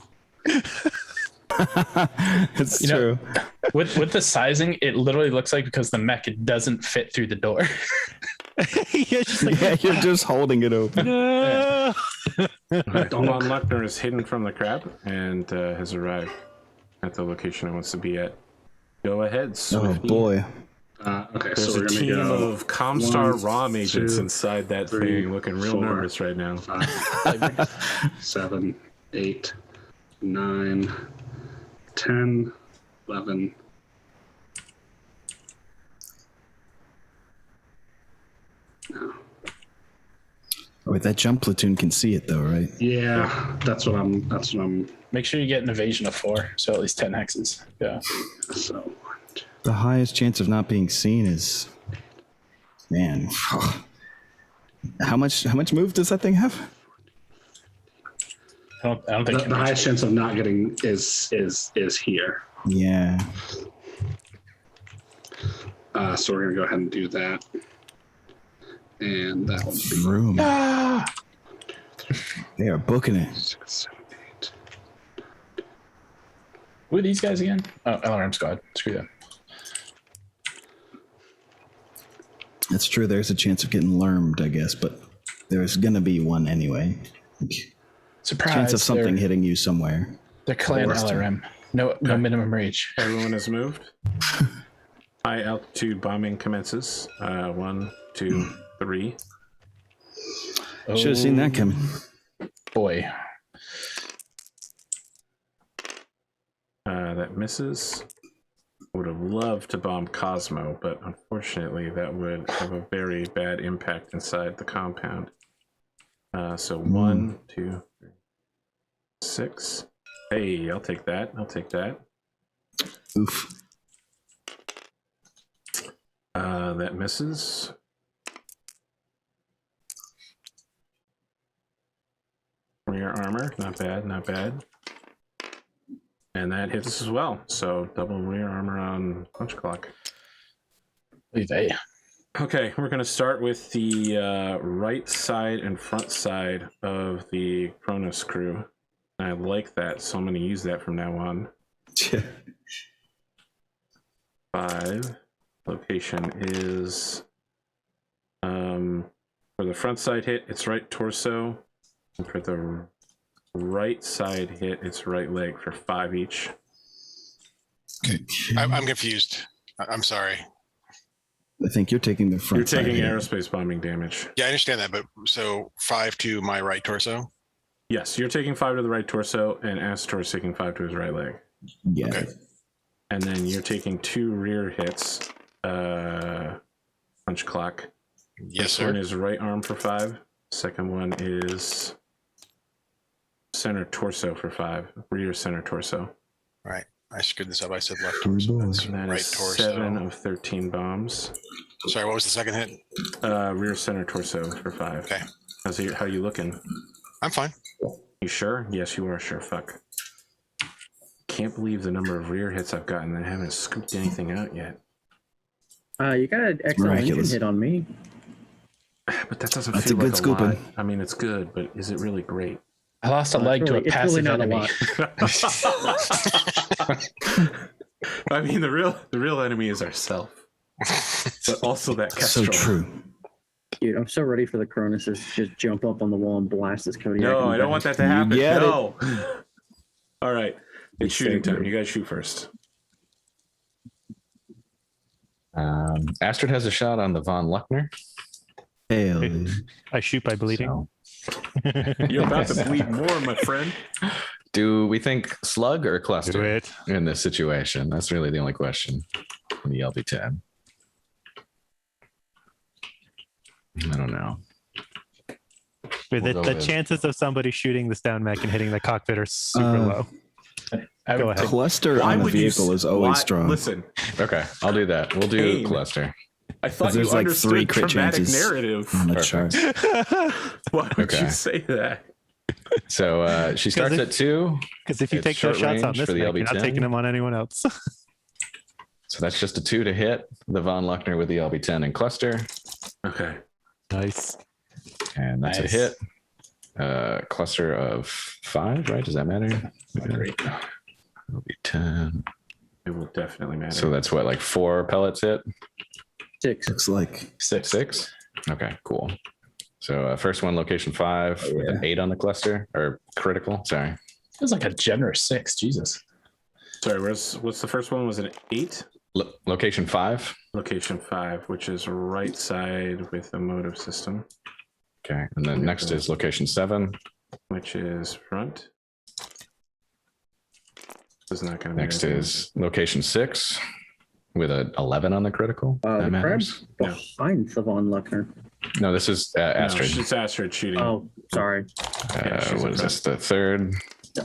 It's You know- true. With the sizing, it literally looks like because the mech it doesn't fit through the door. Yeah, just like, Yeah, you're just holding it open. no. Von Luckner is hidden from the crab and has arrived at the location it wants to be at. Go ahead, Oh Swifty. boy. Okay, There's so we're a gonna team go of Comstar 1, ROM agents 2, inside that 3, thing, looking real 4, nervous right now. 5, 7, 8, 9, 10, 11. Wait, that jump platoon can see it though, right? Yeah, that's what I'm. Make sure you get an evasion of 4, so at least 10 hexes. Yeah. So The highest chance of not being seen is, man. How much move does that thing have? I don't think the highest chance of not getting is here. Yeah. So we're gonna go ahead and do that, and that will be Room. They are booking it. 6, 7, 8. Who are these guys again? Oh, LRM squad. Screw them. That's true. There's a chance of getting lermed, I guess, but there's gonna be one anyway. Surprise. Chance of something they're, hitting you somewhere. they're clan Worst. LRM. No minimum reach. Everyone has moved. High altitude bombing commences. 1, 2, 3. Should have seen that coming. Boy. That misses. Would have loved to bomb Cosmo, but unfortunately that would have a very bad impact inside the compound. So 1, 2, 3, 6. Hey, I'll take that. I'll take that. Oof. That misses. Rear armor, not bad, not bad. And that hits as well. So double rear armor on punch clock. Leave A. Okay, we're going to start with the right side and front side of the Kronos crew. I like that, so I'm going to use that from now on. 5. Location is for the front side hit, it's right torso. And for the right side hit, it's right leg for 5 each. I'm confused. I'm sorry. I think you're taking the front. You're taking side here. aerospace bombing damage. Yeah, I understand that, but so 5 to my right torso. Yes, you're taking 5 to the right torso, and Astor is taking 5 to his right leg. Yeah. Okay. And then you're taking 2 rear hits. Punch clock. Yes, First one sir. is right arm for 5. Second one is center torso for 5. Rear center torso. Right. I screwed this up. I said left torso. That's And that right is torso. 7 of 13 bombs. Sorry, what was the second hit? Rear center torso for 5. Okay. How you looking? I'm fine. You sure? Yes, you are sure. Fuck. Can't believe the number of rear hits I've gotten and I haven't scooped anything out yet. You got an excellent engine hit on me. But that doesn't That's feel a good like scooping. lot. I mean, it's good, but is it really great? I lost a leg to a passive enemy. I mean, the real enemy is ourself, but also that So Kestrel. true. Dude, I'm so ready for the Cronus to just jump up on the wall and blast this Kodiak. No, I don't want that to happen. get No. All right, it's shooting time. You guys shoot first. Astrid has a shot on the Von Luckner. Hell. I shoot by bleeding. So, You're about to bleed more, my friend. do we think slug or Do cluster it. in this situation? That's really the only question in the LB10. I don't know. But We'll go the with- chances of somebody shooting this down mech and hitting the cockpit are super low. I Go would ahead. Cluster on a vehicle is always strong. Listen, Okay, I'll do that. We'll do Pain. cluster. I thought There's you like 3 understood crit traumatic chances narrative. on the Perfect. chart. Why would Okay. you say that? So she starts at 2. Because if you It's take those short shots on range this for the mech, you're not LB10. taking them on anyone else. So that's just a 2 to hit the Von Luckner with the LB10 and cluster. Okay. Nice. And that's Nice. a hit. Cluster of 5, right? Does that matter? LB10. It will definitely matter. So that's what, like 4 pellets hit? 6. Looks like 6? Okay, cool. So first one, location 5 with an 8 on the cluster, or critical, sorry. It was like a generous 6. Jesus. Sorry, what's the first one? Was it 8? Location 5. Location 5, which is right side with the motive system, Okay, and then next is location 7. which is front. This is not going to Next is location 6 with a 11 on the critical. The That crab's matters. behind the Von Luckner. No, this is Astrid. No, it's Astrid shooting. Oh, sorry. yeah, she's What is okay. this? The third Yeah.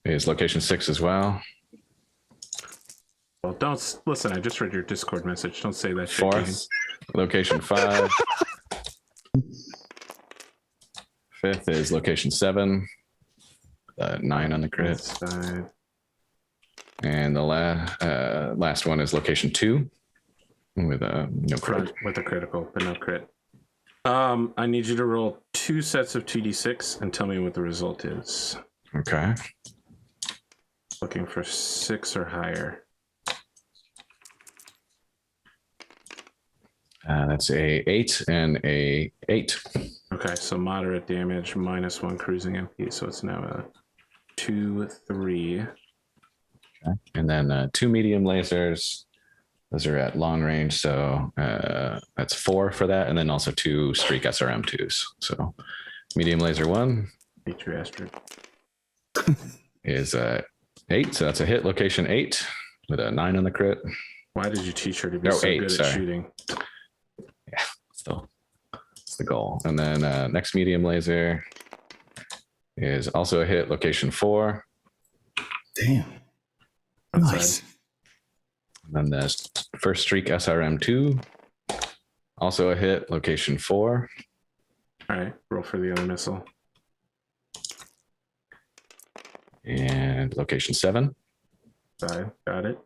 is location 6 as well. Well, don't listen. I just read your Discord message. Don't say that shit. Dean. Fourth, location 5. Fifth is location 7. 9 on the crit. Side. And the last one is location 2 with no crit. Front with a critical, but no crit. I need you to roll 2 sets of 2d6 and tell me what the result is. Okay. Looking for 6 or higher. That's a 8 and a 8. Okay, so moderate damage, -1 cruising MP, so it's now a 2-3. Okay. And then 2 medium lasers. Those are at long range, so that's 4 for that, and then also 2 streak SRM2s. So medium laser 1 Beat you, Astrid. is 8, so that's a hit. Location 8 with a 9 on the crit. Why did you teach her to be Oh, so 8, good sorry. at shooting? Still, it's the goal. And then next medium laser is also a hit. Location 4. damn. Outside. Nice. And then the first streak SRM2, also a hit. Location 4. All right, roll for the other missile. And location 7. Side, got it.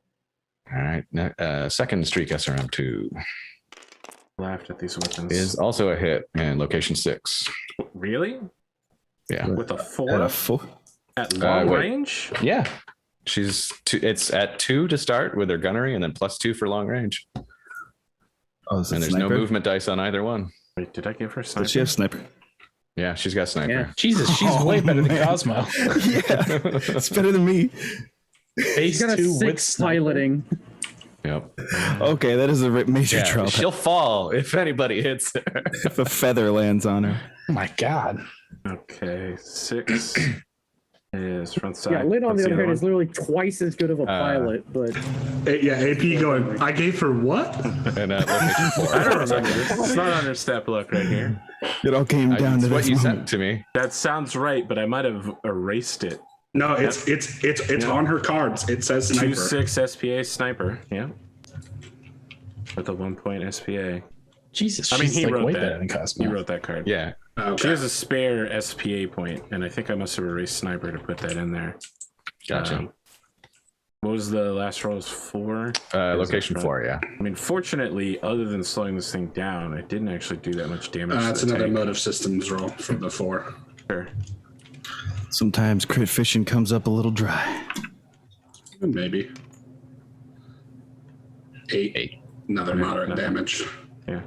All right. Second streak SRM2 Laughed at these weapons. is also a hit. And location 6. Really? Yeah. With a 4 At a 4. at long wait. range? Yeah. It's at 2 to start with her gunnery, and then +2 for long range. Oh, is it And there's no sniper? movement dice on either one. Wait, did I give her sniper? Does she have sniper? Yeah, she's got sniper. Yeah. Jesus, she's Oh, way better than man. Cosmo. Yeah, it's better than me. Base He's got a 2 with 6 sniper. piloting. Yep. Okay, that is a major Yeah, drawback. she'll fall if anybody hits her. If a feather lands on her. Oh my God. Okay, 6 is front side. Yeah, Lynn, on What's the other hand, one? is literally twice as good of a pilot, but Yeah, AP going, I gave her what? And location 4. I don't remember this. It's not under step luck right here. It all came down It's to what this you moment. sent to me. That sounds right, but I might have erased it. No, it's on her cards. It says sniper. 2/6 SPA sniper. Yeah. With a 1-point SPA. Jesus, I mean, she's he like wrote way that. better than Cosmo. He wrote that card. Yeah. Okay. She has a spare SPA point, and I think I must have erased sniper to put that in there. Gotcha. What was the last roll? It was 4? Location 4, yeah. I mean, fortunately, other than slowing this thing down, it didn't actually do that much damage. That's to the another tank. motive systems roll from the 4. Sure. Sometimes crit fishing comes up a little dry. Maybe. 8. Another moderate damage. Yeah.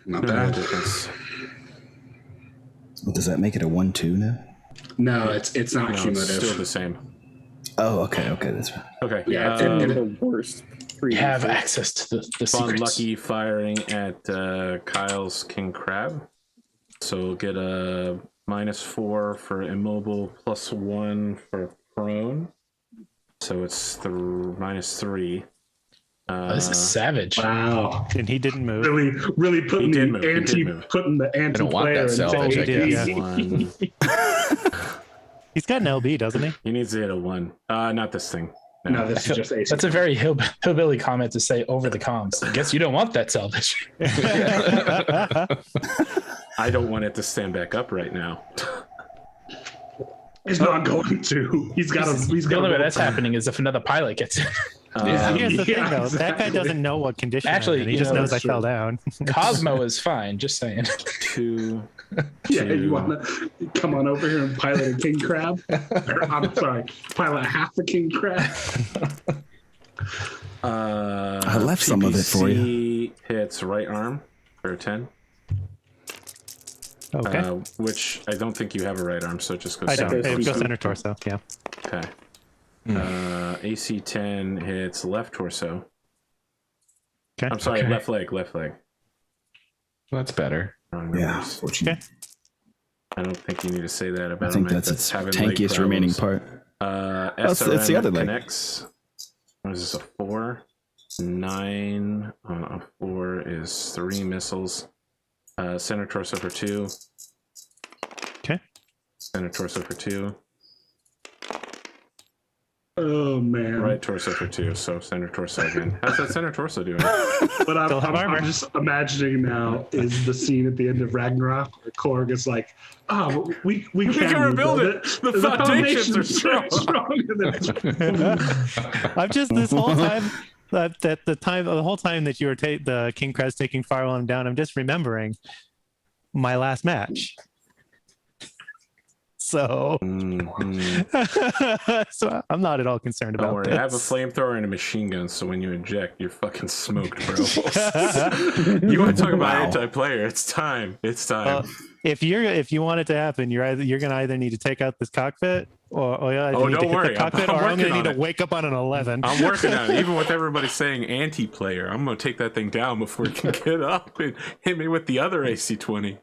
Not No bad. difference. Does that make it a 1-2 now? No, it's not No, it's cumulative. still the same. Oh, okay, that's right. Okay. Yeah, One of the worst. You have access to the Fun secrets. lucky firing at Kyle's King Crab. So we'll get a -4 for immobile, +1 for prone. So it's -3. Oh, this is savage. Wow. And he didn't move. Really putting He did the move, he did anti move. putting the anti don't want player that salvage, I guess. Yeah. 1. He's got an LB, doesn't he? He needs to hit a 1. Not this thing. No, this is just AC. That's a very hillbilly comment to say over the comms. I guess you don't want that salvage. I don't want it to stand back up right now. He's not going to. He's got to. The only way that's happening is if another pilot gets in. Here's the thing, Yeah, though. That guy exactly. doesn't know what condition. Actually, I'm in. He you just know, knows I that's fell true. down. Cosmo is fine. Just saying. 2. Yeah, you want to come on over here and pilot a king crab? Or, I'm sorry, pilot half a king crab. I left some of it for you. TPC hits right arm for 10. Okay. Which I don't think you have a right arm, so it just goes I don't. center It torso. goes center torso. Yeah. Okay. AC 10 hits left torso. Okay. I'm sorry, Okay. left leg. Well, that's better. Wrong Yeah, numbers. fortunately. Okay. I don't think you need to say that about I think him. that's its having leg tankiest remaining problems. part. SRM it's the other leg. connects. What is this, a 4? 9 on a 4 is 3 missiles. Center torso for 2. Okay. Center torso for 2. Oh man! Right torso for 2. So center torso again. How's that center torso doing? But I'm, Still have I'm, armor. I'm just imagining now is the scene at the end of Ragnarok where Korg is like, "Oh, we can rebuild it. The foundations are strong." And then I've just this whole time the whole time that you were the King Crab's taking fire while I'm down, I'm just remembering my last match. So, so I'm not at all concerned Don't about worry, this. I have a flamethrower and a machine gun, so when you eject, you're fucking smoked, bro. You want to talk about anti-player? It's time. It's time. If you want it to happen, you're gonna either need to take out this cockpit, or you either need don't to hit worry. the cockpit, I'm or I'm working gonna need on to it. wake up on an 11. I'm working on it. Even with everybody saying anti-player, I'm gonna take that thing down before it can get up and hit me with the other AC-20.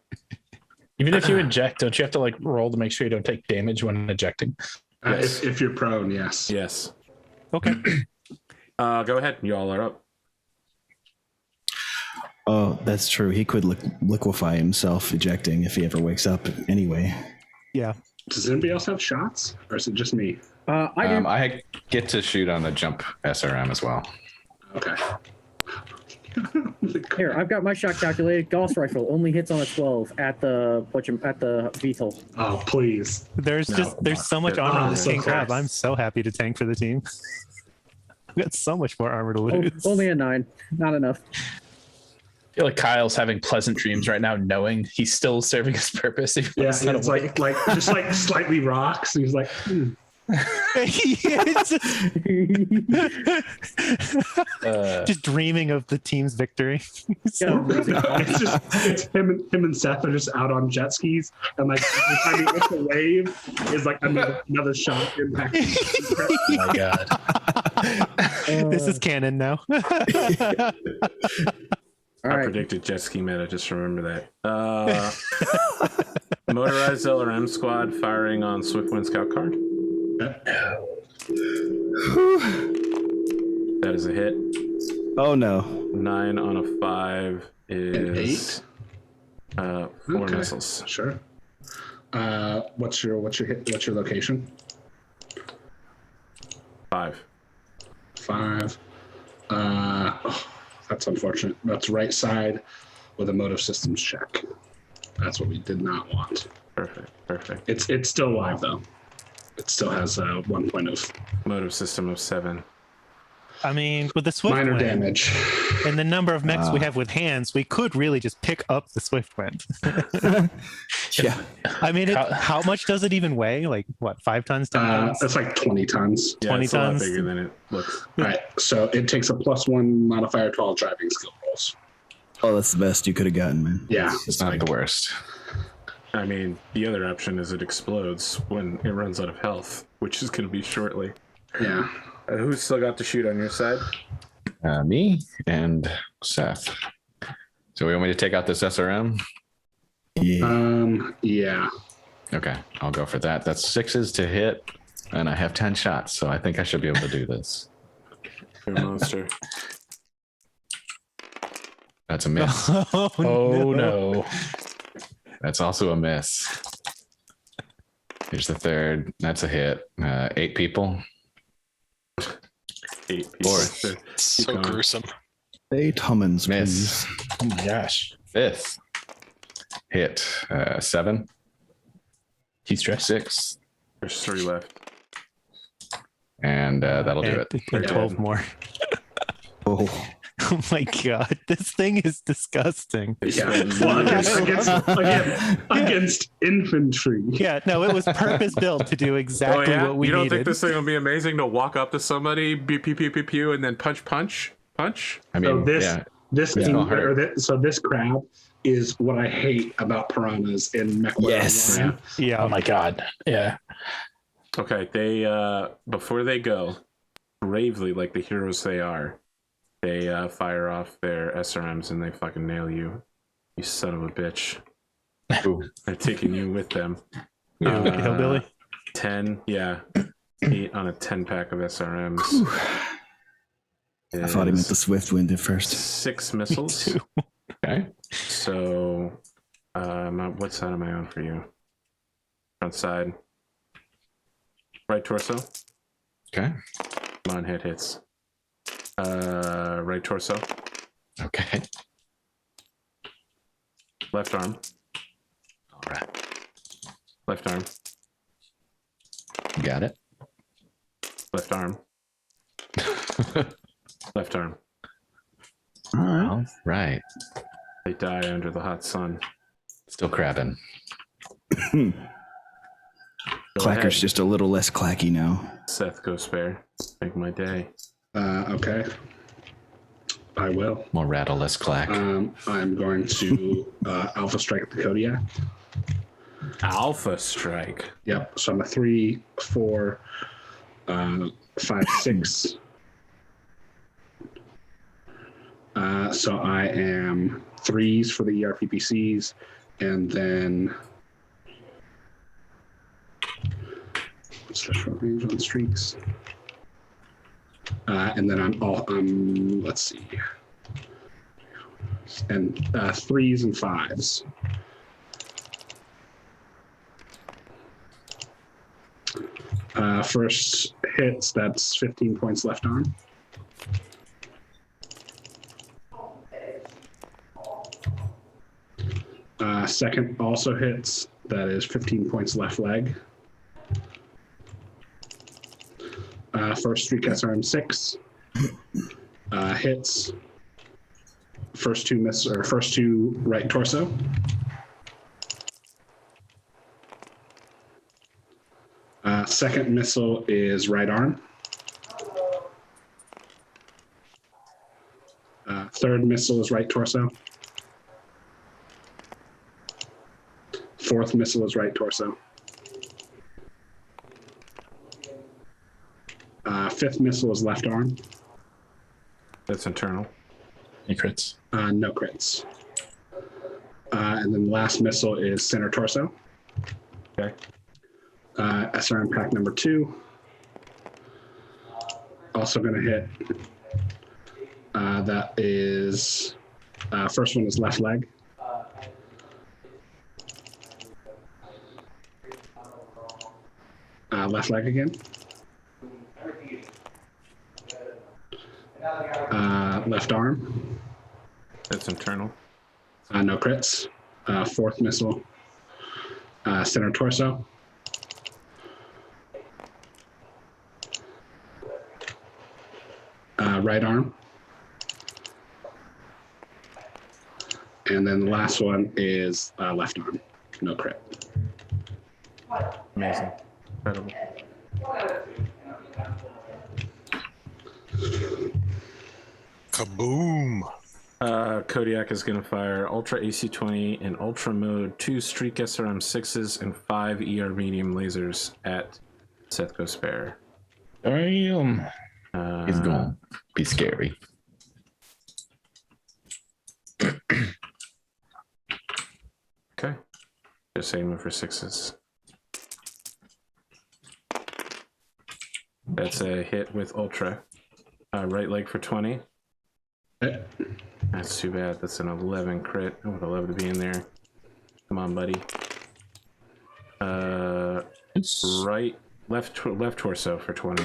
Even if you eject, don't you have to like roll to make sure you don't take damage when ejecting? Yes. if you're prone, yes. Yes. Okay. Go ahead. You all are up. Oh, that's true. He could liquefy himself ejecting if he ever wakes up anyway. Yeah. Does anybody else have shots, or is it just me? I do. I get to shoot on the jump SRM as well. Okay. Here, I've got my shot calculated. Gauss rifle only hits on a 12 at the VTOL. Oh, please. There's so much armor on this so King Crab. close. I'm so happy to tank for the team. I've got so much more armor to lose. Only a 9, not enough. I feel like Kyle's having pleasant dreams right now, knowing he's still serving his purpose. Even when Yeah, he's not it's awake. like just like slightly rocks. And he's like, Just dreaming of the team's victory. it's him and Seth are just out on jet skis, and like every time he hits a wave is like another shot impact. Oh my god. This is canon now. All I right. predicted jet ski meta. Just remember that. Motorized LRM squad firing on Swiftwind Scout card. That is a hit. Oh no. 9 on a 5 is 4 Okay. missiles. Sure. What's your location? 5. 5. That's unfortunate. That's right side with a motive systems check. That's what we did not want. Perfect. It's still live though. It still has 1 point of Motive system of 7. I mean, with the swift minor wind damage. and the number of mechs we have with hands, we could really just pick up the swift wind. Yeah. I mean, how much does it even weigh? Like what, 5 tons, 10 tons? It's like 20 tons. Yeah, 20 it's a lot tons? bigger than it looks. All right, so it takes a +1 modifier to all driving skill rolls. Oh, that's the best you could have gotten, man. Yeah, It's not the worst. I mean, the other option is it explodes when it runs out of health, which is going to be shortly. yeah. Who's still got to shoot on your side? Me and Seth. So we want me to take out this SRM? Yeah. Yeah. Okay, I'll go for that. That's 6s to hit, and I have 10 shots, so I think I should be able to do this. You're a monster. That's a miss. Oh no. That's also a miss. Here's the third. That's a hit. 8 people. 8 people. So going. gruesome. 8 Hummins, Miss. please. Oh my gosh. 5th. Hit. 7. He's stressed. 6. There's 3 left. And that'll do it. And 12 more. Oh. Oh my god, this thing is disgusting. Yeah. Well, against infantry. Yeah, no, it was purpose built to do exactly what we You don't needed. think this thing will be amazing to walk up to somebody, pew pew pew pew pew, and then punch? I mean, This crab is what I hate about piranhas in Mech. Yes. Yeah. Oh my god. Yeah. Okay, they before they go, bravely like the heroes they are, they fire off their SRMs and they fucking nail you. You son of a bitch. Ooh. They're taking you with them. Hillbilly. 10, yeah. 8 on a 10 pack of SRMs. I thought he meant the swift wind at first. 6 missiles. Okay. So, what side am I on for you? Front side. Right torso. Okay. Come on, hits. Right torso. Okay. Left arm. All right. Left arm. Got it. Left arm. Left arm. All right. All right. They die under the hot sun. Still crabbing. Go Clacker's ahead. just a little less clacky now. Seth, go spare. Make my day. Okay. I will. More rattle, less clack. I'm going to Alpha Strike the Kodiak. Alpha strike. Yep. So I'm a 3, 4, 5, 6. So I am 3s for the ERPPCs, and then what's the short range on streaks? And then I'm let's see, and 3s and 5s. First hits, that's 15 points left arm. Second also hits, that is 15 points left leg. First streak SRM 6 hits. First two right torso. Second missile is right arm. Third missile is right torso. Fourth missile is right torso. Fifth missile is left arm. That's internal. Any crits? No crits. And then the last missile is center torso. Okay. SRM pack number 2. Also going to hit. That is, first one is left leg. Left leg again. Left arm. That's internal. No crits. Fourth missile. Center torso. Right arm. And then the last one is left arm. No crit. Amazing. Incredible. Kaboom! Kodiak is going to fire Ultra AC-20 in Ultra Mode, 2 Streak SRM-6s, and 5 ER Medium lasers at Seth Gosper. Damn. He's going to be scary. Okay. Just aiming for 6s. That's a hit with Ultra. Right leg for 20. That's too bad. That's an 11 crit. I would have loved to be in there. Come on, buddy. Left torso for 20.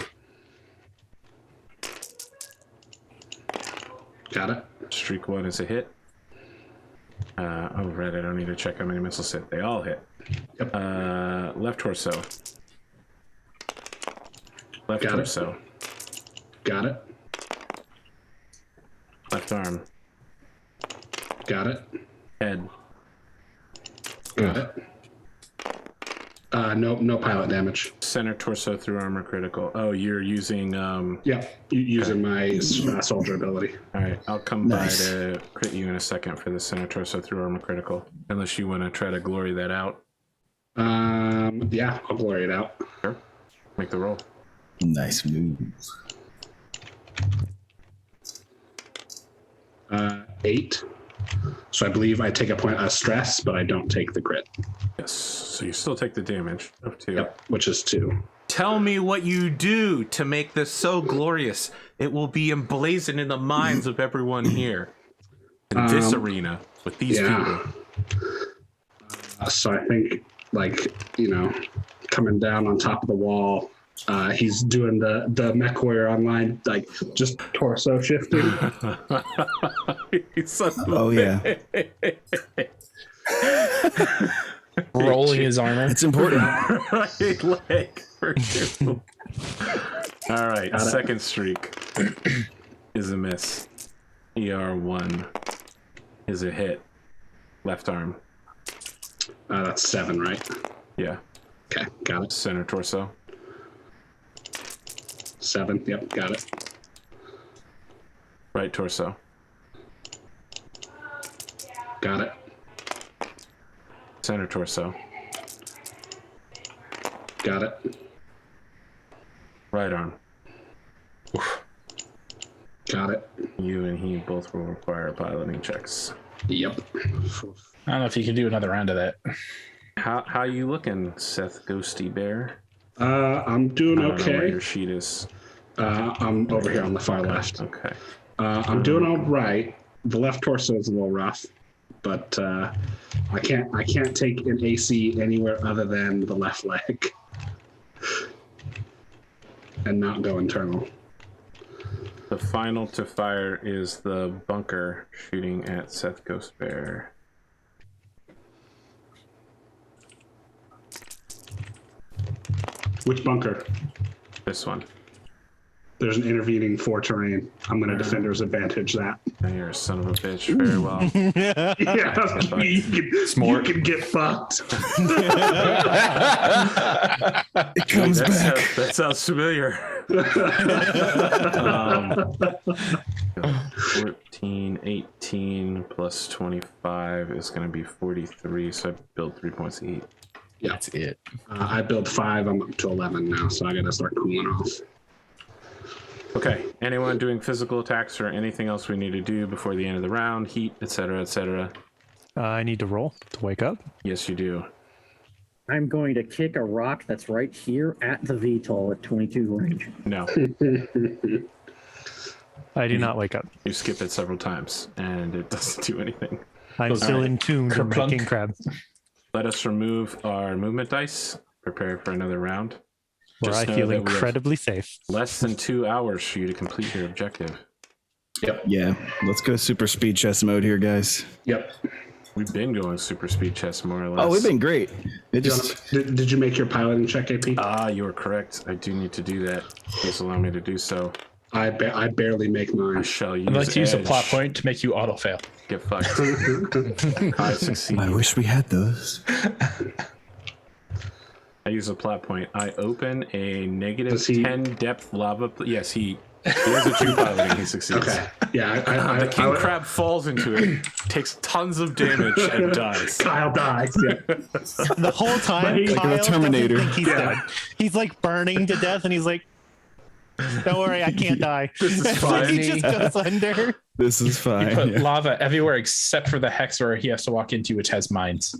Got it. Streak 1 is a hit. Red, I don't need to check how many missiles hit. They all hit. Yep. Left torso. Left Got torso. Got it. Left arm. Got it. Head. Got it. No pilot damage. Center torso through armor critical. Oh, you're using Yeah, using my soldier ability. Alright, I'll come by to crit you in a second for the center torso through armor critical. Unless you want to try to glory that out. Yeah, I'll glory it out. Sure. Make the roll. Nice move. 8. So I believe I take a point of stress, but I don't take the crit. Yes. So you still take the damage of 2. Yep, which is 2. Tell me what you do to make this so glorious. It will be emblazoned in the minds of everyone here. In this arena, with these people. So I think, coming down on top of the wall, he's doing the Mech Warrior Online, just torso shifting. Oh, yeah. Rolling his armor. It's important. Right leg for 2. All right, second streak is a miss. ER1 is a hit. Left arm. That's 7, right? Yeah. Okay, got it. Center torso. 7, yep, got it. Right torso. Got it. Center torso. Got it. Right arm. Got it. You and he both will require piloting checks. Yep. I don't know if you can do another round of that. How you looking, Seth Ghosty Bear? I'm doing I don't know where okay. your sheet is. I'm over here on the far left. Okay. I'm doing all right. The left torso is a little rough, but I can't take an AC anywhere other than the left leg and not go internal. The final to fire is the bunker shooting at Seth Ghost Bear. Which bunker? This one. There's an intervening 4 terrain. I'm going to defender's advantage that. You're a son of a bitch. Very well. Yeah, you can get fucked. It comes back. That sounds familiar. 14, 18 plus 25 is going to be 43. So I build 3 points each. Yeah. That's it. I build 5. I'm up to 11 now, so I got to start cooling off. Okay. Anyone doing physical attacks or anything else we need to do before the end of the round? Heat, etc., etc. I need to roll to wake up. Yes, you do. I'm going to kick a rock that's right here at the VTOL at 22 range. No. I do not wake up. You skip it several times, and it doesn't do anything. I'm still in tune with my Kerplunk. king crab. Let us remove our movement dice. Prepare for another round. where Just I know feel that we have incredibly safe. less than 2 hours for you to complete your objective. Yeah, let's go super speed chess mode here, guys. Yep. We've been going super speed chess more or less. Oh, we've been great. It just Did you make your piloting check, AP? Ah, you are correct. I do need to do that. Please allow me to do so. I barely make I mine. shall use I'd like to use a edge. plot point to make you auto fail. Get fucked. I succeed. I wish we had those. I use a plot point. I open a negative Does he- 10 depth lava. Yes, he has a true piloting. He succeeds. Okay. Yeah. The king crab falls into it, takes tons of damage, and dies. Kyle dies. Yeah. The whole time, Like Kyle the Terminator. doesn't think he's dead. He's like burning to death, and he's like, "Don't worry, I can't die." This is fine. He just goes under. This is fine. Put yeah. lava everywhere except for the hex where he has to walk into, which has mines.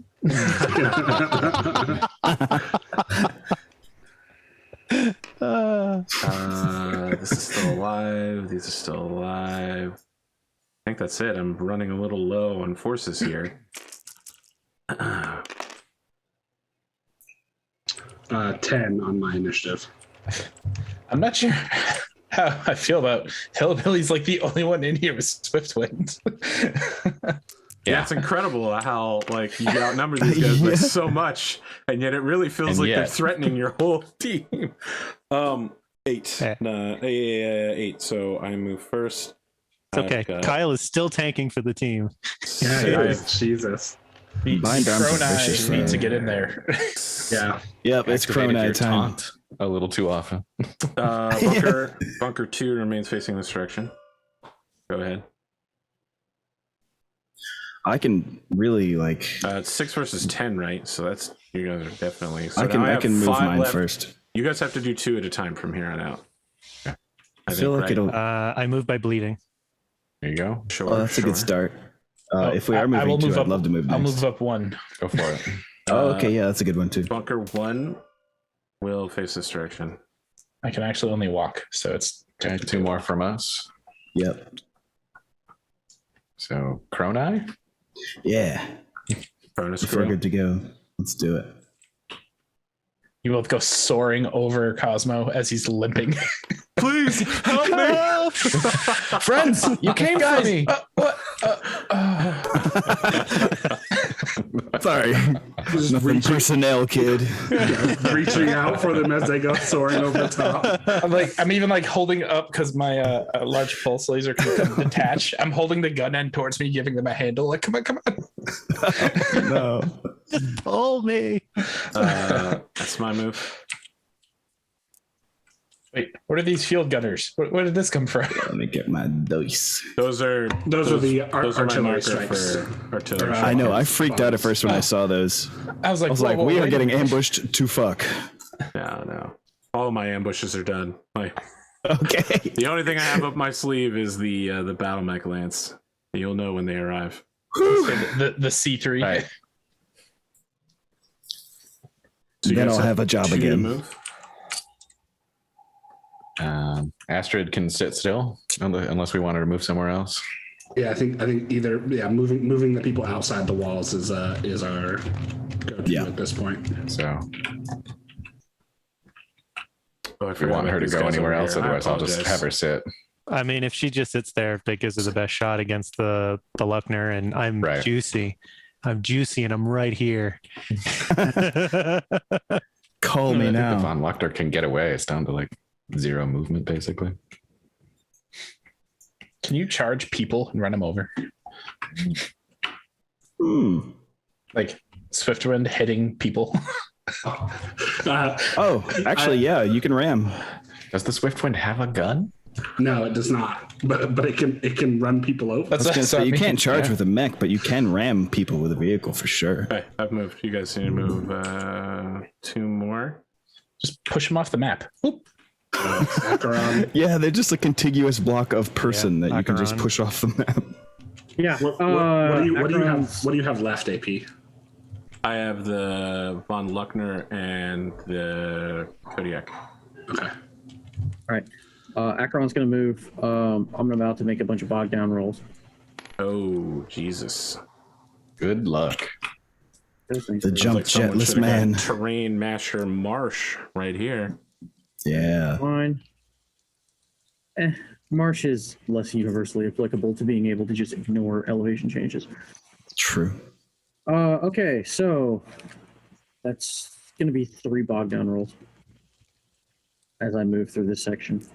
This is still alive. These are still alive. I think that's it. I'm running a little low on forces here. 10 on my initiative. I'm not sure how I feel about Hillbilly's like the only one in here with Swiftwind. Yeah, it's incredible how like you outnumber these guys by so much, and yet it really feels And like they're yet. threatening your whole team. 8. Eh. No, 8. So I move first. It's okay. I've got Kyle is still tanking for the team. Jesus. Bind arms are Crone vicious, need to man. get in there. Yeah. Yep, it's Activated Crone your time. taunt a little too often. Bunker 2 remains facing this direction. Go ahead. I can really like. It's 6 versus 10, right? So that's you guys are definitely. So I now can have move 5 mine left. first. You guys have to do 2 at a time from here on out. I feel like right? it'll. I move by bleeding. There you go. Sure. Oh, that's a good start. If we I are will moving move two, up- I'd love to move I'll next. move up one. Go for it. Oh, okay, yeah, that's a good one too. Bunker 1 will face this direction. I can actually only walk, so it's Okay, 2 more from us. Yep. So Crone. Yeah. Bonus If we're crew. good to go, let's do it. you both go soaring over Cosmo as he's limping. Please help me. Friends, you came for me. What? Sorry. Nothing personnel, kid. Reaching out for them as they go soaring over the top. I'm even like holding up because my large pulse laser can come detach. I'm holding the gun end towards me, giving them a handle. Like, come on. No. Pull me. That's my move. Wait, what are these field gunners? Where did this come from? Let me get my dice. Those are are the those are my artillery marker strikes. for artillery. Uh, I know, I freaked out at first when I saw those. I was like, I was like, whoa, we are wait a getting minute. ambushed to fuck. No. All my ambushes are done. Okay. The only thing I have up my sleeve is the battle mech lance. You'll know when they arrive. The C3. Right. So you Then guys I'll have a job 2 to again. move. Astrid can sit still unless we want her to move somewhere else. Yeah, I think either moving the people outside the walls is our go-to at this point. So Oh, I if we forgot want about her to these go guys anywhere over else, here. I otherwise I'll just apologize. have her sit. I mean, if she just sits there, that gives her the best shot against the Luckner, and I'm Right. juicy. I'm juicy, and I'm right here. Call me I think now. if Von Luchter can get away, it's down to like 0 movement basically. Can you charge people and run them over? Like Swiftwind hitting people? Oh, actually, yeah, you can ram. Does the Swiftwind have a gun? No, it does not. But it can run people over. I was gonna say, you can't charge Yeah. with a mech, but you can ram people with a vehicle for sure. Okay, I've moved. You guys need to move 2 more. Just push them off the map. Whoop. Acheron. Yeah, they're just a contiguous block of person Yeah, that you can just Acheron. push off the map. Yeah. What do you have left, AP? I have the Von Luckner and the Kodiak. Okay. All right. Acheron's going to move. I'm about to make a bunch of bog down rolls. Oh, Jesus. Good luck. Those things The are- jump Like someone jetless should've got man. Terrain Masher Marsh right here. Yeah. Fine. Marsh is less universally applicable to being able to just ignore elevation changes. True. Okay, so that's going to be 3 bog down rolls as I move through this section.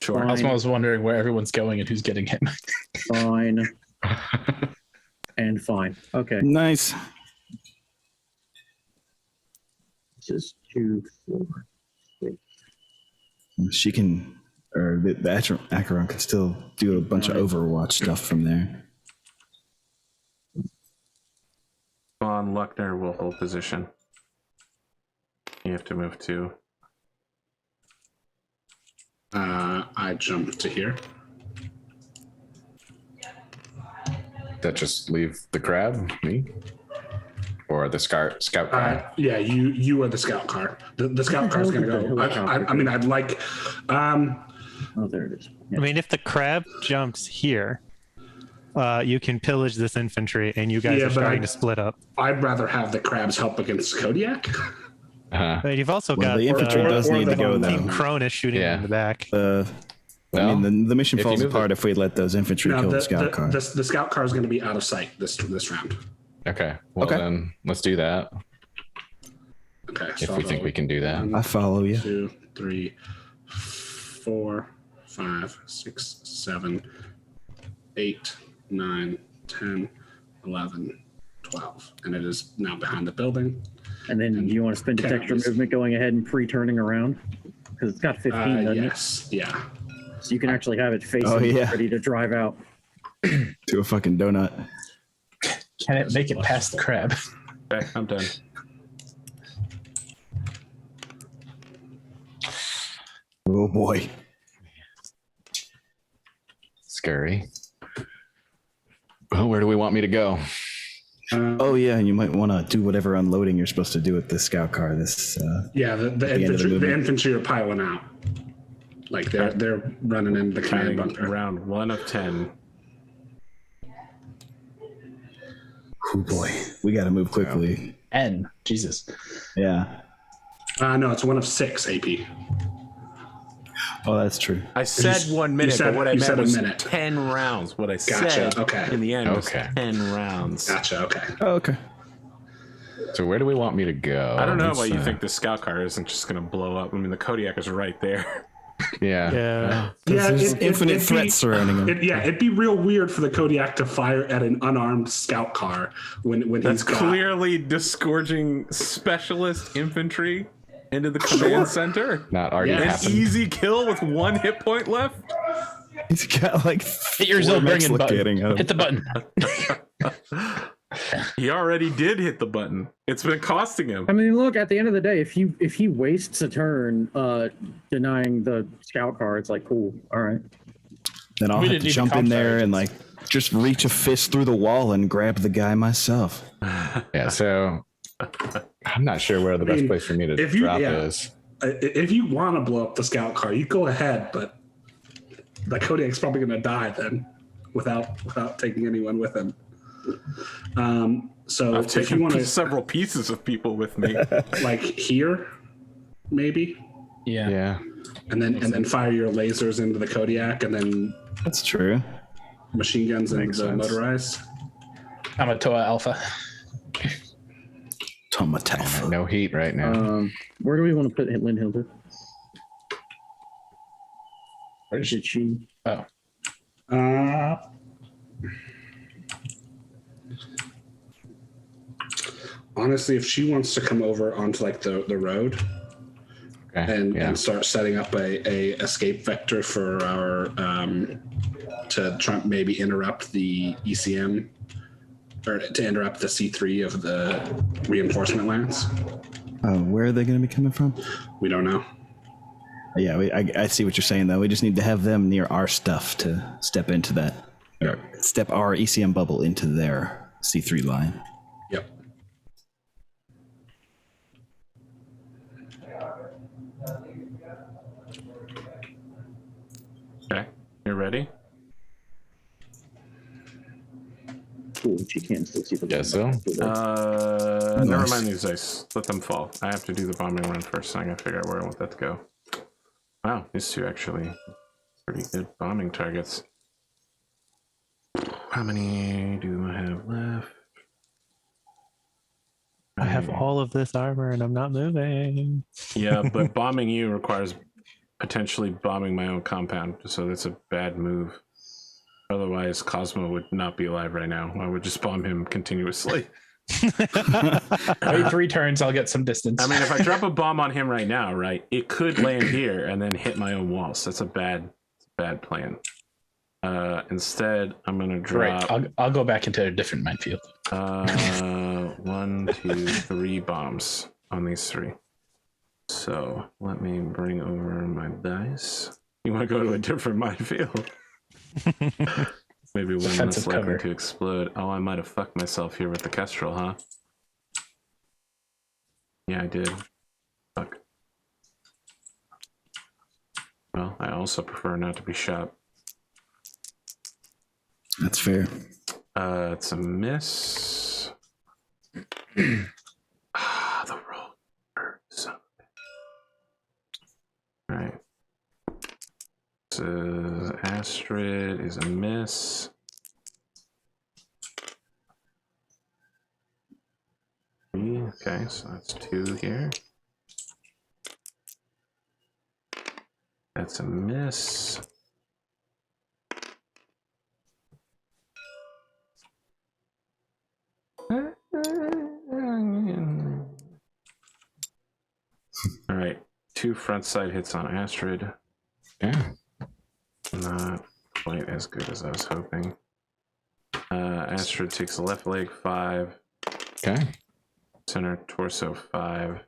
Sure. Fine. Osmo was wondering where everyone's going and who's getting hit. Fine. And fine. Okay. Nice. This is 2, 4, 6. She can, or the Acheron can still do a bunch of Overwatch stuff from there. Von Luckner will hold position. You have to move to. I jump to here. That just leave the crab, me, or the scout car. Yeah, you are the scout car. The scout car is going to go. I mean, I'd like. Oh, there it is. Yeah. I mean, if the crab jumps here, you can pillage this infantry, and you guys are starting to split up. I'd rather have the crabs help against Kodiak. But you've also Well, got the infantry does need to go, Team though. Cronus shooting in the back. I mean, the mission if falls you move apart if we let those infantry kill the scout car. The scout car is going to be out of sight this round. Okay. Well, then let's do that. Okay. If we think we can do that. I follow you. 2, 3, 4, 5, 6, 7, 8, 9, 10, 11, 12. And it is now behind the building. And then you want to spend extra movement going ahead and pre-turning around? Because it's got 15, doesn't yes. it? Yeah. So you can actually have it facing ready to drive out. To a fucking donut. Can it make it past the crab? Okay, I'm done. Oh boy. Scary. Well, where do we want me to go? Oh yeah, and you might want to do whatever unloading you're supposed to do with the scout car. This. The infantry are piling out. Like they're running in the command bunker. Round 1 of 10. Oh boy, we got to move quickly. N. Jesus. Yeah. No, it's 1 of 6 AP. Oh, that's true. I said 1 minute, but what I meant was minute. 10 rounds. What I Gotcha, said okay. in the end was Okay. 10 rounds. Gotcha. Okay. Oh, okay. So where do we want me to go? I don't know why Let's, you think the scout car isn't just going to blow up. I mean, the Kodiak is right there. Yeah. Yeah. There's infinite threats surrounding him. It'd be real weird for the Kodiak to fire at an unarmed scout car when That's he's got... clearly disgorging specialist infantry into the command center. Not already An happened. easy kill with 1 hit point left. He's got like Hit your 4 Zilbringen mechs button. locating at him. Hit the button. He already did hit the button. It's been costing him. I mean, look, at the end of the day, if he wastes a turn denying the scout car, it's like, cool, all right. Then I'll We have didn't to need jump the in comp there and sergeants. like just reach a fist through the wall and grab the guy myself. Yeah. So I'm not sure where the best place for me to drop is. If you want to blow up the scout car, you go ahead, but the Kodiak's probably going to die then without taking anyone with him. So I've if you taken want to, several pieces of people with me. like here, maybe, Yeah. Yeah. and then fire your lasers into the Kodiak, and then That's true. machine guns into the sense. motorized. I'm a Toa Alpha. Tomatef. No heat right now. Where do we want to put Lynn Hilda? Where Did she? Oh. Honestly, if she wants to come over onto like the road Okay. and start setting up a escape vector for our to try maybe interrupt the ECM or to interrupt the C3 of the reinforcement lance. Where are they going to be coming from? We don't know. Yeah, I see what you're saying, though. We just need to have them near our stuff to step into that, or step our ECM bubble into their C3 line. Yep. Okay, you ready? cool. She can still see the Guess bomb. Never Nice. mind these dice. Let them fall. I have to do the bombing run first, and I gotta figure out where I want that to go. Wow, these two actually pretty good bombing targets. How many do I have left? I have all of this armor and I'm not moving. Yeah, but bombing you requires potentially bombing my own compound, so that's a bad move. Otherwise, Cosmo would not be alive right now. I would just bomb him continuously. Wait 3 turns, I'll get some distance. I mean, if I drop a bomb on him right now, right, it could land here and then hit my own walls. That's a bad plan. Instead, I'm gonna drop. Right, I'll go back into a different minefield. 1, 2, 3 bombs on these 3. So let me bring over my dice. You want to go to a different minefield? Maybe one less Defensive likely cover. to explode. Oh, I might have fucked myself here with the Kestrel, huh? Yeah, I did. Fuck. Well, I also prefer not to be shot. That's fair. It's a miss. The roll hurts. All right. So Astrid is a miss. Okay, so that's 2 here. That's a miss. All right, 2 front side hits on Astrid. Yeah. Not quite as good as I was hoping. Astrid takes the left leg 5, Okay. center torso 5,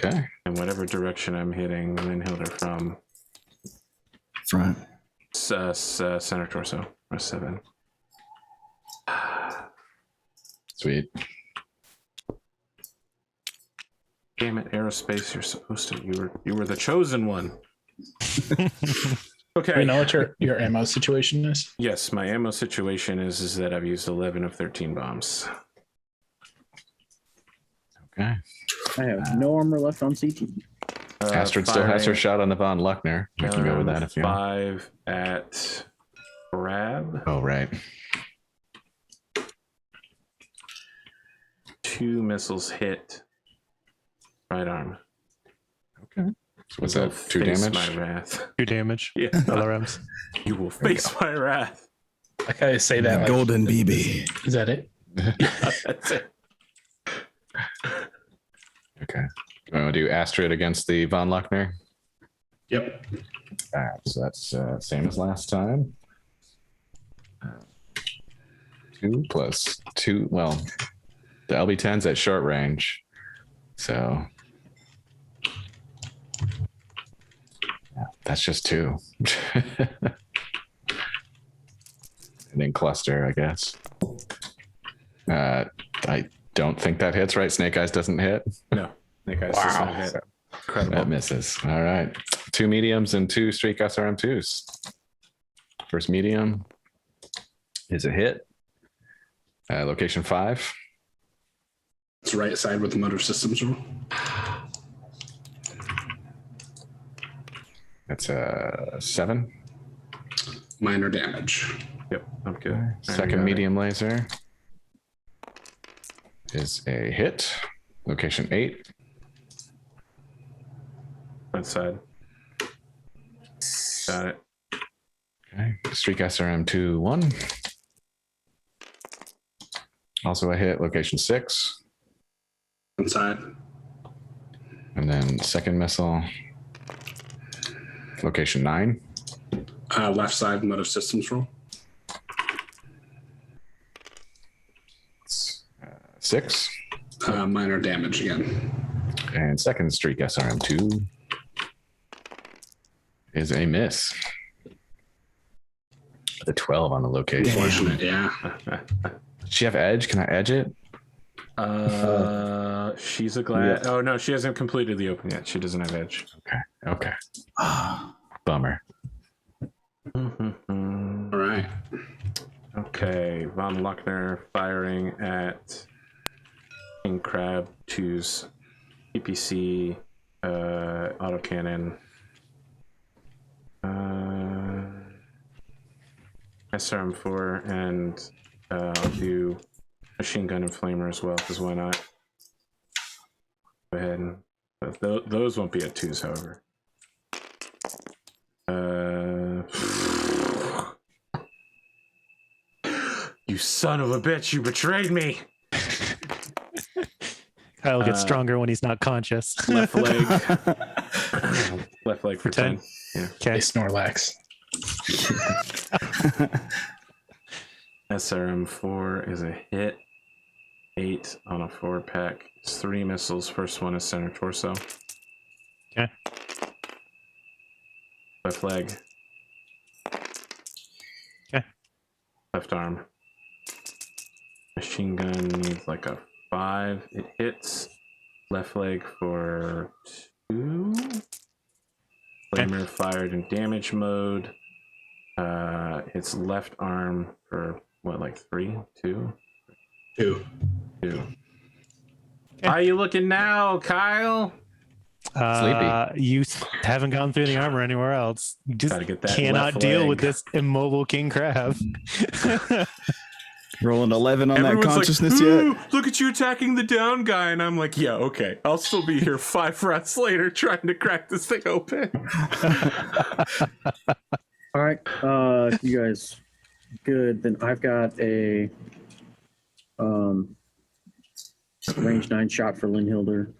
Okay. and whatever direction I'm hitting, then hit her from Front. center torso or 7. Sweet. Damn it, aerospace! You're supposed to. You were the chosen one. Okay. We know what your ammo situation is. Yes, my ammo situation is that I've used 11 of 13 bombs. Okay. I have no armor left on CT. Astrid still has her shot on the Von Luckner. We can go with that if you want. 5 at Crab. Oh, right. 2 missiles hit right arm. Okay. So what's You will that? 2 face damage? My wrath. 2 damage. Yeah. LRMs. You will face my wrath. I gotta say that. Like, Golden BB. is that it? That's it. Okay. You want to do Astrid against the Von Luckner? Yep. All right. So that's same as last time. 2 plus 2. Well, the LB10's at short range. So yeah, that's just 2. And then cluster, I guess. I don't think that hits, right? Snake Eyes doesn't hit. No. That guy's just not hit. Incredible. That misses. All right. 2 mediums and 2 streak SRM2s. First medium is a hit. Location 5. It's right side with the motor systems rule. That's a 7. Minor damage. Yep, I'm good. Second medium laser is a hit. Location 8. Front side. Got it. Okay. Streak SRM2 1. Also a hit. Location 6. Inside. And then second missile. Location 9. Left side motor systems rule. 6. Minor damage again. And second streak SRM2 is a miss. The 12 on the location. Fortunate, yeah. Does she have edge? Can I edge it? She's a glad. Oh no, she hasn't completed the open yet. She doesn't have edge. Okay. Bummer. All right. Okay. Okay, Von Luckner firing at King Crab 2's PPC autocannon. SRM4, and I'll do machine gun and flamer as well, because why not? Go ahead and those won't be at 2s, however. You son of a bitch, you betrayed me! Kyle gets stronger when he's not conscious. Left leg. Left leg for 10. Yeah. They Okay. Snorlax. SRM4 is a hit. 8 on a 4-pack. It's 3 missiles. First one is center torso. Okay. Left leg. Okay. Left arm. Machine gun needs like a 5. It hits. Left leg for 2. Flamer fired in damage mode. It's left arm for what, like 3? 2? 2. 2. How are you looking now, Kyle? You haven't gone through the armor anywhere else. You just Gotta get that cannot left deal leg. with this immobile king crab. Rolling 11 on Everyone's that consciousness like, yet? "Ooh, look at you attacking the down guy," and I'm like, yeah, okay. I'll still be here 5 rounds later trying to crack this thing open. All right, you guys good? Then I've got a range 9 shot for Linhilder,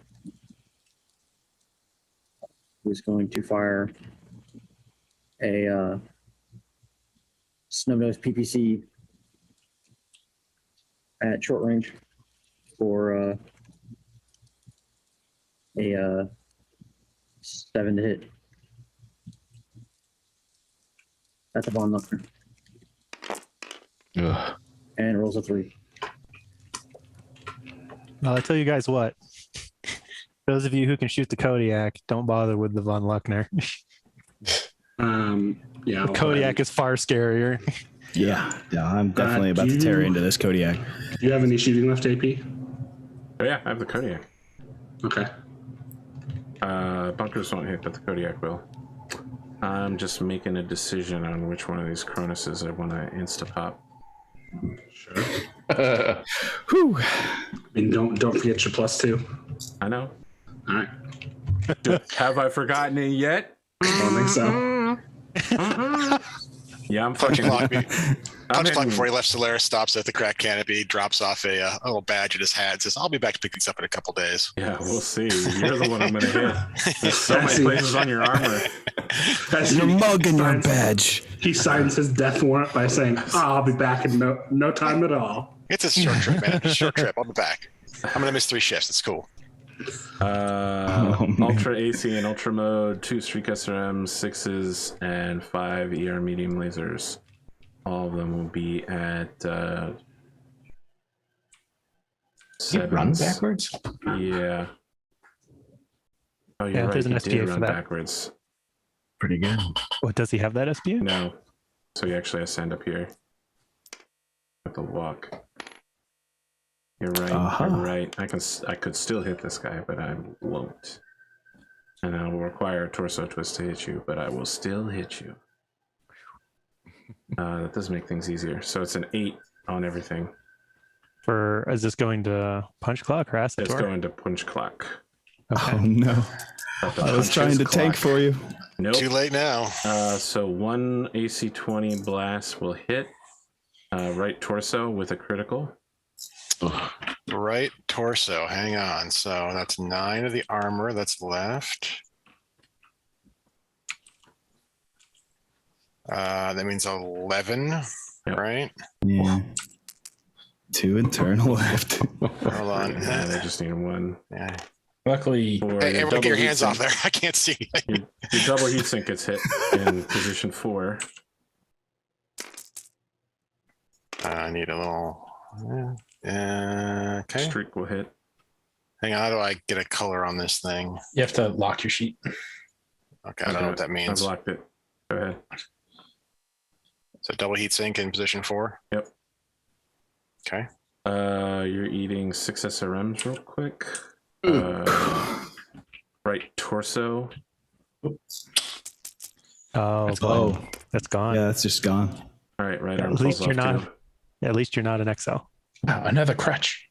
who's going to fire a snub-nosed PPC at short range for a 7 to hit. That's a Von Luckner. Ugh. And rolls a 3. Well, I'll tell you guys what. Those of you who can shoot the Kodiak, don't bother with the Von Luckner. Yeah. I'll go Kodiak ahead. is far scarier. Yeah, I'm definitely about to tear into this Kodiak. Do you have any shooting left, AP? Oh yeah, I have the Kodiak. Okay. Bunkers won't hit, but the Kodiak will. I'm just making a decision on which one of these Cronuses I want to insta-pop. Sure. Whew. I mean, don't forget your +2. I know. All right. Have I forgotten it yet? I don't think so. Yeah, I'm Punching fucking lock me. Punch hitting- clock before he left Solaris stops at the crack canopy, drops off a little badge in his hat, says, "I'll be back to pick these up in a couple days." Yeah, we'll see. You're the one I'm gonna hit. There's so many places on your armor. Your mug and your badge. He signs his death warrant by saying, I'll be back in no time at all. It's a short trip, man. It's a short trip. I'll be back. I'm gonna miss 3 shifts. It's cool. man. Ultra AC and Ultra Mode, 2 Streak SRMs, 6s, and 5 ER medium lasers. All of them will be at You run 7s. backwards? Yeah. Oh, you're Yeah, right. there's an He SPA did for run that. backwards. Pretty good. What, does he have that SPU? No. So he actually has to end up here. With the walk. You're right. Uh-huh. You're right. I could still hit this guy, but I won't. And I will require a torso twist to hit you, but I will still hit you. That does make things easier. So it's an 8 on everything. Is this going to punch clock or acid It's tor? going to punch clock. Okay. Oh no. But the I was punch trying is to tank clock. for you. Nope. Too late now. So 1 AC 20 blast will hit right torso with a critical. Right torso. Hang on. So that's 9 of the armor that's left. That means 11, Yep. right? Yeah. 2 internal left. Hold on. Yeah, they just need 1. Yeah. Luckily, For Hey, everyone, get your double hands heat off sink- there. I can't see. Your double heat sink gets hit in position 4. I need a little. Okay. Streak will hit. Hang on. How do I get a color on this thing? you have to lock your sheet. Okay, I don't know what that I've means. locked it. Go ahead. So double heat sink in position 4. Yep. Okay. You're eating 6 SRMs real quick. Right torso. Oh, Oh. that's gone. Yeah, that's just gone. All right, right At arm least falls you're off not. too. At least you're not an XL. Wow, another crutch.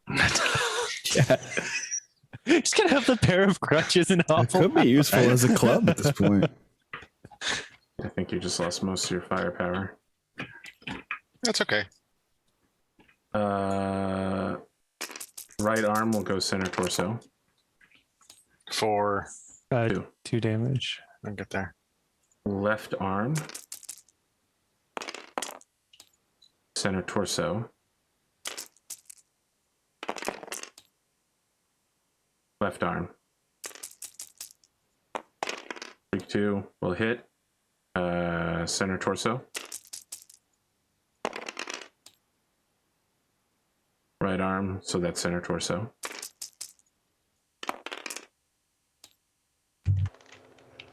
Yeah, He's gonna have the pair of crutches and all. it could be useful as a club at this point. I think you just lost most of your firepower. That's okay. Right arm will go center torso. For 2 damage. I'll get there. Left arm. Center torso. Left arm. Freak 2 will hit. Center torso. Right arm, so that's center torso.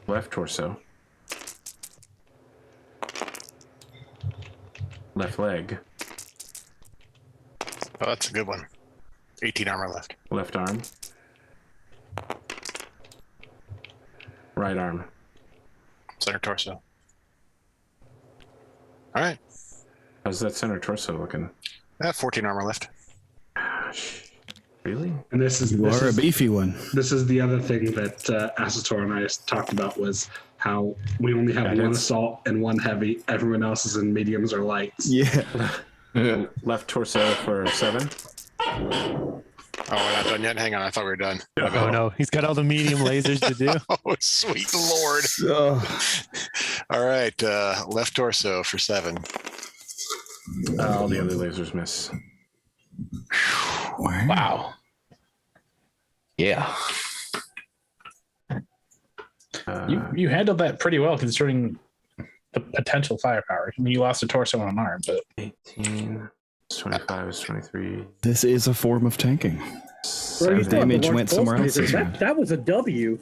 Left torso. Left leg. Oh, that's a good one. 18 armor left. Left arm. Right arm. Center torso. All right. How's that center torso looking? 14 armor left. Really? And this is You are a beefy one. This is the other thing that Asator and I talked about was how we only have one assault and one heavy. Everyone else is in mediums or lights. Yeah. Left torso for 7. Oh, we're not done yet? Hang on. I thought we were done. Oh no, he's got all the medium lasers to do. Oh, sweet Lord. All right. Left torso for 7. All the other lasers miss. Wow. Yeah. You handled that pretty well considering the potential firepower. I mean, you lost a torso and an arm, but 18, 25 is 23. This is a form of tanking. Bro, you The still have the damage large went somewhere pulse else. laser. That was a W.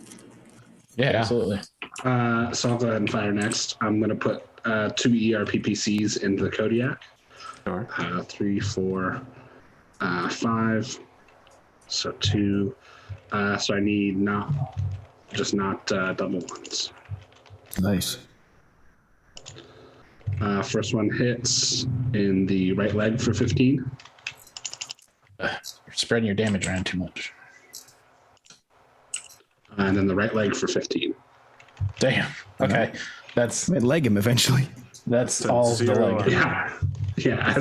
yeah, absolutely. So I'll go ahead and fire next. I'm going to put 2 ERPPCs into the Kodiak. Sure. 3, 4, 5. So 2. So I need not double ones. Nice. First one hits in the right leg for 15. You're spreading your damage around too much. And then the right leg for 15. Damn. Okay. That's Might leg him eventually. all the 0 leg. Yeah. Yeah.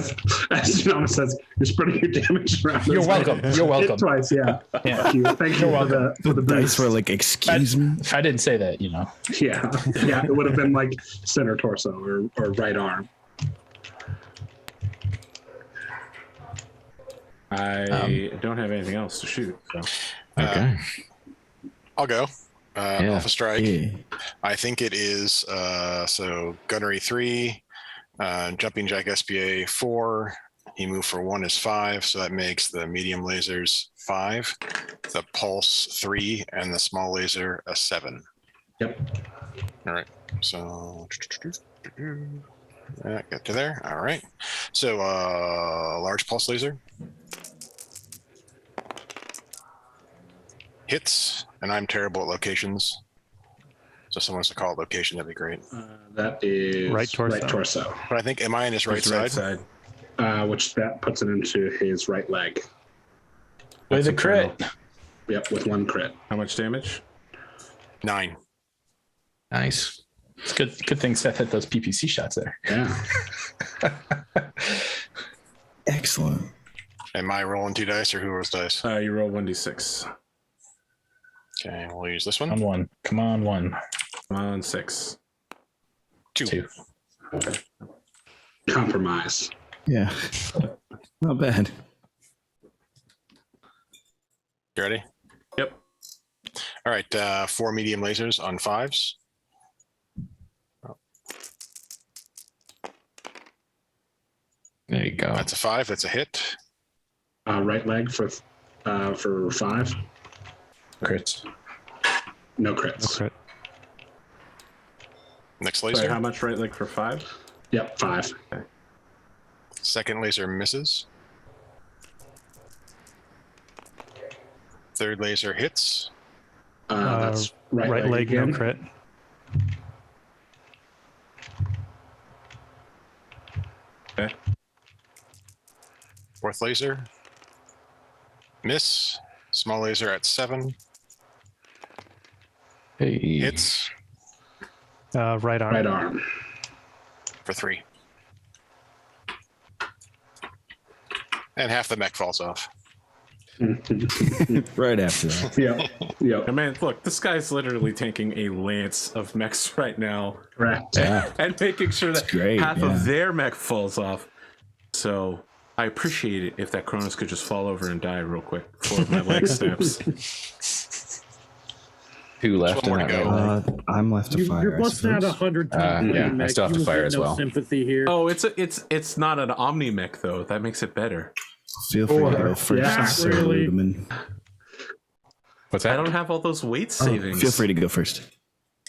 As Jonah says, you're spreading your damage around. You're welcome. You're welcome. Hit twice, yeah. Yeah. Thank you. Thank You're you welcome. for the Dice boost. were like, excuse me. If I didn't say that, you know. Yeah. Yeah. It would have been like center torso or right arm. I don't have anything else to shoot. So. Okay. I'll go. Yeah. Alpha strike. Yeah. I think it is so gunnery 3, jumping jack SBA 4. He moved for 1 is 5, so that makes the medium lasers 5, the pulse 3, and the small laser a 7. Yep. All right. So get to there. All right. So large pulse laser hits, and I'm terrible at locations. So someone wants to call it location, that'd be great. That is Right torso. But I think, am I in his right His side? Which that puts it into his right leg. With a crit. Yep, with 1 crit. How much damage? 9. Nice. It's good thing Seth hit those PPC shots there. Yeah. Excellent. Am I rolling 2 dice or who rolls dice? You roll 1d6. Okay, we'll use this one. On 1. Come on, 1. Come on, 6. 2. Compromise. Yeah. Not bad. You ready? Yep. All right, 4 medium lasers on 5s. There you go. That's a 5. That's a hit. Right leg for 5. Crits. No crits. Crit. Next Sorry, laser. how much right leg for 5? Yep, 5. Second laser misses. Third laser hits. That's right leg, no again. crit. Okay. Fourth laser. Miss. Small laser at 7. Hey. Hits Right arm. Right arm. for 3. And half the mech falls off. Right after that. Yep. I mean, look, this guy's literally taking a lance of mechs right now Correct. Yeah. and making sure that great, half yeah. of their mech falls off. So I appreciate it if that Cronus could just fall over and die real quick before my leg snaps. 2 left in more that to right go. leg. I'm left to fire. You're I busting out suppose. 100 times. Yeah, I Mech. still have to You will fire get as no well. sympathy here. Oh, it's not an Omni mech though. That makes it better. Feel free to go first, Yeah, Sir really. Ludeman. What's I that? don't have all those weight Oh, savings. feel free to go first.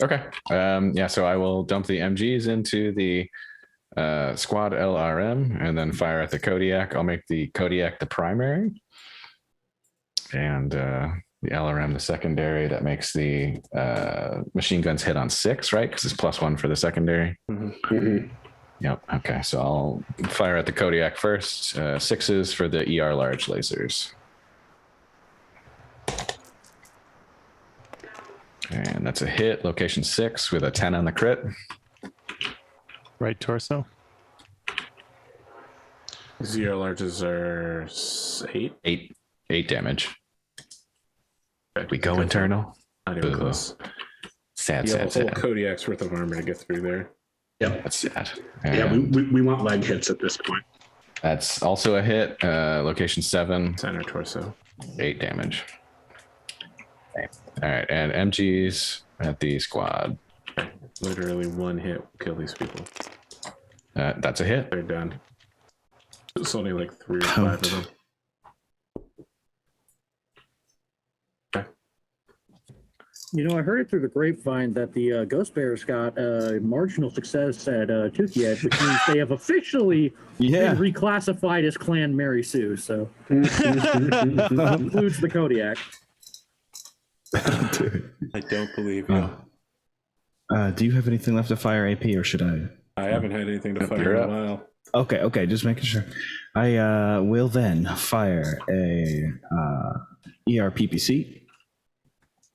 Okay. Yeah, so I will dump the MGs into the squad LRM and then fire at the Kodiak. I'll make the Kodiak the primary. And the LRM the secondary. That makes the machine guns hit on 6, right? Because it's +1 for the secondary. Yep. Okay. So I'll fire at the Kodiak first. 6s for the ER large lasers. And that's a hit. Location 6 with a 10 on the crit. Right torso. Zero larges are 8. 8 damage. Okay. We go internal. Not even Ugh. close. Sad, You have sad, a whole sad. Kodiak's worth of armor to get through there. Yep. That's sad. Yeah, And we want leg hits at this point. that's also a hit. Location 7, Center torso. 8 damage. All right, and MGs at the squad. Literally one hit will kill these people. That's a hit. They're done. There's only like 3 or 5 of them. You know, I heard it through the grapevine that the Ghost Bears got marginal success at Tukiet, which means they have officially Yeah. been reclassified as Clan Mary Sue. So includes the Kodiak. I don't believe you. Do you have anything left to fire, AP, or should I? I haven't had anything to You're fire in a up. while. Okay, just making sure. I will then fire a ERPPC,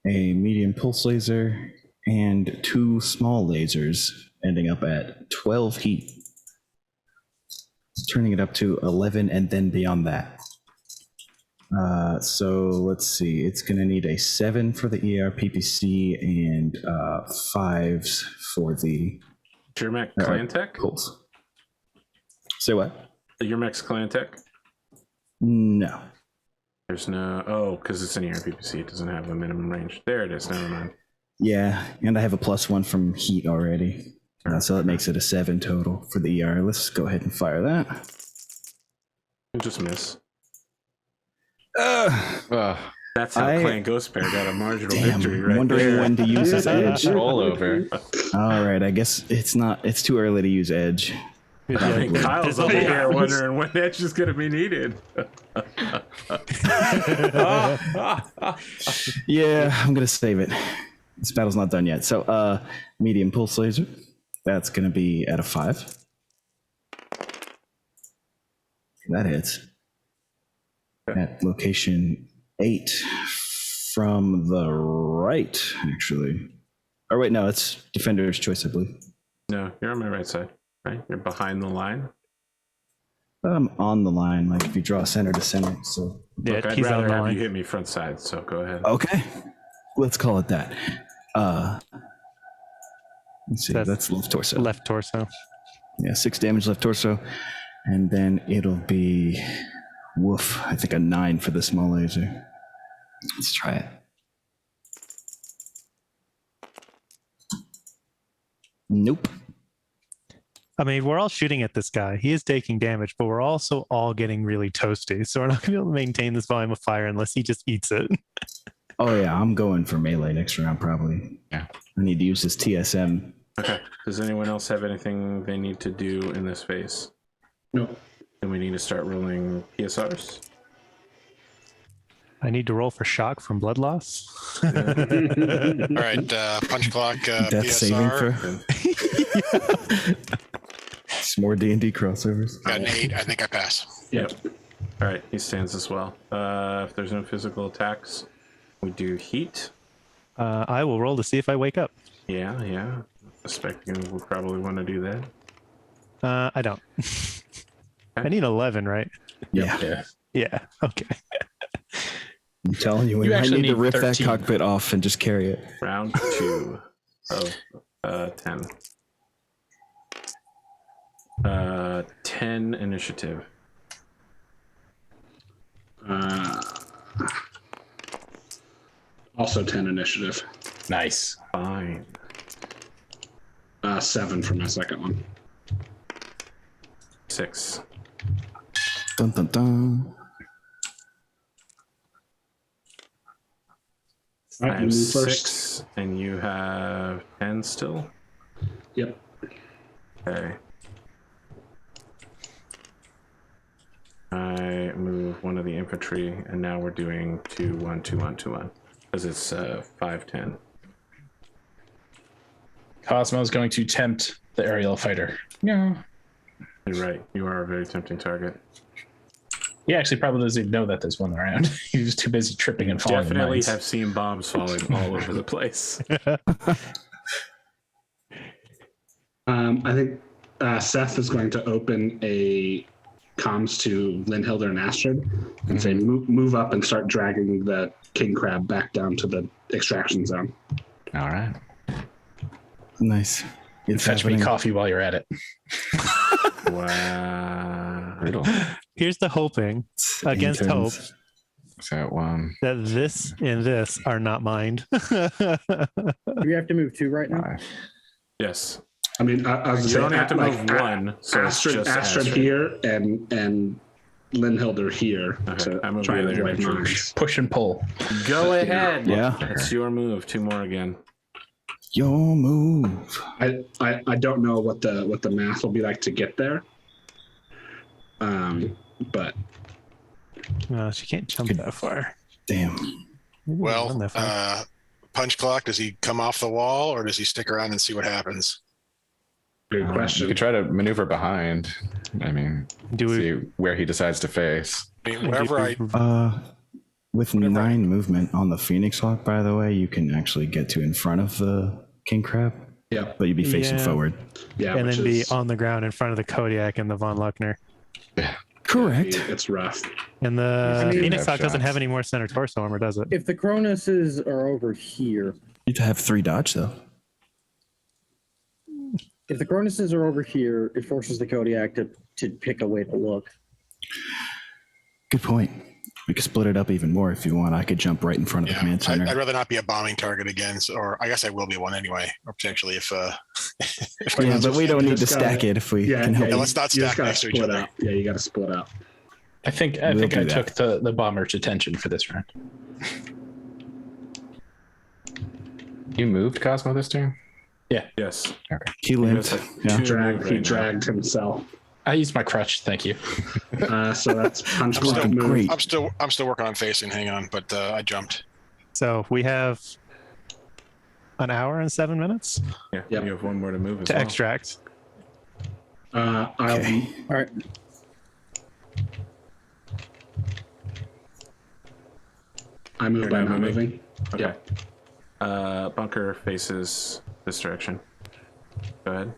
a medium pulse laser, and 2 small lasers, ending up at 12 heat, turning it up to 11, and then beyond that. So let's see, it's going to need a 7 for the ERPPC and 5s for the Your mech clan tech? pulse. Say what? Your mech's clan tech? No. There's no. Oh, because it's an ERPPC. It doesn't have a minimum range. There it is. Never mind. Yeah, and I have a +1 from heat already. So that makes it a 7 total for the ER. Let's go ahead and fire that. You just miss. Ugh, That's how I- Clan Ghost Bear got a marginal Damn, victory right wondering there. when to use this edge. roll over. All right, I guess it's too early to use edge. I think Kyle's over here wondering when Edge is going to be needed. Yeah, I'm gonna save it. This battle's not done yet. So, medium pulse laser. That's gonna be at a 5. That hits. At location 8 from the right, actually. Or wait, no, it's defender's choice, I believe. No, you're on my right side, right? You're behind the line. I'm on the line, like if you draw center to center. So, Yeah, Look, I'd he's on rather the have line. you hit me front side, so go ahead. okay, let's call it that. Let's see, That's that's left torso. Left torso. Yeah, 6 damage left torso. And then it'll be, woof, I think a 9 for the small laser. Let's try it. Nope. I mean, we're all shooting at this guy. He is taking damage, but we're also all getting really toasty. So we're not going to be able to maintain this volume of fire unless he just eats it. Oh yeah, I'm going for melee next round probably. Yeah. I need to use this TSM. Okay. Does anyone else have anything they need to do in this phase? No. And we need to start rolling PSRs. I need to roll for shock from blood loss. All right, punch clock, Death saving PSR. throw. It's more D&D crossovers. Got an 8. I think I pass. Yep. All right, he stands as well. If there's no physical attacks, we do heat. I will roll to see if I wake up. Yeah. Suspecting we'll probably want to do that. I don't. I need 11, right? Yeah. Yeah. Okay. I'm telling you, we You might actually need to need rip 13. that cockpit off and just carry it. Round 2 of 10. 10 initiative. Also 10 initiative. Nice. Fine. 7 for my second one. 6. Dun dun dun. All I right, have you move first. 6, and you have 10 still? Yep. Okay. I move one of the infantry, and now we're doing 2, 1, 2, 1, 2, 1. Because it's 5, 10. Cosmo's going to tempt the aerial fighter. Yeah. You're right. You are a very tempting target. He actually probably doesn't even know that there's one around. He was too busy tripping and falling. in Definitely mines. have seen bombs falling all over the place. I think Seth is going to open a comms to Linhilder and Astrid and say, move up and start dragging the king crab back down to the extraction zone. All right. Nice. It's Fetch happening. me coffee while you're at it. Wow. Brutal. Here's the hoping against hope Interns. So 1, that this and this are not mined. Do we have to move 2 right now? 5. Yes. I mean, I was You don't have to like, move 1, so it's Astrid, just Astrid here and Linhilder here Okay, to I'm try over and there. avoid mines. Push and pull. Go ahead. Yeah. It's your move. 2 more again. Your move. I don't know what the math will be like to get there. But No, she can't jump that far. Damn. Maybe Well, run that far. punch clock, does he come off the wall or does he stick around and see what happens? good You question. could try to maneuver behind. I mean, Do we? see where he decides to face. I mean, wherever I With 9 movement on the Phoenix Hawk, by the way, you can actually get to in front of the king crab, Yep. but you'd be facing Yeah. forward. Yeah. And which then be is- on the ground in front of the Kodiak and the Von Luckner. Correct. It's rough. And the I mean- Phoenix Hawk doesn't shots. have any more center torso armor, does it? If the Cronuses are over here, You'd have 3 dodge though. if the Cronuses are over here, it forces the Kodiak to pick a way to look. Good point. We could split it up even more if you want. I could jump right in front of the command center. I'd rather not be a bombing target again, or I guess I will be one anyway, or potentially if Yeah, but we don't need to just gotta- stack it if we Yeah, can help. Yeah, let's not you just stack gotta next to each split other. up. Yeah, you got to split up. I think We'll I do that. took the bomber's attention for this round. You moved Cosmo this turn? Yes. He limped. He Yeah. has, like, 2 He right now. dragged himself. I used my crutch. Thank you. So that's punch I'm clock still- move. Great. I'm still working on facing. Hang on, but I jumped. So we have an hour and 7 minutes Yeah. Yep. You have 1 more to move as to well. extract. I'll Okay. All right. I move You're by not not moving? moving. Okay. Bunker faces this direction. Go ahead.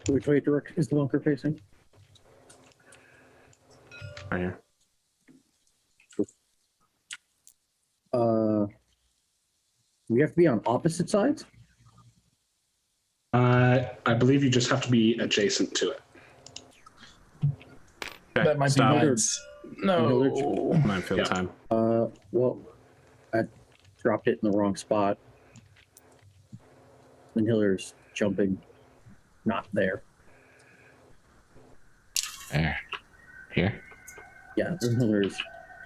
Which way direct is the bunker facing? Right here. We have to be on opposite sides? I believe you just have to be adjacent to it. Okay. That might Stop. be mines. No. Minefield Yeah. time. Well, I dropped it in the wrong spot. And Hiller's jumping not there. There. Here. Yeah, and Hiller's,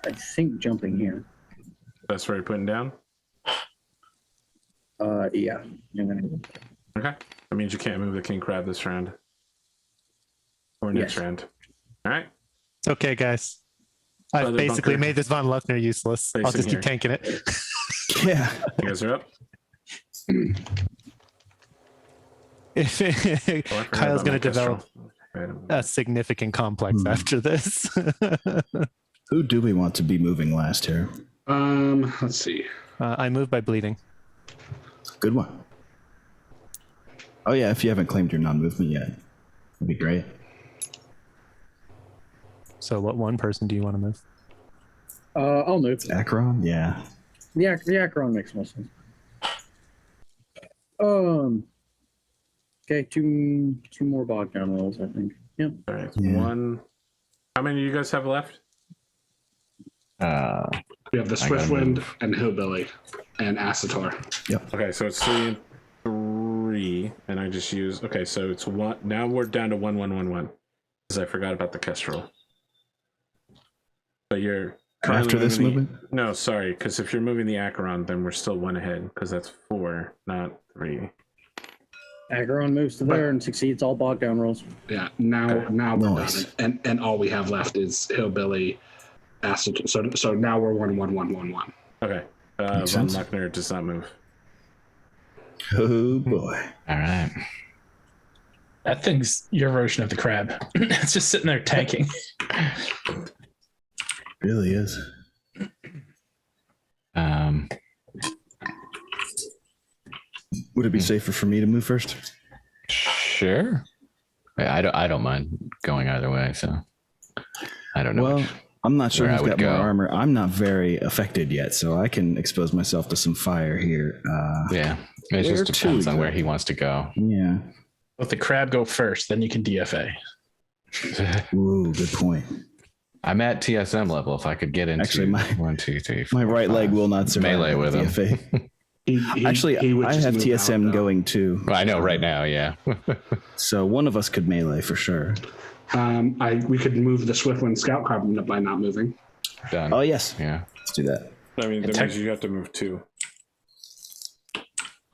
I think, jumping here. That's where you're putting down. Yeah. I'm gonna- Okay. That means you can't move the king crab this round. Or next Yes. round. All right. It's okay, guys. I've Other basically bunker. made this Von Luckner useless. I'll Facing just keep here. tanking it. Yeah. You guys are up. Kyle's going to develop a significant complex after this. Who do we want to be moving last here? Let's see. I move by bleeding. Good one. Oh yeah, if you haven't claimed your non-movement yet, that'd be great. So what one person do you want to move? I'll move. Akron, yeah. The Akron makes more sense. Okay, two more bog down rolls, I think. Yeah. All right. Yeah. One. How many do you guys have left? We have the I gotta Swiftwind move. and Hillbilly and Asator. Okay, so it's 3 and 3, and I just use. Okay, so it's 1. Now we're down to 1, 1, 1, 1. Because I forgot about the Kestrel. But you're currently After this moving movement? No, sorry, because if you're moving the Acheron, then we're still 1 ahead, because that's 4, not 3. Akron moves to there and succeeds all bog down rolls. Yeah. Now we're Nice. done, and all we have left is Hillbilly, Asator. So now we're 1, 1, 1, 1, 1. Okay. Makes Von sense. Luckner does not move. Oh boy. All right. That thing's your version of the crab. It's just sitting there tanking. Really is. Would it be safer for me to move first? Sure. I don't mind going either way. So I don't know. Well, I'm not sure where I who's would got more go. armor. I'm not very affected yet, so I can expose myself to some fire here. Yeah. It Where just depends to, on where though? he wants to go. Yeah. Let the crab go first, then you can DFA. Ooh, good point. I'm at TSM level. If I could get into Actually, my- 1, 2, 3, My 4, right leg 5. will not survive Melee with him. DFA. He Actually, would I just have move TSM out, though. going too. Well, I know right now. Yeah. So one of us could melee for sure. We could move the Swiftwind Scout Car by not moving. Done. Oh yes, Yeah. let's do that. I mean, that tech- means you have to move 2.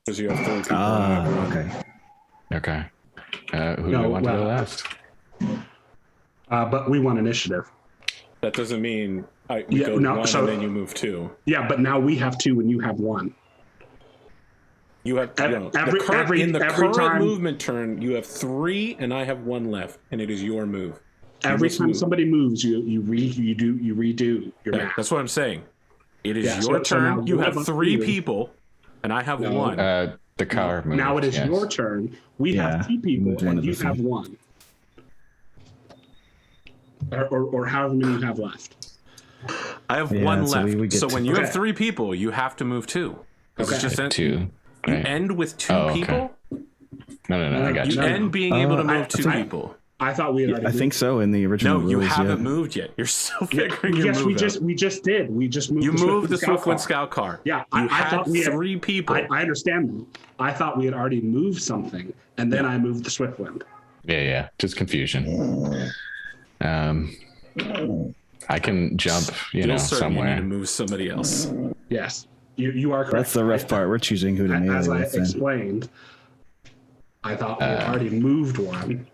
Because you have 3 people. and I have 1. Okay. Okay. Who do No, we want to go well, last? But we want initiative. That doesn't mean we Yeah, go no, 1 so- and then you move 2. Yeah, but now we have 2 and you have 1. You have Every current time- movement turn, you have 3 and I have 1 left, and it is your move. You Every must time move. somebody moves, you redo your Yeah, math. that's what I'm saying. It is Yeah, your so now turn. You one have of us 3 moves. people, and I have No. 1. The car moved. Now it is yes. your turn. We Yeah, have 2 people moved one and of you the have three. 1. Or however many you have left. I have Yeah, 1 so left. we get So when you Okay. have 3 people, you have to move 2. Because it's Okay. just 2. you Right. end with 2 Oh, okay. people. No. I got You you. No. end being able to I move 2 think- people. I thought we had already I think so in the original No, you rules. haven't yeah. moved yet. You're still moved. figuring your Yes, move we out. just did. We just moved You moved the Swiftwind Swiftwind car. Scout Car. Yeah, You I had thought we had 3 people. I understand that. I thought we had already moved something, and then I moved the Swiftwind. Yeah. Just confusion. I can jump, Feel certain you need to somewhere. move somebody else. Yes, you are correct. That's the rough part. We're choosing who to As melee I with. Then. explained, I thought we had already moved one.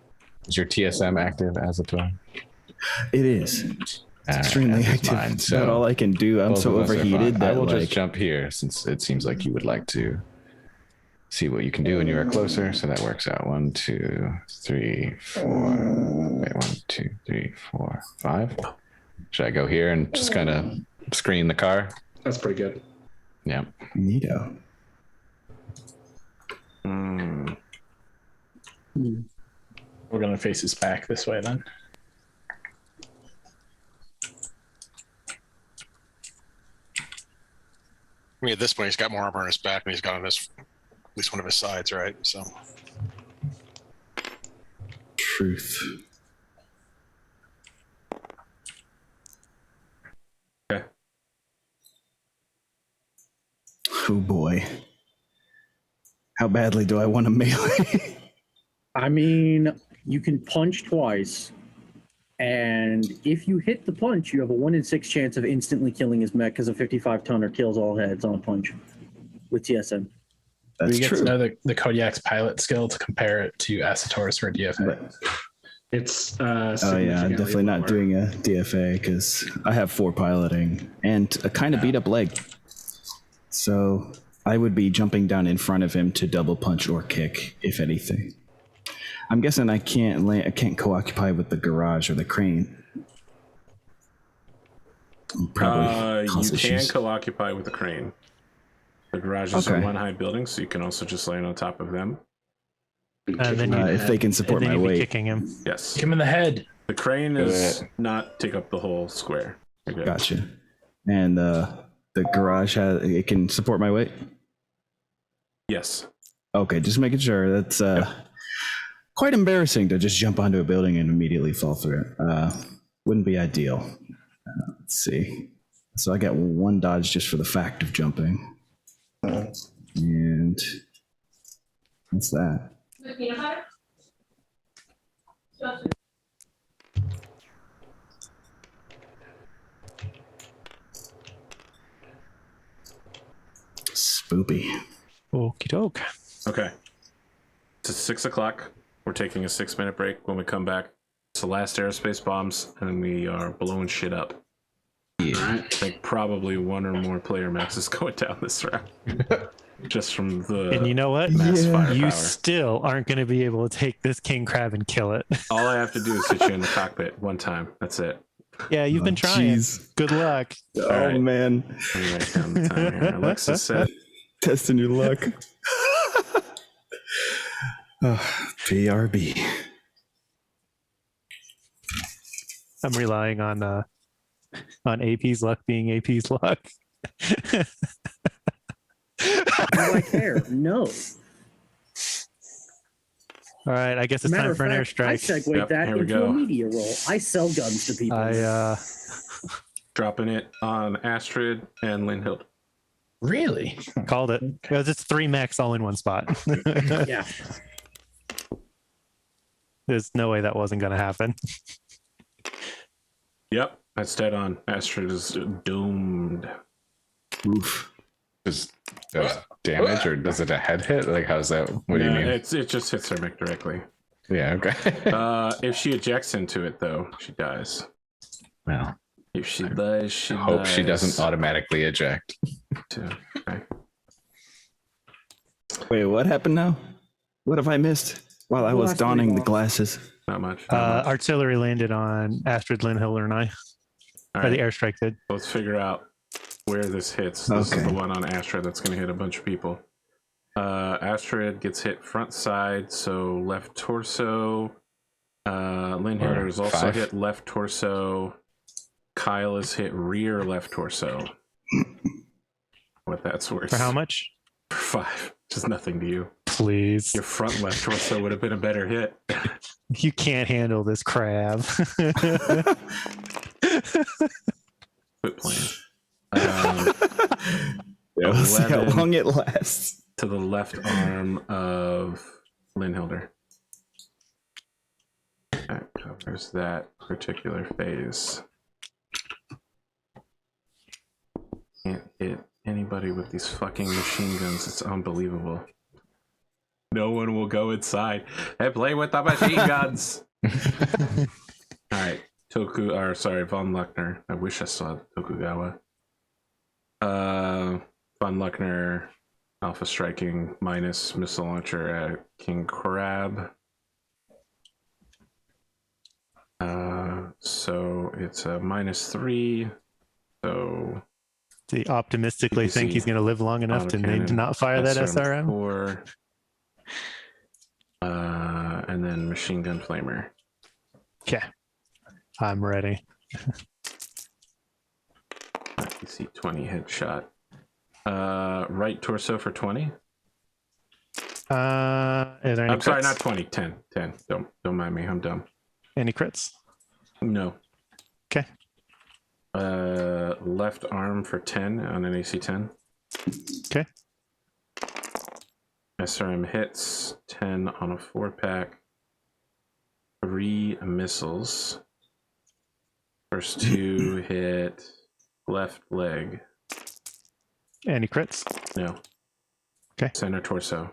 Is your TSM active as of today? It is extremely as is active. mine, It's about all I can do. I'm both so of us are overheated fine. I that will like just jump here since it seems like you would like to see what you can do when you are closer. So that works out. 1, 2, 3, 4. Wait, 1, 2, 3, 4, 5. Should I go here and just kind of screen the car? That's pretty good. Yeah. neato. We're gonna face his back this way then. I mean, at this point, he's got more armor on his back, and he's got on his at least one of his sides, right? So Truth. Okay. Oh boy. How badly do I want to melee? I mean, you can punch twice, and if you hit the punch, you have a 1 in 6 chance of instantly killing his mech because a 55 tonner kills all heads on a punch with TSM. That's we get true. to know the Kodiak's pilot skill to compare it to Acetaurus for DFA. But- It's Oh yeah, I'm significantly definitely not lower. doing a DFA because I have 4 piloting and a kind of beat up leg. So I would be jumping down in front of him to double punch or kick, if anything. I'm guessing I can't co-occupy with the garage or the crane. Probably cause you can issues. co-occupy with the crane. The garages are Okay. one high building, so you can also just land on top of them. And then If they can support then my you'd be weight. kicking him. Yes. Kick him in the head. The crane is not take up the whole square. You're good. Gotcha. And the garage it can support my weight. Yes. Okay, just making sure. That's quite embarrassing to just jump onto a building and immediately fall through it. Wouldn't be ideal. Let's see. So I got 1 dodge just for the fact of jumping. And what's that? Spoopy. Okie doke. Okay. It's 6 o'clock. We're taking a 6-minute break. When we come back, it's the last aerospace bombs, and we are blowing shit up. I think probably 1 or more player max is going down this round. Just from the And you know what? mass firepower. You still aren't going to be able to take this king crab and kill it. All I have to do is hit you in the cockpit 1 time. That's it. Yeah, you've been trying. Jeez. Good luck. Oh right. man. Let me write down the time here. Alexa said Testing your luck. PRB. I'm relying on AP's luck being AP's luck. Do I care? No. All right, I guess it's Matter time of for an fact, I airstrike. segued Yep, that here we into go. a media role. I sell guns to people. dropping it on Astrid and Linhild. Really? Called it. Because it's 3 mechs all in one spot. Yeah. There's no way that wasn't going to happen. Yep, that's dead on. Astrid is doomed. Oof. Does damage or does it a head hit? Like, how's that? What do you mean? It just hits her mech directly. Yeah, okay. If she ejects into it, though, she dies. Well, If she does, she hope dies. she doesn't automatically eject. Too. Okay. Wait, what happened now? What have I missed? While I was Last donning week the off. glasses. Not much. Not much. Artillery landed on Astrid, Linhild, and I. All Or the right, airstrike did. let's figure out where this hits. This is Okay. the one on Astrid that's going to hit a bunch of people. Astrid gets hit front side, so left torso. Linhild is also 5. hit left torso. Kyle is hit rear left torso. What that's worth. For how much? For 5. Just nothing to you. Please. Your front left torso would have been a better hit. You can't handle this crab. Quit playing. Yeah, we'll see how 11. long it lasts. To the left arm of Linhilder. That covers that particular phase. Can't hit anybody with these fucking machine guns. It's unbelievable. No one will go inside and play with the machine guns. All right, Von Luckner. I wish I saw Tokugawa. Von Luckner, alpha striking minus missile launcher at King Crab. So it's a -3. So Do you optimistically think he's going to live long enough to autocannon, not fire that SRM? 4. And then machine gun flamer. Okay. I'm ready. PC 20 headshot. Right torso for 20. Are there any I'm sorry, crits? not 20. 10. Don't mind me. I'm dumb. Any crits? No. Okay. Left arm for 10 on an AC 10. Okay. SRM hits 10 on a 4-pack. 3 missiles. First 2 hit left leg. Any crits? No. Okay. Center torso.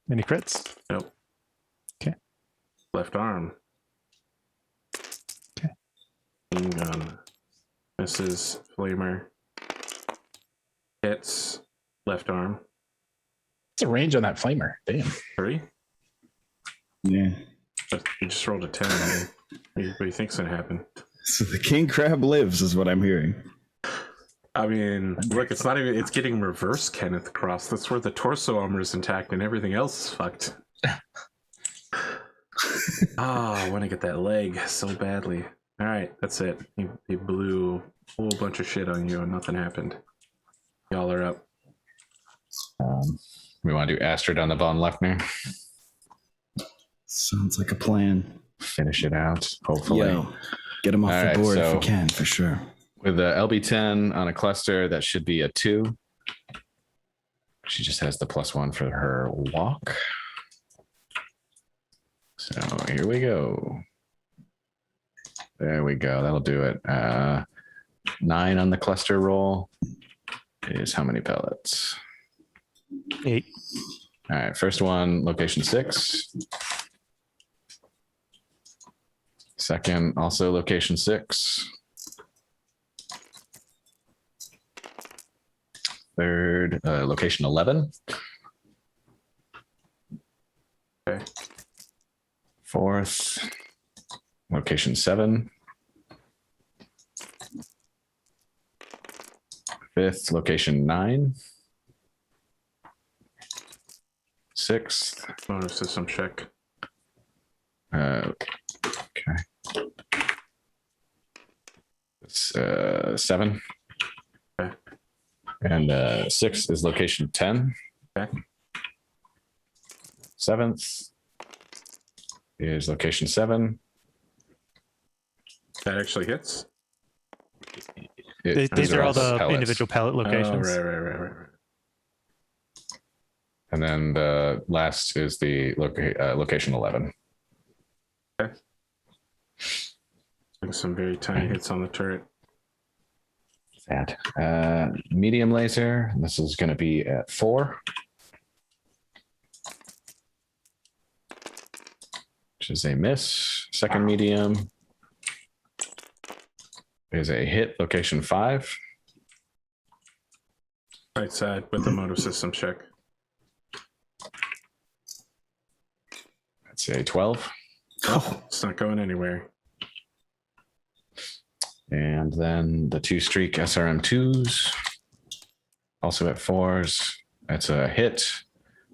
Any crits? Nope. Okay. Left arm. Okay. Machine gun. Misses. Flamer. Hits. Left arm. What's the range on that flamer? Damn. 3. Yeah. You just rolled a 10. Man. What do you think's gonna happen? So the king crab lives, is what I'm hearing. I mean, look, it's not even. It's getting reverse Kenneth Cross. That's where the torso armor is intact and everything else is fucked. I want to get that leg so badly. All right, that's it. He blew a whole bunch of shit on you and nothing happened. Y'all are up. We want to do Astrid on the Von Lechner. Sounds like a plan. Finish it out, hopefully. Yo, get him off All the right, board if so- we can, for sure. With the LB10 on a cluster, that should be a 2. She just has the +1 for her walk. So here we go. There we go. That'll do it. 9 on the cluster roll is how many pellets? 8. All right. First one, location 6. Second, also location 6. Third, location 11. Okay. Fourth, location 7. Fifth, location 9. Sixth, Motor system check. okay. It's 7. Okay. And 6th is location 10. Okay. 7th is location 7. That actually hits. These are all the pellets. individual pallet locations. Oh, right. And then the last is the location 11. Okay. Some very tiny hits on the turret. That medium laser. This is going to be at 4, which is a miss. Second medium is a hit. Location 5. Right side with the motor system check. That's a 12. Oh, it's not going anywhere. And then the 2 streak SRM2s, also at 4s. That's a hit.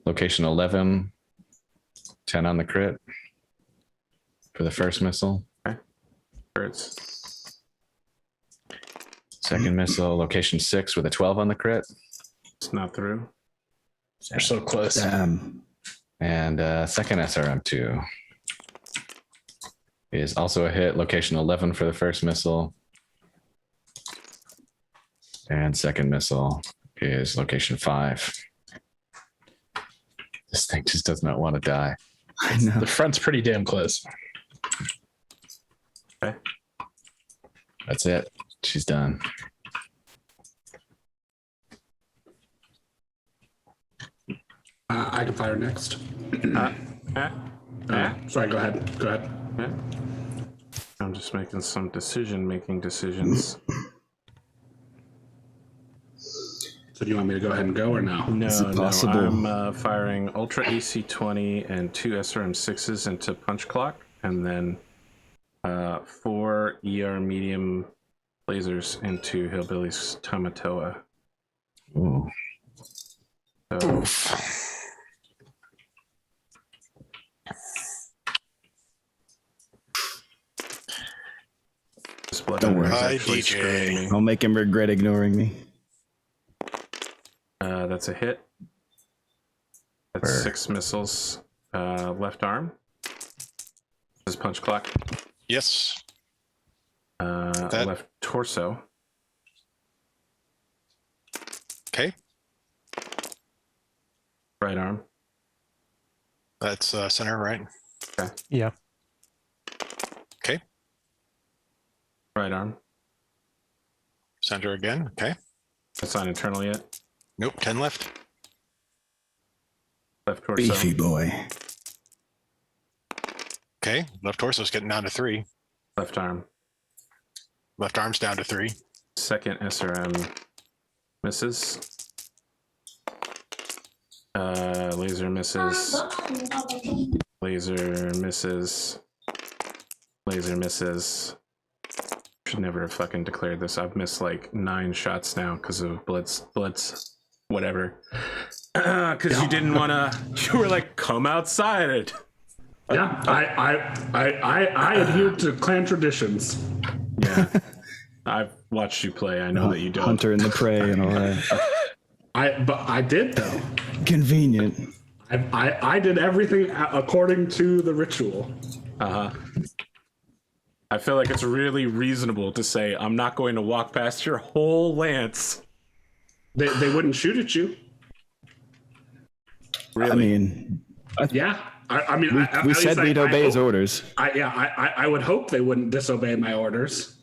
Location 11. 10 on the crit for the first missile. Turrets. Second missile, location 6 with a 12 on the crit. It's not through. They're so close. Damn. And second SRM2 is also a hit. Location 11 for the first missile. And second missile is location 5. This thing just does not want to die. I know. The front's pretty damn close. Okay. That's it. She's done. I can fire next. Sorry, go ahead. Yeah. I'm just making some decisions. So do you want me to go ahead and go or no? Is it possible? I'm firing Ultra AC-20 and 2 SRM-6s into Punch Clock, and then 4 ER medium lasers into Hillbilly's Tamatoa. Ooh. So, Don't worry. Hi, Actually DJ. screwing me. I'll make him regret ignoring me. That's a hit. That's 6 missiles. Left arm. This is Punch Clock. Yes. That- Left torso. Okay. Right arm. That's center, right? Yeah. Okay. Right arm. Center again. Okay. That's not internal yet. Nope. 10 left. Left torso. Beefy boy. Okay, left torso's getting down to 3. Left arm. Left arm's down to 3. Second SRM misses. Laser misses. Laser misses. Laser misses. Should never have fucking declared this. I've missed like 9 shots now because of blitz, whatever. Because you didn't want to. You were like, come outside. Yeah, I adhere to clan traditions. Yeah, I've watched you play. I know that you don't. Hunter and the prey and all that. But I did though. Convenient. I did everything according to the ritual. I feel like it's really reasonable to say I'm not going to walk past your whole lance. They wouldn't shoot at you. Really? I mean, Yeah. I mean, we said we'd obey his orders. I would hope they wouldn't disobey my orders.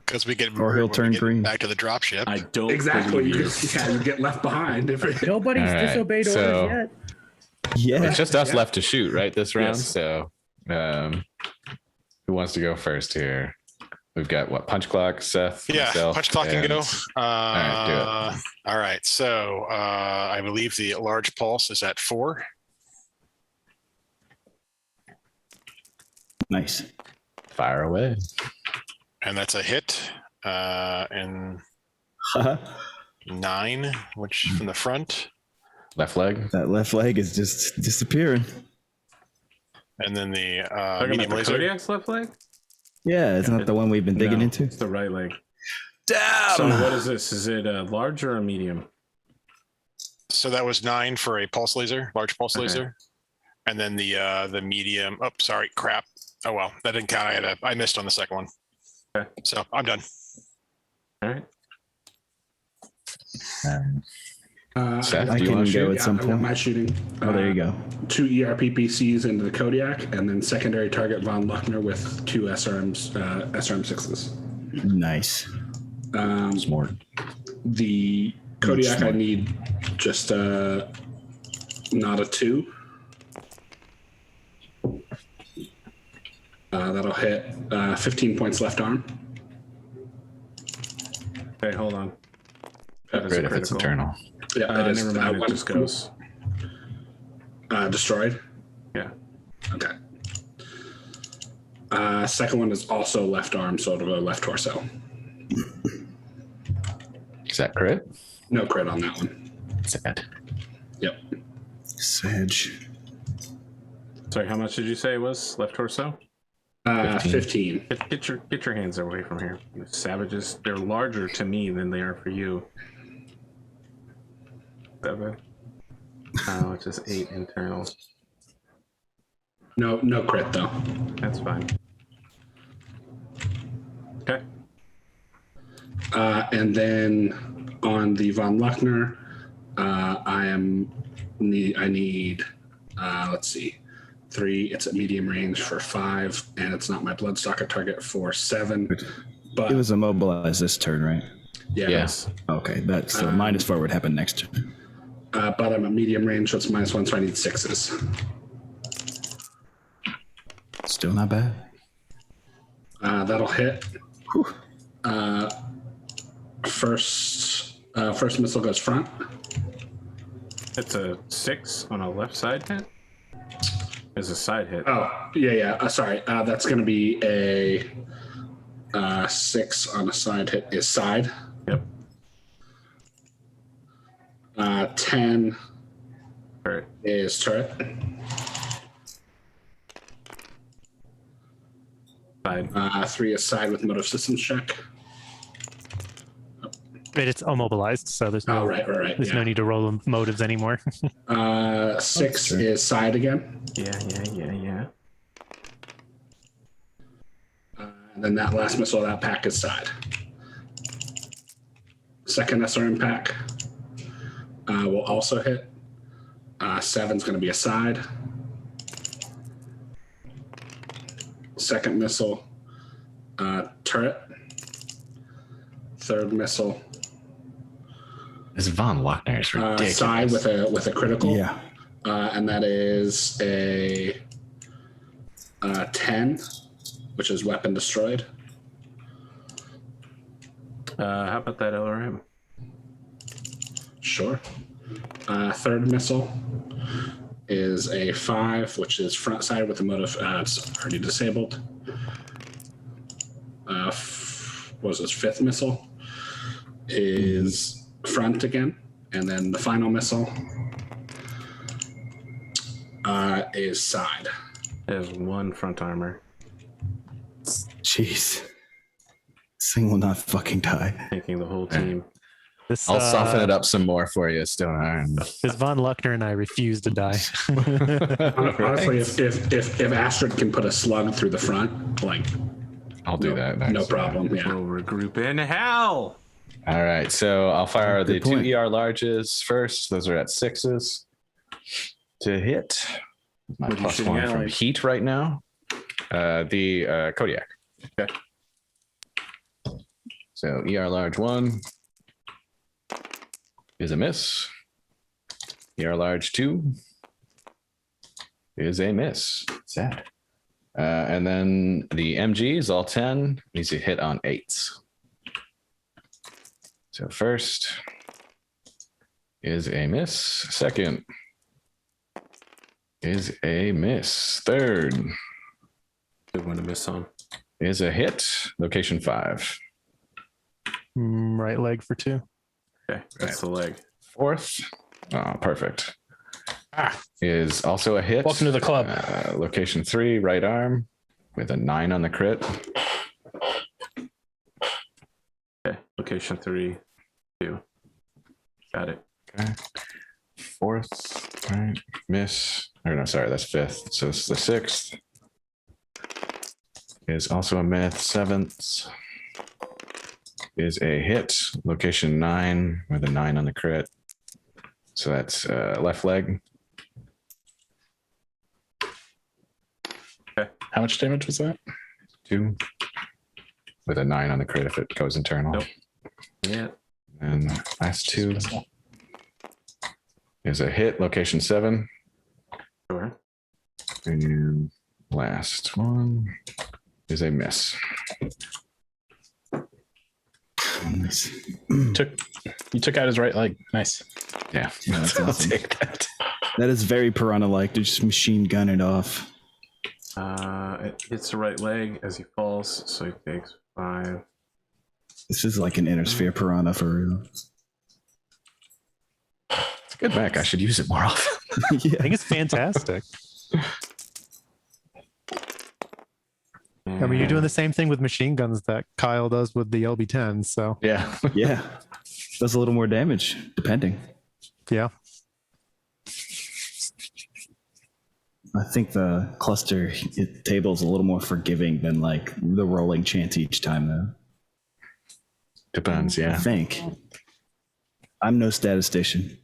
Because we get Or he'll when we turn get green. back to the dropship. I don't Exactly. believe you. You get left behind. Nobody's All right, disobeyed so- orders yet. Yeah. It's just us left to shoot, right? This round. Yes. So, who wants to go first here? We've got what? Punch clock, Seth. Yeah, myself, punch clock can and- go. right, do All right, so I believe the large pulse is at 4. Nice. Fire away. And that's a hit. And 9, which from the front. Left leg. That left leg is just disappearing. And then the Talking medium about the laser. Kodiak's left leg? Yeah, isn't that the one we've been digging No, into? It's the right leg. Damn! So what is this? Is it a large or a medium? So that was 9 for a pulse laser, large pulse Okay. laser. And then the medium. Oh, sorry, crap. Oh well, that didn't count. I missed on the second one. Okay. So I'm done. All right. Seth, I do you can want to go shoot? at some I got point. my shooting. Oh, there you go. 2 ERPPCs into the Kodiak, and then secondary target von Luckner with 2 SRM6s. Nice. Smart. The Kodiak, I Smart. need just not a 2. That'll hit 15 points left arm. Okay, hold on. That is a Great if it's critical. internal. Yeah, it is. Never mind, it just goes. Destroyed. Yeah. Okay. Second one is also left arm, so it'll go left torso. Is that crit? No crit on that one. Sad. Yep. Sage. Sorry, how much did you say it was left torso? 15. Get your hands away from here, you savages. They're larger to me than they are for you. 7. Oh, it's just 8 internal. No crit though. That's fine. Okay. And then on the von Luckner, I need let's see, 3. It's at medium range for 5, and it's not my Bloodstalker target for 7. But It was immobilized this turn, right? yeah, Yes. Okay, that's so minus 4 would happen next turn. but I'm at medium range, so it's -1, so I need 6s. Still not bad. That'll hit. First missile goes front. It's a 6 on a left side hit? It's a side hit. Oh, yeah. Sorry. That's going to be a 6 on a side hit is side. Yep. 10 Alright. is turret. Side. 3 is side with motive systems check. Right, it's immobilized, so there's no Oh, right. there's no need to roll them motives anymore. 6 is side again. Yeah. And then that last missile of that pack is side. Second SRM pack will also hit. 7's going to be a side. Second missile, turret. Third missile, This Von Lochner is ridiculous. Side with a critical. Yeah. And that is a 10, which is weapon destroyed. How about that LRM? Sure. Third missile is a 5, which is front side with the motive. It's already disabled. What was this? Fifth missile is front again. And then the final missile is side. It has 1 front armor. Jeez. This thing will not fucking die. Taking the whole team. This, I'll soften it up some more for you, Stone Iron. This Von Luckner and I refuse to die. Honestly, if Astrid can put a slug through the front, like, I'll do that. Next. no problem. Yeah. We'll regroup in hell. All right, so I'll fire the Good point. 2 ER larges first. Those are at 6s to hit. My What are you plus shooting 1 at? from heat right now. The Kodiak. Okay. So ER large 1 is a miss. ER large 2 is a miss. Sad. And then the MG is all 10. Needs to hit on 8s. So first is a miss. Second is a miss. Third Good one to miss on. is a hit. Location 5. Right leg for 2. Okay, that's the leg. Fourth, oh, perfect. Is also a hit. Welcome to the club. Location 3, right arm, with a 9 on the crit. Okay, location 3, 2. Got it. Okay. Fourth, right, miss. Or no, sorry, that's 5th. So it's the 6th. Is also a myth. 7th is a hit. Location 9 with a 9 on the crit. So that's left leg. How much damage was that? 2 with a 9 on the crit if it goes internal. Nope. Yeah. And last 2 is a hit. Location 7. Sure. And last one is a miss. You took out his right leg. Nice. Yeah, Yeah, that's I'll awesome. take that. That is very Piranha-like. They just machine gun it off. It hits the right leg as he falls, so he takes 5. This is like an inner sphere Piranha for real. It's a good mech. I should use it more often. I Yeah. think it's fantastic. I mean, you're doing the same thing with machine guns that Kyle does with the LB10. So Yeah. Yeah. Does a little more damage, depending. yeah, I think the cluster table is a little more forgiving than like the rolling chance each time, though. Depends. I Yeah. think. I'm no statistician.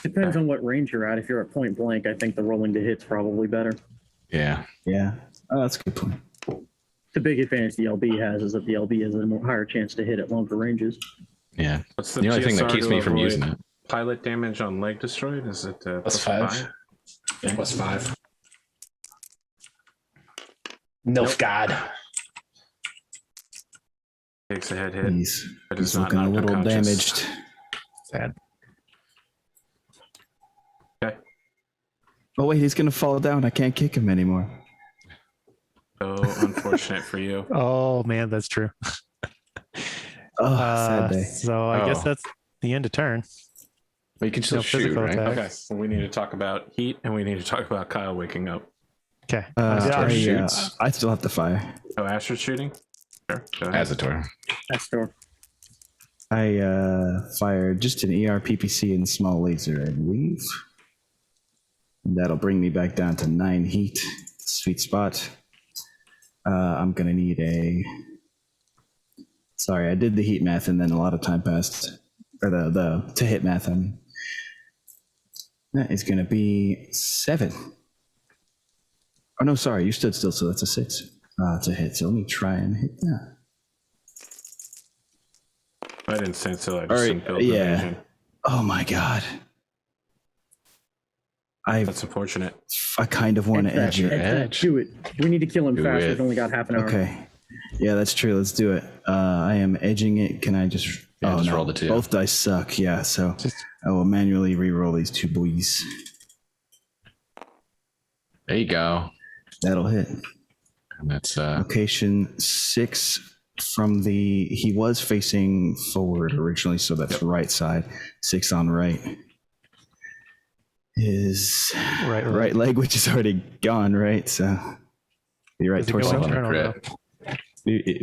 Depends on what range you're at. If you're at point blank, I think the rolling to hit's probably better. Yeah. Yeah. Oh, that's a good point. The big advantage the LB has is that the LB has a more higher chance to hit at longer ranges. Yeah. What's the The only thing that PSR keeps to me from avoid using it. pilot damage on leg destroyed? Is it Plus 5. Plus 5. Nilf God. Takes a head hit. He's, It is he's not looking a knocked little unconscious. damaged. Sad. Okay. Oh, wait, he's going to fall down. I can't kick him anymore. So unfortunate for you. oh man, that's true. Oh, sad day. So I guess Oh. that's the end of turn. But you can still No shoot, physical right? attack. Okay, so we need to talk about heat and we need to talk about Kyle waking up. Okay. shoots. I still have to fire. Oh, Astrid shooting? Sure. Go ahead. Azator. That's fair. I fired just an ER PPC and small laser, I believe. That'll bring me back down to 9 heat. Sweet spot. I'm gonna need a. Sorry, I did the heat math and then a lot of time passed. Or the to hit math, I mean. That is gonna be 7. Oh no, sorry, you stood still, so that's a 6 to hit. So let me try and hit that. I didn't stand still. I just All right, didn't build yeah. evasion. Oh my god. I That's unfortunate. kind of want to edge it. Edge. Do it. We need to kill him Do fast. it. We've only got half an hour. Okay. Yeah, that's true. Let's do it. I am edging it. Can I just? Yeah, just roll the two. Both dice suck. Yeah, so I will manually re-roll these two boys. There you go. That'll hit. And that's Location 6 from the. He was facing forward originally, so that's right side. 6 on right. His right leg, which is already gone, right? So be right Does it go torso. internal, crit.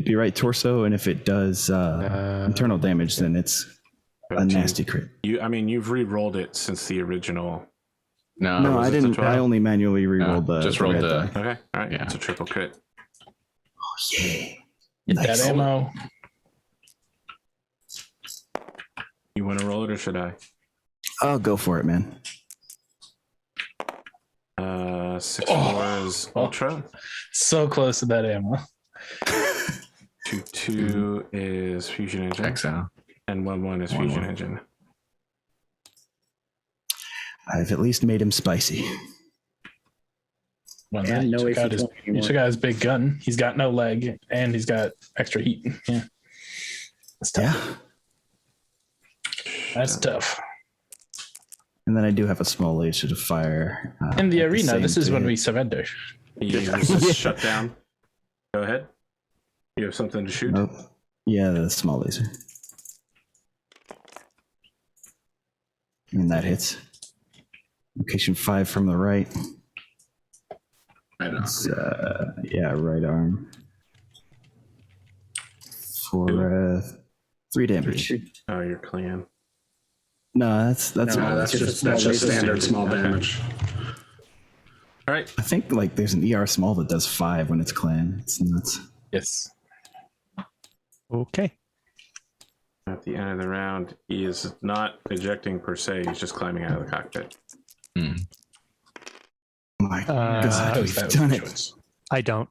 Be right torso, and if it does internal damage, then it's a nasty crit. You've re-rolled it since the original. No, No, was I it the didn't. 12? I only manually re-rolled the. just rolled red the- die. Okay, all right, Yeah. it's a triple crit. Yeah. Get Nice. that ammo. You want to roll it or should I? I'll go for it, man. 6-4 is ultra. So close to that ammo. 2-2 is fusion engine, Exile. and 1-1 is fusion engine. I've at least made him spicy. Well, And you no took out AC-20 you anymore. took out his big gun. He's got no leg, and he's got extra heat. Yeah, that's tough. Yeah. That's tough. And then I do have a small laser to fire. In the at arena, same this is when time. we surrender. You resist shutdown. Go ahead. You have something to shoot? Nope. Yeah, the small laser. And that hits. Location 5 from the right. I know. It's, right arm. For 3 damage. Oh, your clan. No, that's No, That's just standard small damage. All right. I think like there's an ER small that does 5 when it's clan. It's nuts. Yes. Okay. At the end of the round, he is not ejecting per se. He's just climbing out of the cockpit. My God, That we've was done the it. choice. I don't.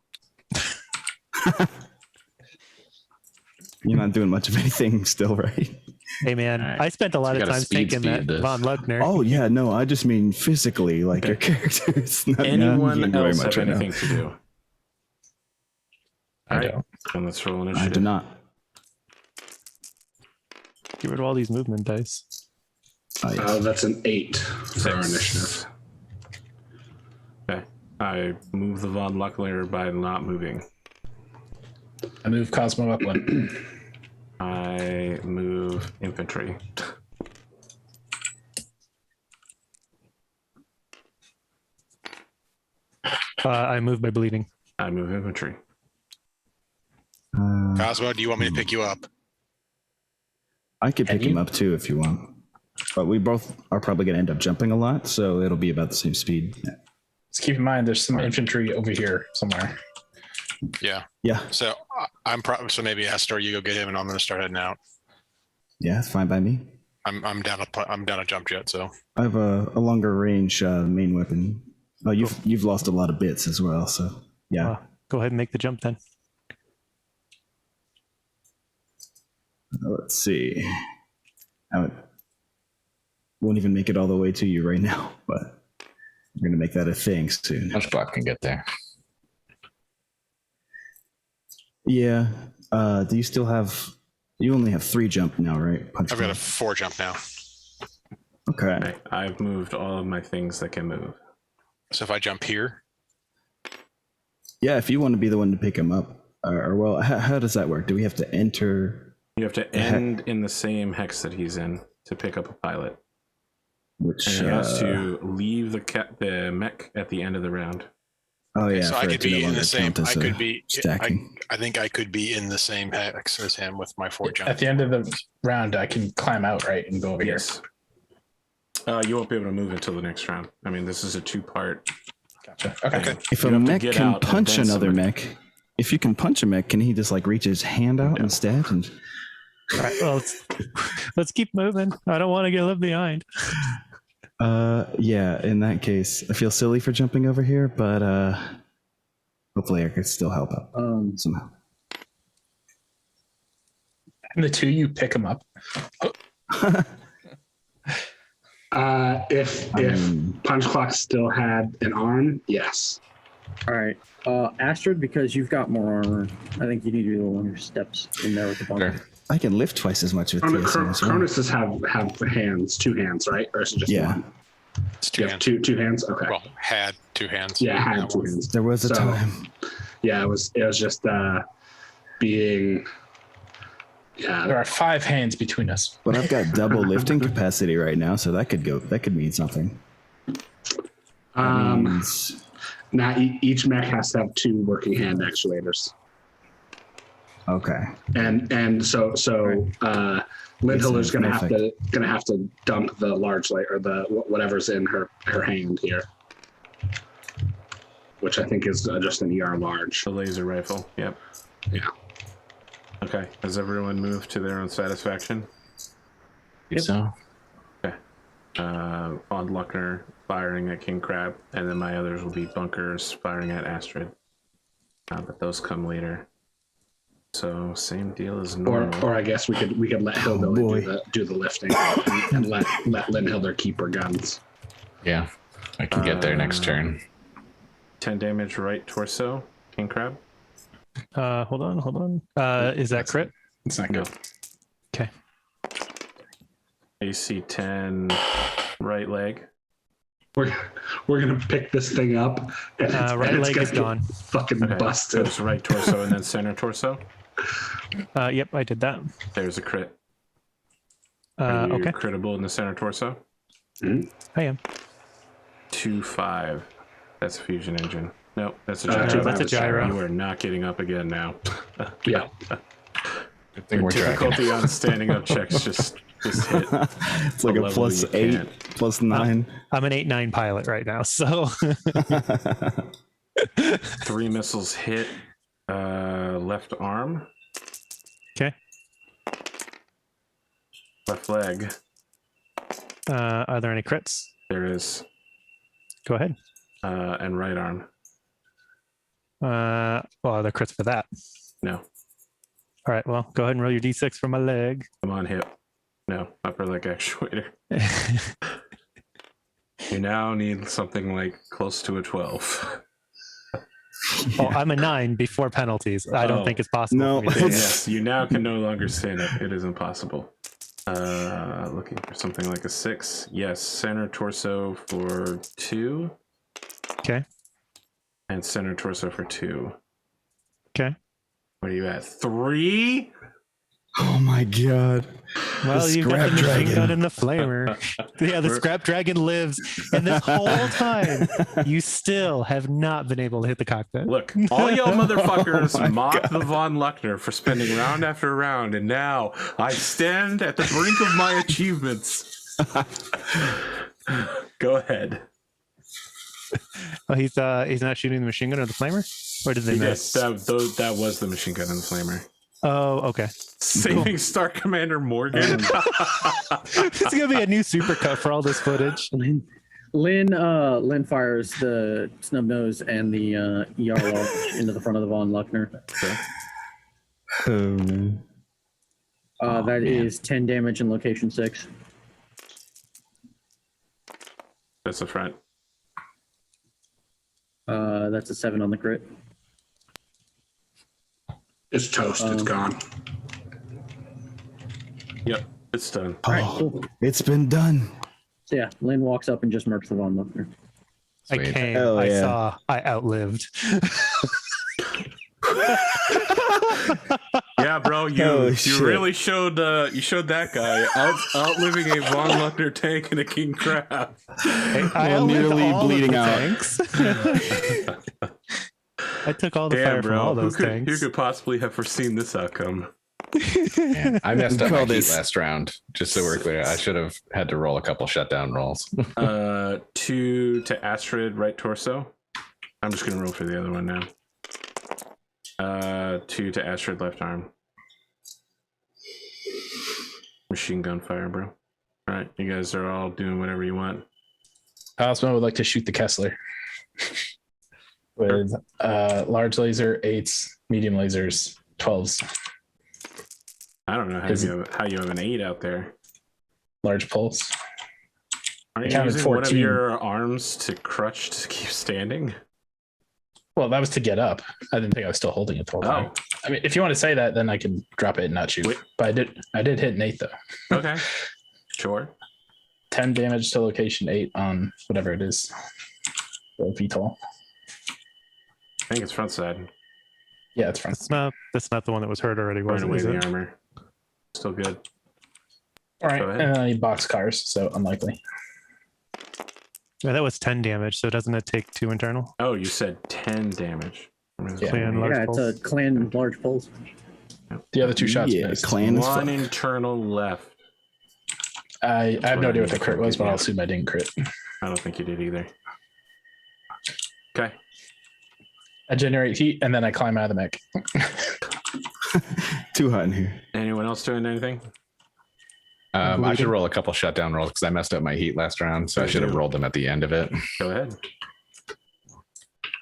You're not doing much of anything still, right? Hey man, All right. I spent a lot You of gotta time speed thinking that this. Von Luckner. Oh yeah, no, I just mean physically, like your characters. Not Anyone not very else much have right now. anything to do? I All right. don't. Then let's roll I initiative. do not. Get rid of all these movement dice. Oh, yes. That's an 8 for our initiative. Okay. I move the Von Luckler by not moving. I move Cosmo up one. I move infantry. I move by bleeding. I move infantry. Cosmo, do you want me to pick you up? I could pick him up too if you want. But we both are probably going to end up jumping a lot, so it'll be about the same speed. Let's keep in mind there's some infantry over here somewhere. Yeah. Yeah, So I'm probably so maybe Astor, you go get him, and I'm going to start heading out. yeah, it's fine by me. I'm down a jump jet. So I have a longer range main weapon. Oh, you've lost a lot of bits as well, so yeah. Go ahead and make the jump then. Let's see. I won't even make it all the way to you right now, but we're going to make that a thing soon. Punchblock can get there. Yeah. Do you still have? You only have 3 jump now, right? Punch I've got a block. 4 jump now. Okay. Okay. I've moved all of my things that can move. So if I jump here, Yeah, if you want to be the one to pick him up, or well, how does that work? Do we have to enter? You have to end in the same hex that he's in to pick up a pilot. Which? And he has to leave the mech at the end of the round. Oh yeah. so I for it could to no be in longer the same. count as I a could be. stacking. I think I could be in the same hex as him with my 4 jump. At the end of the round, I can climb out, right, and go over here. Yes. You won't be able to move until the next round. I mean, this is a 2-part. Gotcha. Okay. Okay. If You a have to mech get can out and punch then another somebody- mech, if you can punch a mech, can he just like reach his hand out instead? And All right, well, let's keep moving. I don't want to get left behind. yeah, in that case, I feel silly for jumping over here, but hopefully I could still help out somehow. And the 2, you pick them up. If Punch Clock still had an arm, yes. All right. Astrid, because you've got more armor, I think you need to do a little steps in there with the bunker. Sure. I can lift twice as much with TSM as well. Cronuses have hands, 2 hands, right? Or is it just one? It's 2 You have hands. two hands? Okay. Well, had 2 hands. Yeah, had That 2 one. hands. There was a So, time. Yeah, it was just being. There Yeah, are 5 hands between us. But I've got double lifting capacity right now, so that could mean something. That means now each mech has to have 2 working hand actuators. okay. And so Lindhiller's gonna have to dump the large light or the whatever's in her hand here, which I think is just an ER large. The laser rifle. Yep. Yeah. Okay. Has everyone moved to their own satisfaction? Yep. So Von Luckner firing at King Crab, and then my others will be bunkers firing at Astrid. But those come later. So same deal as normal. Or I guess we could let Hillbilly do the lifting and let Lindhilder keep her guns. yeah, I can get there next turn. 10 damage right torso, King Crab. Hold on. Is that crit? It's not good. Okay. AC 10 right leg. We're gonna pick this thing up and Right it's leg gonna is get gone. fucking Okay. So busted. it's right torso and then center torso. Yep, I did that. There's a crit. Are you Okay, critable in the center torso? I am. 2-5. That's a fusion engine. Nope, that's a Uh, gyro. that's a gyro. You are not getting up again now. Yeah. Good thing we're tracking. Difficulty on standing up checks just hit. It's like A a level plus you 8, can't. plus 9. I'm an 8-9 pilot right now, so 3 missiles hit left arm, okay. left leg. Are there any crits? There is, Go ahead. and right arm. Well, are there crits for that? No, All right, well, go ahead and roll your d6 for my leg. come on, hip. No, upper leg actuator. You now need something like close to a 12. Oh, I'm a 9 before penalties. I don't Oh. think it's possible. No. For me to do that. Yes, you now can no longer stand up. It is impossible. Looking for something like a 6. Yes, center torso for 2. Okay. And center torso for 2. Okay. What are you at? 3? Oh my god. Well, The you've got the scrap machine dragon. gun and the flamer. Yeah, the scrap dragon lives, and this whole time you still have not been able to hit the cockpit. Look, all y'all motherfuckers mock the Von Luckner for spending round after round, and now I stand at the brink of my achievements. Go ahead. Oh, he's not shooting the machine gun or the flamer, or did they He did. miss? That was the machine gun and the flamer. Oh, okay. Saving Star Commander Morgan. It's gonna be a new supercut for all this footage. Lynn fires the snub nose and the ER large into the front of the Von Luckner. Oh, man. That is 10 damage in location 6. That's the front. That's a 7 on the crit. It's toast. It's gone. Yep, it's done. Oh, Cool. it's been done. So yeah, Lynn walks up and just murks the Von Luckner. I Sweet. came, Hell I yeah. saw, I outlived. Yeah, bro, you Holy shit. really showed that guy outliving a Von Luckner tank and a King Crab. I Well, outlived nearly all bleeding of the out. tanks. I took all the Damn, fire from all bro, those who tanks. could possibly have foreseen this outcome? Man, I messed up my Call heat this- last round, just so we're clear. I should have had to roll a couple shutdown rolls. 2 to Astrid, right torso. I'm just gonna roll for the other one now. 2 to Astrid, left arm. Machine gun fire, bro. All right, you guys are all doing whatever you want. Osmo would like to shoot the Kessler with large laser 8s, medium lasers 12s, I don't know how you have an 8 out there. large pulse. Aren't you Counted using one of 14. your arms to crutch to keep standing? Well, that was to get up. I didn't think I was still holding it the whole time. Oh. I mean, if you want to say that, then I can drop it and not shoot. Wait. But I did hit Nate though. Okay. Sure. 10 damage to location 8 on whatever it is. The VTOL. I think it's front side. Yeah, it's front. That's not the one that was hurt already, was Burn it? away Is the it? armor. Still good. All right, Go ahead. and then I need boxcars, so unlikely. Yeah, that was 10 damage, so doesn't it take 2 internal? Oh, you said 10 damage. Yeah. Clan large Yeah, it's a pulse? clan large pulse. The other 2 shots Yeah, missed. clan is One fuck. internal left. I have no idea what the crit was, but I'll assume I didn't crit. I don't think you did either. Okay. I generate heat and then I climb out of the mech. Too hot in here. Anyone else doing anything? I should roll a couple shutdown rolls because I messed up my heat last round, so I should have rolled them at the end of it. Go ahead.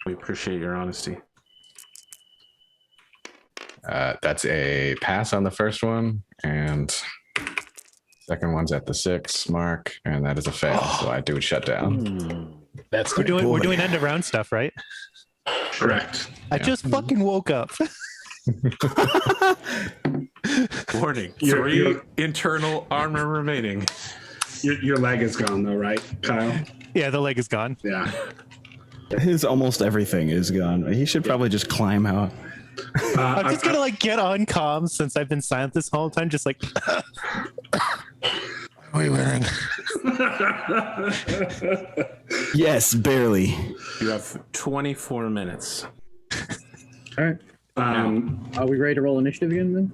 We appreciate your honesty. That's a pass on the first one, and second one's at the 6 mark, and that is a fail. So I do a shutdown. That's We're good. doing end of round stuff, right? Correct. I just fucking woke up. Warning. You're- 3 you're- internal armor remaining. Your leg is gone though, right, Kyle? Yeah, the leg is gone. Yeah. His almost everything is gone. He should probably just climb out. I'm just gonna like get on comms since I've been silent this whole time, just like what are we wearing? Yes, barely. You have 24 minutes. All right. Are we ready to roll initiative again then?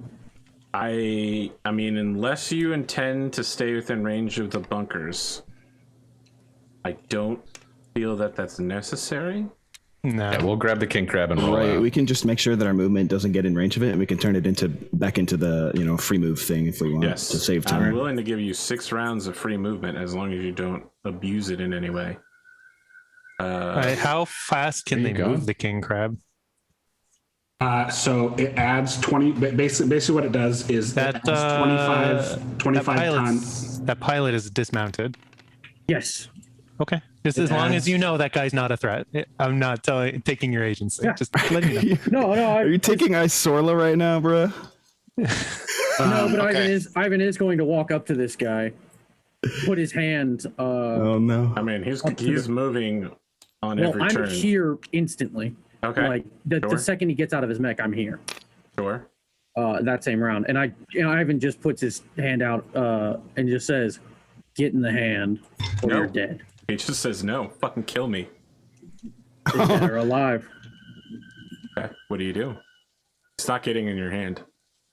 I mean, unless you intend to stay within range of the bunkers, I don't feel that that's necessary. No. Yeah, we'll grab the king crab and roll Right, out. we can just make sure that our movement doesn't get in range of it, and we can turn it back into the free move thing if we want Yes. to save I'm time. willing to give you 6 rounds of free movement as long as you don't abuse it in any way. All right, how fast can There they you go. move the king crab? So it adds 20. Basically, what it does is That it adds 25 tons. that pilot is dismounted. Yes. Okay, just It as long adds- as you know that guy's not a threat. I'm not taking your agency. Yeah. Just let me know. No, Are you taking Isorla right now, bruh? no, but Okay. Ivan is going to walk up to this guy, put his hand. Oh no. I mean, he's Up to moving on Well, every I'm turn. here instantly. Okay, Like the Sure. second he gets out of his mech, I'm here. sure. That same round, and Ivan just puts his hand out and just says, "Get in the hand, or No. you're dead, He just says no. Fucking kill me. You're dead or alive." Okay, what do you do? It's not getting in your hand.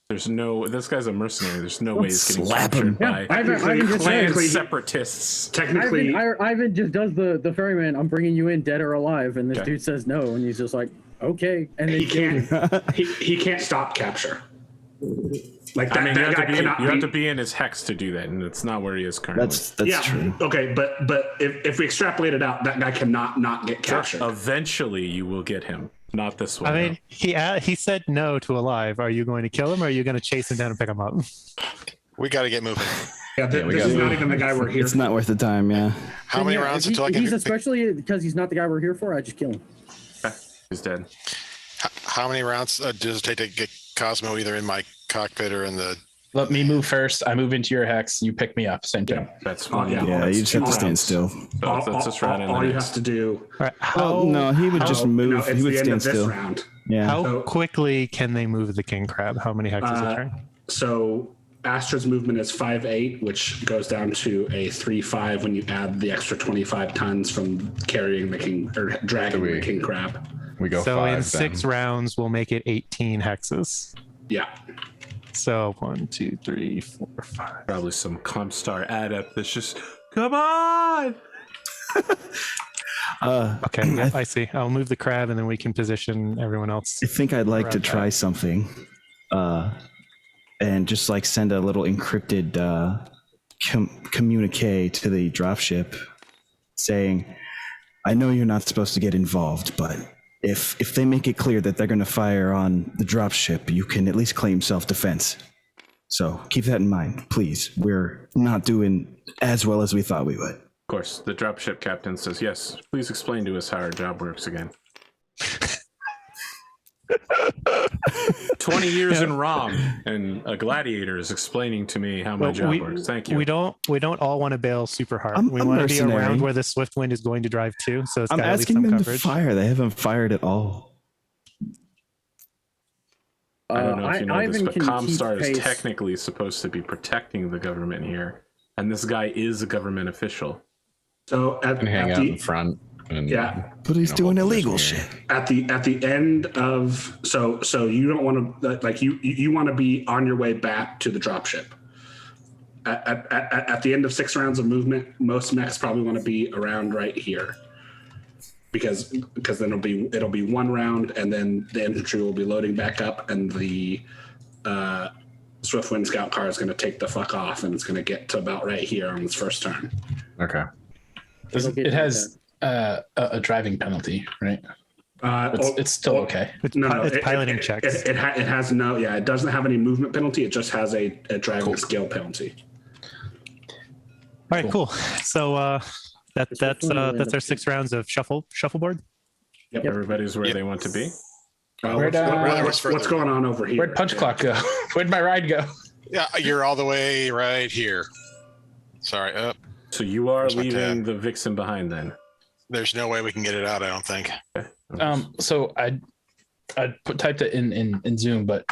There's no. This guy's a mercenary. There's no way he's getting slap captured him. by Yeah, Ivan just clan says, separatists. Technically, Ivan just does the ferryman. I'm bringing you in, dead or alive, and this Okay. dude says no, and he's just like, "Okay," and then he can't. he can't stop capture. Like that, I mean, that guy cannot you have to be in his hex to do that, and it's not where he is currently. That's yeah, true. okay, but if we extrapolate it out, that guy cannot not get captured. Eventually, you will get him. Not this way. I mean, he said no to alive. Are you going to kill him, or are you going to chase him down and pick him up? We got to get moving. Yeah, we this got is to not move. even the guy we're here. It's not worth the time, yeah. How many Yeah, rounds if until I he- can? He's especially because he's not the guy we're here for. I just kill him. Okay, he's dead. How many rounds does it take to get Cosmo either in my cockpit or in the? Let me move first. I move into your hex. You pick me up. Same thing. That's Oh, fine. yeah. Yeah, you just have to All stand rounds. still. So that's just right in the all you next. have to do. All right, Oh no, he would just No, move. it's He would the end stand of this still. round. Yeah. how So- quickly can they move the king crab? How many hexes a turn? So Astra's movement is 5'8", which goes down to a 3'5" when you add the extra 25 tons from carrying the king or dragging the king crab. We go So 5 in then. 6 rounds, we'll make it 18 hexes. Yeah. So 1, 2, 3, 4, 5. Probably some Comstar adept that's just, come on! Okay, yeah, I see. I'll move the crab, and then we can position everyone else. I think I'd like to try something, and just like send a little encrypted communique to the dropship, saying, "I know you're not supposed to get involved, but if they make it clear that they're going to fire on the dropship, you can at least claim self-defense. So keep that in mind, please. We're not doing as well as we thought we would." course, the dropship captain says, yes, please explain to us how our job works again. 20 years in ROM, and a gladiator is explaining to me how my job works. Thank you. We don't all want to bail super hard. We I'm want to be mercenary. around where the swift wind is going to drive to. So it's I'm got at least asking some them coverage. to fire. They haven't fired at all. I don't know if you know this, Ivan but can keep Comstar is pace. technically supposed to be protecting the government here, and this guy is a government official. So And hang out in front. And, yeah, But he's doing illegal shit. at the end of so you don't want to like you want to be on your way back to the dropship. At the end of 6 rounds of movement, most mechs probably want to be around right here, because then it'll be 1 round, and then the infantry will be loading back up, and the Swiftwind scout car is going to take the fuck off, and it's going to get to about right here on its first turn. Okay. It has a driving penalty, right? It's still okay. It's, No, it's piloting checks. It has no, yeah, it doesn't have any movement penalty. It just has a driving skill penalty. All right, cool. So that's our 6 rounds of shuffleboard. Yep. Everybody's where they want to be. What's going on over here? Where'd punch clock go? Where'd my ride go? Yeah, you're all the way right here. Sorry, up. So you are Where's my leaving tab? the Vixen behind then. There's no way we can get it out, I don't think. So I typed it in Zoom, but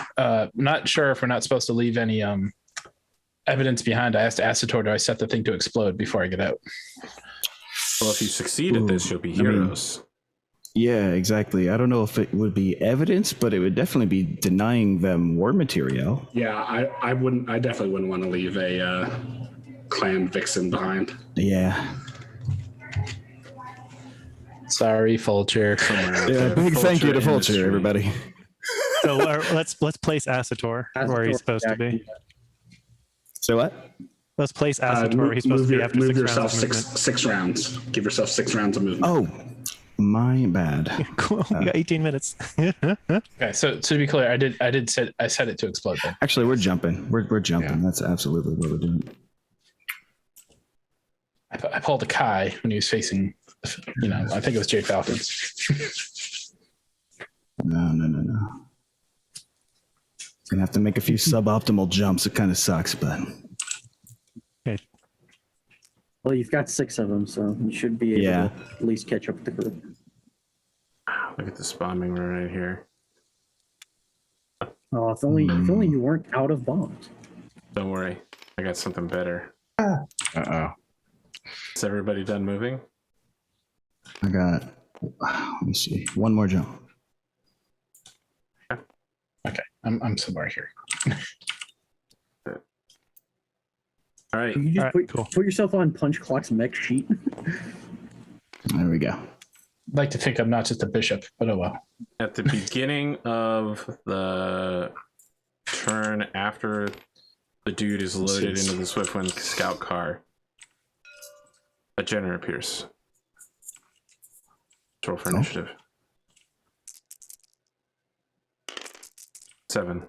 not sure if we're not supposed to leave any evidence behind. I asked Acitor, do I set the thing to explode before I get out? Well, if you succeed at this, you'll be heroes. Yeah, exactly. I don't know if it would be evidence, but it would definitely be denying them war material. Yeah, I definitely wouldn't want to leave a clan vixen behind. Yeah. Sorry, Fulcher. Yeah, big thank you to Vulture, everybody. So let's place Acitor where he's supposed to be. So what? Let's place Acitor where he's supposed to be after move 6 yourself rounds of movement. six rounds. Give yourself 6 rounds of movement. Oh, my bad. Cool. We got 18 minutes. Okay, so to be clear, I set it to explode then. Actually, we're jumping. We're jumping. Yeah. That's absolutely what we're doing. I pulled a Kai when he was facing, I think it was Jade Falcons. No. Gonna have to make a few suboptimal jumps. It kind of sucks, but Okay. Well, you've got 6 of them, so you should be able Yeah. to at least catch up with the group. Look at this bombing right here. Oh, if only you weren't out of bombs. Don't worry, I got something better. Uh-oh. Is everybody done moving? I got. Let me see. One more jump. Okay, I'm somewhere here. All right. You just All right, cool. put yourself on Punch Clock's mech sheet. There we go. I'd like to think I'm not just a bishop, but oh well. At the beginning of the turn after the dude is loaded into the Swiftwind scout car, a general appears. Let's roll for initiative. 7.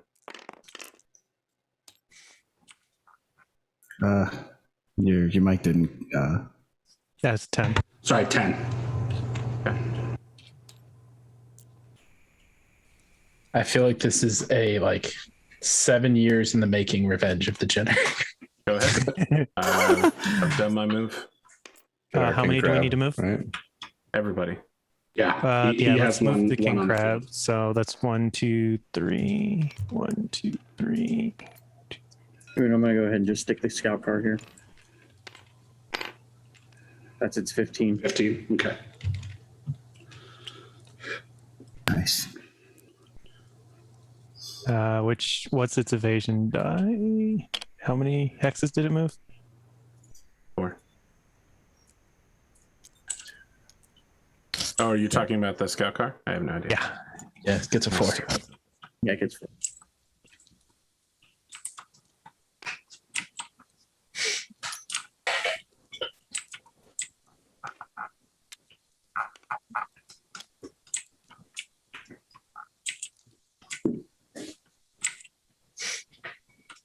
Your mic didn't. That's 10. Sorry, 10. I feel like this is a 7 years in the making revenge of the Jenner. Go ahead. I've done my move. How many do we need to move? Right. Everybody. Yeah, he let's has move one. the king one on the crab. field. So that's 1, 2, 3. 1, 2, 3. I'm gonna go ahead and just stick the scout car here. That's its 15. 15. Okay. Nice. What's its evasion die? How many hexes did it move? 4. Oh, are you talking about the scout car? I have no idea. Yeah. Yeah, it gets a 4. Yeah, it gets 4.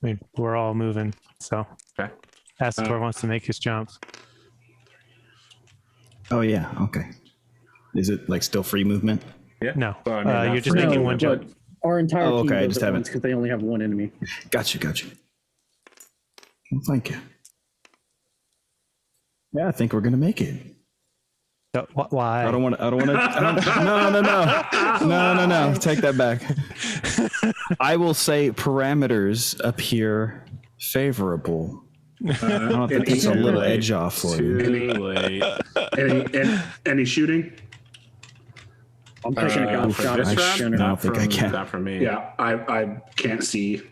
I mean, we're all moving. So Okay. Acitor wants to make his jump. Oh yeah. Okay. Is it like still free movement? Yeah. No, Well, I mean, not you're just free taking No, one but jump. our entire Oh, team okay, I goes just at haven't- once because they only have one enemy. Gotcha. Well, thank you. Yeah, I think we're gonna make it. So, why? I don't want to. No. Take that back. I will say parameters appear favorable. I don't think it's a little edge off for you. Too late. Any shooting? I'm taking a gun For shot this at round? Jenner. I don't Not think I from, can. not from me. Yeah, I can't see.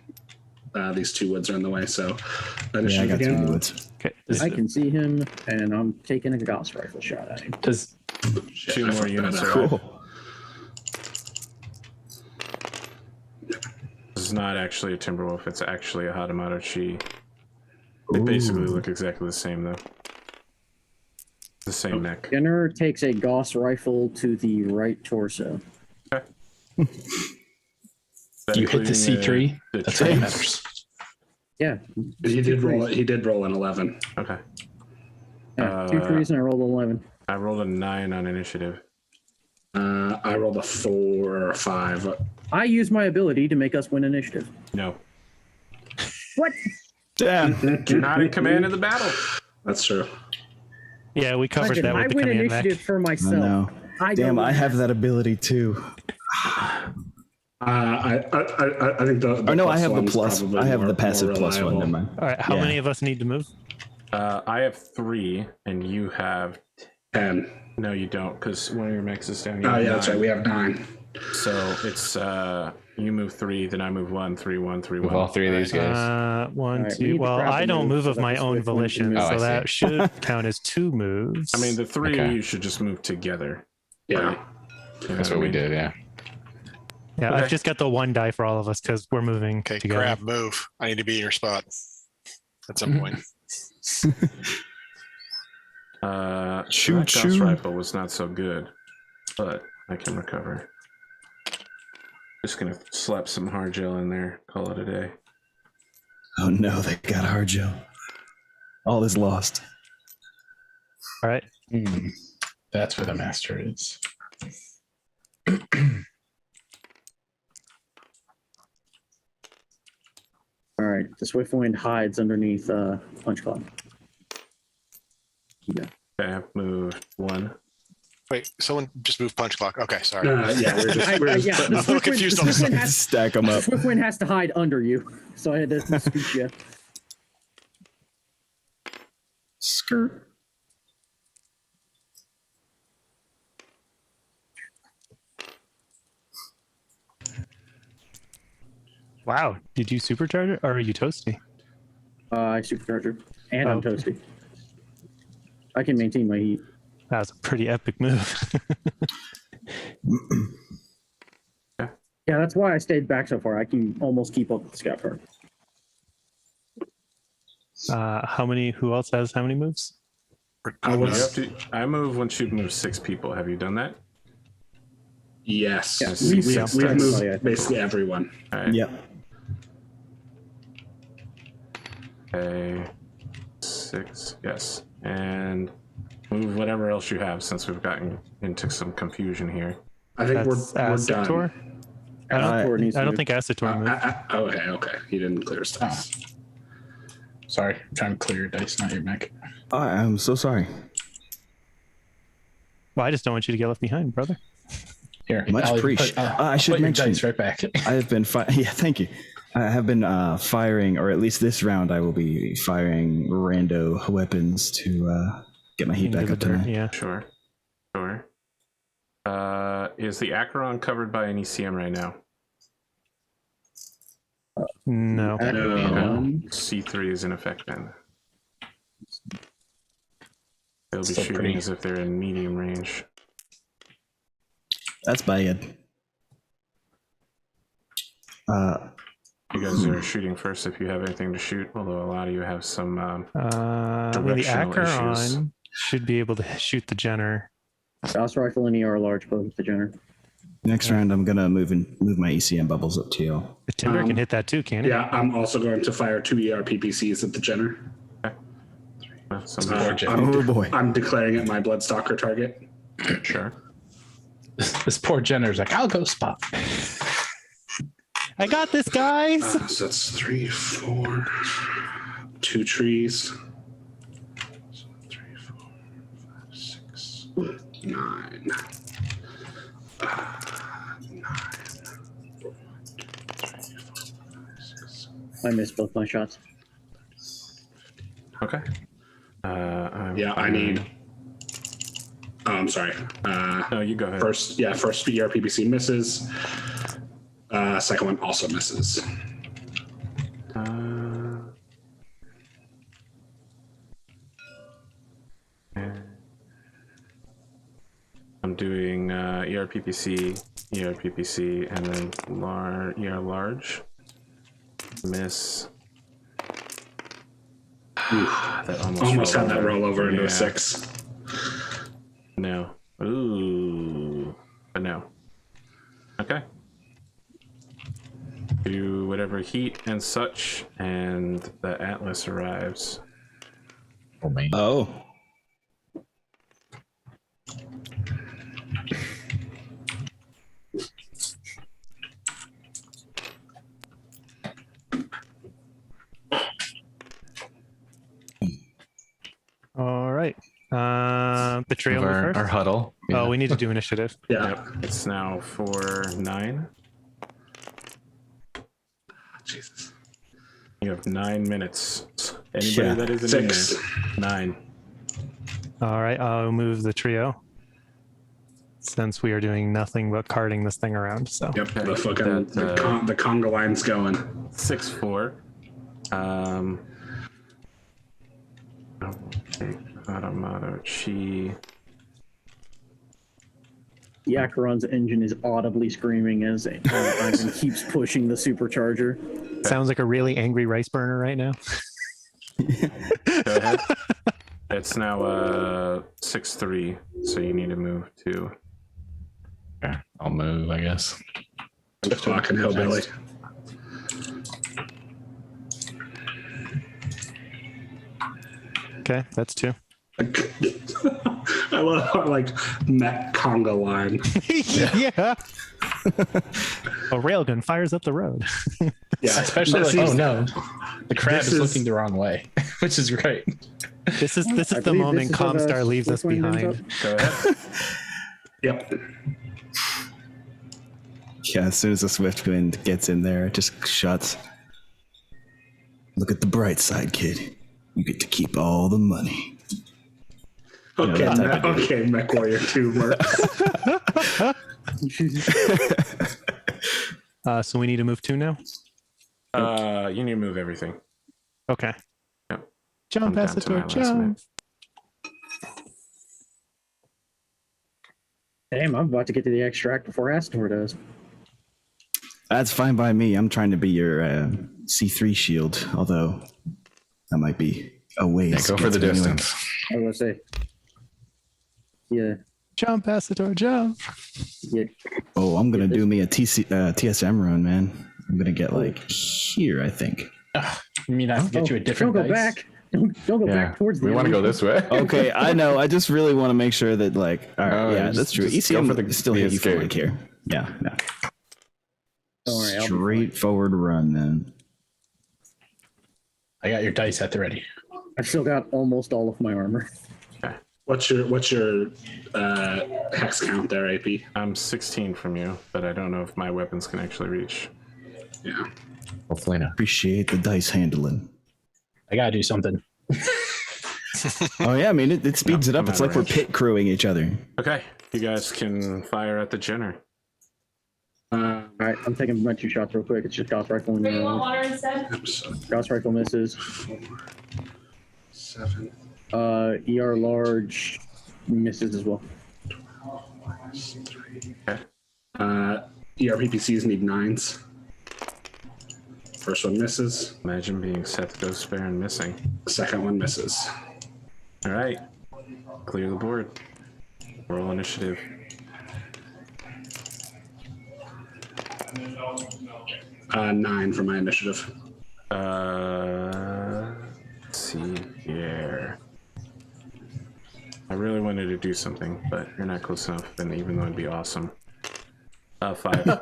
These two woods are in the way, so let us Yeah, I shoot got too again. many woods. Okay. I can see him, and I'm taking a Gauss rifle shot at him. Does Shit, Two I more fucked units that are up. Cool. This is not actually a Timberwolf. It's actually a Hadamato Chi. They basically look exactly the same, though. The same neck. Jenner takes a Gauss rifle to the right torso. you hit the C3? The That's what trees. matters. Yeah. He did roll. He did roll an 11. Okay. Yeah, 2 trees, and I rolled 11. I rolled a 9 on initiative. I rolled a 4 or a 5. I use my ability to make us win initiative. No. What? Damn. You're not in command of the battle. That's true. Yeah, we covered Imagine, that I with the win command initiative mech. for I myself. know. I Damn, don't I have that ability too. I think the Oh no, I plus have the one's plus. probably I have more- the passive more plus one. reliable. Never mind. All right, how Yeah. many of us need to move? I have 3, and you have... 10. No, you don't, because one of your mechs is down. Oh yeah, that's right. We have 9. So it's you move 3, then I move 1, 3, 1, 3, With 1. all three of these guys. All 1, right, we 2. need to Well, grab I the don't move move so of that my the own swift one can volition, move. Oh, I so that see. should count as 2 moves. I mean, the 3 Okay. of you should just move together. Yeah. You know That's I what we mean? did, yeah. yeah, okay. I've just got the 1 die for all of us because we're moving Okay, together. crap, move. I need to be in your spot at some point. Choo That Gauss choo. rifle was not so good, but I can recover. Just gonna slap some hard gel in there, call it a day. Oh no, they got hard gel. All is lost. All right. That's where the master is. All right, the swift wind hides underneath punch cloud. Okay, I've moved 1. Wait, someone just moved punch clock. Okay, sorry. Yeah, we're just, Yeah, I'm a little confused on this. Stack them The up. swift wind has to hide under you, so I had to scoot you. Skirt. Wow. Did you supercharge it or are you toasty? I supercharger, and I'm Okay. toasty. I can maintain my heat. That was a pretty epic move. Yeah, that's why I stayed back so far. I can almost keep up with the scout card. Who else has how many moves? I You was, have to, I move once you move 6 people. Have you done that? yes. Yeah, we've- We've everybody, moved I think. basically everyone. All right. Yep. Okay. 6, yes. And move whatever else you have since we've gotten into some confusion here. I think That's we're Acetor? done. I Acetor needs to don't move. think Acetor moved. Okay. He didn't clear stuff. Sorry, I'm trying to clear your dice, not your mech. I'm so sorry. Well, I just don't want you to get left behind, brother. Here, Much I'll appreciated. put- I should put your mention- dice right back. I have been yeah, thank you. I have been firing, or at least this round, I will be firing rando weapons to get my heat Into back the up dirt, tonight. yeah. Sure. Is the Acheron covered by any CM right now? No. C3 is in effect then. They'll be Still shooting pretty- as if they're in medium range. That's bad. You guys are shooting first if you have anything to shoot, although a lot of you have some I mean, the directional Acheron issues. should be able to shoot the Jenner. Gauss rifle and ER large bow with the Jenner. Next round, I'm gonna move my ECM bubbles up to you. The Timber can hit that too, can it? Yeah, I'm also going to fire 2 ER PPCs at the Jenner. Oh boy. I'm declaring it my Bloodstalker target. Sure. This poor Jenner's like, I'll go spot. I got this, guys. So that's 3, 4, 2 trees. So 3, 4, 5, 6, 9. 9. I missed both my shots. Okay. Yeah, I need. Oh, I'm sorry. No, you go ahead. First ERPPC misses. Second one also misses. I'm doing ERPPC, and then ER large. Miss. That Almost had that rolled roll over into Yeah. a 6. No. Ooh. But no. Okay. Do whatever heat and such, and the Atlas arrives. Oh man. Oh. All right. The trio Of move our first. huddle. Oh, we need to do initiative. Yeah. Yep. It's now 4-9. Jesus. You have 9 minutes. Anybody Yeah. that isn't in 6. there. 9. All right. I'll move the trio since we are doing nothing but carting this thing around. So Yep. Okay, The fucking that, the conga line's going. 6-4. Okay. Automata Chi. The Acheron's engine is audibly screaming as Ivan keeps pushing the supercharger. sounds like a really angry rice burner right now. Go ahead. It's now 6-3, so you need to move to. Okay, I'll move, I guess. Fucking hillbilly. Okay, that's 2. I love how, like, Mech conga line. Yeah. A railgun fires up the road. Yeah. Especially That like, seems- oh no, the crab This is is- looking the wrong way, which is great. This is I the believe moment this is where the Comstar leaves us Swiftwing ends behind. up. Go ahead. Yep. Yeah, as soon as the swift wind gets in there, it just shuts. Look at the bright side, kid. You get to keep all the money. Okay, that type of okay, Mech Warrior 2 works. So we need to move 2 now. You need to move everything. Okay. Yep. Jump, I'm down pass it to to my a last jump. minute. Damn, I'm about to get to the extract before Astor does. That's fine by me. I'm trying to be your C3 shield, although that might be a ways. Yeah, to go get for the to anyway. distance. I was gonna say. Yeah, Jump, pass it to a jump. yeah. Oh, I'm gonna do me a TSM run, man. I'm gonna get like here, I think. You mean I have to get you a different Don't go dice? back. Don't go Yeah, back towards the we want to go enemy. this way. Okay, I know. I just really want to make sure that, like, all right, No, yeah, just- that's true. just go ECM for the- still the hit you for escape. like here. Yeah, no. Don't worry, I'll be fine. Straightforward run, then. I got your dice at the ready. I've still got almost all of my armor. What's your hex count there, AP? I'm 16 from you, but I don't know if my weapons can actually reach. Yeah. Hopefully not. Appreciate the dice handling. I gotta do something. Oh yeah, I mean it speeds it up. I'm It's out like of we're range. pit crewing each other. Okay, you guys can fire at the Jenner. All right, I'm taking my 2 shots real quick. It's just Gauss rifle and You want water instead? So Gauss rifle misses. 4, 7, ER large misses as well. 3. Okay. ERPPCs need 9s. First one misses. Imagine being Seth Ghost Bear and missing. Second one misses. All right, clear the board. Roll initiative. Uh, 9 for my initiative. Let's see here. I really wanted to do something, but you're not close enough, and even though it'd be awesome. 5.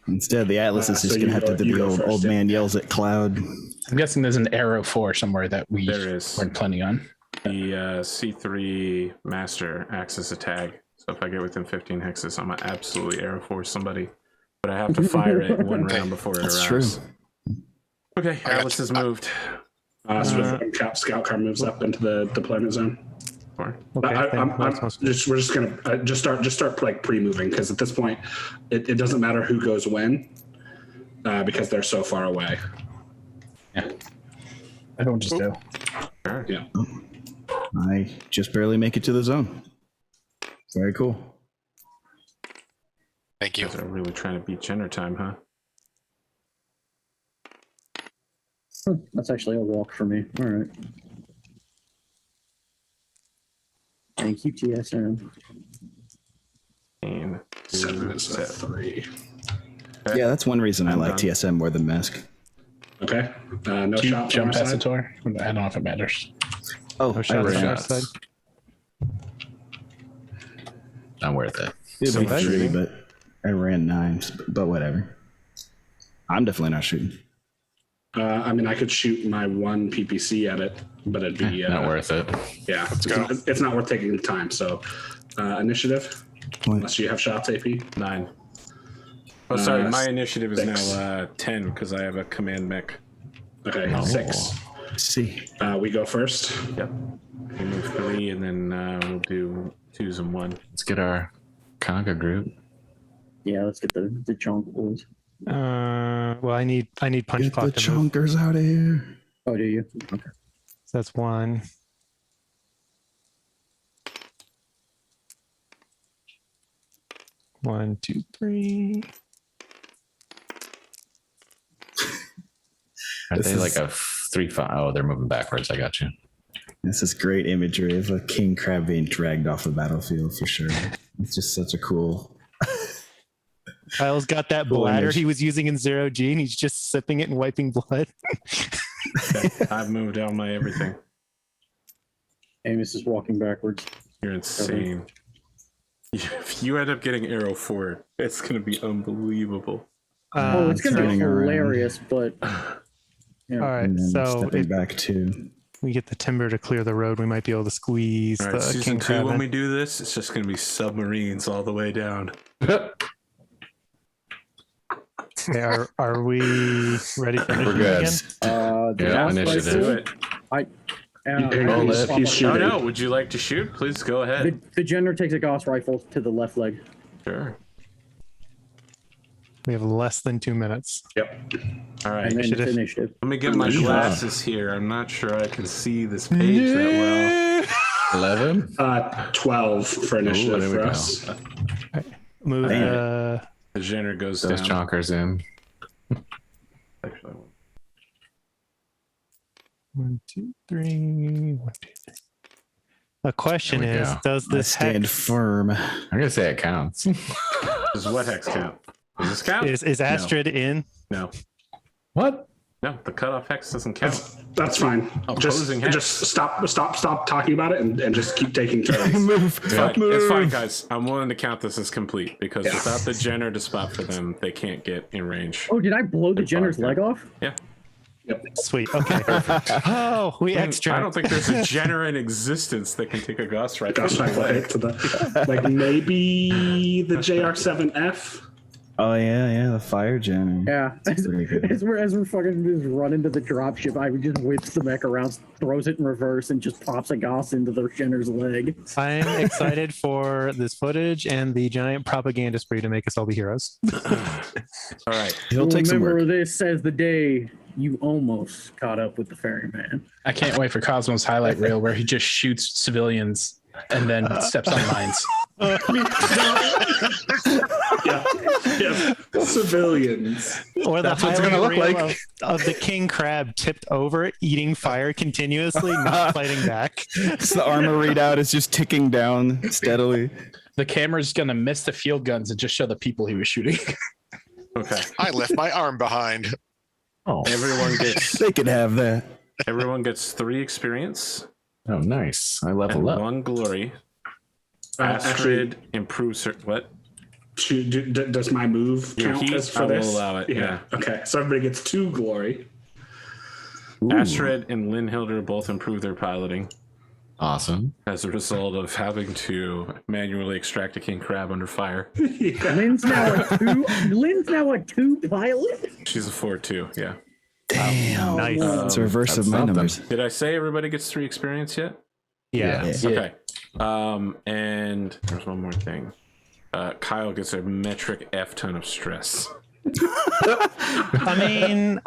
Instead, the Atlas is so just going to have to do you the go old, first, old yeah. man yells at cloud. I'm guessing there's an arrow 4 somewhere that we There is. weren't planning on. The C3 Master acts as a tag, so if I get within 15 hexes, I'm gonna absolutely arrow force somebody. But I have to fire it 1 round before it That's arrives. true. Okay, Atlas has moved. Scout car moves up into the deployment zone. Four. Okay, We're just gonna start like pre-moving because at this point, it doesn't matter who goes when, because they're so far away. Yeah. Everyone just do. Sure. Yeah. I just barely make it to the zone. Very cool. Thank you. You guys are really trying to beat Jenner time, huh? That's actually a walk for me. All right. Thank you, TSM. And 7 is a 3. Yeah, that's one reason I like done. TSM more than Mask. Okay. No Do you shot. from jump our past the side? door? I don't know if it matters. Oh, No I shots on ran. our side. Not worth it. It'd be Okay. 3, but I ran 9, but whatever. I'm definitely not shooting. I mean, I could shoot my 1 PPC at it, but it'd be Not worth it. Yeah, go. it's not worth taking the time. So, initiative, unless you have shots, AP. 9. Oh, sorry, my 6. initiative is now 10 because I have a command mech. Okay, 6. See, We go first. Yep. We move 3, and then we'll do 2s and 1. Let's get our conga group. Yeah, let's get the chunk boys. Well, I need punch get the clock to move. chunkers out of here. Oh, do you? Okay. So that's 1. One, 2, 3. Are This they is- like a 3-5? Oh, they're moving backwards. I got you. This is great imagery of a king crab being dragged off the battlefield for sure. It's just such a cool. Kyle's got that Cool bladder image. he was using in 0G, and he's just sipping it and wiping blood. I've moved down my everything. Amos is walking backwards. You're insane. If you end up getting arrow 4, it's going to be unbelievable. Oh, it's gonna be turning around. hilarious, but yeah. All right, And then so stepping if back to. we get the timber to clear the road, we might be able to squeeze All right, the season king 2, crab when in. we do this, it's just going to be submarines all the way down. Okay, are we ready for We're initiative good. again? The Yeah, boss initiative. rifle, Do it. He's Oh, shooting. no. Would you like to shoot? Please go ahead. The Jenner takes a Gauss rifle to the left leg. Sure. We have less than 2 minutes. Yep. All right. And then Initiative. it's initiative. Let me get my Yeah. glasses here. I'm not sure I can see this page that well. 11? 12 for initiative there we for go. us. Move The Jenner goes Those down. chonkers in. Actually, 1, 2, 3. 1, 2, 3. The question There we is, go. does I this stand hex firm. I'm going to say it counts. does what hex count? Does this count? is Astrid in? No. What? No, the cutoff hex doesn't count. That's fine. Opposing hex. Just stop talking about it and just keep taking turns. Move. It's fine. It's fine, guys. I'm willing to count this as complete because Yeah. without the Jenner to spot for them, they can't get in range. Oh, did I blow the Good Jenner's fuck, leg off? Yeah. Sweet. Okay. Oh, we extra. I don't think there's a Jenner in existence that can take a Gauss right Gauss rifle hit to the like maybe the JR7F. Oh yeah, the fire gen. Yeah. pretty good. As we're fucking just running to the dropship, I would just whips the mech around, throws it in reverse, and just pops a Gauss into the Jenner's leg. I'm excited for this footage and the giant propaganda spree to make us all be heroes. All right. He'll take some Remember, work. this says the day you almost caught up with the ferryman. I can't wait for Cosmo's highlight reel where he just shoots civilians and then steps on mines. Yeah. Civilians. Or the That's what it's gonna highlight look reel like. of the king crab tipped over, eating fire continuously, not fighting back. So the armor readout is just ticking down steadily. The camera's gonna miss the field guns and just show the people he was shooting. Okay. I left my arm behind. Oh, Everyone gets They could have that. 3 experience. Oh, nice. I and level up. 1 glory. Actually, Astrid improves her. What? does my move Your count heat, as for I will this? allow it, yeah. Okay, so everybody gets 2 glory. Astrid and Linhilder both improve their piloting Awesome. as a result of having to manually extract a king crab under fire. Lynn's now a 2 pilot. She's a 4-2, yeah. Damn. Nice. It's a reverse That's of my something. numbers. Did I say everybody gets 3 experience yet? Yeah. Okay. And there's one more thing. Kyle gets a metric F ton of stress. I mean,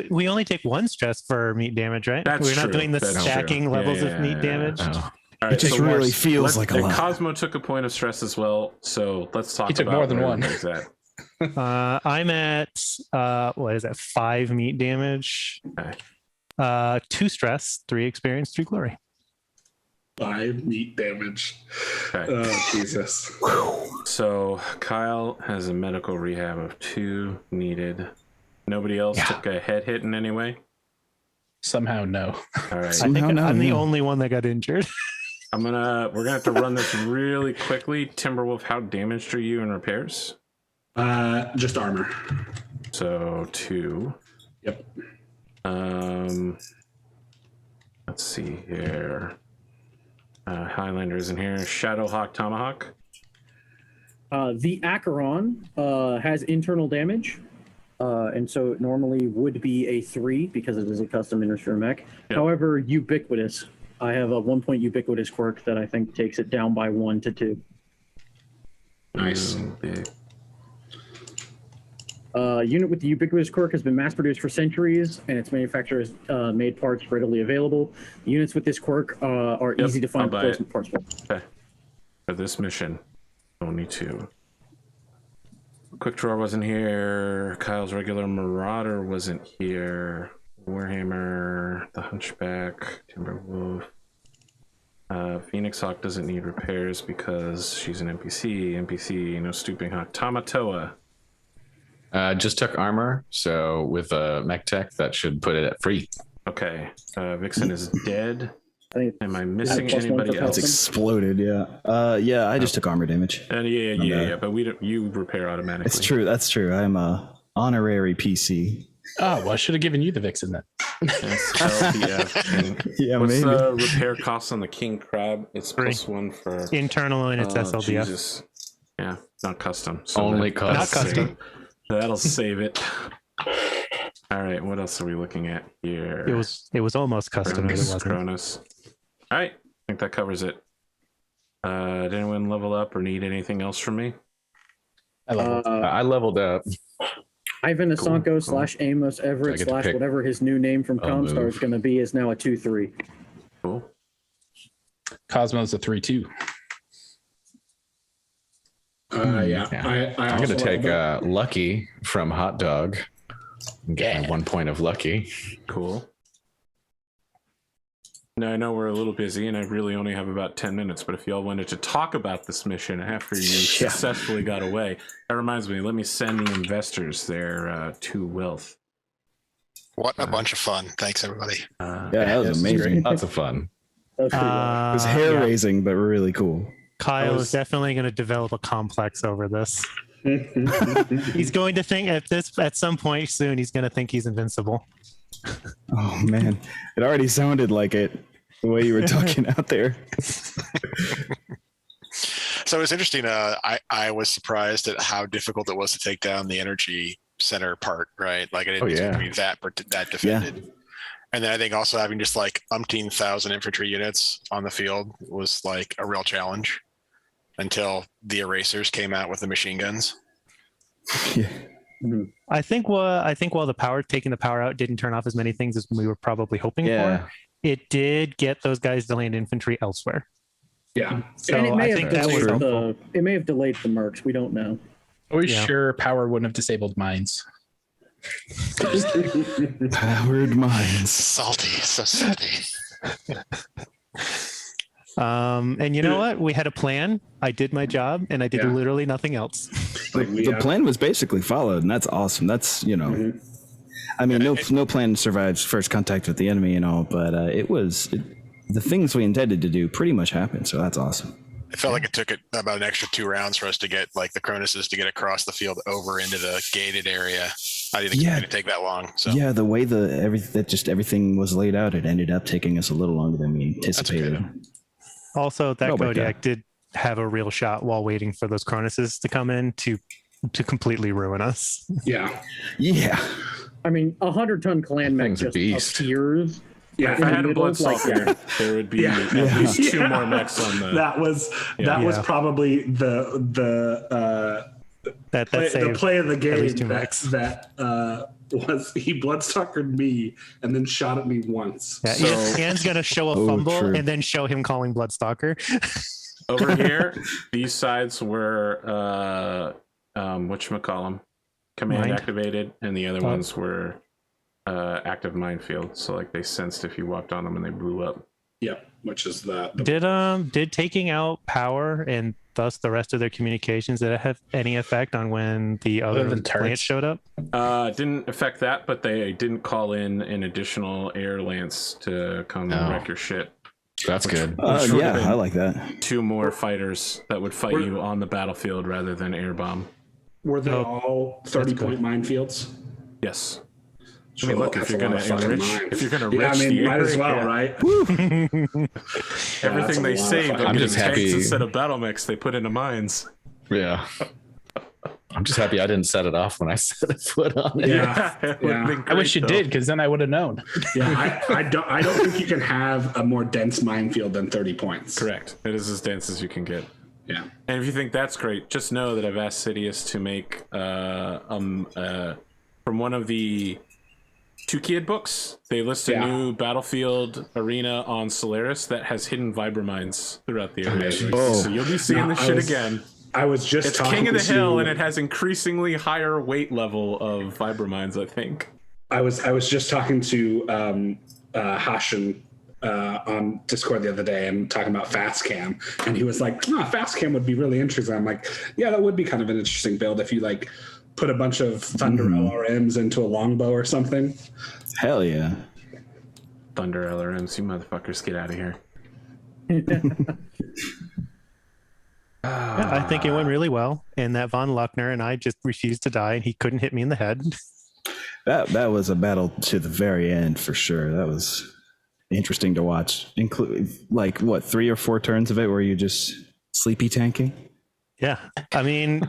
we only take 1 stress for meat damage, right? That's We're not true. doing the That's stacking true. levels Yeah, of meat damage. Oh. All right, It just really feels like a and lot. Cosmo took a point of stress as well, so let's talk He took about more than where one. everybody's at. I'm at what is that? 5 meat damage, Okay. 2 stress, 3 experience, 3 glory. 5 meat damage. Okay. Oh, Jesus. So Kyle has a medical rehab of 2 needed. Nobody else took a head hit in any way? Somehow, no. All right. I Somehow think I'm the no. only one that got injured. We're gonna have to run this really quickly. Timberwolf, how damaged are you in repairs? Just armor. So 2. Yep. Let's see here. Highlander isn't here. Shadowhawk, Tomahawk. The Acheron has internal damage, and so it normally would be a 3 because it is a custom Intersphere mech. Yep. However, ubiquitous. I have a 1-point ubiquitous quirk that I think takes it down by 1 to 2. Nice. Big. Unit with the ubiquitous quirk has been mass produced for centuries, and its manufacturer has made parts readily available. Units with this quirk are Yep, easy to I'll find buy replacement parts for. Okay. For this mission, only 2. Quick Draw wasn't here. Kyle's regular Marauder wasn't here. Warhammer, the Hunchback, Timberwolf. Phoenix Hawk doesn't need repairs because she's an NPC. NPC, no stooping hawk. Tamatoa. Just took armor, so with a mech tech, that should put it at free. Okay. Vixen is dead. I think Am I missing plus 1 anybody for else? It's exploded, yeah. Yeah, I just took armor damage. Yeah, but we don't. You repair automatically. It's true. That's true. I'm a honorary PC. Oh, well, I should have given you the Vixen then. Yes, LPF. Yeah, What's maybe. the repair cost on the King Crab? It's +1 for Internal and it's SLDF. Jesus. Yeah, not custom. So Only custom. Not custom. That'll save it. All right, what else are we looking at here? It was almost custom, but it wasn't. Cronus. All right, I think that covers it. Did anyone level up or need anything else from me? I leveled up. Ivan Asanko Cool. / Amos Everett I get to / pick whatever his new name from a Comstar move. is going to be is now a 2/3. Cool. Cosmo's a 3/2. Yeah. I I'm also gonna take leveled up. Lucky from Hot Dog. And get 1 point of Lucky. Cool. Now I know we're a little busy and I really only have about 10 minutes, but if y'all wanted to talk about this mission after you successfully got away, that reminds me, let me send the investors their 2 wealth. What a bunch of fun. Thanks, everybody. Yeah, that was amazing. Lots of fun. That was pretty wild. It was hair raising, but really cool. Kyle is definitely going to develop a complex over this. He's going to think at some point soon he's going to think he's invincible. Oh man, it already sounded like it the way you were talking out there. So it's interesting. I was surprised at how difficult it was to take down the energy center part, right? Like I didn't think it would be that defended. And then I think also having just like umpteen thousand infantry units on the field was like a real challenge until the erasers came out with the machine guns. Yeah. I think while taking the power out didn't turn off as many things as we were probably hoping for, it did get those guys to land infantry elsewhere. Yeah. So And it may I have think that was delayed helpful. it may have delayed the mercs. We don't know. Are we Yeah. sure power wouldn't have disabled mines? Powered minds. Salty, so salty. And you know what? We had a plan. I did my job, and I did literally nothing else. The plan was basically followed, and that's awesome. That's I mean, no plan survives first contact with the enemy and all, but it the things we intended to do pretty much happened. So that's awesome. It felt like it took about an extra 2 rounds for us to get like the Cronuses to get across the field over into the gated area. I didn't expect it to take that long. So yeah, the way everything was laid out, it ended up taking us a little longer than we anticipated. Okay, Also, that Oh my Kodiak God. did have a real shot while waiting for those Cronuses to come in to completely ruin us. Yeah. Yeah. I mean, 100-ton clan mech thing's a just beast. appears. Yeah, if I had a Bloodstalker, there would be at least 2 more mechs on the. That was probably the play of the game least 2 mechs. that was he Bloodstalkered me and then shot at me once. Yeah, So Ian's gonna show a fumble true. and then show him calling Bloodstalker. Over here, these sides were whatchamacallem, command Mind. activated, and the other ones were active minefield. So like they sensed if you walked on them and they blew up. yeah, which is the Did taking out power and thus the rest of their communications, did it have any effect on when the other than turrets? plants showed up? Didn't affect that, but they didn't call in an additional air lance to come No. wreck your shit. That's good. Which would have Yeah, been I like that. 2 more fighters that would fight you on the battlefield rather than air bomb. were they Oh, all 30-point minefields? Yes. So I mean, look, that's if you're a lot gonna of fucking enrich, mines. if you're gonna yeah, I rich mean, the might as well, area, right? everything That's a they lot of saved, fucking I'm just just happy- instead of battle mechs, they put into mines. Yeah. I'm just happy I didn't set it off when I set a foot on it. Yeah, It would've yeah. been I wish you great, though. did, because then I would have known. Yeah, I don't think you can have a more dense minefield than 30 points. Correct. It is as dense as you can get. Yeah. And if you think that's great, just know that I've asked Sidious to make from one of the 2Kid books. They list a Yeah. new battlefield arena on Solaris that has hidden vibramines throughout the area. Amazing. Oh. So you'll be seeing No, this I shit was- again. I was just It's talking King of the to, Hill, and it has increasingly higher weight level of vibramines, I think. I was just talking to Hashin on Discord the other day and talking about fast cam, and he was like, fast cam would be really interesting. I'm like, yeah, that would be kind of an interesting build if you like put a bunch of Thunder LRMs into a longbow or something. Hell yeah. Thunder LRMs, you motherfuckers, get out of here. Yeah, I think it went really well, and that Von Luckner and I just refused to die, and he couldn't hit me in the head. That was a battle to the very end for sure. That was interesting to watch. Include like what 3 or 4 turns of it where you just sleepy tanking. Yeah, I mean,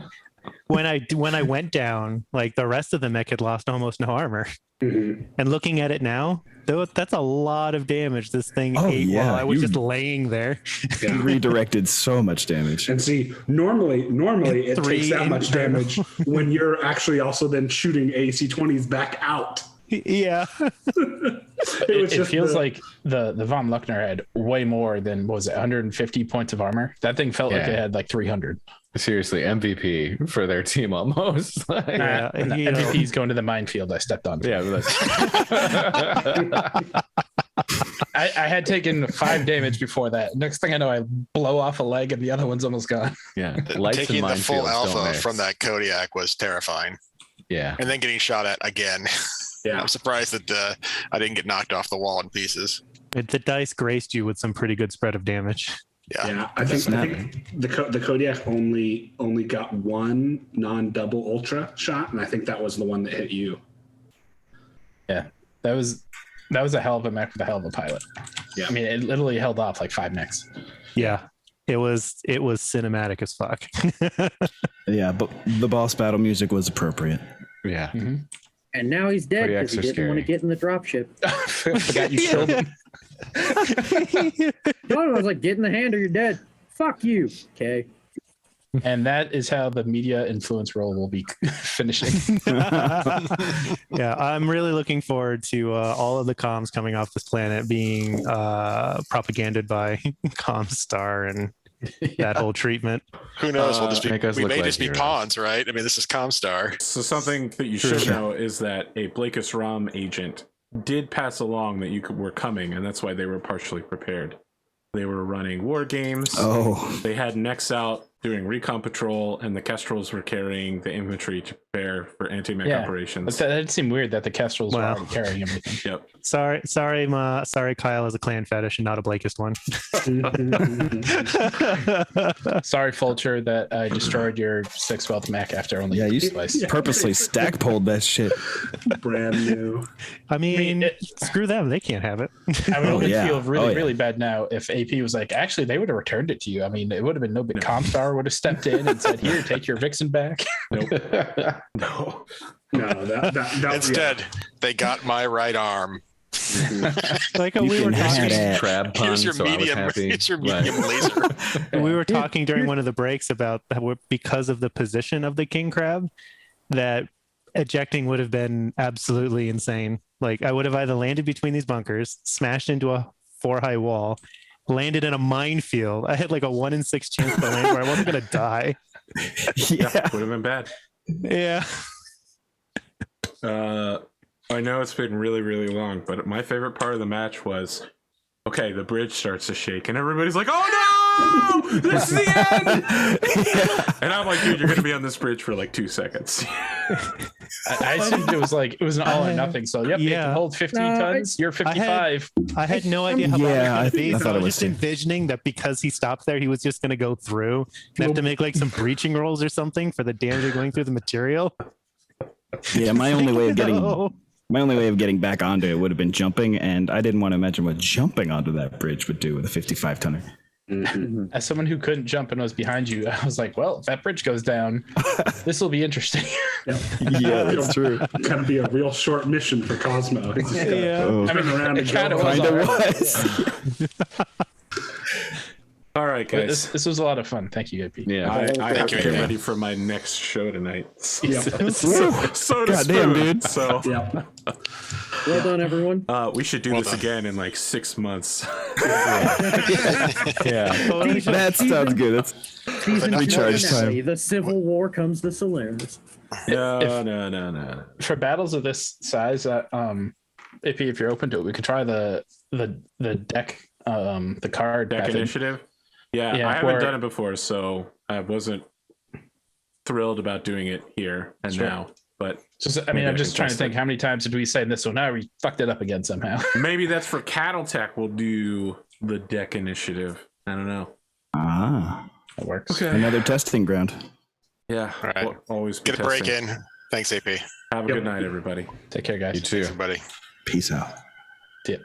when I went down, like the rest of the mech had lost almost no armor, and looking at it now, though, that's a lot of damage this thing ate yeah, while I was you- just laying there. You redirected so much damage. And see, normally it takes that much internal. damage when you're actually also then shooting AC-20s back out. Yeah, It was It just feels the- like the Von Luckner had way more than, what was it, 150 points of armor? That thing felt like Yeah. it had like 300. Seriously, MVP for their team almost. Like, yeah. And the you know, MVP's going to the minefield I stepped on. yeah, I had taken 5 damage before that. Next thing I know, I blow off a leg and the other one's almost gone. yeah. Lights Taking and the full minefields don't alpha mix. from that Kodiak was terrifying, Yeah. and then getting shot at again. Yeah. I'm surprised that I didn't get knocked off the wall in pieces. the dice graced you with some pretty good spread of damage. Yeah, I think the Kodiak only got 1 non-double ultra shot, and I think that was the one that hit you. Yeah, that was a hell of a mech with a hell of a pilot. Yeah. I mean, it literally held off like 5 mechs. Yeah, it was cinematic as fuck. Yeah, but the boss battle music was appropriate. Yeah. And now he's dead because he Kodiaks are didn't want to scary. get in the dropship. Forgot you killed him. No, I was like, get in the hand or you're dead. Fuck you. Okay. And that is how the media influence role will be finishing. Yeah, I'm really looking forward to all of the comms coming off this planet being propagandized by Comstar and that whole treatment. Who knows? We'll just be, make us we look may like just be heroes. pawns, right? I mean, this is Comstar. So something that you should know is that a Blakis ROM agent did pass along that were coming, and that's why they were partially prepared. They were running war games. Oh, They had mechs out doing recon patrol, and the Kestrels were carrying the infantry to prepare for anti-mech operations. That seemed weird that the Kestrels were already carrying everything. Yep. Sorry, Kyle has a clan fetish and not a Blakist one. Sorry, Fulcher, that I destroyed your 6-wealth mech after only twice. Purposely stack pulled that shit. Brand new. I mean, screw them. They can't have it. I would only feel really bad now if AP was like, actually, they would have returned it to you. I mean, it would have been no big Comstar would have stepped in and said, here, take your Vixen back. Nope. No, that Instead, they got my right arm. Like we were talking, crab pun, Here's your so I was medium. happy. Here's your medium laser. we were talking during one of the breaks about how because of the position of the king crab, that ejecting would have been absolutely insane. Like I would have either landed between these bunkers, smashed into a 4-high wall, landed in a minefield. I had like a 1 in 6 chance to land where I wasn't gonna die. Yeah, would have been bad. Yeah. I know it's been really, really long, but my favorite part of the match was, okay, the bridge starts to shake, and everybody's like, "Oh no, this is the end!" And I'm like, "Dude, you're gonna be on this bridge for like 2 seconds." I assumed it was an all or nothing. So you can hold 15 tons. You're 55. I had no idea how bad it would be. I So thought I it was was just envisioning that because he stopped there, he was just going to go through and have to make like some breaching rolls or something for the damage going through the material. Yeah, my only way of getting back onto it would have been jumping, and I didn't want to imagine what jumping onto that bridge would do with a 55-tonner. As someone who couldn't jump and was behind you, I was like, well, if that bridge goes down, this will be interesting. Yeah, that's true. Gotta be a real short mission for Cosmo. He's just gotta turn around and It go. kind of was. All right, guys. This was a lot of fun. Thank you, AP. Yeah. I have to you, get man. ready for my next show tonight. So Goddamn, to spoon. dude. So Yeah. Well done, everyone. we should do this done. again in like 6 months. Yeah. That sounds good. That's Season recharge 2 time. finale, the Civil War comes to Solaris. No. For battles of this size, AP, if you're open to it, we could try the deck, the card Deck method. initiative. Yeah, Yeah, I haven't or- done it before, so I wasn't thrilled about doing it here and Sure. now. But I'm just can trying to test think it. how many times did we say in this one? Now we fucked it up again somehow. maybe that's for Battletech. We'll do the deck initiative. I don't know. That works. Another testing ground. Yeah. All right. we'll always be Get a break testing. in. Thanks, AP. Have a good night, everybody. Take care, guys. You too. Thanks, everybody. Peace out. Yeah.